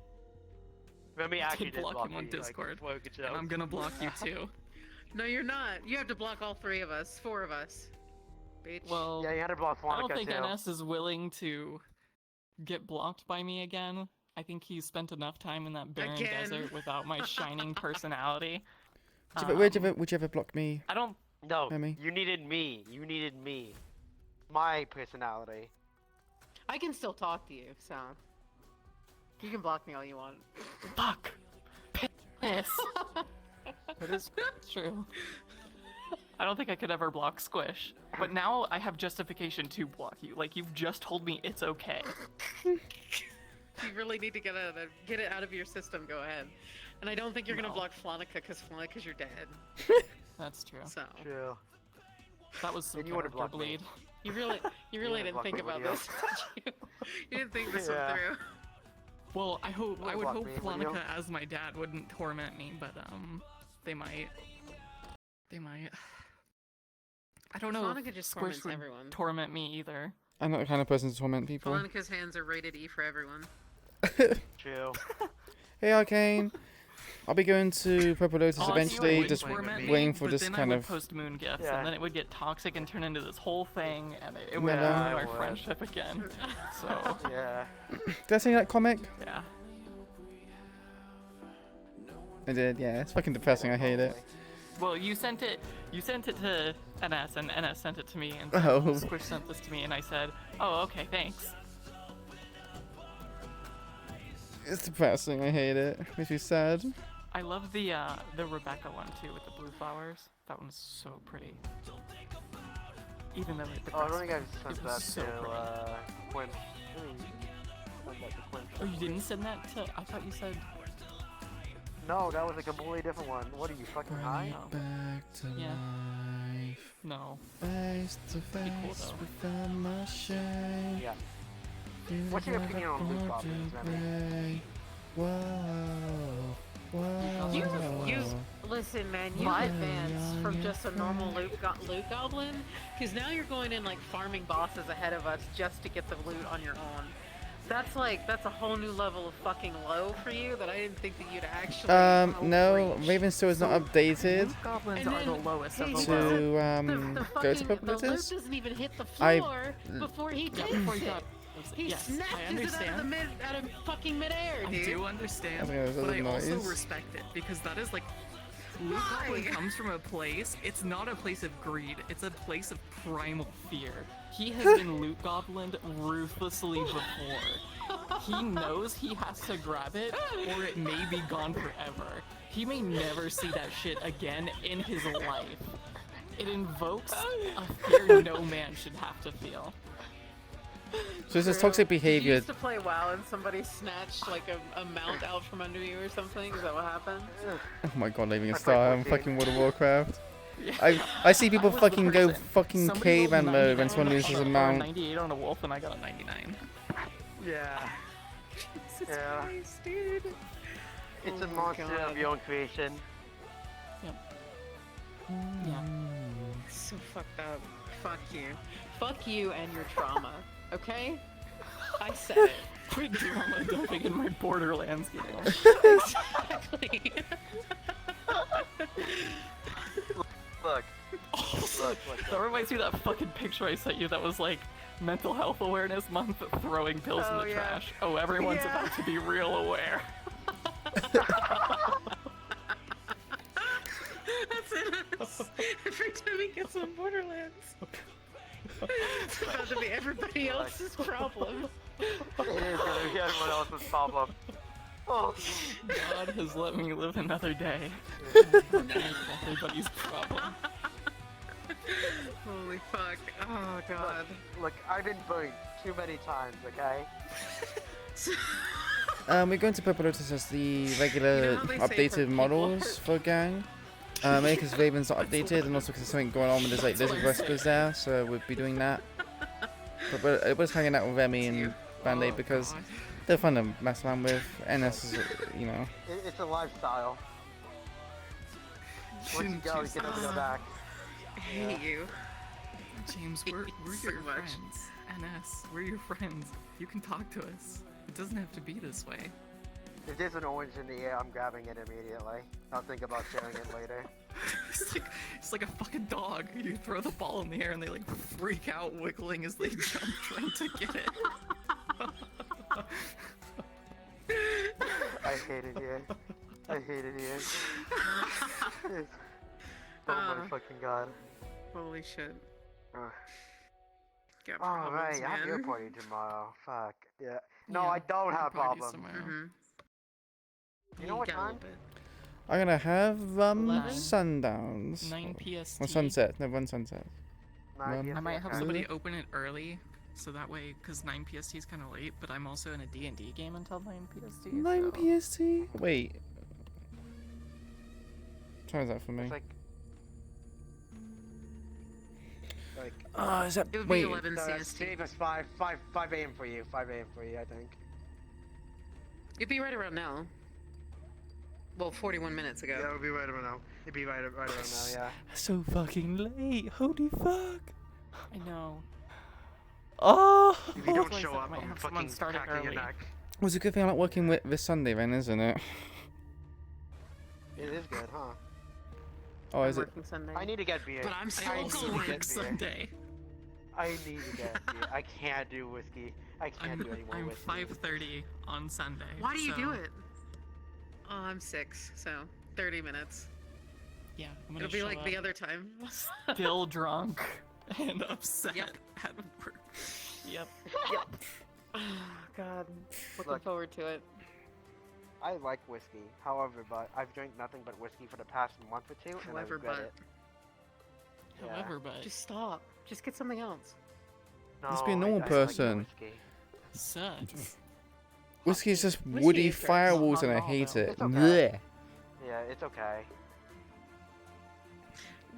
Let me I actually did just block block him on you, Discord, Like, woke and I'm gonna block you too. No, you're not. You have to block all 3 of us. 4 of us. Bitch. Well, yeah, you had to block I don't Flonica think too. NS is willing to get blocked by me again. I think he's spent enough time in that barren Again. desert without my shining personality. Would you ever block me? I don't. No, Remy? you needed me. You needed me. My personality. I can still talk to you, so you can block me all you want. Fuck. Piss. That is true. I don't think I could ever block Squish, but now I have justification to block you. Like, you've just told me it's okay. You really need to get it out of your system. Go ahead. And I don't think you're gonna block Flonica because Flonica's your dad. That's true. So. True. That was some Then you would've character blocked me. bleed. You really would've didn't blocked think me, about would you? this, did you? You didn't think this Yeah. one through. Well, I would've would blocked hope me, wouldn't you? Flonica as my dad wouldn't torment me, but they might. I don't know Flonica if just Squish torments would everyone. torment me either. I'm not the kind of person to torment people. Flonica's hands are rated E for everyone. True. Hey, Arcane. I'll be going to Purple Lotus Honestly, eventually, would just torment me, waiting for but this then kind I would of. post moon gifts, Yeah. and then it would get toxic and turn into this whole thing, and it would Meta. ruin I our would. friendship again. So Yeah. Did I see that comic? yeah. I did, yeah. It's fucking depressing. I hate it. Well, you sent it to NS, and NS sent it to me, and Oh. Squish sent this to me, and I said, "Oh, okay, thanks." It's depressing. I hate it. Makes me sad. I love the Rebecca one too with the blue flowers. That one's so pretty. Even though it Oh, I don't think depressed I've me, sent it that was so pretty. to Quinn. Send that to Quinn. Oh, you didn't send that to? I thought you said. No, that was a completely different one. What are you fucking high? Back to Yeah. life. No. Face to Pretty cool, face though. with my shame. Yeah. What's your opinion on loot goblins, Remy? Whoa. Whoa. You listen, man. You My- advanced from just a normal loot goblin, because now you're going in like farming bosses ahead of us just to get the loot on your own. That's a whole new level of fucking low for you that I didn't think that you'd actually. No, Ravenstone is not updated Loot goblins And are the then- lowest hey, of the so low. to the go to fucking Purple the loot Lotus. doesn't even hit the I- floor before he Yeah, takes before he it. got. He Yes, I snatches it understand. out of fucking midair, I dude. do understand, That's a but I also noise. respect it because that is like loot goblin comes from a place. It's not a place of greed. It's a place of primal fear. He has been loot goblined ruthlessly before. He knows he has to grab it, or it may be gone forever. He may never see that shit again in his life. It invokes a fear no man should have to feel. So it's this toxic You behavior. used to play WoW and somebody snatched like a mount out from under you or something. Is that what happened? Oh my god, leaving a I star. I'm played fucking World of Warcraft. Yeah. I see people I was the fucking go person. fucking Somebody caveman rolled mode when 99 someone loses a or mount. 98 on a wolf, and I got a 99. Yeah. Jesus Yeah. Christ, dude. It's Oh a my monster God. of your own creation. Yeah. So fucked up. Fuck you. Fuck you and your trauma. Okay? I said it. Quick drama dumping in my Borderlands game. Exactly. Look. That reminds me of that fucking picture I sent you that was like Mental Health Awareness Month, throwing pills in Oh, the yeah. trash. Oh, everyone's Yeah. about to be real aware. That's it. Every time he gets on Borderlands. It's about to be everybody else's problem. It is gonna be everyone else's problem. Oh. God has let me live another day. Everybody's problem. Holy fuck. Oh god. Look, I've been burned too many times, okay? We're going to Purple Lotus as the regular You know how they say for updated people- models for gang. Mainly because Raven's not updated, and also because there's something going on with there's like lizard whispers there, so we'll be doing that. But it was hanging out with Remy and Band-Aid because they're fun to mess around with. NS is, you know. It's a lifestyle. Once you go, you can never go back. I hate you. James, we're so your much. friends. NS, we're your friends. You can talk to us. It doesn't have to be this way. If there's an orange in the air, I'm grabbing it immediately. I'll think about sharing it later. It's like a fucking dog. You throw the ball in the air and they like freak out, wiggling as they jump trying to get it. I hate it here. I hate it here. Oh my fucking god. Holy shit. Got Oh problems, right, I have your man. party tomorrow. Fuck. Yeah. No, Yeah, I don't have party's problems. tomorrow. You know what got a time? little bit. I'm gonna have 11? sundowns. 9 PST. Or sunset. No, one sunset. I might have Okay. somebody open it early, so that way, because 9 PST is kind of late, but I'm also in a D&D game until 9 PST. 9 so... PST? Wait. Try that for me. It's like Oh, is that... It would wait. be 11 CST. Steve, it's 5 a.m. for you. 5 a.m. for you, I think. It'd be right around now. Well, 41 minutes ago. Yeah, it would be right around now. It'd be right around now, yeah. So fucking late. Holy fuck. I know. Oh! If you don't Like, show I up, might I'm have someone fucking start it cracking your early. neck. Well, it's a good thing I'm not working with this Sunday then, isn't it? It is good, huh? Oh, is it? Working Sunday. I need to get beer. But I'm I still need to going get beer. Sunday. I need to get beer. I can't do whiskey. I can't do any more I'm whiskey. 5:30 on Sunday. Why do you do so- it? Oh, I'm 6, so 30 minutes. Yeah, I'm gonna It'll be show like up the other time. still drunk and upset at work. Yep. Yep. Oh, God. Looking Look. forward to it. I like whiskey, however, but I've drank nothing but whiskey for the past month or two, and I However, regret but. it. Yeah. However, but Just stop. Just get something else. Just be a No, normal I like person. whiskey. sucks. Whiskey is just Whiskey woody is gross. firewalls and I Not at all, hate though. it. It's okay. Blech. Yeah, it's okay.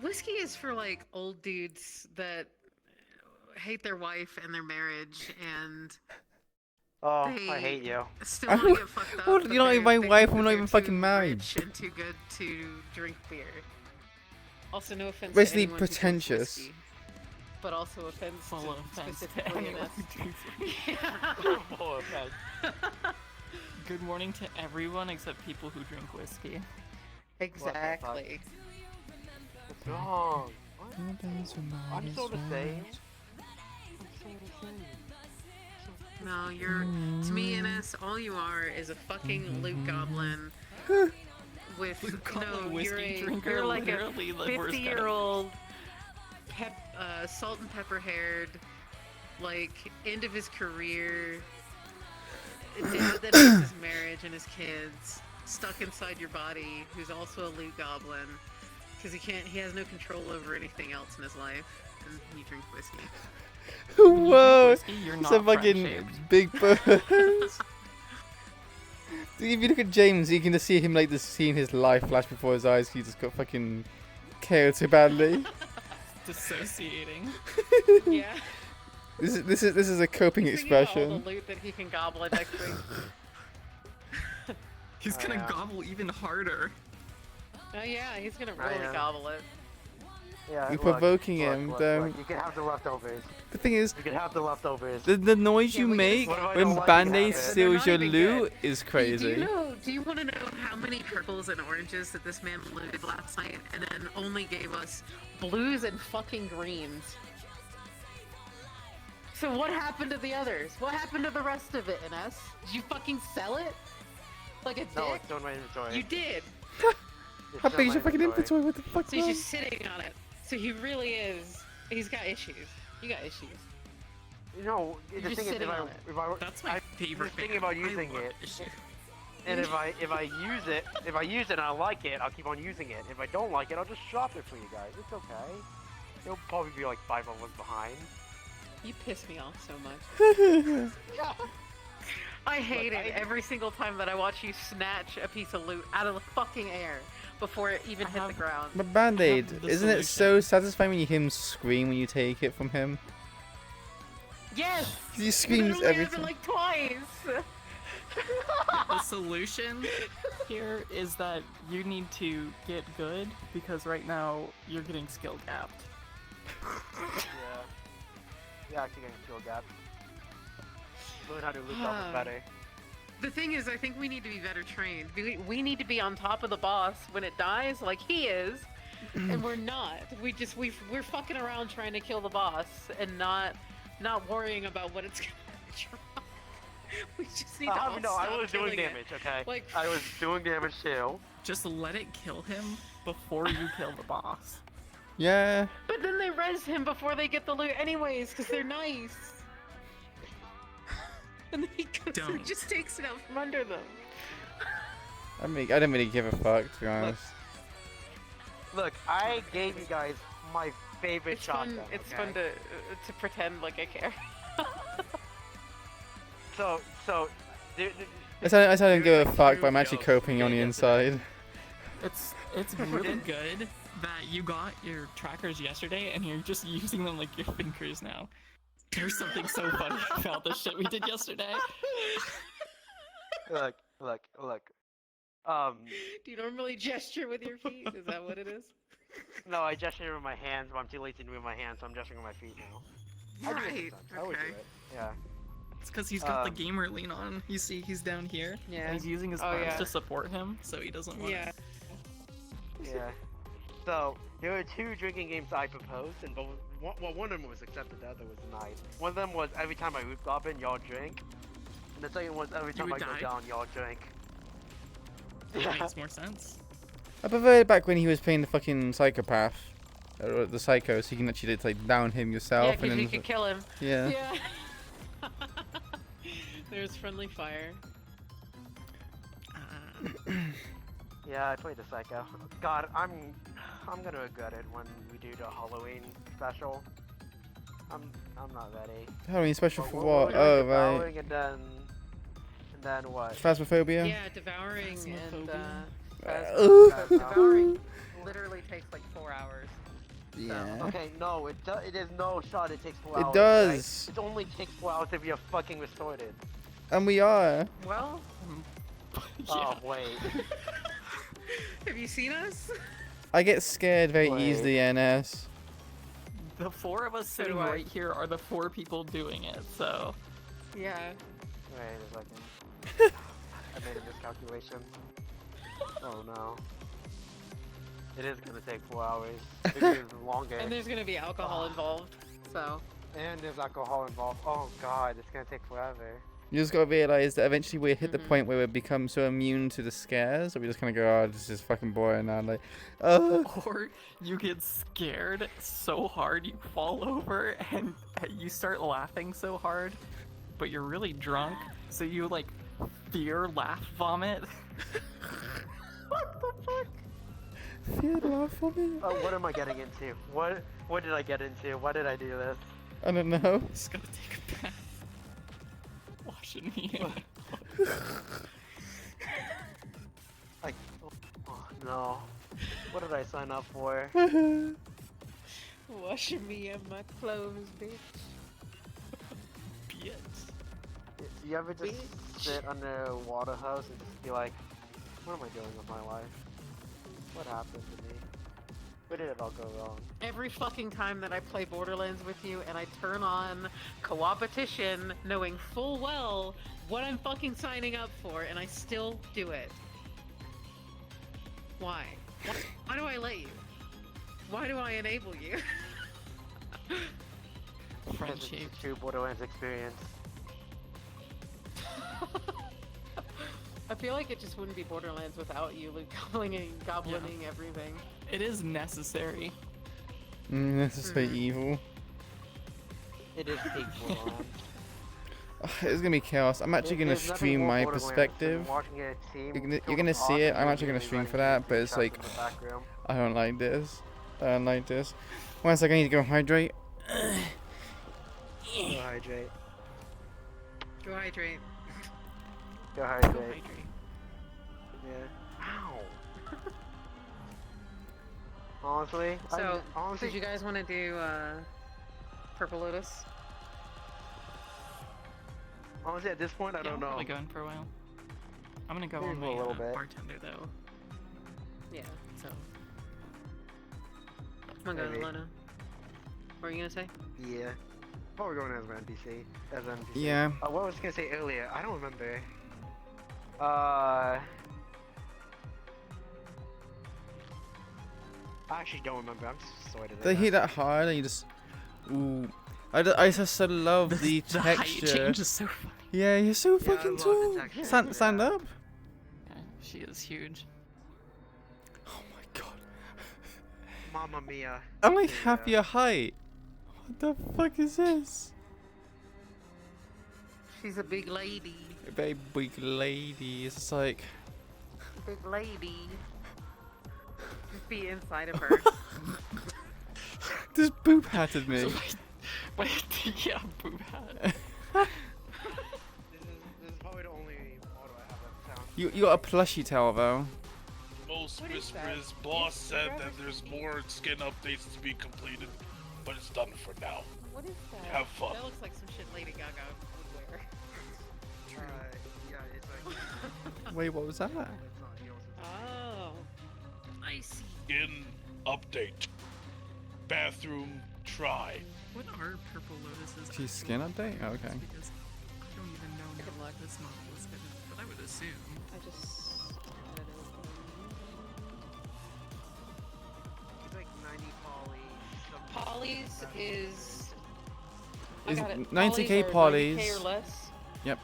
Whiskey is for like old dudes that hate their wife and their marriage and Oh, they I hate you. still want to get fucked up. Well, but you're not even they my think wife, that I'm not they're even fucking too married. rich and too good to drink beer. Also, no offense Basically to anyone who drinks pretentious. whiskey, but also offense Full to offense to specifically anyone us. who drinks Yeah. Full offense. Good morning to everyone except people who drink whiskey. Exactly. What's wrong? What? I'm so the same. No, you're to me, Ines. All you are is a fucking loot goblin with Loot goblin no. whiskey You're drinker, you're like a literally the worst kind of- 50-year-old, salt and pepper haired, like end of his career, dad that hates his marriage and his kids, stuck inside your body, who's also a loot goblin, because he has no control over anything else in his life, and he drinks whiskey. Whoa! whiskey, you're It's not a fucking friend-shaped. big bird. If you look at James, you can just see him like just seeing his life flash before his eyes. He just got fucking KO'd so badly. Dissociating. Yeah. This is a coping Thinking about all expression. the loot that he can gobble next week. He's Oh, gonna yeah. gobble even harder. Oh yeah, he's gonna I really am. gobble it. Yeah, You're look, provoking look, him, look, don't- look. You can have the leftovers. The thing is, You can have the leftovers. the noise Yeah, you we can make What if I when don't like Band-Aid it? They're steals not your even loot good. is crazy. Do you want to know how many purples and oranges that this man looted last night and then only gave us blues and fucking greens? So what happened to the others? What happened to the rest of it, Ines? Did you fucking sell it? Like a dick? No, it's on my inventory. You did. It's How on big is my your fucking inventory? What the fuck? So he's man? just sitting on it. So he really is. He's got issues. You got issues. You know, You're the just thing is, sitting on it. if I That's my favorite. the thing about band. I using love it, this shit. and if I use it and I like it, I'll keep on using it. If I don't like it, I'll just shop it for you guys. It's okay. It'll probably be like 5 hours behind. You piss me off so much. I hate it every single time that I watch you snatch a piece of loot out of the fucking air before it even hit the ground. But Band-Aid, the isn't it so satisfying when you hear him scream when you take it from him? Yes! He screams It only every happened time. like twice! The solution here is that you need to get good because right now you're getting skill gapped. Yeah. You're actually getting skill gap. Learn how to loot up better. The thing is, I think we need to be better trained. We need to be on top of the boss when it dies, like he is, and we're not. We're fucking around trying to kill the boss and not worrying about what it's gonna drop. We just need to all No, stop I was doing killing it. damage, okay? Like, I was doing damage too. Just let it kill him before you kill the boss. Yeah. but then they res him before they get the loot anyways, because they're nice. And then he comes and just takes it out from under them. I don't really give a fuck, to be honest. Look, I gave you guys my favorite It's fun. shotgun. It's okay? fun to pretend like I care. So I don't give a fuck, but I'm actually coping on the inside. It's really good that you got your trackers yesterday and you're just using them like your fingers now. There's something so funny about the shit we did yesterday. look. Do you normally gesture with your feet? Is that what it is? No, I gesture with my hands, but I'm too lazy to move my hands, so I'm gesturing with my feet now. I do it Right, sometimes. I always do okay. it. Yeah. It's because he's got the gamer lean on. You see, he's down here. Yeah. And he's using his Oh, arms yeah. to support him, so he doesn't want. Yeah. Yeah. So there were two drinking games I proposed, and both. One of them was accepted, the other was denied. One of them was every time I roof goblin, y'all drink, and the second was every time I would go die? down, y'all drink. That makes more sense. I prefer it back when he was playing the fucking psychopath. Or the psycho, so you can actually like down him yourself. Yeah, and because then you could kill him. Yeah. Yeah. There's friendly fire. Yeah, I played the psycho. God, I'm gonna regret it when we do the Halloween special. I'm not ready. Halloween special But for we're what? doing Oh, Devouring right. and then what? Phasmophobia? Yeah, devouring and Ooh. devouring literally takes like 4 hours. Yeah. Okay, no, it is no shot. It takes 4 It hours. does. Right? It only takes 4 hours if you're fucking restored. And we are. Well, Oh wait. have you seen us? I get scared very easily, NS. The four of us sitting do I. right here are the 4 people doing it, so. Yeah. Wait a second. I made a miscalculation. Oh no. It is gonna take 4 hours. It is longer. And there's gonna be alcohol involved, so. And there's alcohol involved. Oh god, it's gonna take forever. You just gotta realize that eventually we hit the point where we become so immune to the scares that we just kind of go, oh, this is fucking boring now. Like, Or you get scared so hard you fall over and you start laughing so hard, but you're really drunk, so you like fear laugh vomit. What the fuck? Fear laugh vomit? Oh, what am I getting into? What did I get into? Why did I do this? I don't know. Just gotta take a bath. Washing me in. Oh no. What did I sign up for? Washing me in my clothes, bitch. Bitch. Do you ever just sit under a water hose and just be like, what am I doing with my life? What happened to me? Where did it all go wrong? Every fucking time that I play Borderlands with you and I turn on co-opetition knowing full well what I'm fucking signing up for and I still do it. Why? Why do I let you? Why do I enable you? Because it's a true Borderlands experience. I feel like it just wouldn't be Borderlands without you, like goblining everything. It is necessary. This is so evil. It is peak Borderlands. It's gonna be chaos. I'm actually gonna There's nothing stream more my Borderlands than perspective. watching a team You're kill gonna the see boss it. and I'm then actually gonna immediately stream for running that, but it's shots like in the back room. I don't like this. I don't like this. 1 second, I need to go hydrate. Go hydrate. Go hydrate. Go Go hydrate. hydrate. Yeah. Ow. Honestly, So, honestly, did you guys want to do Purple Lotus? honestly, at this point, I Yeah, don't I'll know. probably go in for a while. I'm gonna go Maybe on for my a little bit. bartender though. Yeah. So. I'm gonna go to Maybe. Lona. What were you gonna say? Yeah. Probably going as an NPC. As an NPC. Yeah. What was I gonna say earlier? I don't remember. I actually don't remember. I'm so sorry to say They hit that hard and you just. Ooh. I just so love the The height texture. change is so funny. Yeah, you're so Yeah, I fucking love the tall. texture, Stand up. Yeah, she is huge. Mamma mia. Only half your height. What the fuck is this? She's a big lady. A very big lady. It's just like. Big lady. Just be inside of her. This boob hatted me. Wait, yeah, boob hat. This is probably the only model I have that sounds. You got a plushy tail though. Most whispers, boss said that there's more skin updates to be completed, but it's done for now. What is that? Have fun. That looks like some shit Lady Gaga would wear. Yeah, it's like. Wait, what was that? Oh. I see. Skin update. Bathroom try. What are Purple Lotus's? She's skin update? Oh, okay. Because I don't even know now what this model is gonna, but I would assume. I just. It's like 90 poly. Polys is. I Is got it. 90k Polys are polys. 90K or less. Yep.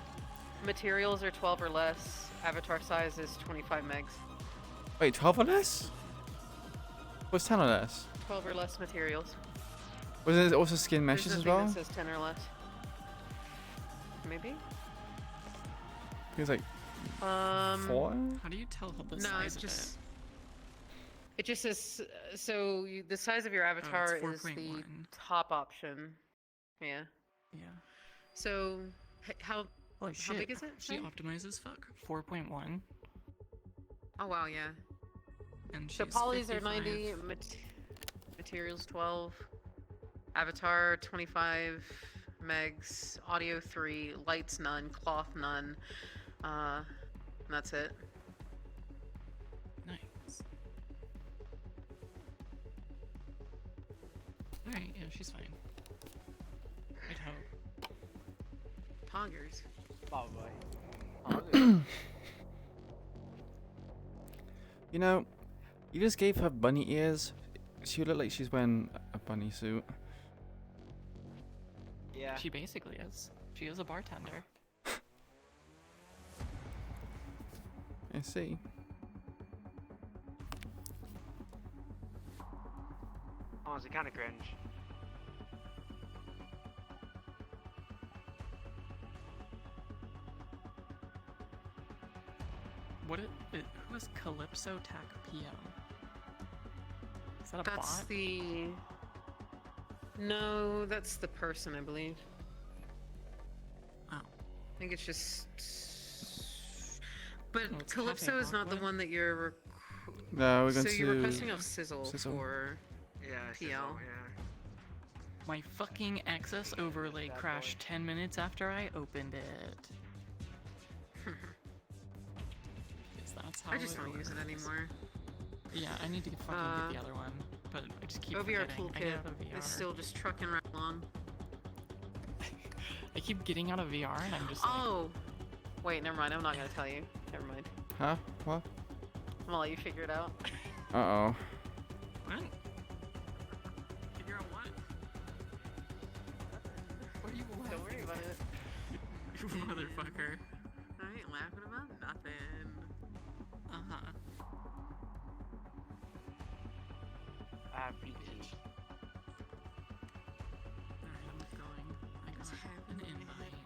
Materials are 12 or less. Avatar size is 25 megs. Wait, 12 or less? What's 10 or less? 12 or less materials. Was it also skin There's meshes as nothing well? that says 10 or less. Maybe? It was like Um, 4? How do you tell the No, size it of just. It just says so. The size of your avatar is the 4.1. top option. Yeah. Yeah. So how Holy how shit. big is it? She Sorry? optimizes fuck. 4.1. Oh wow, yeah. And So she's polys are 55. 90, materials 12, avatar 25 megs, audio 3, lights none, cloth none. And that's it. Nice. Alright, yeah, she's fine. I'd hope. Poggers. Probably. You know, you just gave her bunny ears. She look like she's wearing a bunny suit. Yeah. She basically is. She is a bartender. I see. Honestly, kind of cringe. Who is Calypso Tac PM? Is that a That's bot? the. No, that's the person, I believe. Oh. I think it's just. But Oh, it's Calypso Cafe is not the Aqua? one that you're. No, we're going So you're to requesting off Sizzle, Sizzle. for Yeah. PL. My fucking access overlay crashed 10 minutes after I opened it. Yes, that's how I just it don't use it works. anymore. Yeah, I need to fucking get the other one, but I just keep OVR forgetting. I toolkit get out of VR. is still just trucking right along. I keep getting out of VR and I'm just like, Oh! Wait, never mind. I'm not gonna tell you. Never mind. Huh? What? I'm gonna let you figure it out. Uh-oh. what? Figure out what? What are you laughing Don't worry about it. You motherfucker. I ain't laughing about nothing. Uh-huh. Peachy. Alright, I'm going. I got an invite.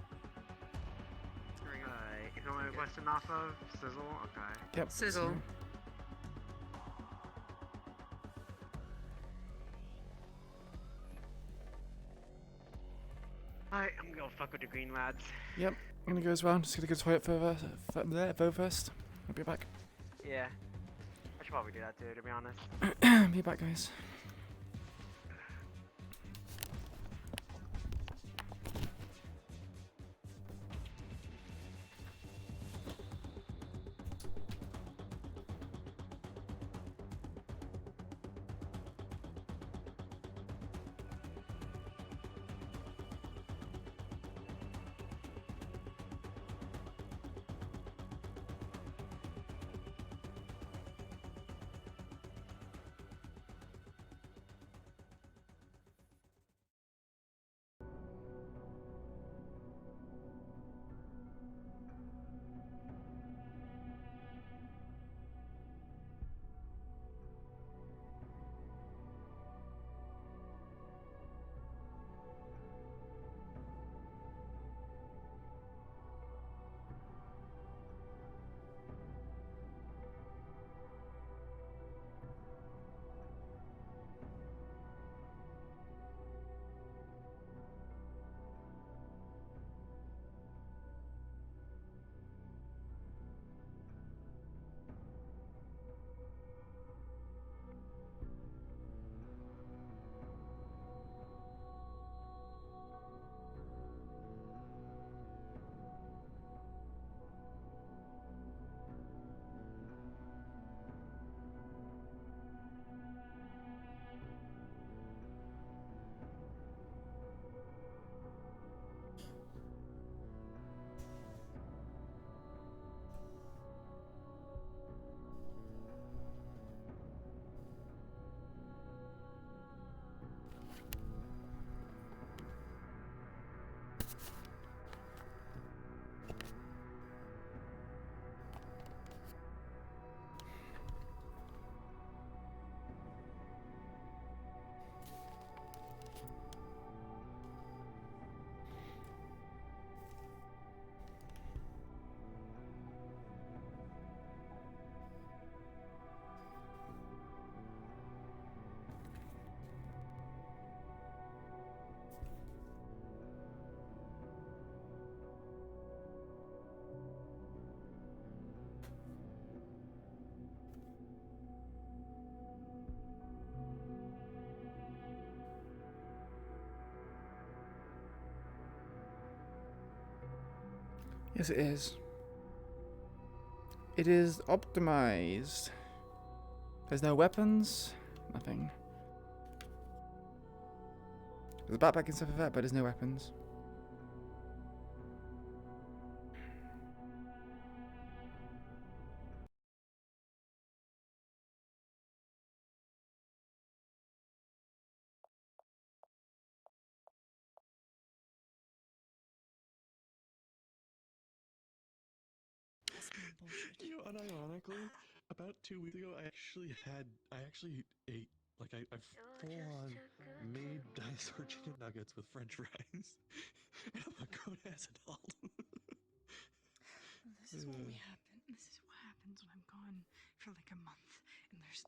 Alright, you know what I'm requesting off of? Sizzle? Okay. Yep. Sizzle. Alright, I'm gonna fuck with the green lads. Yep. I'm gonna go as well. I'm just gonna go to the toilet for first. I'll be back. Yeah. I should probably do that too, to be honest. Be back, guys. Yes, it is. It is optimized. There's no weapons, nothing. There's a backpack and stuff like that, but there's no weapons. You know, unironically, about 2 weeks ago, I actually ate, like, I full on made dinosaur chicken nuggets with French fries. And I'm a grown ass adult. This is what we happen. This is what happens when I'm gone for like a month, and there's.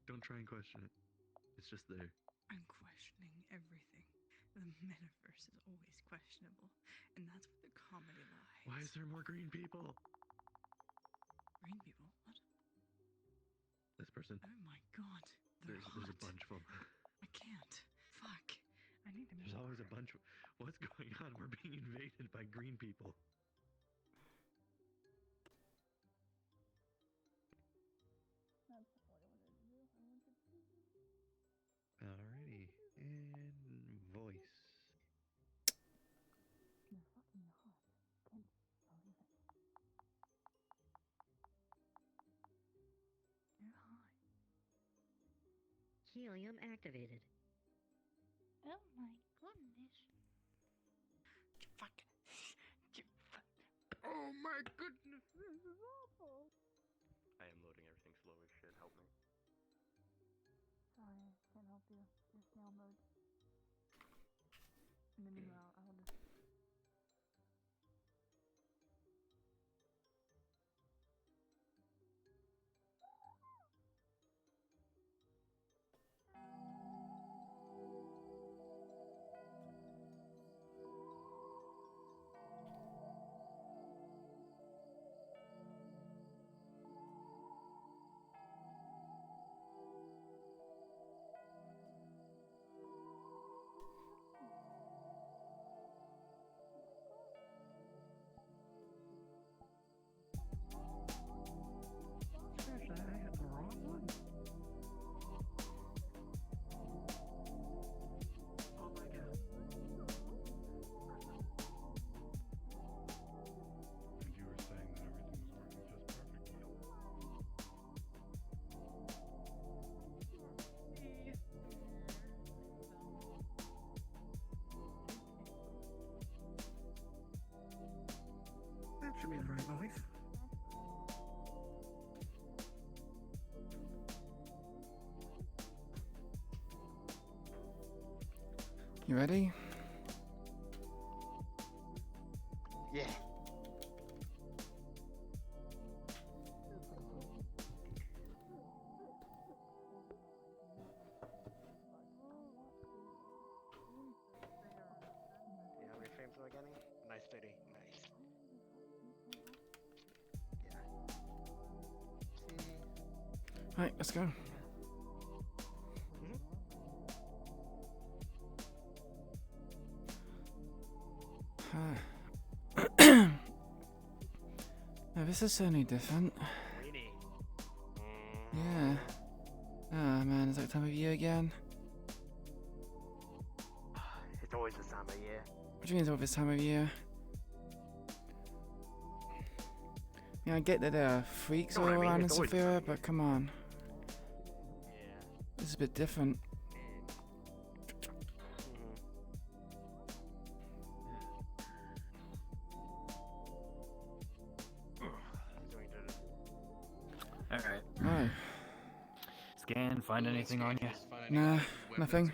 Don't try and question it. It's just there. I'm questioning everything. The metaverse is always questionable, and that's where the comedy lies. Why is there more green people? Green people? What? This person. Oh my god. There's a bunch of them. I can't. Fuck. I need to There's always a bunch of. What's going on? We're being invaded by green people. Alrighty, and voice. You're fucking hot. Can't believe it. You're hot. Helium activated. Oh my goodness. You fucking. Oh my goodness. This is awful. I am loading everything slow as shit. Help me. Sorry, can't help you. You're snail mode. And then you're out. I had to. You ready? Yeah. You know your frame from the beginning? Nice 30. Nice. Right, let's go. Now, this is certainly different. Yeah. Ah, man, it's that time of year again. It's always this time of year. What do you mean it's all this time of year? Yeah, I get that there are freaks all around in Saphira, but come on. This is a bit different. Alright. Right. Scan, find anything on you? Nah, nothing.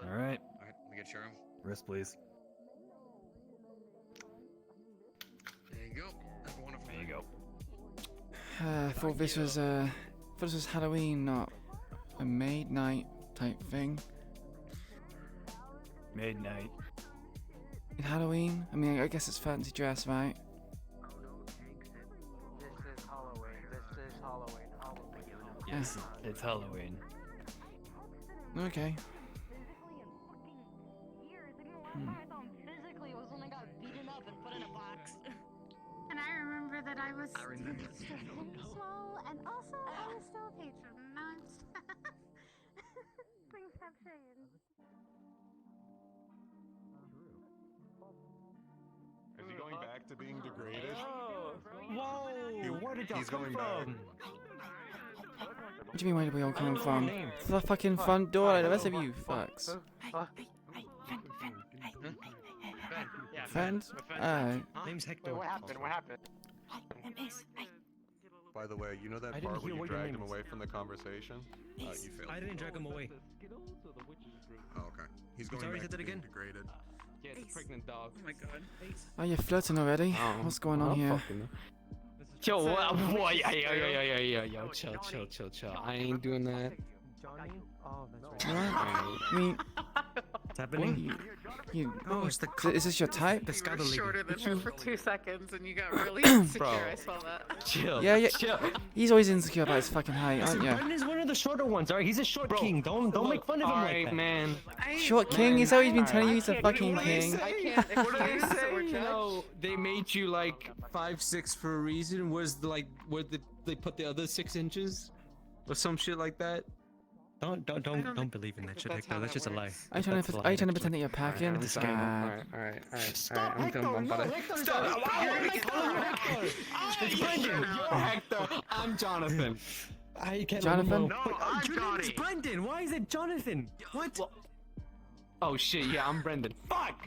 Alright. Alright, let me get your arm. Wrist, please. There you go. Have a wonderful There you go. Thought this was Halloween, not a maid night type thing. Maid night. In Halloween? I mean, I guess it's fancy dress, right? This is Halloween. This is Halloween. Halloween. Yes, it's Halloween. Okay. Physically was when I got beaten up and put in a box. And I remember that I was small, and also I was still a patron. Things have changed. Is he going back to being degraded? Whoa! Where did y'all He's come going from? What do you mean, where did we all come from? To the fucking front door like the rest of you fucks. Friend? Name's Hector. What happened? What happened? By the way, you know that I didn't part where hear you what your dragged name him is. away from the conversation? You failed. I didn't drag him away. Oh, okay. He's Sorry, going hit back that to being again? degraded. Yeah, it's a pregnant dog. Oh my god. Oh, you're flirting already? Oh, What's going on I'm here? fucking- Yo, what? Yo, chill. I ain't doing that. What? I mean, what's happening? Oh, is this your type? The scabber lady. Shorter than her for 2 seconds, and you got really insecure. I saw that. Chill. Yeah. Chill. He's always insecure about his fucking height, aren't you? Brendan's one of the shorter ones, alright? He's a short king. Don't make fun of him like that. Man. Short king? He's always been telling you he's a fucking king. What did they say? You know, they made you like 5'6" for a reason. Was like where they put the other 6 inches, or some shit like that. Don't believe in that shit, Hector. That's just a lie. Are you trying to pretend that you're packing? This guy. Alright. I'm done, buddy. Stop! It's Brendan. You're Hector. I'm Jonathan. I can't Jonathan? No, I'm Johnny. It's Brendan. Why is it Jonathan? What? Oh shit, yeah, I'm Brendan. Fuck!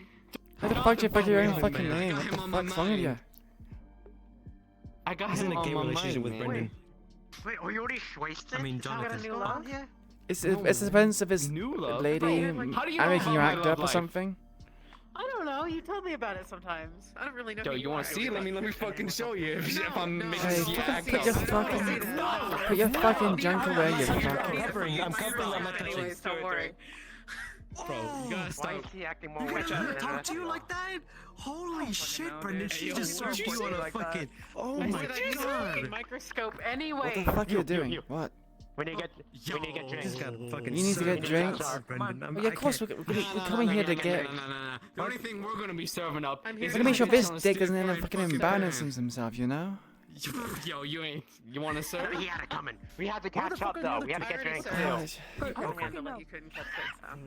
How the fuck do you fuck your own fucking name? What the fuck's wrong with you? I got He's him in a on gay my relationship mind, with man. Brendan. Wait, are you already wasted? I mean, Jonathan. Is that what I knew here? It's the depends if it's New love? lady How do you I'm know making you about my act love up or life? something. I don't know. You told me about it sometimes. I don't really know. Yo, who you wanna see? Let me fucking show you if I'm making Hey, you act put your fucking junk away, you fucking. I'm covering up my Anyways, don't worry. Bro, you gotta Why stop. is he acting more You weird got her than talk that? to you like that? Holy shit, Brendan. She Hey, just yo, served you on a like that. fucking. Oh I my said I use a fucking god. microscope What anyway. the fuck are you doing? What? We need to get drinks. Just got fucking You need to get served. drinks? Brendan. Oh, yeah, of course, we're coming here to get. No. The only thing we're gonna be serving up I'm is here We're gonna make sure this on a dick doesn't stick end up fried fucking embarrassing himself, you know? Yo, you wanna serve? He had it coming. We had to catch up though. We had to get drinks too. Gosh. I don't handle it. You couldn't catch this out.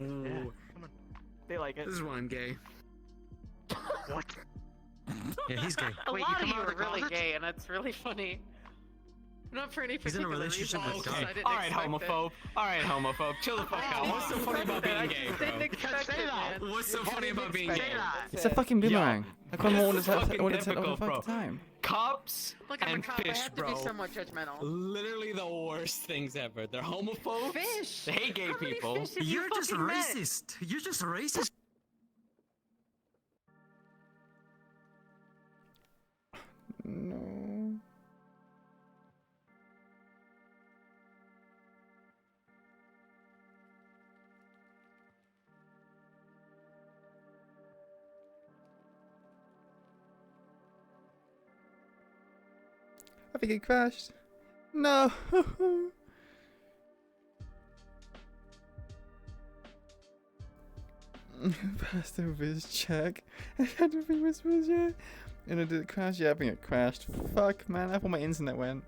They like it. This is why I'm gay. What? Yeah, he's gay. A Wait, you lot of come you out are of the really closet? gay, and it's really funny. Not for any He's in a particular relationship reason, with it's just God. I didn't Alright, expect it. homophobe. Alright, homophobe. Chill the fuck out. What's so funny about being gay, bro? Didn't expect it, man. What's so funny about being gay? It's a fucking boomerang. I call them all the This is fucking all the difficult, bro. time. Cops Look, I'm a and cop. I fish, have to bro. be somewhat judgmental. Literally the worst things ever. They're homophobes. Fish. They hate gay How many people. fish have you You're just fucking met? racist. You're just racist. No. I think it crashed. No. Passed over his check. I had to be whispers, yeah. And it did crash? Yeah, I think it crashed. Fuck, man. I thought my internet went.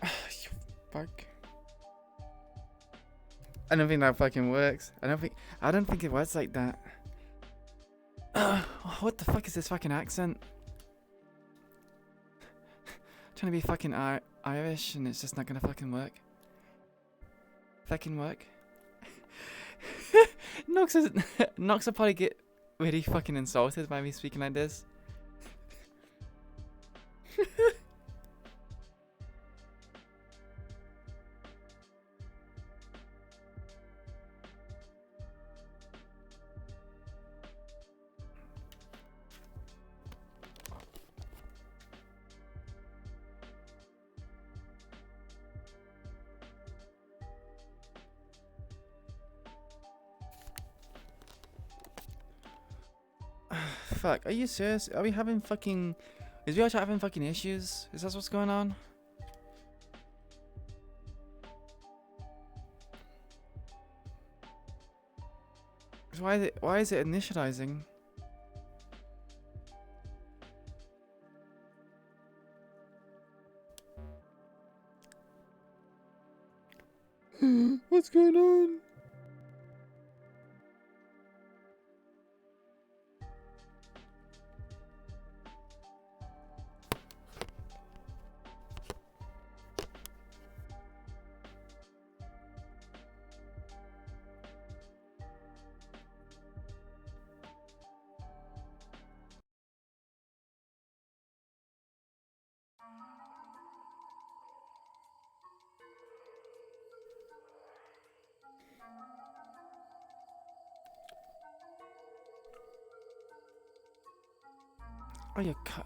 You fuck. I don't think that fucking works. I don't think it works like that. What the fuck is this fucking accent? Trying to be fucking Irish and it's just not gonna fucking work. Fucking work. Nox will probably get really fucking insulted by me speaking like this. Fuck, are you serious? Are we having fucking... Is VRChat having fucking issues? Is that what's going on? Why is it initializing? What's going on?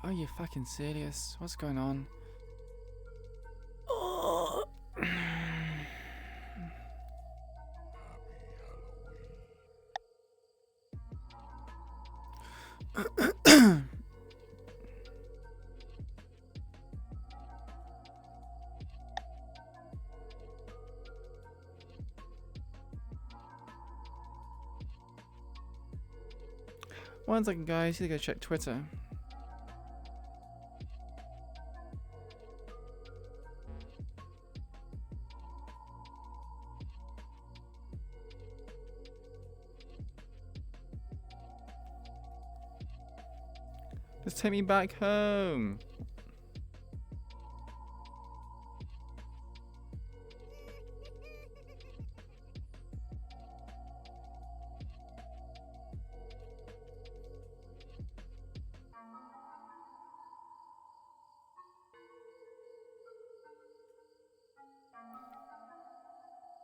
Are you fucking serious? What's going on? Oh. One second, guys. You gotta check Twitter. Just take me back home.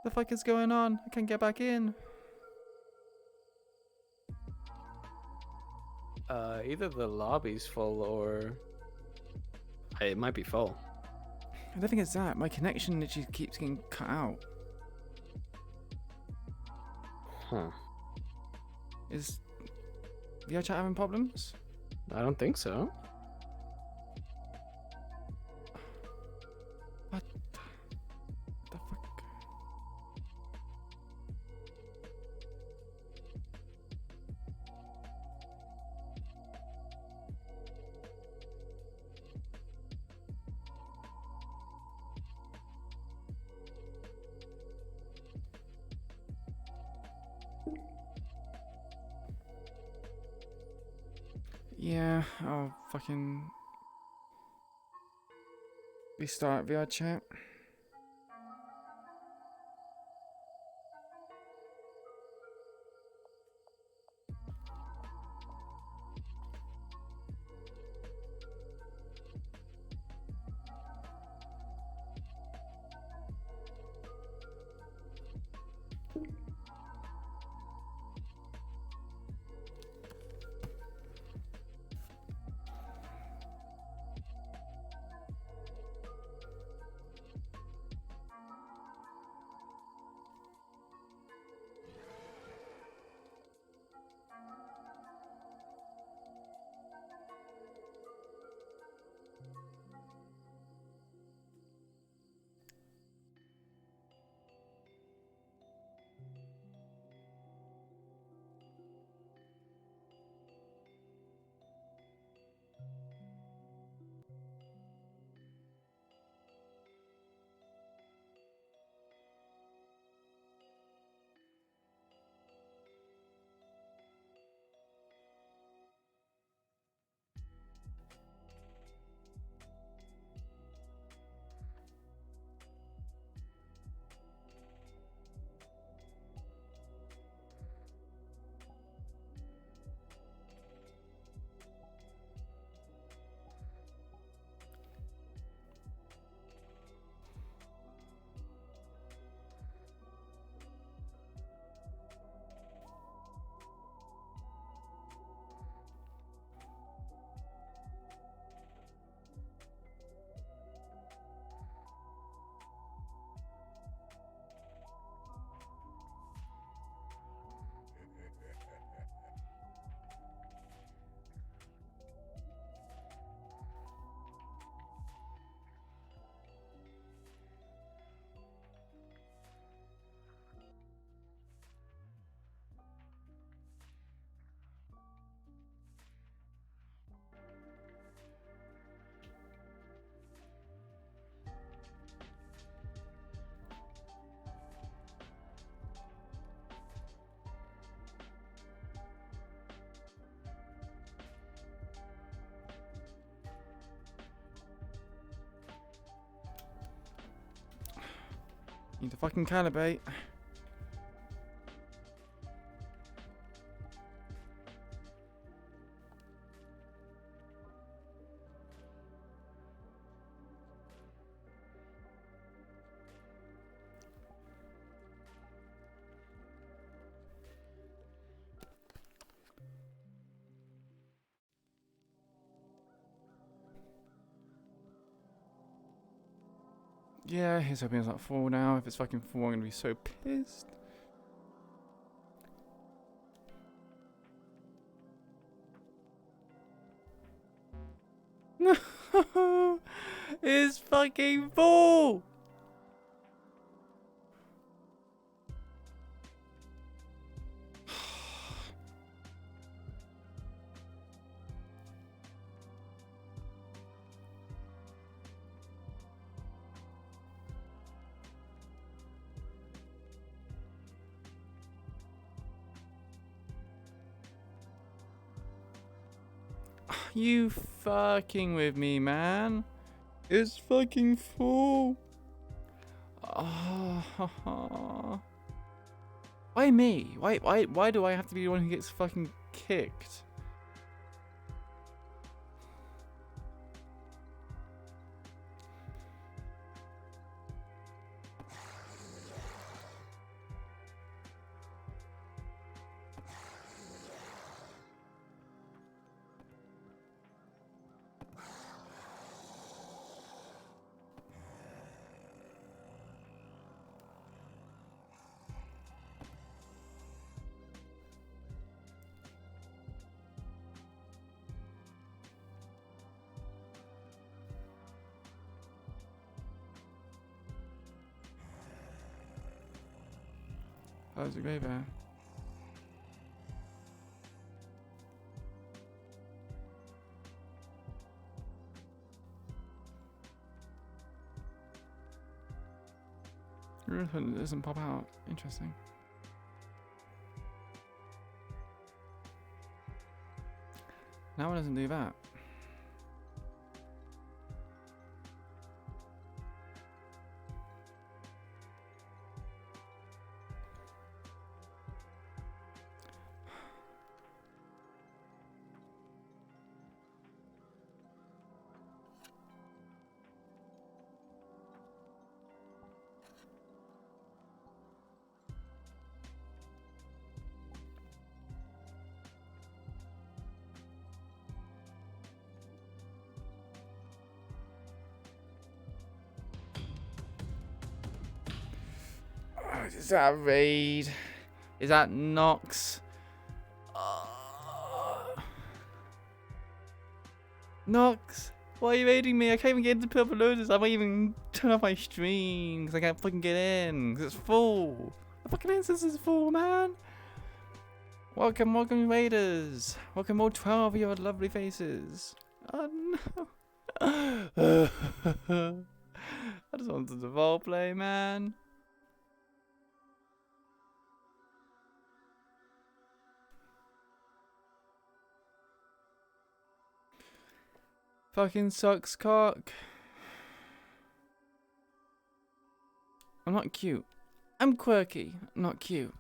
The fuck is going on? I can't get back in. Either the lobby's full or it might be full. I don't think it's that. My connection literally keeps getting cut out. Huh. Is VRChat having problems? I don't think so. What the fuck? Yeah, I'll fucking restart VR chat. Need to fucking calibrate. Yeah, he's hoping it's not full now. If it's fucking full, I'm gonna be so pissed. No, it's fucking full. You fucking with me, man. It's fucking full. Oh. Why me? Why do I have to be the one who gets fucking kicked? How's it go there? It doesn't pop out. Interesting. That one doesn't do that. Is that Raid? Is that Nox? Nox, why are you raiding me? I can't even get into Purple Lotus. I might even turn off my stream because I can't fucking get in because it's full. The fucking instance is full, man. Welcome, welcome, Raiders. Welcome, all 12 of your lovely faces. Oh no. I just wanted to roleplay, man. Fucking sucks cock. I'm not cute. I'm quirky. Not cute.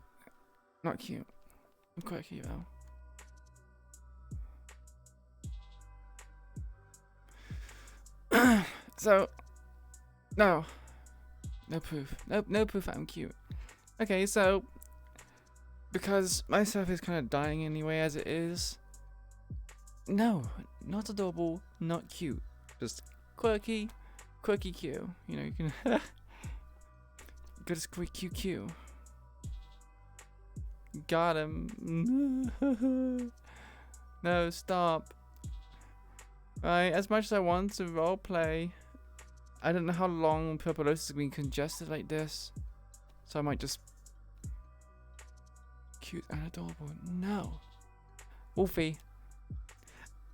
Not cute. I'm quirky though. So, no. No proof. No proof that I'm cute. Okay, so, because my stuff is kind of dying anyway as it is. No, not adorable, not cute. Just quirky cute. You know, you can just quick QQ. Got him. No, stop. Right, as much as I want to roleplay, I don't know how long Purple Lotus has been congested like this. So I might just cute and adorable. No. Wolfie.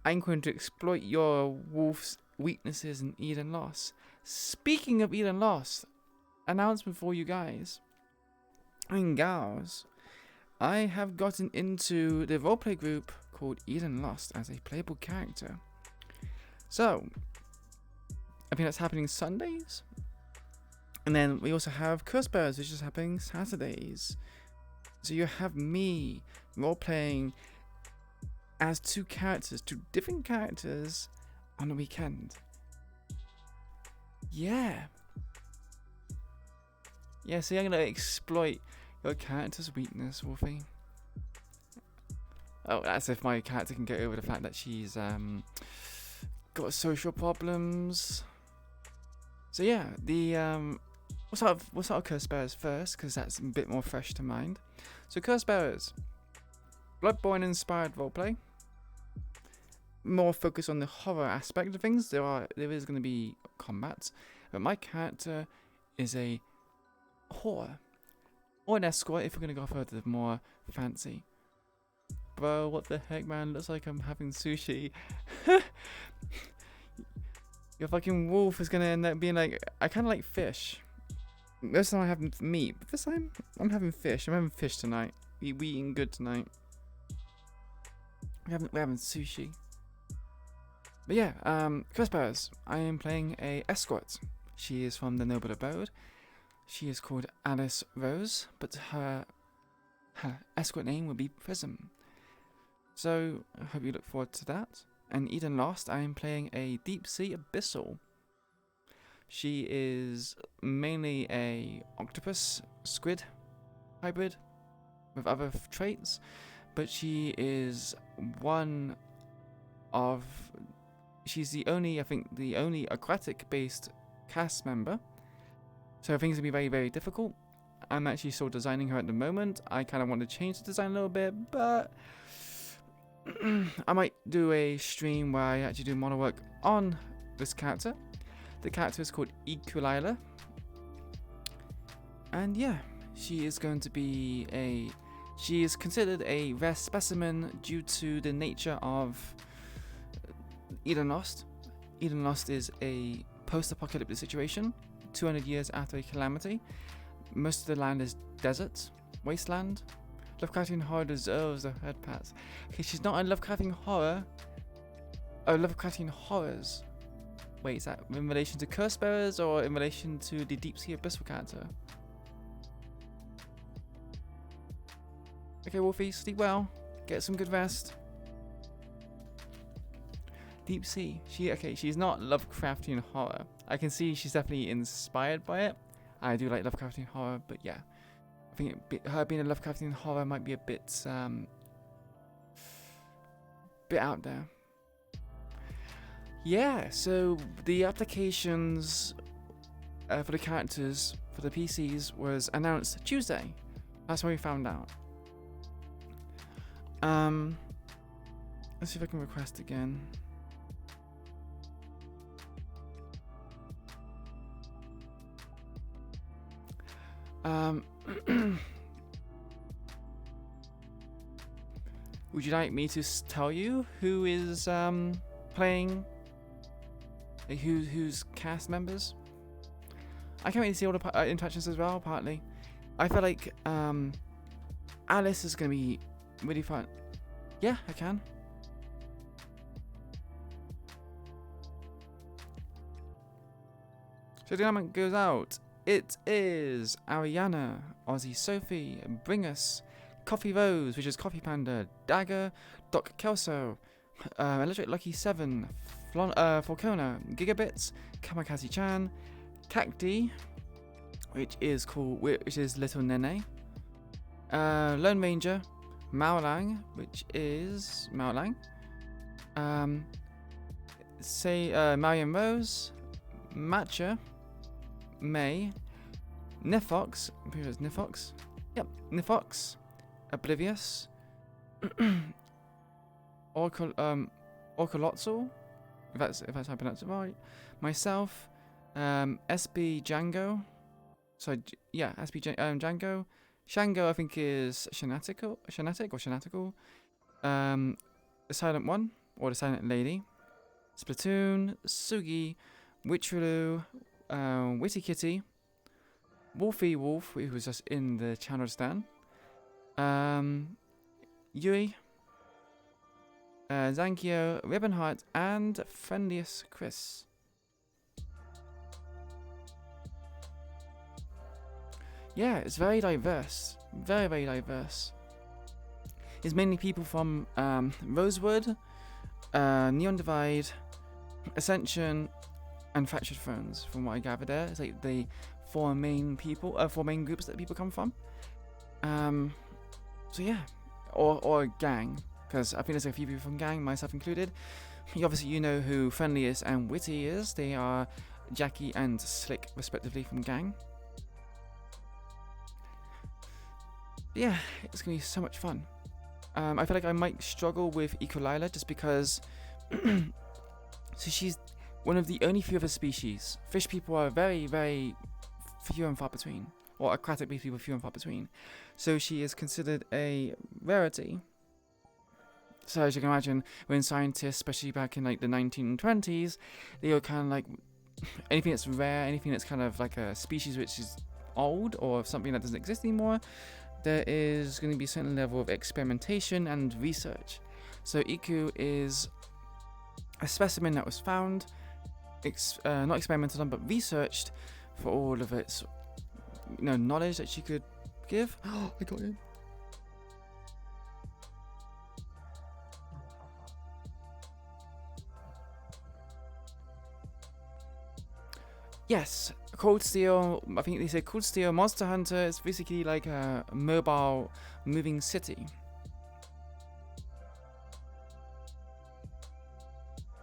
I'm going to exploit your wolf's weaknesses in Eden Lost. Speaking of Eden Lost, announcement for you guys and gals. I have gotten into the roleplay group called Eden Lost as a playable character. So, I think that's happening Sundays. And then we also have Curse Bears, which is happening Saturdays. So you have me roleplaying as two different characters on the weekend. Yeah. Yeah, so I'm gonna exploit your character's weakness, Wolfie. Oh, that's if my character can get over the fact that she's got social problems. So yeah, the we'll start with Curse Bearers first, because that's a bit more fresh to mind. So Curse Bearers, Bloodborne inspired roleplay. More focus on the horror aspect of things. There is going to be combat, but my character is a whore or an escort if we're going to go for the more fancy. Bro, what the heck, man? Looks like I'm having sushi. Your fucking wolf is going to end up being like, I kind of like fish. Most of the time I have meat, but this time I'm having fish. I'm having fish tonight. We eating good tonight. We're having sushi. But yeah, Curse Bearers. I am playing a escort. She is from the Noble Abode. She is called Alice Rose, but her escort name will be Prism. So I hope you look forward to that. And Eden Lost, I am playing a Deep Sea Abyssal. She is mainly a octopus squid hybrid with other traits, but she is she's the only aquatic based cast member, so things will be very, very difficult. I'm actually still designing her at the moment. I kind of want to change the design a little bit, but I might do a stream where I actually do mono work on this character. The character is called Equilila, and yeah, she is going to be she is considered a rare specimen due to the nature of Eden Lost. Eden Lost is a post-apocalyptic situation, 200 years after a calamity. Most of the land is desert, wasteland. Lovecraftian horror deserves a head pat. Okay, she's not a Lovecraftian horror, Oh, Lovecraftian horrors. Wait, is that in relation to Curse Bearers or in relation to the Deep Sea Abyssal character? Okay, Wolfie, sleep well. Get some good rest. Deep Sea. She's not Lovecraftian horror. I can see she's definitely inspired by it. I do like Lovecraftian horror, but yeah. I think her being a Lovecraftian horror might be a bit out there. Yeah, so the applications for the characters for the PCs was announced Tuesday. That's when we found out. Let's see if I can request again. Would you like me to tell you who is playing? Who's cast members? I can't really see all the interactions as well. Partly, I feel like Alice is gonna be really fun. Yeah, I can. So the announcement goes out. It is Ariana, Aussie Sophie, Bringus, Coffee Rose, which is Coffee Panda, Dagger, Doc Kelso, Electric Lucky 7, Falcona, Gigabits, Kamikaze Chan, Cacti, which is Little Nene, Lone Ranger, Maolang, which is Maolang, Marion Rose, Matcha, May, Nifox, I'm pretty sure it's Nifox. Yep, Nifox, Oblivious, Orcolotzel, if that's how I pronounce it right. Myself, SB Django. SB Django. Shango, I think is Shanatic. The Silent One, or the Silent Lady. Splatoon, Sugi, Witcheroo, Witty Kitty, Wolfie Wolf, who was just in the channel stand, Yui, Zankyo, Ribbonheart, and Friendliest Chris. Yeah, it's very diverse. Very, very diverse. It's mainly people from Rosewood, Neon Divide, Ascension, and Fractured Thrones, from what I gather there. It's like the four main groups that people come from. So yeah, or gang, because I think there's a few people from gang, myself included. Obviously, you know who Friendliest and Witty is. They are Jackie and Slick, respectively, from gang. But yeah, it's gonna be so much fun. I feel like I might struggle with Ecolila just because so she's one of the only few of her species. Fish people are very, very few and far between, or aquatic-based people few and far between. So she is considered a rarity. So as you can imagine, when scientists, especially back in like the 1920s, they were kind of like anything that's rare, anything that's kind of like a species which is old or something that doesn't exist anymore, there is going to be a certain level of experimentation and research. So Iku is a specimen that was found, not experimented on, but researched for all of its knowledge that she could give. Oh, I got him. Yes, Cold Steel, I think they say Cold Steel Monster Hunter is basically like a mobile moving city.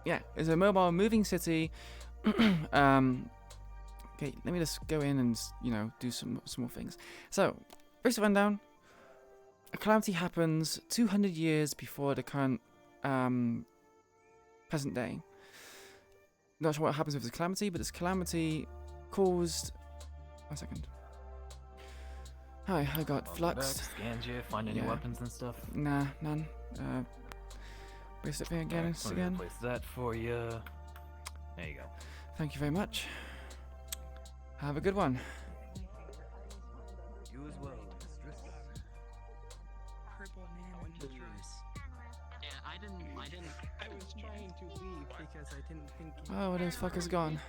Yeah, it's a mobile moving city. Okay, let me just go in and, do some more things. So, basic rundown. A calamity happens 200 years before the current present day. Not sure what happens with this calamity, but this calamity caused... One second. Hi, I got fluxed. Scanned you, find any weapons and stuff? Nah, none. Basic thing again, again. Place that for you. There you go. Thank you very much. Have a good one. You as well, mistress. Purple man and mistress. I didn't. I was trying to leave because I didn't think. Oh, where those fuckers gone?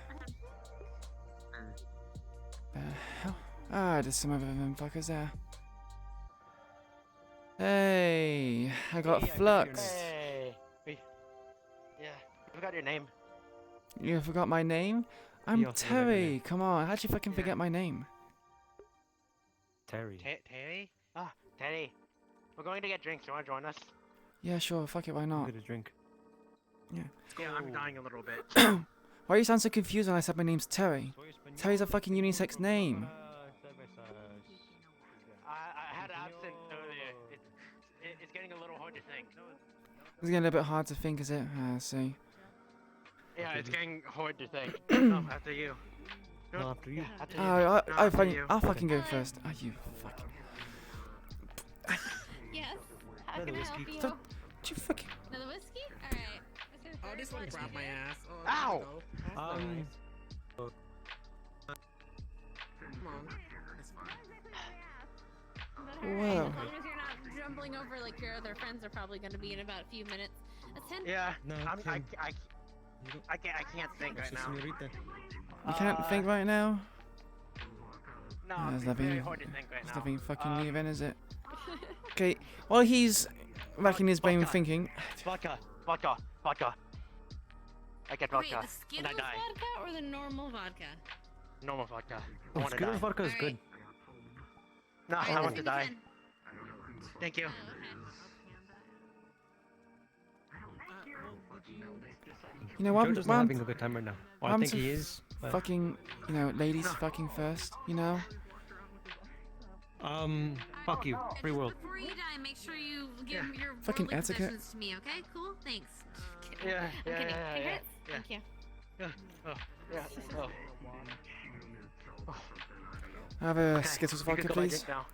Hell? Ah, there's some of them fuckers there. Hey, I got Flux. Hey. Yeah, I forgot your name. You forgot my name? I'm He also forgot your Terry. Come on, how'd you fucking forget my name? Terry. Terry? Ah, Terry. We're going to get drinks. You want to join us? Yeah, sure. Fuck it. Why not? Get a drink. Yeah. Yeah, I'm dying a little bit. Why you sound so confused when I said my name's Terry? Terry's a fucking unisex name. I had an absent earlier. It's getting a little hard to think. It's getting a little bit hard to think, is it? I see. Yeah, it's getting hard to think. No, after you. No, after you. Yeah, after you. I'll fucking go first. Oh, you fucking. Yes. How can I help you? Don't you fucking. Another whiskey? Alright. Oh, this one grabbed my ass. Oh, Ow! Come on. It's fine. Whoa. As long as you're not jumbling over like your other friends are probably going to be in about a few minutes. Yeah. No, I can't think right now. You can't think right now? No, There's it's nothing. very hard to think right There's now. nothing fucking new then, is it? Okay, while he's racking his brain thinking. Vodka. I get Wait, vodka. the Skittles and I die. vodka or the normal vodka? Normal vodka. I Oh, want to die. Skittles vodka is good. No, I want to die. Thank you. You know what? Joe doesn't having a good time right now. Well, I think he is. But... Fucking, you know, ladies fucking first, you know? Fuck you. Free world. Before you die, make sure you give your Fucking worldly etiquette. possessions to me, okay? Cool? Thanks. Yeah, I'm kidding. yeah. Congrats. Thank you. I have a Skittles vodka, please. Alright,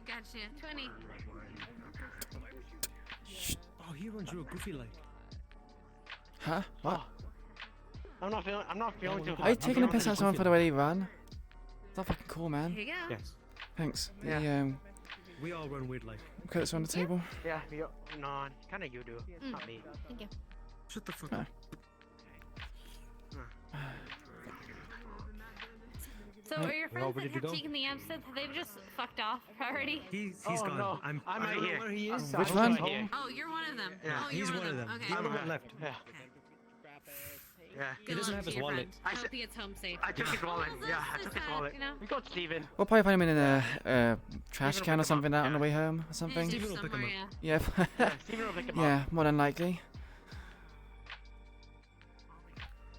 gotcha. 20. Oh, he runs you a goofy like. Huh? What? I'm not feeling too hot. Are you taking a piss out someone for the way they run? It's not fucking cool, man. Here you go. Yes. Thanks. Yeah. The, We all run weird like. credits are on the table. Yeah, no, kinda you do. Not me. Thank you. Shut the fuck Ah. up. So are your friends ready that to have go? taken the absinthe, they've just fucked off already? He's Oh, gone. no. I'm I'm I right don't know here. where he is. Which I'm one? right here. Oh, you're one of them. Yeah. Oh, you're He's one of them. Okay. The other one left. Yeah. Yeah. Good doesn't luck have to his your wallet. friend. I hope he gets home safe. I took his wallet. Yeah, I This took is his wallet. you know? We got Steven. We'll probably find him in a trash Steven can will or pick him something up. out on the way home or something. Steven will pick him up. Yeah. Yeah. Yeah, Steven will pick him Yeah, up. more than likely.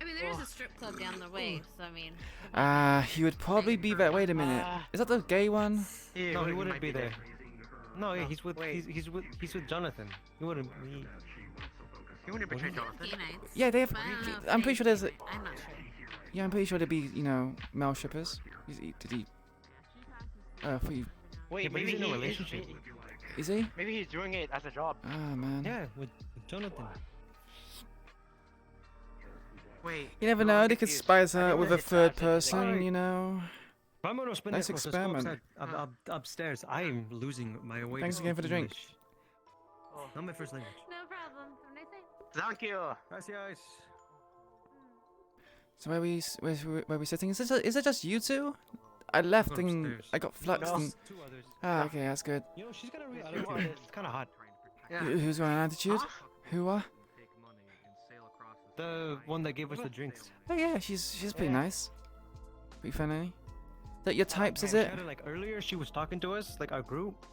I mean, there is a strip club down the way, so I mean. He would probably be there. Wait a minute. Is that the gay one? Yeah, No, he might wouldn't be there. No, yeah, he's with Wait. he's with Jonathan. He wouldn't. You wouldn't betray Jonathan. Gay nights. Yeah, they have. But I don't know if I'm pretty sure there's. I'm not sure. Yeah, I'm pretty sure there'd be, you know, male strippers. Did he? For you. Wait, Yeah, but maybe he's in a he relationship. Is he? Maybe he's doing it as a job. Ah, man. Yeah, with Jonathan. Wait. You never no, know. I'm They could confused. spice I her think with we're a third discussing person, something. you know. Vamos a Nice experiment. Upstairs. I am losing my way. Thanks to again for the drink. English. Not my first language. No problem. Have a nice day. Thank you. Gracias. So where we sitting? Is it just you two? I left and Upstairs. I got fluxed No. and. Two others. Ah, okay, that's good. You know, she's got a real Two attitude. others. It's kind of hot. Yeah. Who's got an attitude? Who are? The one that gave us the drinks. Oh yeah, she's pretty nice. Pretty funny. That your types, is She it? had like earlier, she was talking to us, like our group.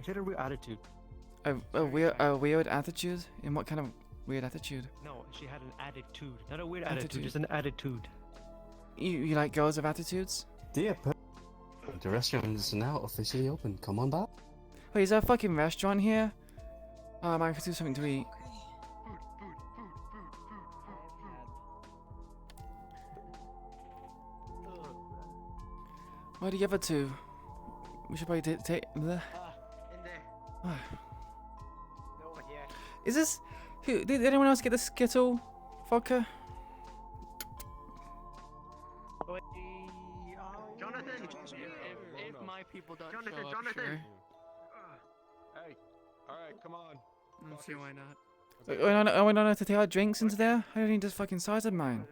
She had a real attitude. A weird attitude? In what kind of weird attitude? No, she had an attitude. Not a weird Attitude. attitude, just an attitude. You like girls with attitudes? Dear, the restaurant is now officially open. Come on back. Wait, is there a fucking restaurant here? Man, I could do something to eat. Where are the other two? We should probably take. In there. Oh. Over here. Is this? Who? Did anyone else get the Skittle vodka? Wait, Jonathan. If my people don't Jonathan, show up, Jonathan. sure. Hey. Alright, come on. I don't see why not. Are we not allowed to take our drinks into there? I don't need this fucking size of mine.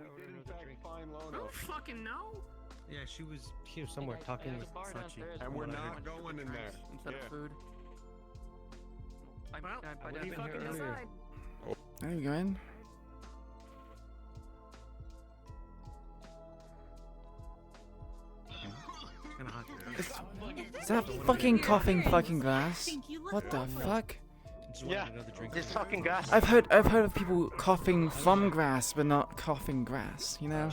I don't fucking know. Yeah, she was here somewhere talking with Sachi. And we're not going in there. Instead of food. Well, I what do you fucking decide? There you go in. Is that fucking coughing fucking glass? What the fuck? Yeah, it's fucking grass. I've heard of people coughing from grass, but not coughing grass. You know?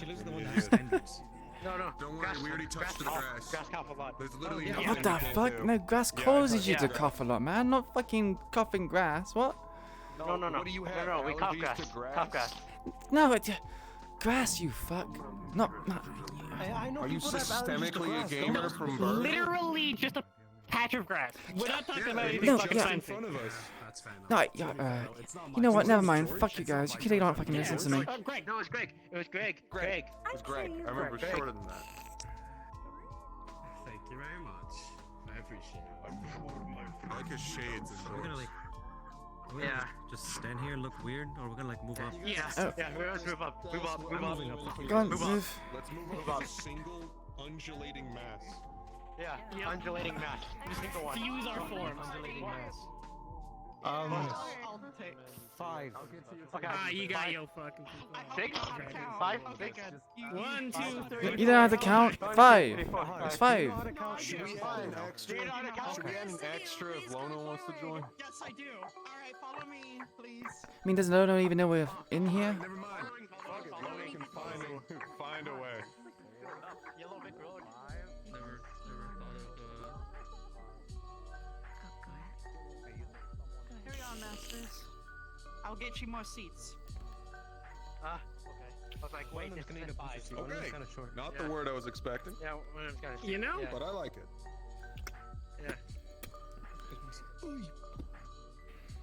No, no. Don't worry, we already touched the grass. Grass cough a lot. There's literally Yeah. nothing What the we can't fuck? do. No, grass causes you to cough a lot, man. Not fucking coughing grass. What? No, no, no. What do you have? No, we cough Allergies grass. to grass? Cough grass. No, grass, you fuck. Not. I know Are you people that have allergies to systemically a grass. gamer from birth? Literally just a patch of grass. We're not talking about anything No, fucking yeah. fancy. That's fair enough. No, yeah, you know what? Never mind. Fuck you guys. You clearly don't fucking listen to me. Greg. No, it was Greg. It was Greg. Greg. It was Greg. I remember Greg. shorter than that. Thank you very much. I appreciate it. I like his shades. We're gonna like. Yeah. Just stand here and look weird, or we're gonna like move up. Yes. Oh. Yeah, let's move up. Move up. Move up. Moving up. Go on, Move up. move. Let's move up to a single undulating mass. Yeah. Undulating mass. Single one. Fuse our forms. Undulating mass. I'll take 5. Okay. You got your fucking. 6? 5? 6? 1, 2, 3. You don't have to count. 5. It's 5. Should we add an extra? Should we add an extra if Lono wants to join? Yes, I do. Alright, follow me, please. I mean, does Lono even know we're in here? Never mind. Fuck it. Lono can find a way. Yellow Brick Road. Never thought of. Carry on, masters. I'll get you more seats. Okay. I was like, wait, this is 5. Okay. Kind of short. Not the word I was expecting, Yeah, one of them's kind of. You know? but I like it. Yeah.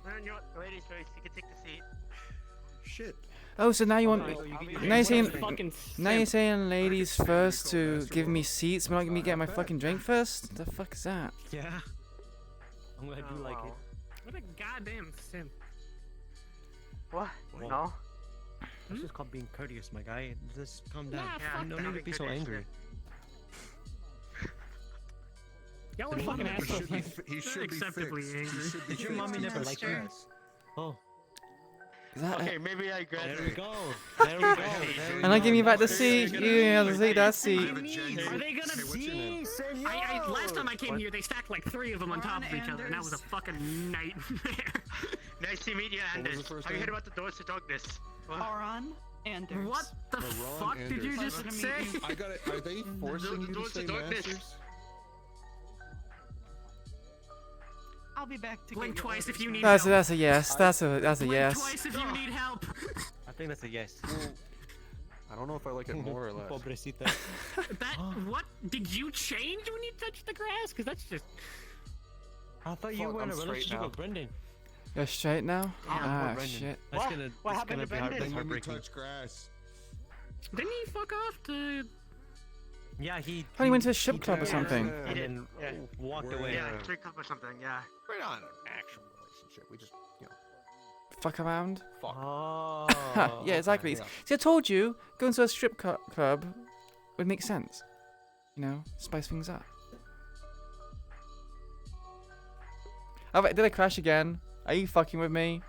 Man, you want ladies first? You can take the seat. Shit. Oh, so now you want? Now you're saying? Fucking Now you're saying ladies first to give me seats, but not let me get my fucking drink first? The fuck is that? Yeah. I'm glad you like it. What a goddamn simp. What? Well, No? This is called being courteous, my guy. Just calm down. Nah, fuck No that. need to be so angry. Y'all are fucking assholes. He should be Acceptably fixed. angry. He should be Did your fixed. mommy never like you? Oh. Is that Okay, maybe I graduate. There we go. There we go. There we And I go. give me back the seat. You have to take that seat. Are they gonna see? Last time I came here, they stacked like 3 of them on top of each other, and that was a fucking nightmare. Nice to meet you, What was Anders. the first Have you name? heard about the Doors to Darkness? Oron Anders. What the Ron fuck did you Anders. just say? I got it. Are they forcing you to Doors say to Darkness. masters? I'll be back to Blink get your twice if orders, you need man. help. That's a yes. That's a Blink yes. twice if you need help. I think that's a yes. I don't know if I like it more or less. Pobrecita. That what? Did you change when you touched the grass? Cause that's just. I thought you Fuck, were in I'm a straight relationship now. with Brendan. You're straight now? Yeah, Ah, Brendan. shit. That's What? gonna. What that's happened gonna to be hard, Brendan? that's When we heartbreaking. touch grass. Didn't he fuck off to? Yeah, he. Oh, he went to a strip club or something. He did. And Yeah. walked We're- away. Yeah, 3 cup or something, yeah. We're not in an actual relationship. We just, Fuck around. fuck. Oh. Yeah, exactly. yeah. See, I told you, going to a strip club would make sense. You know, spice things up. Oh, wait, did I crash again? Are you fucking with me?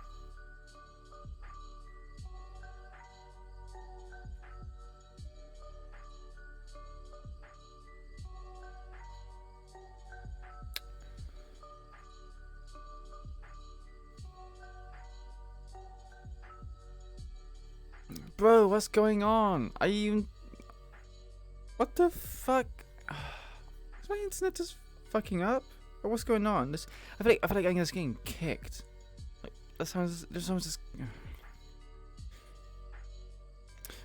Bro, what's going on? Are you... What the fuck? Is my internet just fucking up? Or what's going on? I feel like I'm just getting kicked. Like, that sounds just...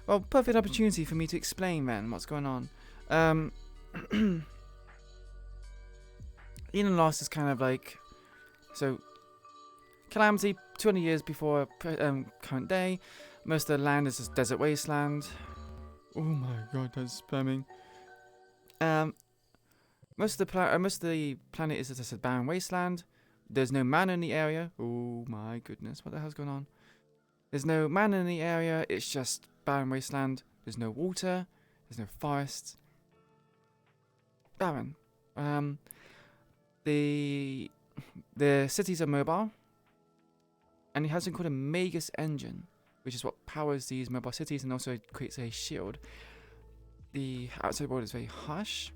Well, perfect opportunity for me to explain then what's going on. Elon Lost is kind of like... So, Calamity, 200 years before current day. Most of the land is just desert wasteland. Oh my god, that's spamming. Most of the planet is just a barren wasteland There's no man in the area. Oh my goodness, what the hell's going on? There's no man in the area. It's just barren wasteland. There's no water. There's no forests. Barren. The cities are mobile, and it has something called a Magus engine, which is what powers these mobile cities and also creates a shield. The outside world is very harsh,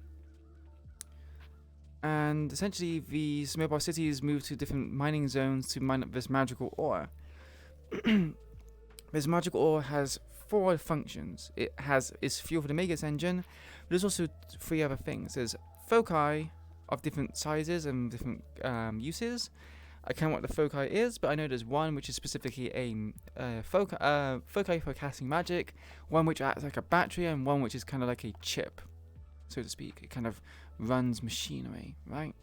and essentially these mobile cities move to different mining zones to mine up this magical ore. This magical ore has 4 functions. It has its fuel for the Magus engine, but there's also 3 other things. There's foci of different sizes and different uses. I can't know what the foci is, but I know there's one which is specifically a foci for casting magic, one which acts like a battery, and one which is kind of like a chip, so to speak. It kind of runs machinery, right?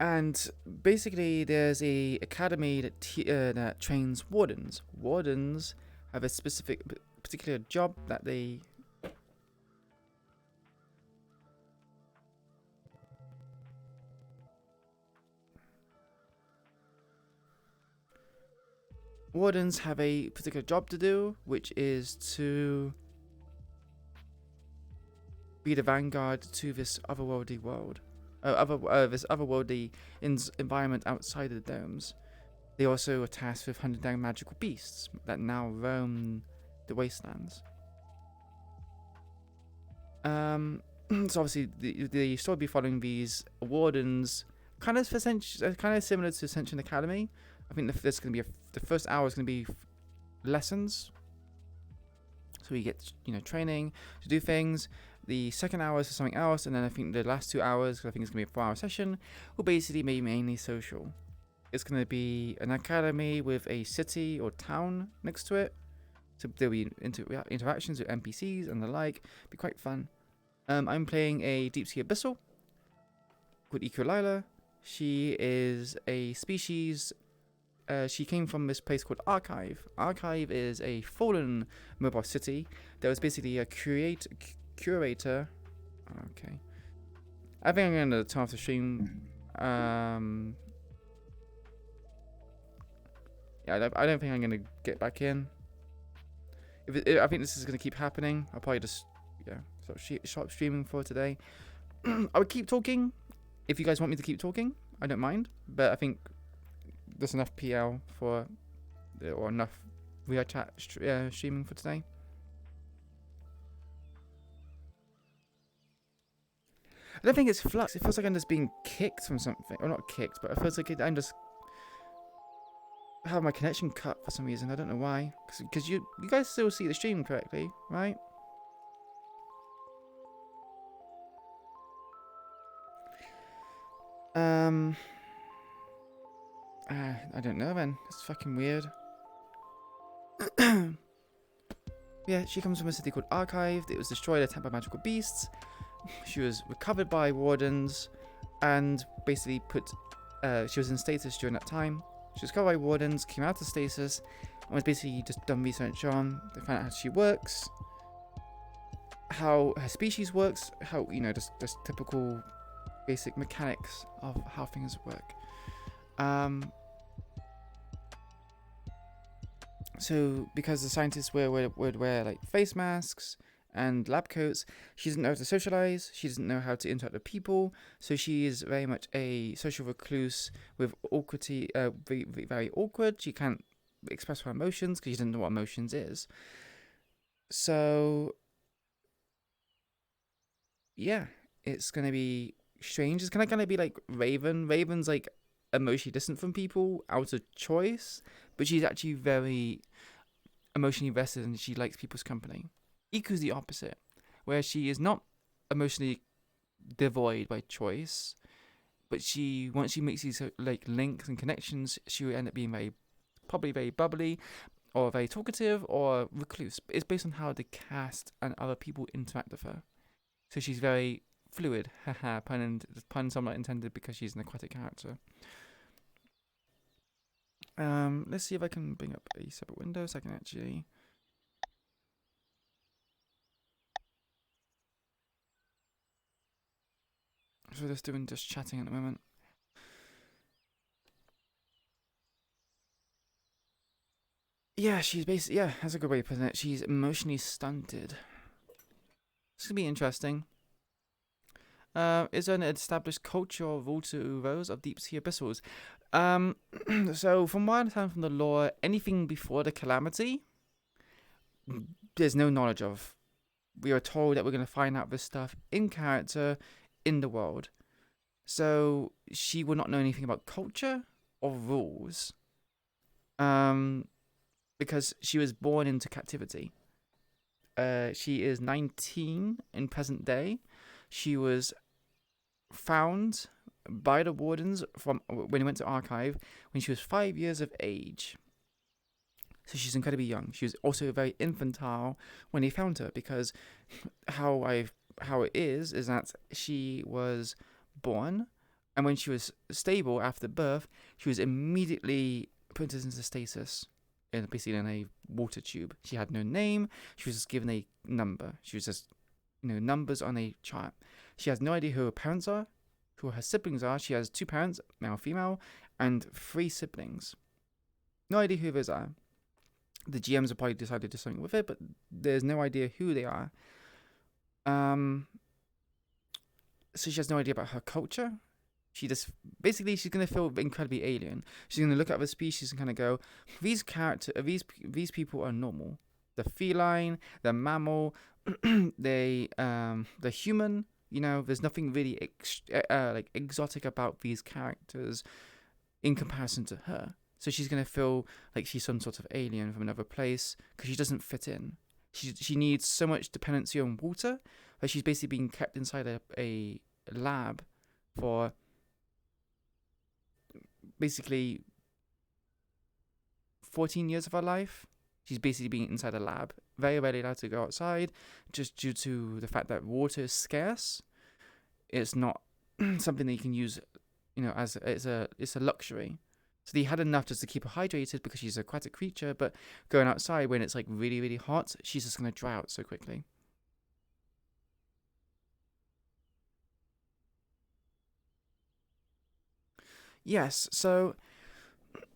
And basically, there's a academy that trains wardens. Wardens have a particular job that they Wardens have a particular job to do, which is to be the vanguard to this otherworldly world. This otherworldly environment outside of the domes. They also are tasked with hunting down magical beasts that now roam the wastelands. So obviously the story will be following these wardens, kind of similar to Ascension Academy. I think there's going to be the first hour is going to be lessons, so you get training to do things. The second hour is something else, and then I think the last 2 hours, I think it's going to be a 4-hour session, will basically be mainly social. It's going to be an academy with a city or town next to it, so there'll be interactions with NPCs and the like. Be quite fun. I'm playing a Deep Sea Abyssal called Ecolila. She is a species. She came from this place called Archive. Archive is a fallen mobile city. There was basically a curator. Okay. I think I'm going to turn off the stream. Yeah, I don't think I'm going to get back in. I think this is going to keep happening. I'll probably just stop streaming for today. I would keep talking if you guys want me to keep talking. I don't mind, but I think there's enough PL or enough VR chat streaming for today. I don't think it's flux. It feels like I'm just being kicked from something, or not kicked, but it feels like I'm just have my connection cut for some reason. I don't know why. Because you guys still see the stream correctly, right? I don't know, man. It's fucking weird. Yeah, she comes from a city called Archived. It was destroyed, attacked by magical beasts. She was recovered by wardens, and basically she was in stasis during that time. She was recovered by wardens, came out of stasis, and was basically just done research on. They found out how she works, how her species works, how just typical basic mechanics of how things work. So because the scientists would wear like face masks and lab coats, she doesn't know how to socialize, she doesn't know how to interact with people, so she is very much a social recluse with awkwardity, very, very awkward. She can't express her emotions because she doesn't know what emotions is. So yeah, it's gonna be strange. It's kind of gonna be like Raven. Raven's like emotionally distant from people out of choice, but she's actually very emotionally invested and she likes people's company. Iku's the opposite, where she is not emotionally devoid by choice, but once she makes these like links and connections, she will end up being probably very bubbly, or very talkative, or recluse. It's based on how the cast and other people interact with her. So she's very fluid. Haha, pun somewhat intended because she's an aquatic character. Let's see if I can bring up a separate window so I can actually. So just doing just chatting at the moment. Yeah, she's basically, yeah, that's a good way of putting it. She's emotionally stunted. It's gonna be interesting. Is there an established culture of water Uvos of deep sea abyssals? So from what I understand from the lore, anything before the calamity, there's no knowledge of. We are told that we're going to find out this stuff in character, in the world. So she would not know anything about culture or rules. Because she was born into captivity. She is 19 in present day. She was found by the wardens from when he went to archive when she was 5 years of age. So she's incredibly young. She was also very infantile when they found her, because how it is that she was born, and when she was stable after birth, she was immediately put into stasis, basically in a water tube. She had no name. She was just given a number. She was just, numbers on a chart. She has no idea who her parents are, who her siblings are. She has 2 parents, male, female, and 3 siblings. No idea who those are. The GMs have probably decided to do something with it, but there's no idea who they are. So she has no idea about her culture. She just, basically, she's going to feel incredibly alien. She's going to look at other species and kind of go, these people are normal. They're feline, they're mammal, they're human. There's nothing really exotic about these characters in comparison to her. So she's going to feel like she's some sort of alien from another place because she doesn't fit in. She needs so much dependency on water that she's basically being kept inside a lab for basically 14 years of her life. She's basically being inside a lab, very rarely allowed to go outside, just due to the fact that water is scarce. It's not something that you can use, as it's a luxury. So they had enough just to keep her hydrated because she's an aquatic creature, but going outside when it's like really, really hot, she's just going to dry out so quickly. Yes, so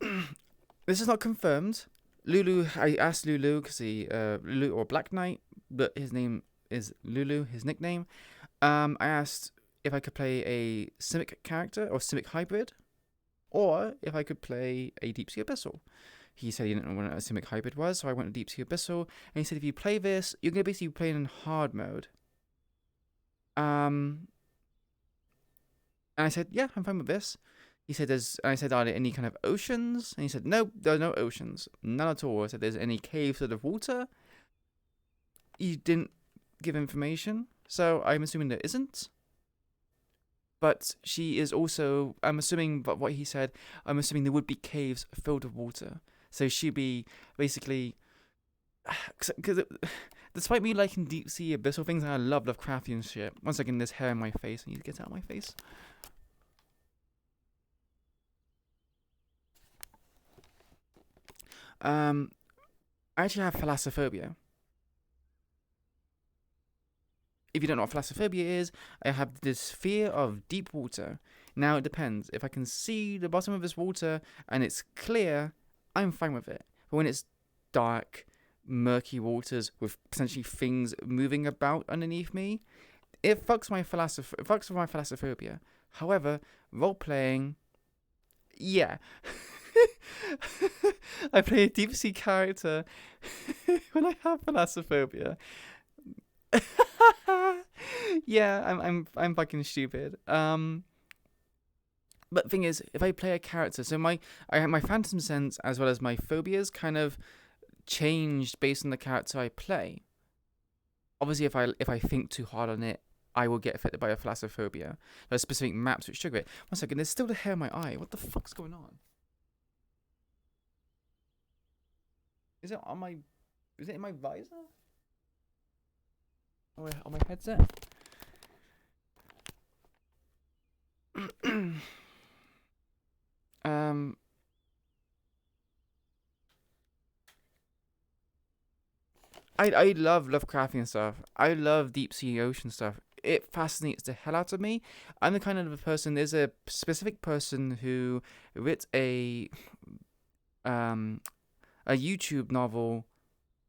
this is not confirmed. Lulu, I asked Lulu because Lulu or Black Knight, but his name is Lulu, his nickname. I asked if I could play a Simic character or Simic hybrid, or if I could play a Deep Sea Abyssal. He said he didn't know what a Simic hybrid was, so I went to Deep Sea Abyssal, and he said if you play this, you're going to basically be playing in hard mode. And I said, yeah, I'm fine with this. He said, I said, are there any kind of oceans? And he said, no, there are no oceans. None at all. I said, there's any caves of water? He didn't give information, so I'm assuming there isn't. But she is also, I'm assuming, but what he said, I'm assuming there would be caves filled with water. So she'd be basically, because despite me liking deep sea abyssal things, I love Lovecraftian shit. One second, there's hair in my face. I need to get it out of my face. I actually have thalassophobia. If you don't know what thalassophobia is, I have this fear of deep water. Now, it depends. If I can see the bottom of this water and it's clear, I'm fine with it. But when it's dark, murky waters with potentially things moving about underneath me, it fucks with my thalassophobia. However, role-playing, yeah. I play a deep sea character when I have thalassophobia. Yeah, I'm fucking stupid. But the thing is, if I play a character, so my phantom sense as well as my phobias kind of changed based on the character I play. Obviously, if I think too hard on it, I will get affected by a thalassophobia. There are specific maps which trigger it. One second, there's still the hair in my eye. What the fuck's going on? Is it in my visor? On my headset? I love Lovecraftian stuff. I love deep sea ocean stuff. it fascinates the hell out of me. I'm the kind of a person. There's a specific person who wrote a YouTube novel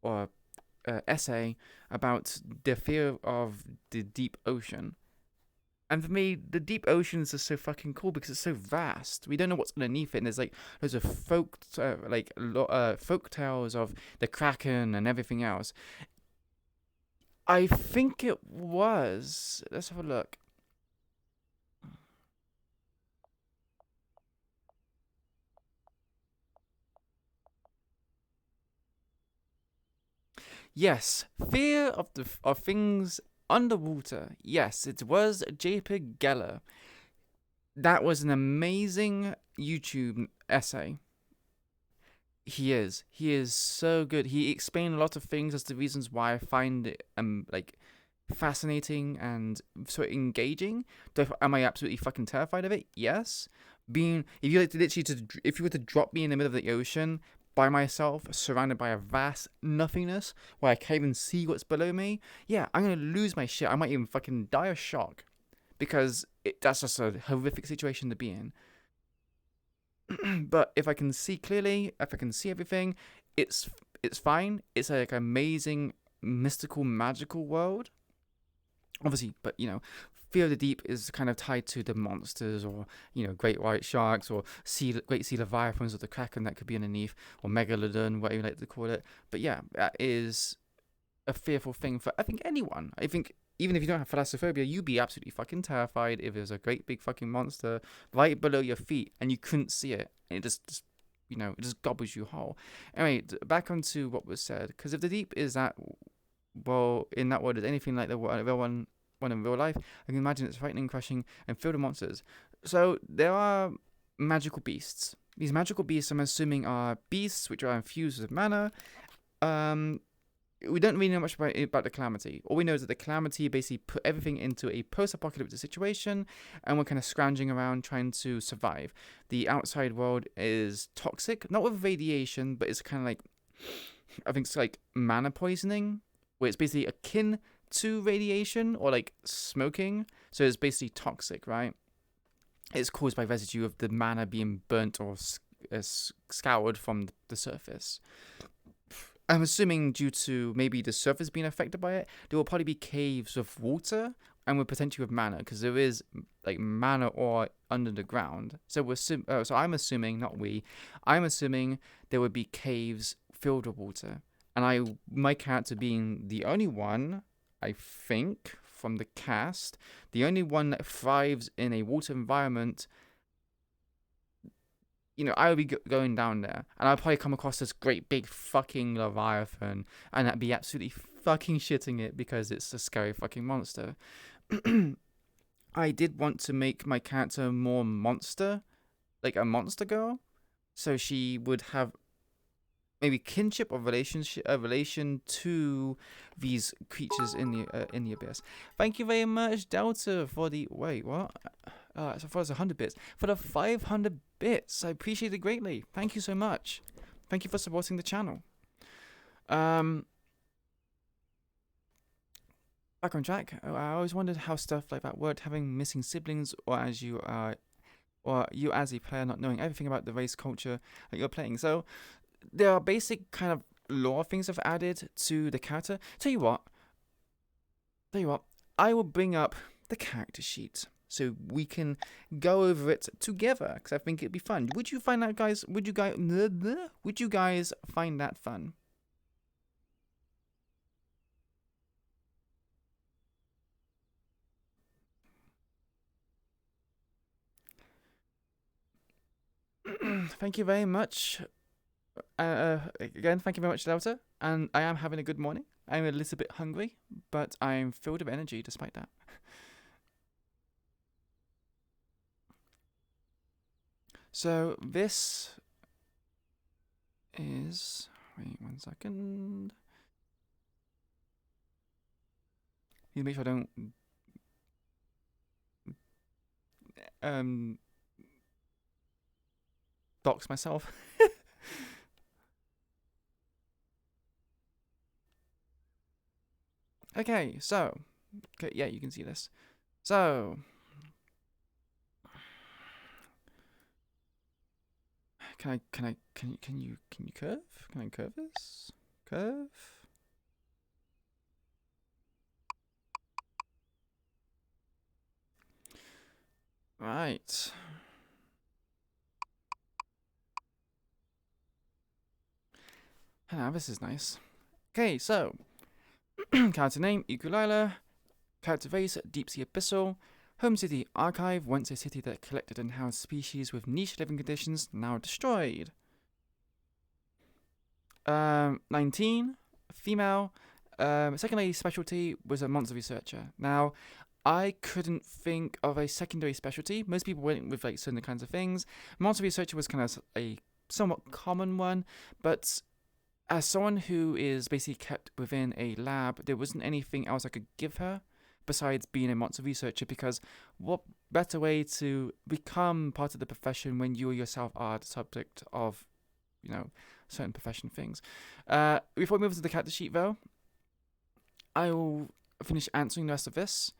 or essay about the fear of the deep ocean. And for me, the deep oceans are so fucking cool because it's so vast. We don't know what's underneath it, and there's like loads of folk tales of the Kraken and everything else. I think it was. Let's have a look. Yes, fear of things underwater. Yes, it was JP Geller. That was an amazing YouTube essay. He is so good. He explained a lot of things as the reasons why I find it like fascinating and so engaging. Am I absolutely fucking terrified of it? Yes. If you were to drop me in the middle of the ocean by myself, surrounded by a vast nothingness where I can't even see what's below me, yeah, I'm gonna lose my shit. I might even fucking die of shock because that's just a horrific situation to be in. But if I can see clearly, if I can see everything, it's fine. It's like an amazing, mystical, magical world. Obviously, but fear of the deep is kind of tied to the monsters, or great white sharks, or great sea leviathans, or the kraken that could be underneath, or megalodon, whatever you like to call it. But yeah, that is a fearful thing for I think anyone. I think even if you don't have thalassophobia, you'd be absolutely fucking terrified if there's a great big fucking monster right below your feet and you couldn't see it, and it just it just gobbles you whole. Anyway, back onto what was said, because if the deep is that, well, in that world is anything like the real one in real life, I can imagine it's frightening, crushing, and filled with monsters. So there are magical beasts. These magical beasts, I'm assuming, are beasts which are infused with mana. We don't really know much about the Calamity. All we know is that the Calamity basically put everything into a post-apocalyptic situation, and we're kind of scrounging around trying to survive. The outside world is toxic, not with radiation, but it's kind of like, I think it's like mana poisoning, where it's basically akin to radiation or like smoking. So it's basically toxic, right? It's caused by residue of the mana being burnt or scoured from the surface. I'm assuming due to maybe the surface being affected by it, there will probably be caves of water and with potentially with mana, because there is like mana ore under the ground. So I'm assuming, not we, I'm assuming there would be caves filled with water. And my character being the only one, I think, from the cast, the only one that thrives in a water environment, I would be going down there, and I'd probably come across this great big fucking leviathan, and I'd be absolutely fucking shitting it because it's a scary fucking monster. I did want to make my character more monster, like a monster girl, so she would have maybe kinship or relation to these creatures in the abyss. Thank you very much, Delta, for the what? So far as 100 bits. For the 500 bits, I appreciate it greatly. Thank you so much. Thank you for supporting the channel. Back on track. I always wondered how stuff like that worked, having missing siblings, or you as a player not knowing everything about the race culture that you're playing. So there are basic kind of lore things I've added to the character. Tell you what, I will bring up the character sheet so we can go over it together, because I think it'd be fun. Would you find that, guys? Would you guys find that fun? Thank you very much. Again, thank you very much, Delta. And I am having a good morning. I'm a little bit hungry, but I'm filled with energy despite that. So this is... Wait 1 second. Need to make sure I don't... dox myself. Okay, so Okay, yeah, you can see this. So, can you curve? Can I curve this? Curve. Right. Ah, this is nice. Okay, so character name Ukulele, character race Deep Sea Abyssal, home city Archive, once a city that collected and housed species with niche living conditions, now destroyed. 19, female. Secondary specialty was a monster researcher. Now, I couldn't think of a secondary specialty. Most people went with like certain kinds of things. Monster researcher was kind of a somewhat common one, but as someone who is basically kept within a lab, there wasn't anything else I could give her besides being a monster researcher, because what better way to become part of the profession when you yourself are the subject of, you know, certain profession things. Before we move to the character sheet though, I will finish answering the rest of this.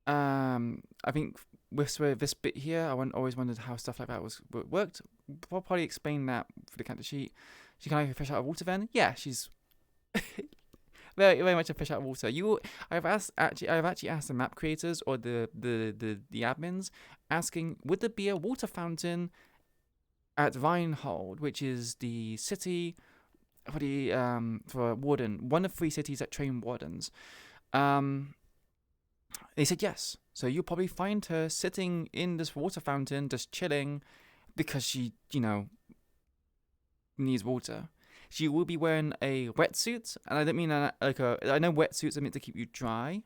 I think with this bit here, I always wondered how stuff like that worked. I'll probably explain that for the character sheet. She kind of fish out of water then? Yeah, she's very, very much a fish out of water. I've actually asked the map creators or the admins, asking, would there be a water fountain at Vinehold, which is the city for Warden, one of 3 cities that train wardens. They said yes. So you'll probably find her sitting in this water fountain, just chilling, because she, needs water. She will be wearing a wetsuit, and I don't mean I know wetsuits are meant to keep you dry,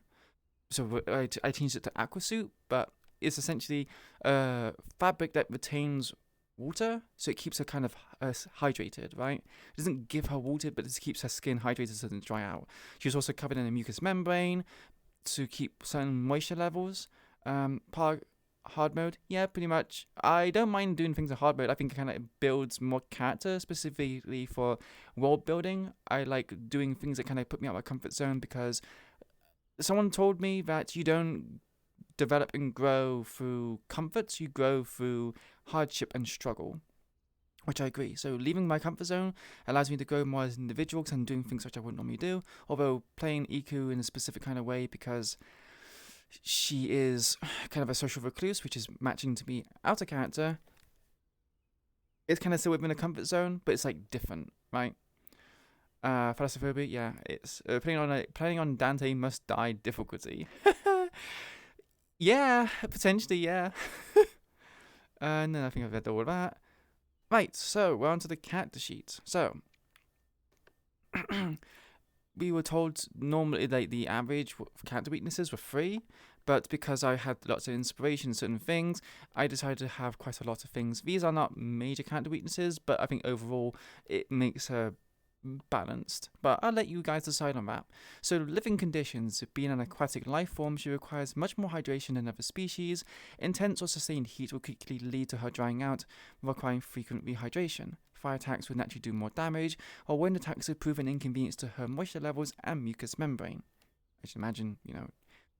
so I changed it to aquasuit, but it's essentially a fabric that retains water, so it keeps her kind of hydrated, right? It doesn't give her water, but it keeps her skin hydrated so it doesn't dry out. She's also covered in a mucous membrane to keep certain moisture levels. Hard mode, yeah, pretty much. I don't mind doing things in hard mode. I think it kind of builds more character, specifically for world building. I like doing things that kind of put me out of my comfort zone, because someone told me that you don't develop and grow through comforts, you grow through hardship and struggle, which I agree. So leaving my comfort zone allows me to grow more as an individual, because I'm doing things which I wouldn't normally do, although playing Iku in a specific kind of way, because she is kind of a social recluse, which is matching to be out of character. It's kind of still within a comfort zone, but it's like different, right? Thalassophobia, yeah, it's playing on Dante Must Die difficulty. Yeah, potentially, yeah. And then I think I've read all of that. Right, so we're on to the character sheet. So we were told normally like the average character weaknesses were 3, but because I had lots of inspiration in certain things, I decided to have quite a lot of things. These are not major character weaknesses, but I think overall it makes her balanced, but I'll let you guys decide on that. So living conditions: being an aquatic life form, she requires much more hydration than other species. Intense or sustained heat will quickly lead to her drying out, requiring frequent rehydration. Fire attacks would naturally do more damage, while wind attacks would prove an inconvenience to her moisture levels and mucous membrane. I should imagine,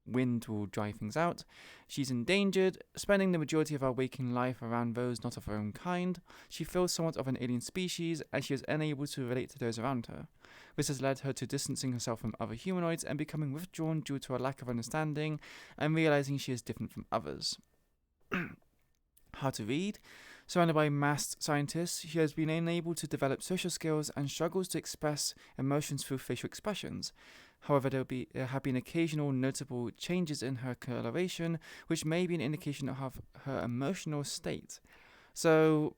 wind will dry things out. She's endangered, spending the majority of her waking life around those not of her own kind. She feels somewhat of an alien species, and she is unable to relate to those around her. This has led her to distancing herself from other humanoids and becoming withdrawn due to a lack of understanding and realizing she is different from others. Hard to read. Surrounded by masked scientists, she has been unable to develop social skills and struggles to express emotions through facial expressions. However, there have been occasional notable changes in her coloration, which may be an indication of her emotional state. So,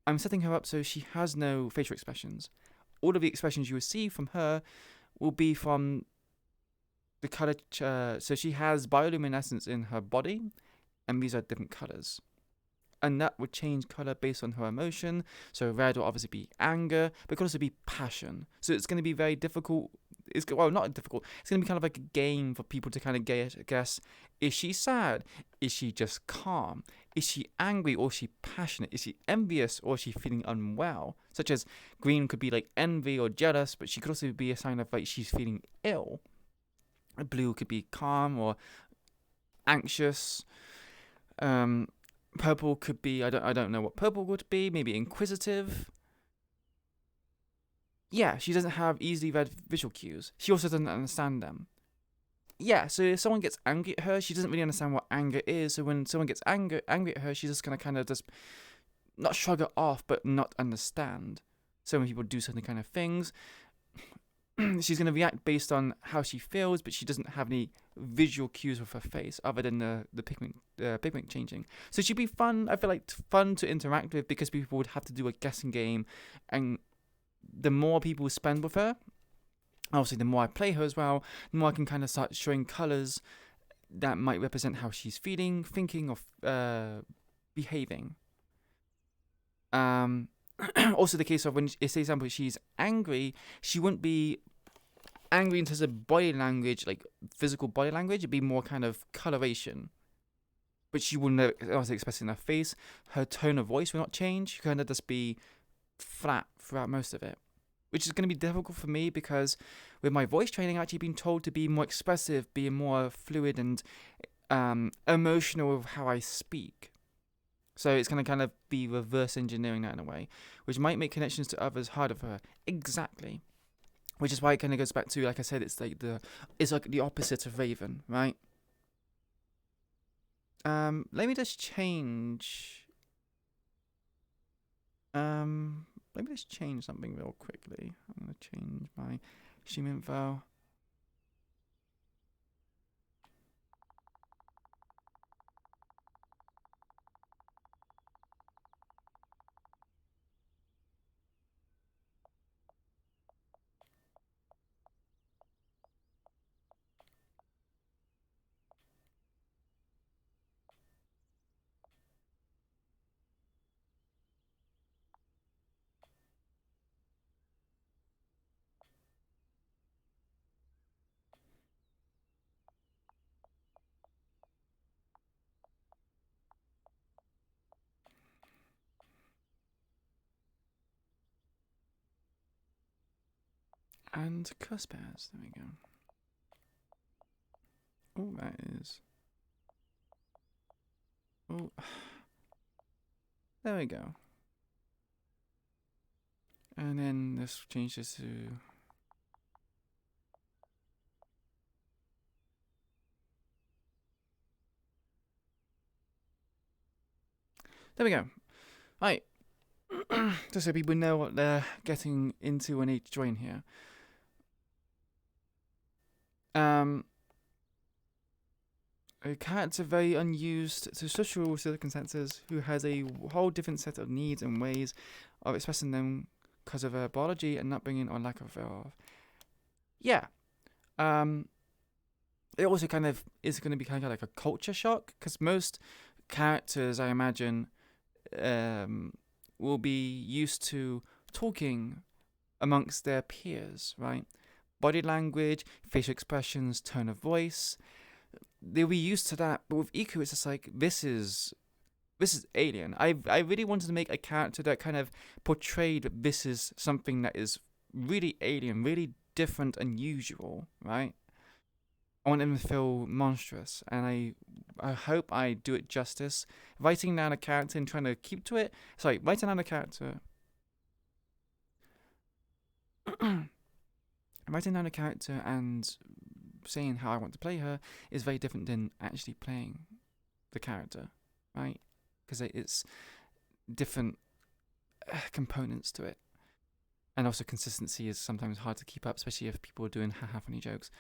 I'm setting her up so she has no facial expressions. All of the expressions you receive from her will be from the color. So she has bioluminescence in her body, and these are different colors. And that would change color based on her emotion. So red will obviously be anger, but it could also be passion. So it's going to be very difficult. Not difficult. It's going to be kind of like a game for people to kind of guess, is she sad? Is she just calm? Is she angry or is she passionate? Is she envious or is she feeling unwell? Such as green could be like envy or jealous, but she could also be a sign of like she's feeling ill. Blue could be calm or anxious. Purple could be, I don't know what purple would be, maybe inquisitive. Yeah, she doesn't have easily read visual cues. She also doesn't understand them. Yeah, so if someone gets angry at her, she doesn't really understand what anger is. So when someone gets angry at her, she's just gonna kind of just not shrug it off, but not understand. So when people do certain kind of things, she's gonna react based on how she feels, but she doesn't have any visual cues with her face other than the pigment changing. So she'd be fun. I feel like fun to interact with because people would have to do a guessing game, and the more people spend with her, obviously the more I play her as well, the more I can kind of start showing colors that might represent how she's feeling, thinking, or behaving. Also the case of when, say for example, she's angry, she wouldn't be angry in terms of body language, like physical body language. It'd be more kind of coloration. But she wouldn't also express it in her face. Her tone of voice will not change. She kind of just be flat throughout most of it, which is going to be difficult for me because with my voice training, I've actually been told to be more expressive, be more fluid and emotional with how I speak. So it's going to kind of be reverse engineering that in a way, which might make connections to others harder for her. Exactly. Which is why it kind of goes back to, like I said, it's like the opposite of Raven, right? Let me just change. Let me just change something real quickly. I'm going to change my stream info. And cuss pairs. There we go. Oh, that is. Oh. There we go. And then this changes to. There we go. Right. Just so people know what they're getting into when they join here. A character very unused to social circumstances who has a whole different set of needs and ways of expressing them because of her biology and upbringing or lack of thereof. Yeah. It also kind of is going to be kind of like a culture shock because most characters, I imagine, will be used to talking amongst their peers, right? Body language, facial expressions, tone of voice. They'll be used to that, but with Iku, it's just like this is alien. I really wanted to make a character that kind of portrayed this is something that is really alien, really different, unusual, right? I want them to feel monstrous, and I hope I do it justice. Writing down a character and trying to keep to it. Sorry, writing down a character. Writing down a character and saying how I want to play her is very different than actually playing the character, right? Because it's different components to it. And also consistency is sometimes hard to keep up, especially if people are doing haha funny jokes.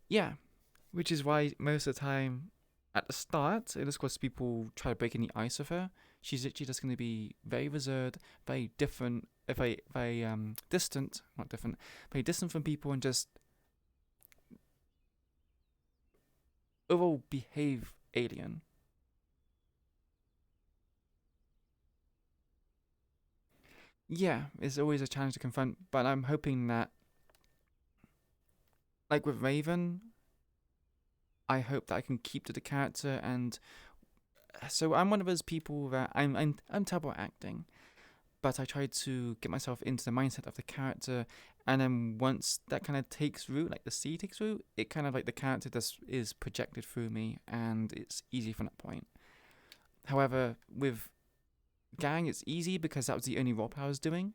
Yeah, which is why most of the time at the start, it is because people try to break any ice with her. She's literally just going to be very reserved, very different, very distant, not different, very distant from people and just overall behave alien. Yeah, it's always a challenge to confront, but I'm hoping that, like with Raven, I hope that I can keep to the character, and so I'm one of those people that I'm terrible at acting, but I tried to get myself into the mindset of the character, and then once that kind of takes root, like the seed takes root, it kind of like the character just is projected through me, and it's easy from that point. However, with Gang, it's easy because that was the only roleplay I was doing.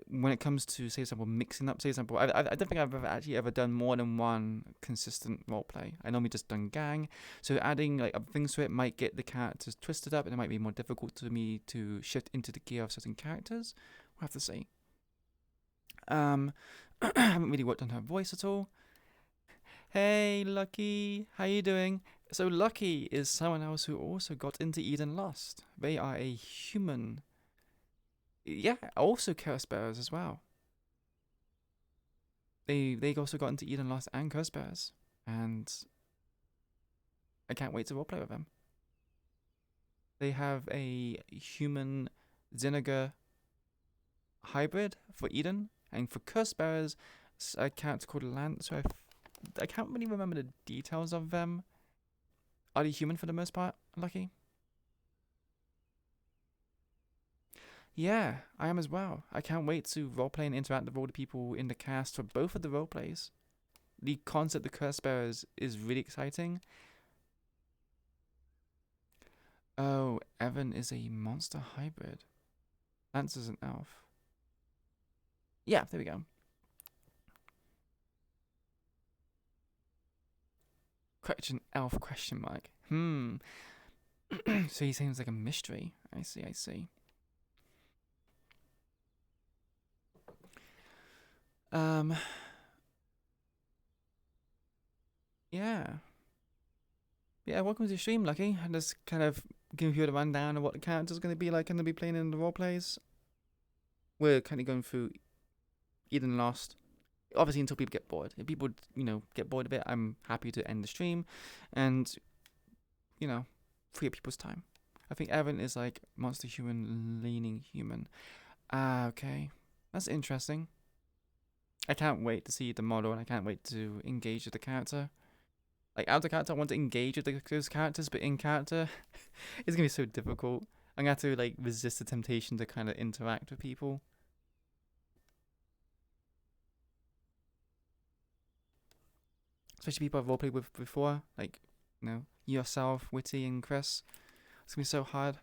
When it comes to, say, for example, mixing up, say, for example, I don't think I've ever done more than one consistent roleplay. I normally just done Gang, so adding like other things to it might get the characters twisted up, and it might be more difficult to me to shift into the gear of certain characters. We'll have to see. I haven't really worked on her voice at all. Hey, Lucky, how you doing? So Lucky is someone else who also got into Eden Lost. They are a human. Yeah, also Curse Bearers as well. They also got into Eden Lost and Curse Bearers, and I can't wait to roleplay with them. They have a human Zinniger hybrid for Eden, and for Curse Bearers, a character called Lance. So I can't really remember the details of them. Are they human for the most part, Lucky? Yeah, I am as well. I can't wait to roleplay and interact with all the people in the cast for both of the roleplays. The concept of Curse Bearers is really exciting. Oh, Evan is a monster hybrid. Lance is an elf. Yeah, there we go. Question elf question mark. So he seems like a mystery. I see. Yeah, welcome to the stream, Lucky. I'm just kind of giving you a rundown of what the character's going to be like and to be playing in the roleplays. We're kind of going through Eden Lost. Obviously, until people get bored. If people, get bored of it, I'm happy to end the stream and, free up people's time. I think Evan is like monster human, leaning human. Okay. That's interesting. I can't wait to see the model, and I can't wait to engage with the character. Like, out of the character, I want to engage with those characters, but in character, it's going to be so difficult. I'm going to have to, like, resist the temptation to kind of interact with people. Especially people I've roleplayed with before. Like, yourself, Witty, and Chris. It's going to be so hard.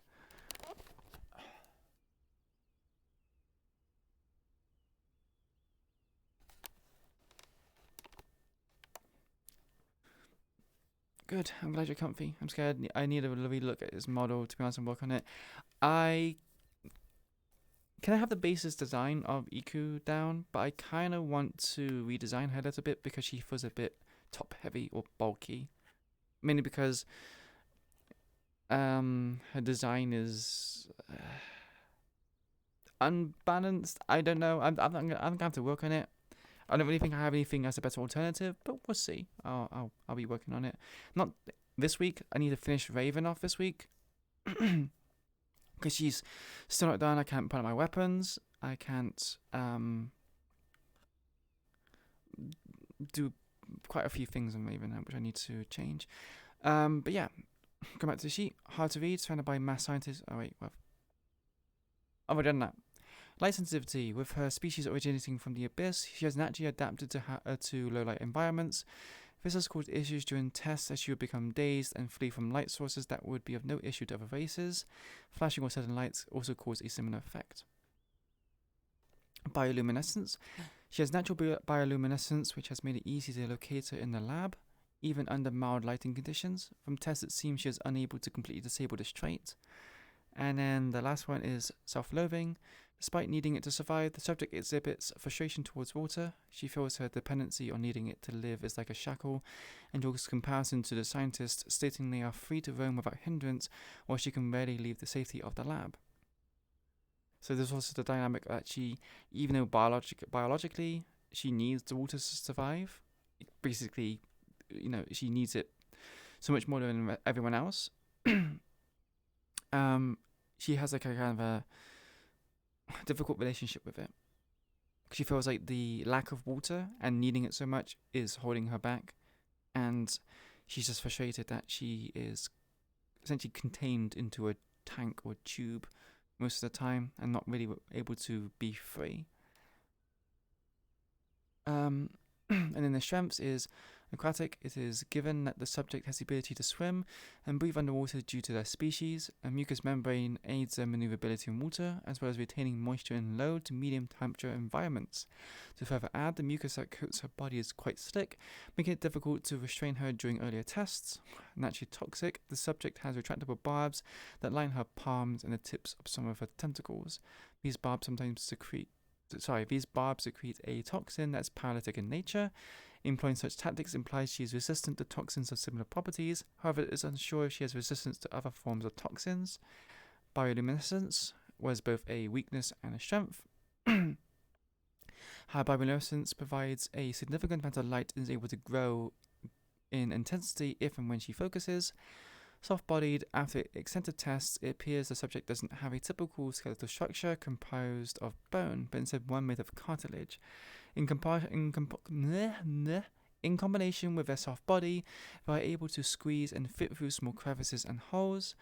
Good. I'm glad you're comfy. I'm scared. I need to really look at his model, to be honest, and work on it. Can I have the basis design of Iku down? But I kind of want to redesign her a little bit because she feels a bit top-heavy or bulky. Mainly because her design is unbalanced. I don't know. I'm gonna have to work on it. I don't really think I have anything as a better alternative, but we'll see. I'll be working on it. Not this week. I need to finish Raven off this week. Because she's still not done. I can't put on my weapons. I can't do quite a few things on Raven, which I need to change. But yeah, come back to the sheet. Hard to read. Surrounded by mass scientists. Oh wait, well, I've done that. Light sensitivity. With her species originating from the abyss, she has naturally adapted to low-light environments. This has caused issues during tests as she would become dazed and flee from light sources that would be of no issue to other races. Flashing or sudden lights also cause a similar effect. Bioluminescence. She has natural bioluminescence, which has made it easy to locate her in the lab, even under mild lighting conditions. From tests, it seems she is unable to completely disable this trait. And then the last one is self-loathing. Despite needing it to survive, the subject exhibits frustration towards water. She feels her dependency on needing it to live is like a shackle, and draws comparison to the scientists, stating they are free to roam without hindrance, while she can rarely leave the safety of the lab. So there's also the dynamic that she, even though biologically she needs the water to survive, basically, she needs it so much more than everyone else. She has like a kind of a difficult relationship with it. She feels like the lack of water and needing it so much is holding her back, and she's just frustrated that she is essentially contained into a tank or tube most of the time and not really able to be free. And then the strengths is aquatic. It is given that the subject has the ability to swim and breathe underwater due to their species. A mucous membrane aids their maneuverability in water, as well as retaining moisture in low to medium temperature environments. To further add, the mucus that coats her body is quite slick, making it difficult to restrain her during earlier tests. Naturally toxic, the subject has retractable barbs that line her palms and the tips of some of her tentacles. These barbs secrete a toxin that's paralytic in nature. Employing such tactics implies she is resistant to toxins of similar properties. However, it is unsure if she has resistance to other forms of toxins. Bioluminescence was both a weakness and a strength. Her bioluminescence provides a significant amount of light and is able to grow in intensity if and when she focuses. Soft-bodied, after extensive tests, it appears the subject doesn't have a typical skeletal structure composed of bone, but instead one made of cartilage. In combination with their soft body, they are able to squeeze and fit through small crevices and holes.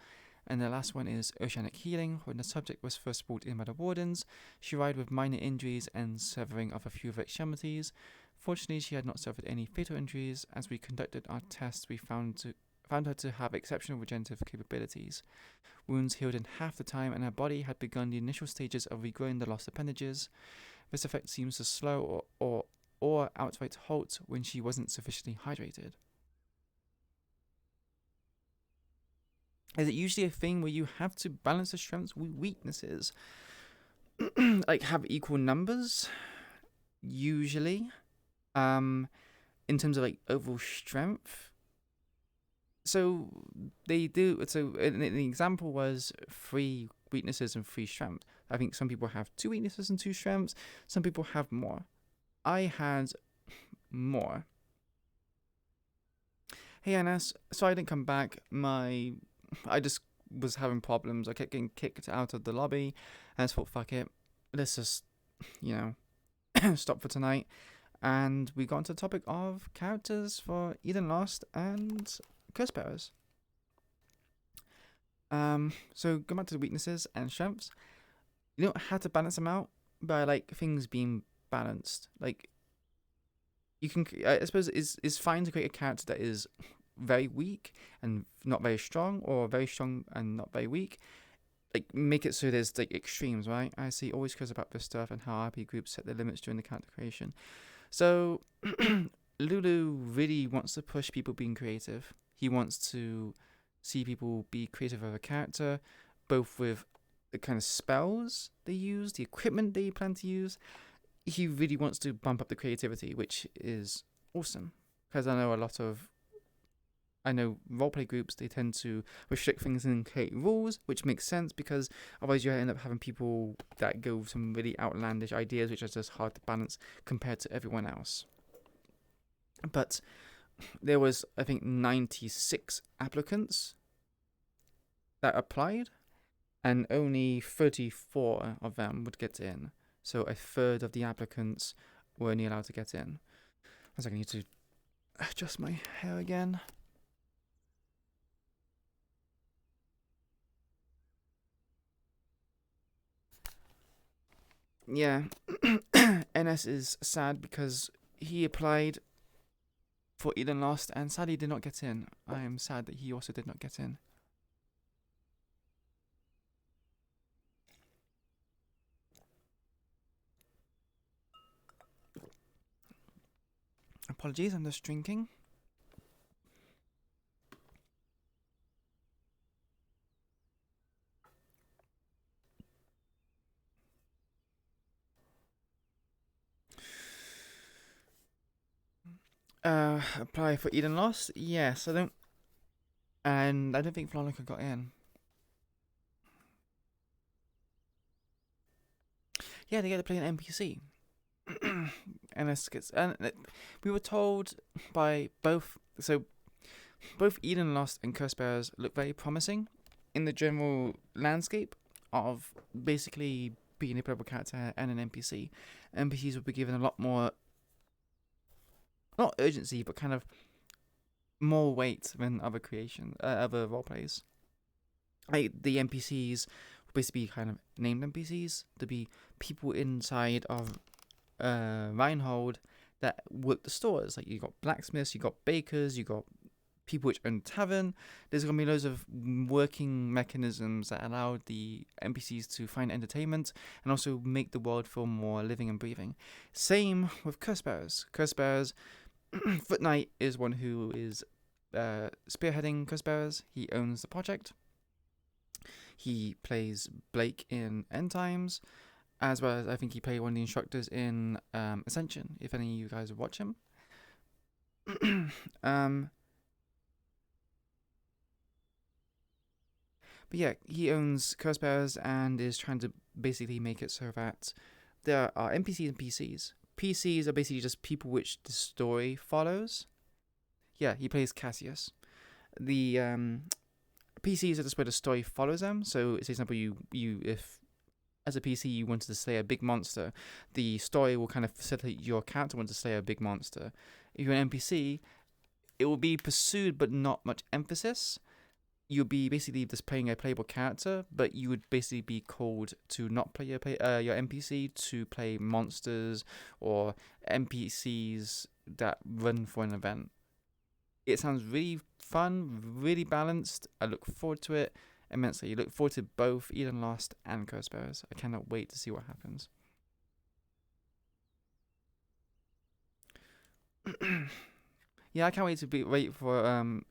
And the last one is oceanic healing. When the subject was first brought in by the wardens, she arrived with minor injuries and severing of a few of her extremities. Fortunately, she had not suffered any fatal injuries. As we conducted our tests, we found her to have exceptional regenerative capabilities. Wounds healed in half the time, and her body had begun the initial stages of regrowing the lost appendages. This effect seems to slow or outright halt when she wasn't sufficiently hydrated. Is it usually a thing where you have to balance the strengths with weaknesses? Like, have equal numbers? Usually. In terms of, like, overall strength? So, they do... So, the example was 3 weaknesses and 3 strengths. I think some people have 2 weaknesses and 2 strengths. Some people have more. I had more. Hey, Anas. So I didn't come back. I just was having problems. I kept getting kicked out of the lobby. And I just thought, fuck it. Let's just, stop for tonight. And we got into the topic of characters for Eden Lost and Curse Bearers. So going back to the weaknesses and strengths. You don't have to balance them out by, like, things being balanced. Like, you can, I suppose it's fine to create a character that is very weak and not very strong, or very strong and not very weak. Like, make it so there's, like, extremes, right? I see always cares about this stuff and how RP groups set their limits during the character creation. So, Lulu really wants to push people being creative. He wants to see people be creative of a character, both with the kind of spells they use, the equipment they plan to use. He really wants to bump up the creativity, which is awesome. Because I know roleplay groups, they tend to restrict things and create rules, which makes sense because otherwise you end up having people that go with some really outlandish ideas, which are just hard to balance compared to everyone else. But there was, I think, 96 applicants that applied, and only 34 of them would get in. So a third of the applicants were only allowed to get in. I was like, I need to adjust my hair again. Yeah, NS is sad because he applied for Eden Lost and sadly did not get in. I am sad that he also did not get in. Apologies, I'm just drinking. Apply for Eden Lost? Yes, I don't think Veronica got in. Yeah, they get to play an NPC. We were told by both Eden Lost and Curse Bearers look very promising in the general landscape of basically being a playable character and an NPC. NPCs will be given a lot more, not urgency, but kind of more weight than other roleplays. Like, the NPCs basically kind of named NPCs to be people inside of Reinhold that work the stores. Like you got blacksmiths, you got bakers, you got people which own tavern. There's gonna be loads of working mechanisms that allow the NPCs to find entertainment and also make the world feel more living and breathing. Same with curse bearers. Curse bearers. Foot Knight is one who is spearheading curse bearers. He owns the project. He plays Blake in End Times, as well as I think he played one of the instructors in Ascension, if any of you guys watch him. But yeah, he owns Curse Bearers and is trying to basically make it so that there are NPCs and PCs. PCs are basically just people which the story follows. Yeah, he plays Cassius. The PCs are just where the story follows them. So, say, for example, you if as a PC you wanted to slay a big monster, the story will kind of facilitate your character wanting to slay a big monster. If you're an NPC, it will be pursued but not much emphasis. You'll be basically just playing a playable character, but you would basically be called to not play your NPC, to play monsters or NPCs that run for an event. It sounds really fun, really balanced. I look forward to it immensely. You look forward to both Eden Lost and Curse Bearers. I cannot wait to see what happens. Yeah, I can't wait to wait for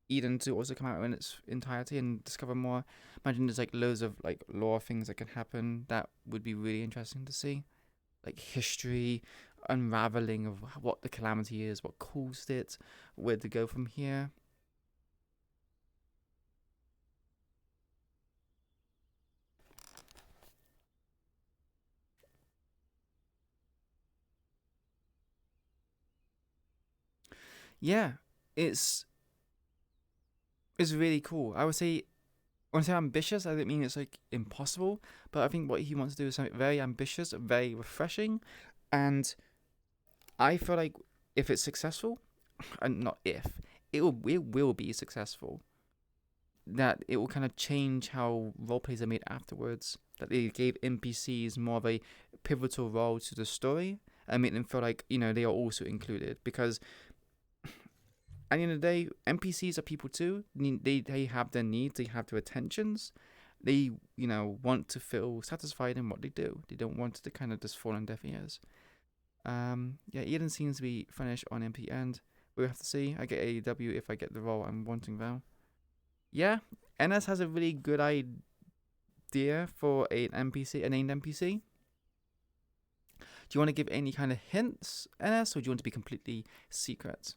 Eden to also come out in its entirety and discover more. Imagine there's like loads of like lore things that can happen. That would be really interesting to see. Like history, unraveling of what the calamity is, what caused it, where to go from here. Yeah, it's really cool. I would say, when I say ambitious, I don't mean it's like impossible, but I think what he wants to do is something very ambitious, very refreshing, and I feel like if it's successful, and not if, it will be successful, that it will kind of change how roleplays are made afterwards, that they gave NPCs more of a pivotal role to the story, and made them feel like, you know, they are also included, because at the end of the day, NPCs are people too. They have their needs, they have their attentions. They, you know, want to feel satisfied in what they do. They don't want to kind of just fall on deaf ears. Yeah, Eden seems to be finished on MP end. We'll have to see. I get AEW if I get the role I'm wanting though. Yeah, NS has a really good idea for an NPC, a named NPC. Do you want to give any kind of hints, NS, or do you want to be completely secret?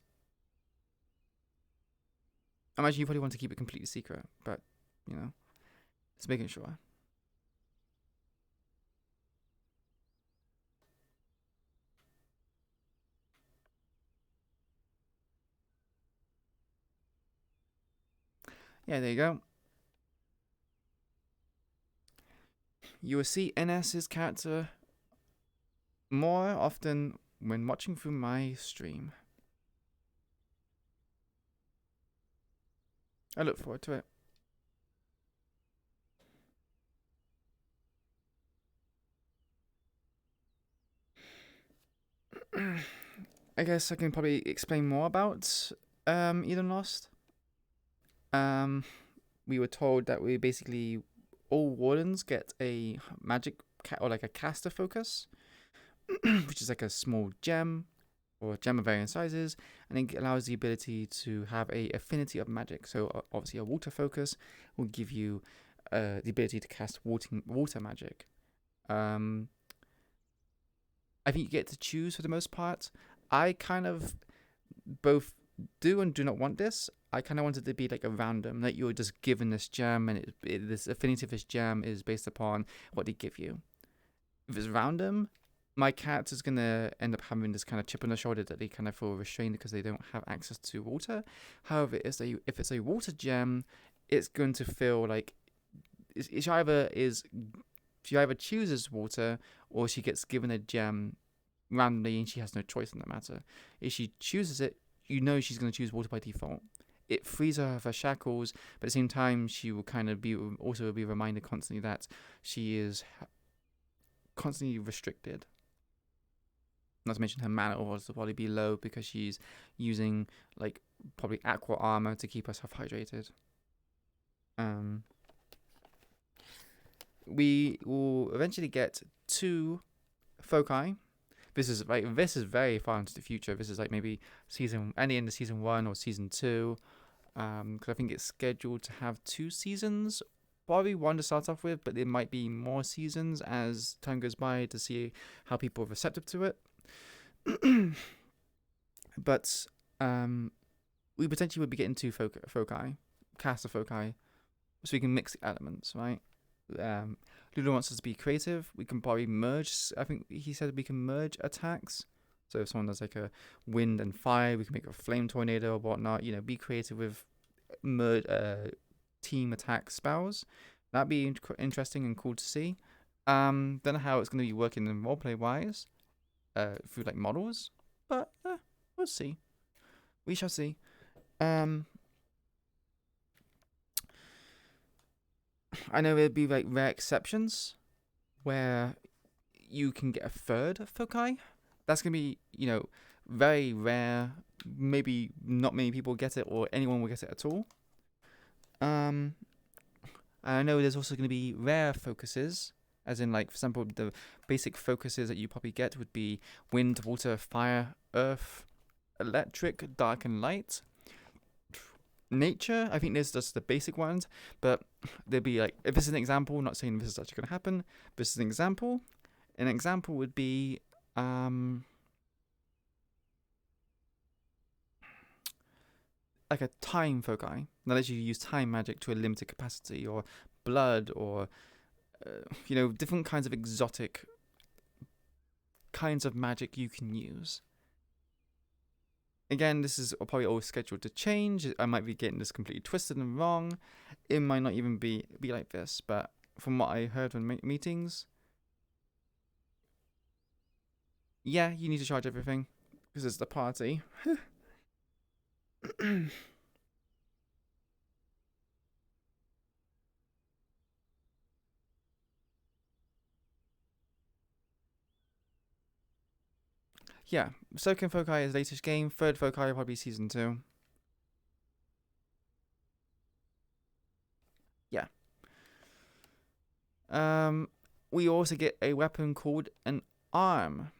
I imagine you probably want to keep it completely secret, but, you know, just making sure. Yeah, there you go. You will see NS's character more often when watching through my stream. I look forward to it. I guess I can probably explain more about Eden Lost. We were told that we basically all wardens get a magic or like a caster focus, which is like a small gem or gem of varying sizes, and it allows the ability to have a affinity of magic. So obviously a water focus will give you the ability to cast water magic. I think you get to choose for the most part. I kind of both do and do not want this. I kind of want it to be like a random, that you're just given this gem, and this affinity of this gem is based upon what they give you. If it's random, my character's going to end up having this kind of chip on the shoulder that they kind of feel restrained because they don't have access to water. However, if it's a water gem, it's going to feel like she either chooses water or she gets given a gem randomly and she has no choice in that matter. If she chooses it, you know she's going to choose water by default. it frees her of her shackles, but at the same time, she will kind of be reminded constantly that she is constantly restricted. Not to mention her mana will probably be low because she's using like probably aqua armor to keep herself hydrated. We will eventually get 2 foci. This is very far into the future. This is like maybe end of season 1 or season 2. Because I think it's scheduled to have 2 seasons. Probably 1 to start off with, but there might be more seasons as time goes by to see how people are receptive to it. But we potentially would be getting 2 foci, caster foci, so we can mix the elements, right? Lulu wants us to be creative. We can probably merge. I think he said we can merge attacks. So if someone does like a wind and fire, we can make a flame tornado or whatnot. You know, be creative with team attack spells. That'd be interesting and cool to see. Don't know how it's going to be working in roleplay wise, through like models, but we'll see. We shall see. I know there'd be like rare exceptions where you can get a 3rd foci. That's gonna be, very rare. Maybe not many people get it, or anyone will get it at all. I know there's also gonna be rare focuses, as in like, for example, the basic focuses that you probably get would be wind, water, fire, earth, electric, dark and light. Nature, I think there's just the basic ones, but there'd be like, if this is an example, not saying this is actually going to happen, but this is an example. An example would be like a time foci that lets you use time magic to a limited capacity, or blood, or different kinds of exotic kinds of magic you can use. Again, this is probably always scheduled to change. I might be getting this completely twisted and wrong. It might not even be like this, but from what I heard from meetings, yeah, you need to charge everything because it's the party. Yeah, second foci is latest game. 3rd foci will probably be season 2. Yeah. We also get a weapon called an arm.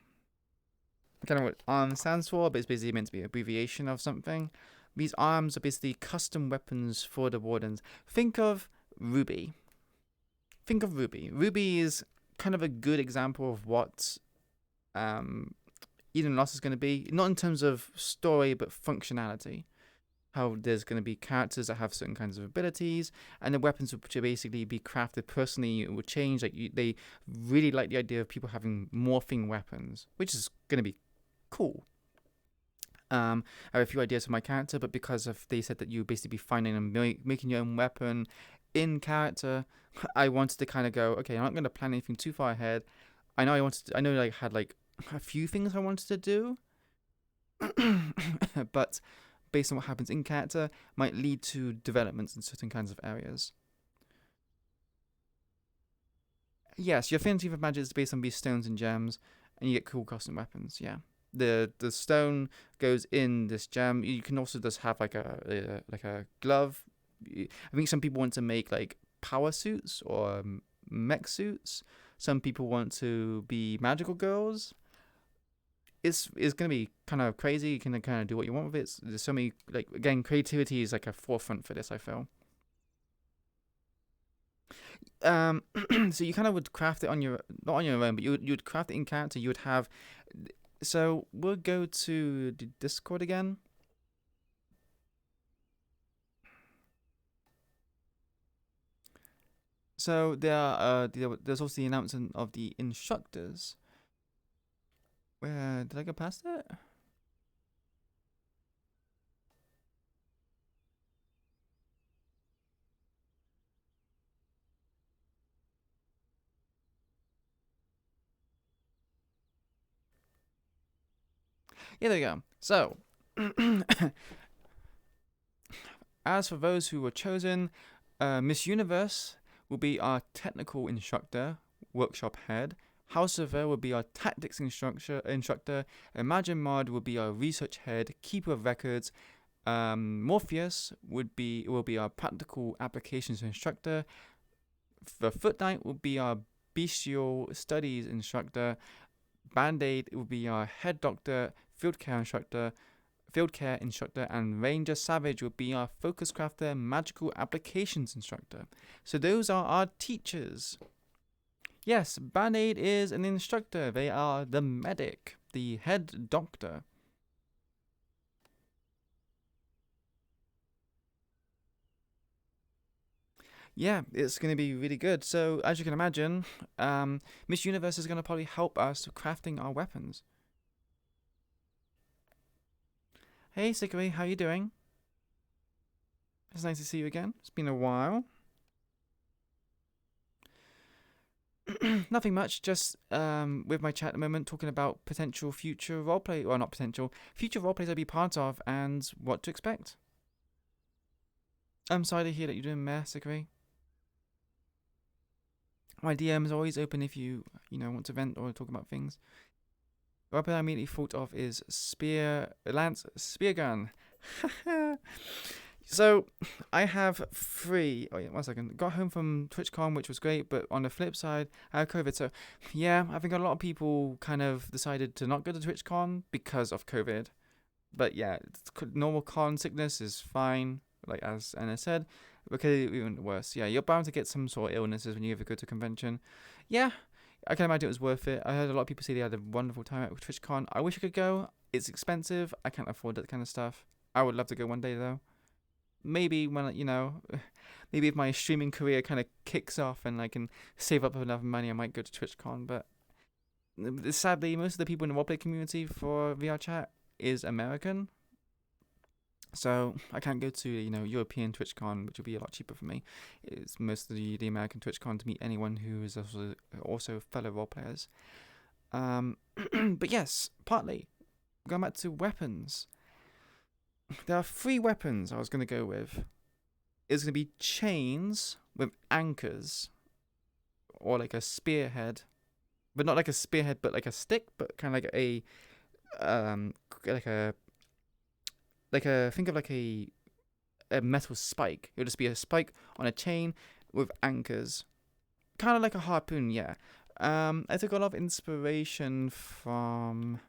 I don't know what arm stands for, but it's basically meant to be an abbreviation of something. These arms are basically custom weapons for the wardens. Think of Ruby. Ruby is kind of a good example of what Eden Lost is going to be, not in terms of story, but functionality. How there's going to be characters that have certain kinds of abilities, and the weapons would basically be crafted personally. It would change. Like they really like the idea of people having morphing weapons, which is going to be cool. I have a few ideas for my character, but because they said that you basically be finding and making your own weapon in character, I wanted to kind of go, okay, I'm not going to plan anything too far ahead. I know I had like a few things I wanted to do, but based on what happens in character, might lead to developments in certain kinds of areas. Yes, your affinity for magic is based on these stones and gems, and you get cool custom weapons. Yeah, the stone goes in this gem. You can also just have like a glove. I think some people want to make like power suits or mech suits. Some people want to be magical girls. It's going to be kind of crazy. You can kind of do what you want with it. There's so many, like, again, creativity is like a forefront for this, I feel. So you kind of would craft it not on your own, but you'd craft it in character. You would have, so we'll go to the Discord again. So there's also the announcement of the instructors. Where did I go past it? Yeah, there you go. So As for those who were chosen, Miss Universe will be our technical instructor, workshop head. House of will be our tactics instructor. Imagine Mod will be our research head, keeper of records. Morpheus will be our practical applications instructor. The Foot Knight will be our bestial studies instructor. Band-Aid will be our head doctor, field care instructor, and Ranger Savage will be our focus crafter, magical applications instructor. So those are our teachers. Yes, Band-Aid is an instructor. They are the medic, the head doctor. Yeah, it's going to be really good. So, as you can imagine, Miss Universe is going to probably help us crafting our weapons. Hey, Sikari, how you doing? It's nice to see you again. It's been a while. Nothing much, just with my chat at the moment, talking about potential future roleplay, or not potential, future roleplays I'd be part of and what to expect. I'm sorry to hear that you're doing meh, Sikari. My DM is always open if you want to vent or talk about things. The weapon I immediately thought of is Lance Speargun. So, I have 3. Oh yeah, 1 second. Got home from TwitchCon, which was great, but on the flip side, I have COVID. So, yeah, I think a lot of people kind of decided to not go to TwitchCon because of COVID. But yeah, normal con sickness is fine, like as Anna said. Okay, even worse. Yeah, you're bound to get some sort of illnesses when you ever go to a convention. Yeah, I can imagine it was worth it. I heard a lot of people say they had a wonderful time at TwitchCon. I wish I could go. It's expensive. I can't afford that kind of stuff. I would love to go one day though. Maybe when maybe if my streaming career kind of kicks off and I can save up enough money, I might go to TwitchCon. But sadly, most of the people in the roleplay community for VR chat is American. So I can't go to European TwitchCon, which will be a lot cheaper for me. It's mostly the American TwitchCon to meet anyone who is also fellow roleplayers. But yes, partly going back to weapons. There are 3 weapons I was going to go with. It's going to be chains with anchors, or like a spearhead, but not like a spearhead, but like a stick, but kind of like a think of like a metal spike. It would just be a spike on a chain with anchors, kind of like a harpoon. Yeah. I took a lot of inspiration from.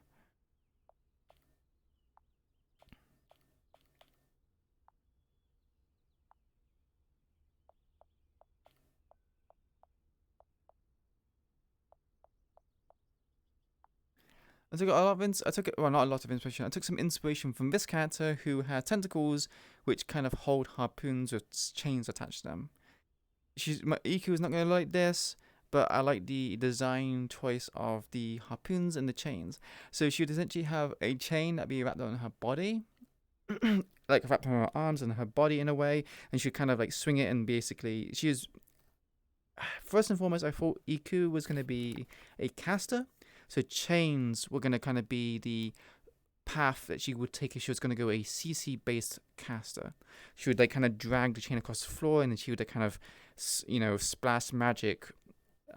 I took not a lot of inspiration. I took some inspiration from this character who had tentacles which kind of hold harpoons with chains attached to them. My EQ is not going to like this, but I like the design choice of the harpoons and the chains. So she would essentially have a chain that'd be wrapped on her body, like wrapped on her arms and her body in a way, and she'd kind of like swing it, and basically first and foremost, I thought EQ was going to be a caster. So chains were going to kind of be the path that she would take if she was going to go a CC-based caster. She would like kind of drag the chain across the floor, and then she would like kind of, splash magic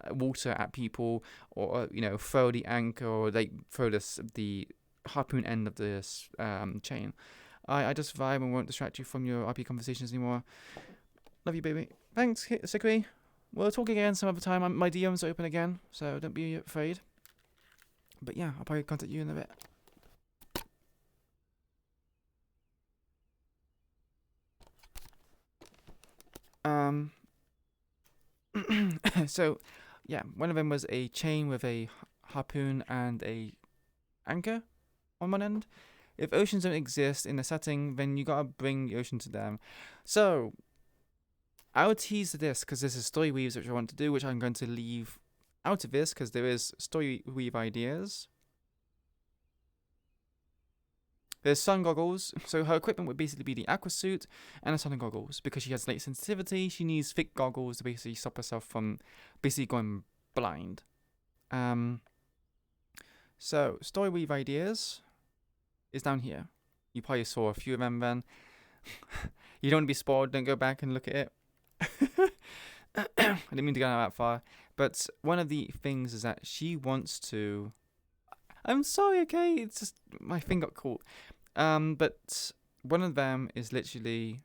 water at people, or throw the anchor, or like throw the harpoon end of this chain. I just vibe and won't distract you from your RP conversations anymore. Love you, baby. Thanks, Sikri. We'll talk again some other time. My DMs are open again, so don't be afraid. But yeah, I'll probably contact you in a bit. So, yeah, one of them was a chain with a harpoon and a anchor on one end. If oceans don't exist in a setting, then you gotta bring the ocean to them. So, I would tease this because this is story weaves which I want to do, which I'm going to leave out of this because there is story weave ideas. There's sun goggles, so her equipment would basically be the aqua suit and the sun goggles. Because she has light sensitivity, she needs thick goggles to basically stop herself from basically going blind. So story weave ideas is down here. You probably saw a few of them then. You don't want to be spoiled. Don't go back and look at it. I didn't mean to go that far. But one of the things is that she wants to... I'm sorry, okay? It's just my thing got caught. But one of them is literally...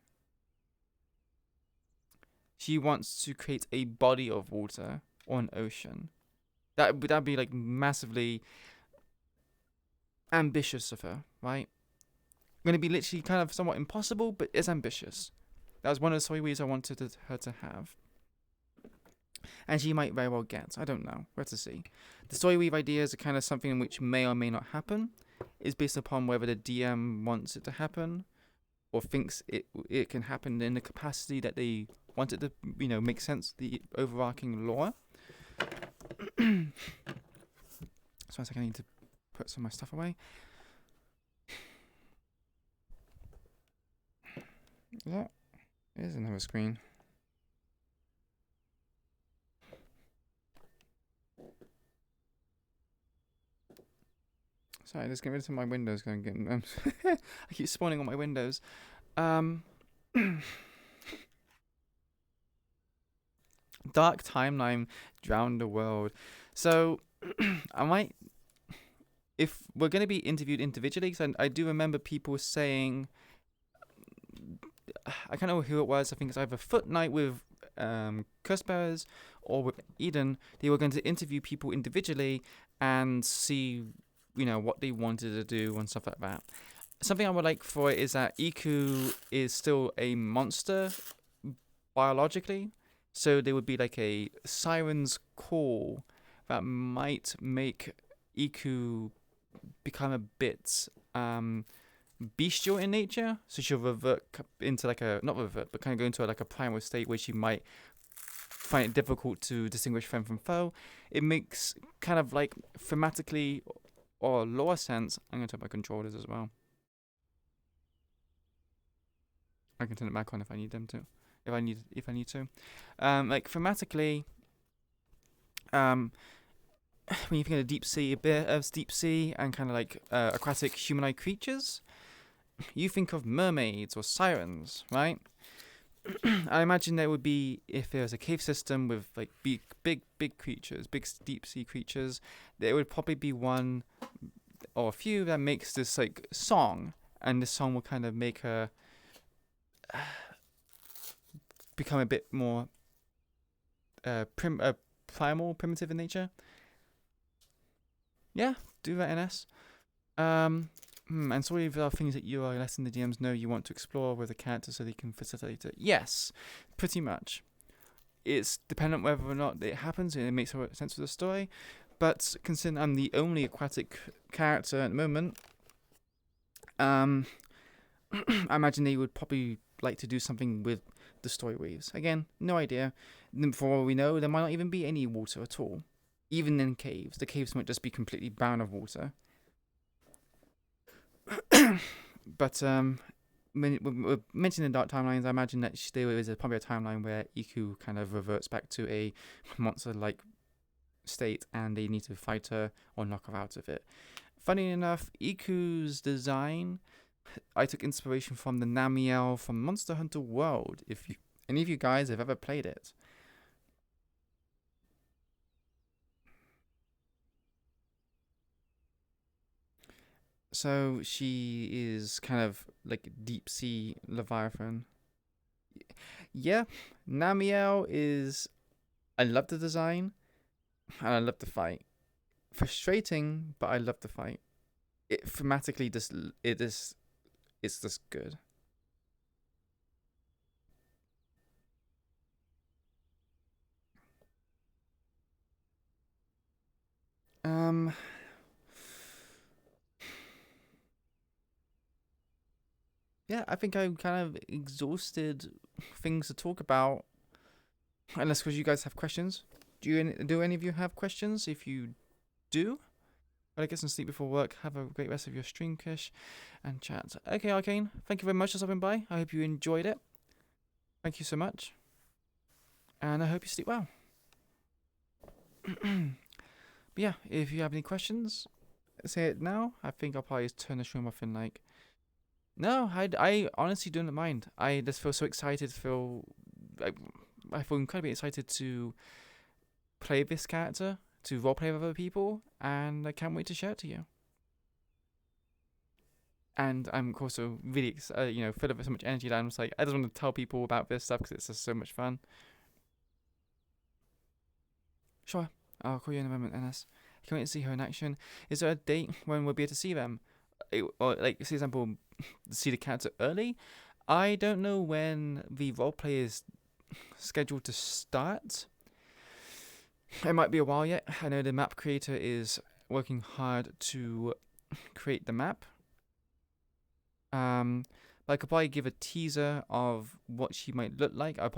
She wants to create a body of water or an ocean. That'd be like massively ambitious of her, right? Going to be literally kind of somewhat impossible, but it's ambitious. That was one of the story weaves I wanted her to have. And she might very well get. I don't know. We'll have to see. The story weave ideas are kind of something which may or may not happen. It's based upon whether the DM wants it to happen or thinks it can happen in the capacity that they want it to, make sense, the overarching lore. So I think I need to put some of my stuff away. Yeah, here's another screen. Sorry, let's get rid of some of my windows. I keep spawning on my windows. Dark timeline drowned the world. So I might, if we're going to be interviewed individually, because I do remember people saying, I can't know who it was. I think it's either Foot Knight with Cursbearers or with Eden. They were going to interview people individually and see, what they wanted to do and stuff like that. Something I would like for it is that Iku is still a monster biologically. So there would be like a siren's call that might make Iku become a bit bestial in nature. So she'll revert into like a, not revert, but kind of go into like a primal state where she might find it difficult to distinguish friend from foe. It makes kind of like thematically or lore sense. I'm going to turn my controllers as well. I can turn it back on if I need them to. If I need to. Like thematically, when you think of deep sea, a bit of deep sea and kind of like aquatic humanoid creatures, you think of mermaids or sirens, right? I imagine there would be, if there was a cave system with like big creatures, big deep sea creatures, there would probably be one or a few that makes this like song, and this song will kind of make her become a bit more primal, primitive in nature. Yeah, do that, NS. And so if there are things that you are letting the DMs know you want to explore with the character so they can facilitate it. Yes, pretty much. It's dependent whether or not it happens and it makes sense for the story. But considering I'm the only aquatic character at the moment, I imagine they would probably like to do something with the story weaves. Again, no idea. For all we know, there might not even be any water at all. Even in caves. The caves might just be completely barren of water. But when we're mentioning dark timelines, I imagine that there is probably a timeline where Iku kind of reverts back to a monster-like state and they need to fight her or knock her out of it. Funny enough, Iku's design, I took inspiration from the Namiel from Monster Hunter World, if any of you guys have ever played it. So she is kind of like deep sea Leviathan. Yeah, Namiel is... I love the design and I love the fight. Frustrating, but I love the fight. It thematically just... It's just good. Yeah, I think I'm kind of exhausted things to talk about. Unless because you guys have questions. Do any of you have questions? If you do, gotta get some sleep before work. Have a great rest of your stream, Kish, and chat. Okay, Arcane, thank you very much for stopping by. I hope you enjoyed it. Thank you so much. And I hope you sleep well. But yeah, if you have any questions, say it now. I think I'll probably turn the stream off in like No, I honestly don't mind. I just feel so excited. I feel incredibly excited to play this character, to roleplay with other people, and I can't wait to share it to you. And I'm also really, filled with so much energy that I'm just like, I just want to tell people about this stuff because it's just so much fun. Sure, I'll call you in a moment, NS. I can't wait to see her in action. Is there a date when we'll be able to see them? Or, like, for example, see the character early? I don't know when the roleplay is scheduled to start. It might be a while yet. I know the map creator is working hard to create the map. I could probably give a teaser of what she might look like. I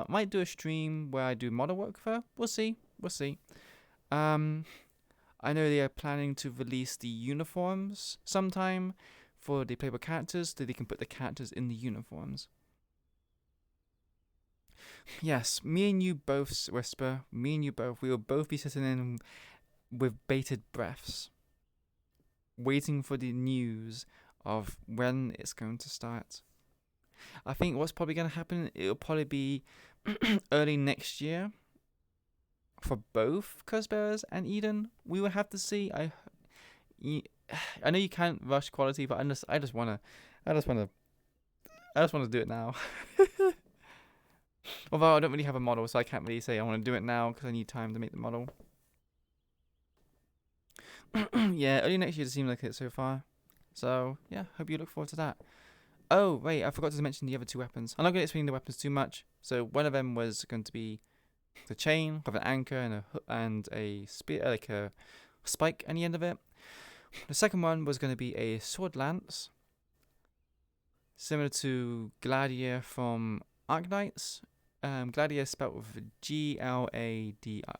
might do a stream where I do model work for her. We'll see. I know they are planning to release the uniforms sometime for the playable characters, so they can put the characters in the uniforms. Yes, me and you both, Whisper. Me and you both. We will both be sitting in with bated breaths, waiting for the news of when it's going to start. I think what's probably going to happen, it'll probably be early next year for both Cursbearers and Eden. We will have to see. I know you can't rush quality, but I just wanna do it now. Although I don't really have a model, so I can't really say I want to do it now because I need time to make the model. Yeah, early next year does seem like it so far. So, yeah, hope you look forward to that. Oh, wait, I forgot to mention the other two weapons. I'm not going to explain the weapons too much. So, one of them was going to be the chain with an anchor and a spear, like a spike at the end of it. The second one was going to be a sword lance, similar to Gladiator from Arknights. Gladiator spelled with Glad.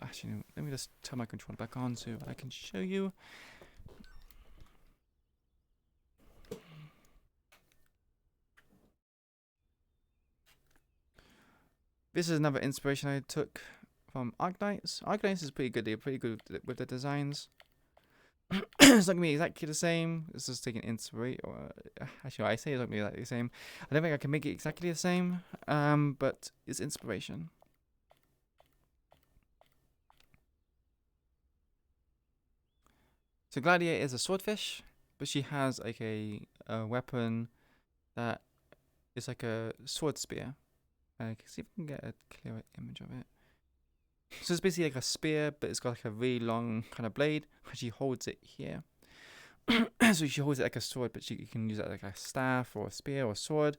Actually, let me just turn my controller back on so I can show you. This is another inspiration I took from Arknights. Arknights is pretty good. They're pretty good with the designs. It's not going to be exactly the same. This is taking inspiration. Actually, I say it's not going to be exactly the same. I don't think I can make it exactly the same, but it's inspiration. So Gladiator is a swordfish, but she has like a weapon that is like a sword spear. I can see if we can get a clearer image of it. So it's basically like a spear, but it's got like a really long kind of blade. She holds it here. So she holds it like a sword, but you can use it like a staff or a spear or a sword.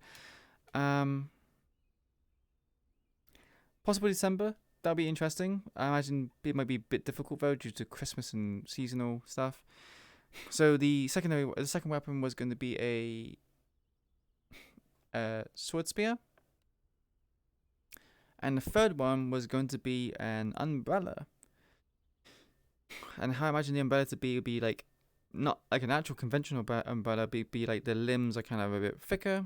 Possibly December. That'll be interesting. I imagine it might be a bit difficult though due to Christmas and seasonal stuff. So the second weapon was going to be a sword spear. And the third one was going to be an umbrella. And how I imagine the umbrella to be would be like, not like an actual conventional umbrella, but be like the limbs are kind of a bit thicker.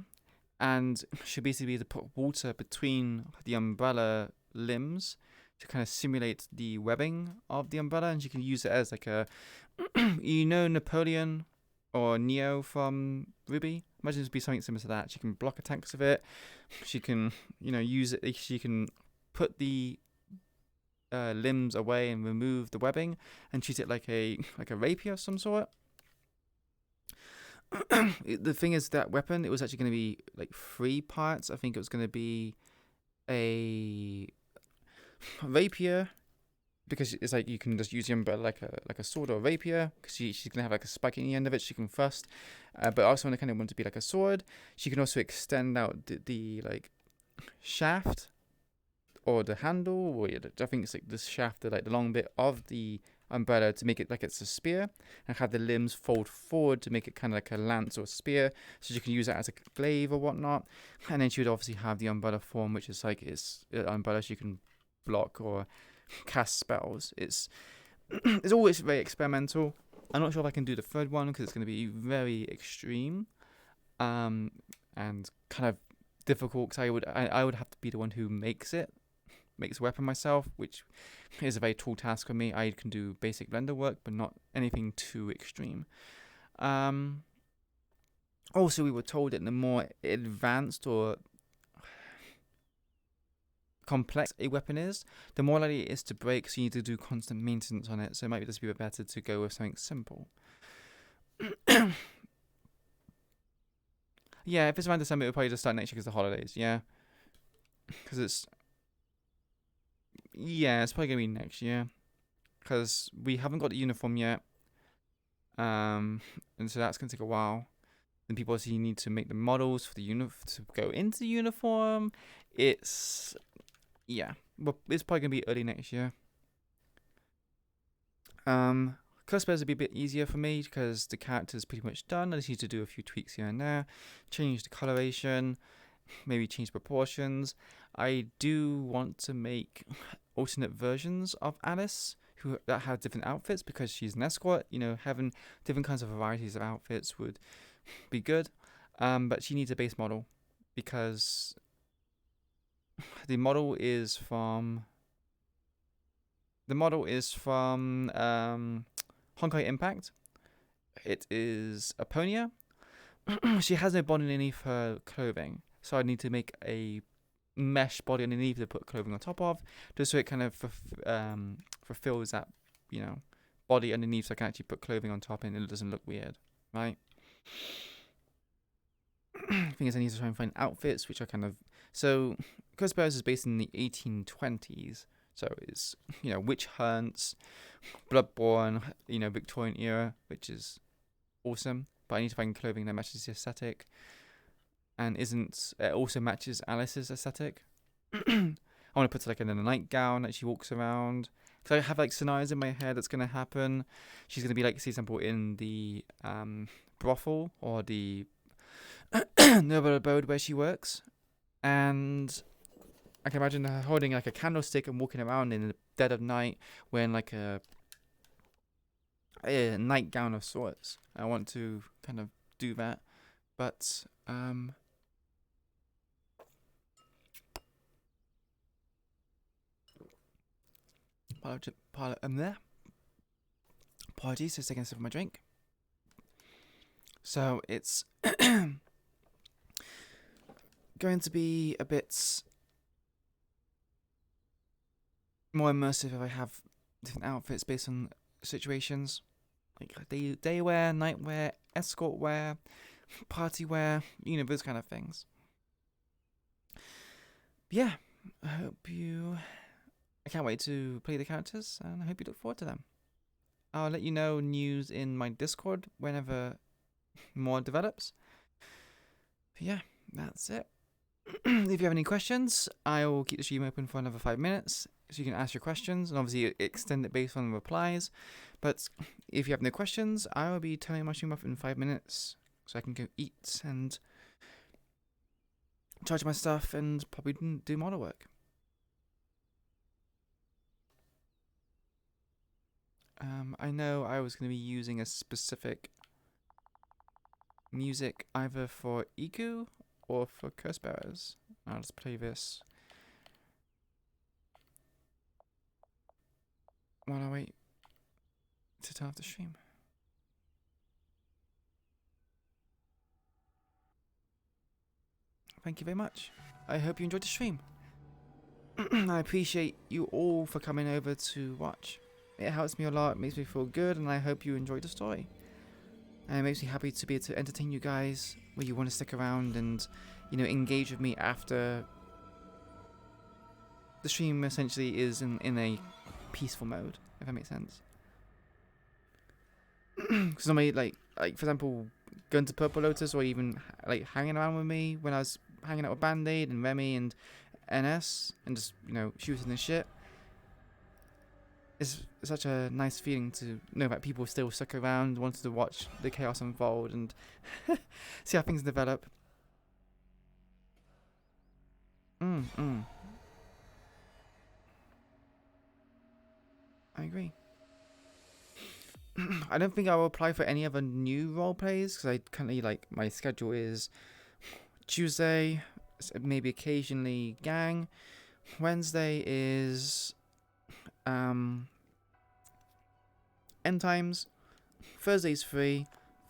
And should basically be able to put water between the umbrella limbs to kind of simulate the webbing of the umbrella. And you can use it as like a, Napoleon or Neo from Ruby. Imagine it would be something similar to that. She can block attacks with it. She can, use it. She can put the limbs away and remove the webbing and treat it like a rapier of some sort. The thing is, that weapon, it was actually going to be like 3 parts. I think it was going to be a rapier, because it's like you can just use the umbrella like a sword or a rapier, because she's gonna have like a spike in the end of it. She can thrust, but also when I kind of want to be like a sword, she can also extend out the like shaft or the handle, or I think it's like the shaft, the long bit of the umbrella, to make it like it's a spear, and have the limbs fold forward to make it kind of like a lance or a spear, so you can use it as a glaive or whatnot. And then she would obviously have the umbrella form, which is like it's an umbrella she can block or cast spells. It's always very experimental. I'm not sure if I can do the third one because it's going to be very extreme, and kind of difficult, because I would have to be the one who makes a weapon myself, which is a very tall task for me. I can do basic blender work, but not anything too extreme. Also, we were told that the more advanced or complex a weapon is, the more likely it is to break, so you need to do constant maintenance on it. So it might just be better to go with something simple. Yeah, if it's around December, it'll probably just start next year because of the holidays, yeah. Because it's... Yeah, it's probably going to be next year. Because we haven't got the uniform yet. And so that's going to take a while. Then people obviously need to make the models for the to go into the uniform. It's... Yeah, well, it's probably going to be early next year. Curse Bears would be a bit easier for me because the character's pretty much done. I just need to do a few tweaks here and there. Change the coloration. Maybe change proportions. I do want to make alternate versions of Alice that have different outfits because she's an escort. You know, having different kinds of varieties of outfits would be good. But she needs a base model because the model is from Honkai Impact. It is Aponia. She has no body underneath her clothing, so I need to make a mesh body underneath to put clothing on top of, just so it kind of fulfills that, you know, body underneath, so I can actually put clothing on top and it doesn't look weird, right? Thing is, I need to try and find outfits which are kind of... So, Curse Bears is based in the 1820s, so it's, you know, witch hunts, Bloodborne, you know, Victorian era, which is awesome. But I need to find clothing that matches the aesthetic and also matches Alice's aesthetic. I want to put her like in a nightgown that she walks around. Because I have like scenarios in my head that's going to happen. She's going to be like, for example, in the brothel or the noble abode where she works. And I can imagine her holding like a candlestick and walking around in the dead of night wearing like a nightgown of sorts. I want to kind of do that, but apologies, just taking a sip of my drink. So it's going to be a bit more immersive if I have different outfits based on situations. Like day wear, night wear, escort wear, party wear, you know, those kind of things. Yeah, I can't wait to play the characters, and I hope you look forward to them. I'll let you know news in my Discord whenever more develops. But yeah, that's it. If you have any questions, I will keep the stream open for another 5 minutes, so you can ask your questions, and obviously extend it based on the replies. But if you have no questions, I will be turning my stream off in 5 minutes, so I can go eat and charge my stuff and probably do model work. I know I was going to be using a specific music either for Iku or for Curse Bearers. I'll just play this while I wait to turn off the stream. Thank you very much. I hope you enjoyed the stream. I appreciate you all for coming over to watch. It helps me a lot, it makes me feel good, and I hope you enjoyed the story. And it makes me happy to be able to entertain you guys where you want to stick around and, you know, engage with me after the stream essentially is in a peaceful mode, if that makes sense. Because normally, like for example, going to Purple Lotus or even like hanging around with me when I was hanging out with Band-Aid and Remy and NS and just, you know, shooting the shit. It's such a nice feeling to know that people still stuck around, wanted to watch the chaos unfold and see how things develop. I agree. I don't think I will apply for any other new role plays because I currently, like, my schedule is Tuesday, maybe occasionally gang. Wednesday is end times. Thursday's free.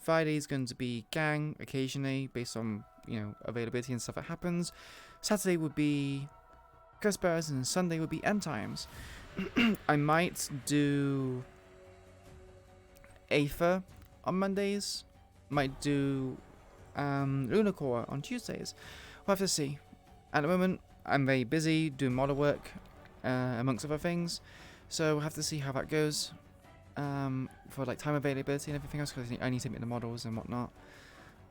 Friday's going to be gang occasionally based on, you know, availability and stuff that happens. Saturday would be Ghost Bears and Sunday would be End Times. I might do Aether on Mondays. Might do Lunacore on Tuesdays. We'll have to see. At the moment, I'm very busy doing model work, amongst other things. So we'll have to see how that goes. For like time availability and everything else, because I need to make the models and whatnot.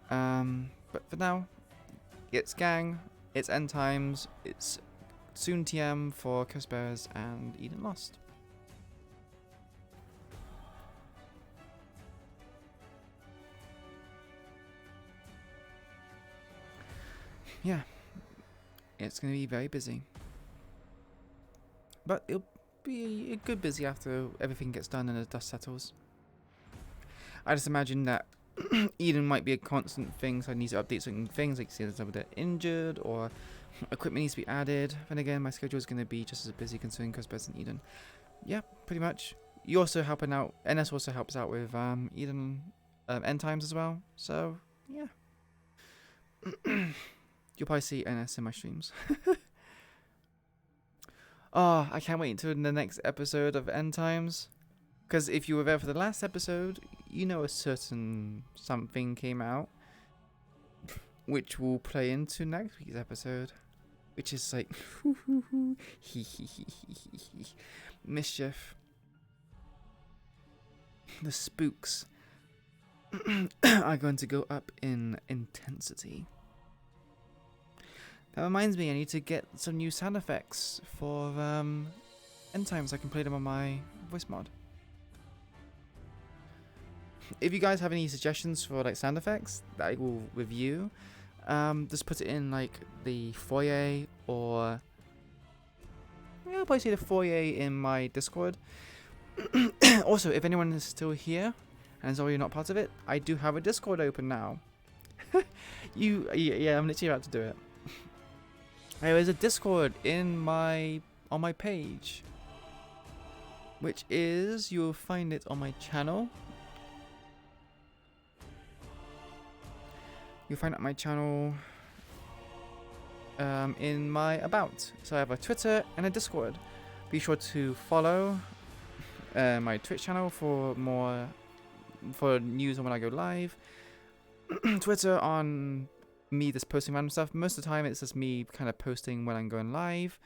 But for now, it's gang, it's End Times, it's soon TM for Ghost Bears and Eden Lost. Yeah, it's going to be very busy. But it'll be a good busy after everything gets done and the dust settles. I just imagine that Eden might be a constant thing, so I need to update certain things, like see that they're injured or equipment needs to be added. And again, my schedule is going to be just as busy concerning Ghost Bears and Eden. Yeah, pretty much. You also helping out, NS also helps out with Eden End Times as well. So, yeah. You'll probably see NS in my streams. Oh, I can't wait until the next episode of End Times. Because if you were there for the last episode, you know a certain something came out. Which will play into next week's episode. Which is like... mischief. The spooks are going to go up in intensity. That reminds me, I need to get some new sound effects for End Times. I can play them on my voice mod. If you guys have any suggestions for like sound effects that I will review, just put it in like the foyer or yeah, I'll probably say the foyer in my Discord. Also, if anyone is still here and is already not part of it, I do have a Discord open now. Yeah, I'm literally about to do it. There is a Discord on my page, which is, you'll find it on my channel. You'll find it on my channel in my about. So I have a Twitter and a Discord. Be sure to follow my Twitch channel for news on when I go live. Twitter on me just posting random stuff. Most of the time it's just me kind of posting when I'm going live.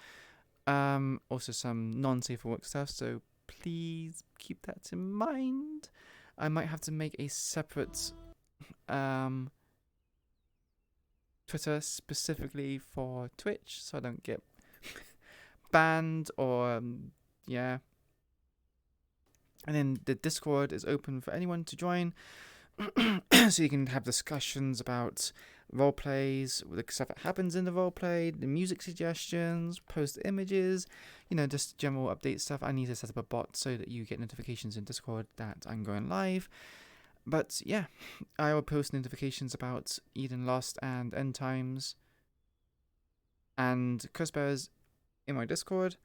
Also some non-safe for work stuff, so please keep that in mind. I might have to make a separate Twitter specifically for Twitch so I don't get banned or yeah. And then the Discord is open for anyone to join. So you can have discussions about roleplays, the stuff that happens in the roleplay, the music suggestions, post images, you know, just general update stuff. I need to set up a bot so that you get notifications in Discord that I'm going live. But yeah, I will post notifications about Eden Lost and End Times and Ghost Bears in my Discord,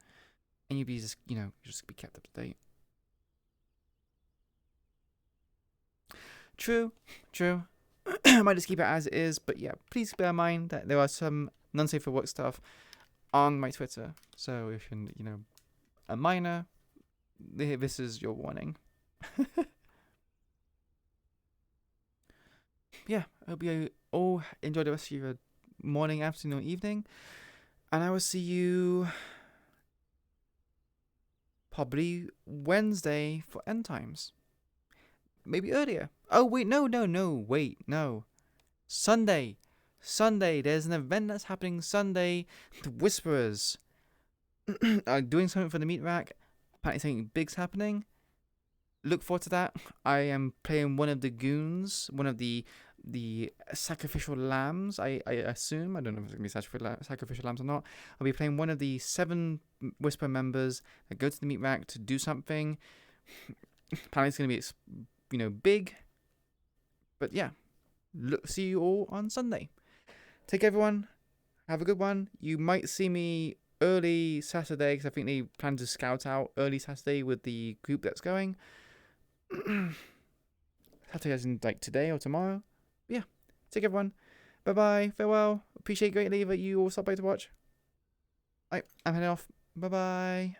and you'll be just, you know, just be kept up to date. True. I might just keep it as it is, but yeah, please bear in mind that there are some non-safe for work stuff on my Twitter. So if you're, you know, a minor, this is your warning. Yeah, I hope you all enjoy the rest of your morning, afternoon, evening, and I will see you probably Wednesday for End Times. Maybe earlier. Oh, wait, no. Sunday. There's an event that's happening Sunday. The Whisperers are doing something for the meat rack. Apparently something big's happening. Look forward to that. I am playing one of the goons, one of the sacrificial lambs, I assume. I don't know if it's going to be sacrificial lambs or not. I'll be playing one of the 7 Whisper members that go to the meat rack to do something. Apparently it's going to be, you know, big. But yeah, see you all on Sunday. Take care, everyone. Have a good one. You might see me early Saturday, because I think they plan to scout out early Saturday with the group that's going. have to guys in like today or tomorrow. But yeah, take everyone. Bye bye. Farewell. Appreciate greatly that you all stopped by to watch. Alright, I'm heading off. Bye bye.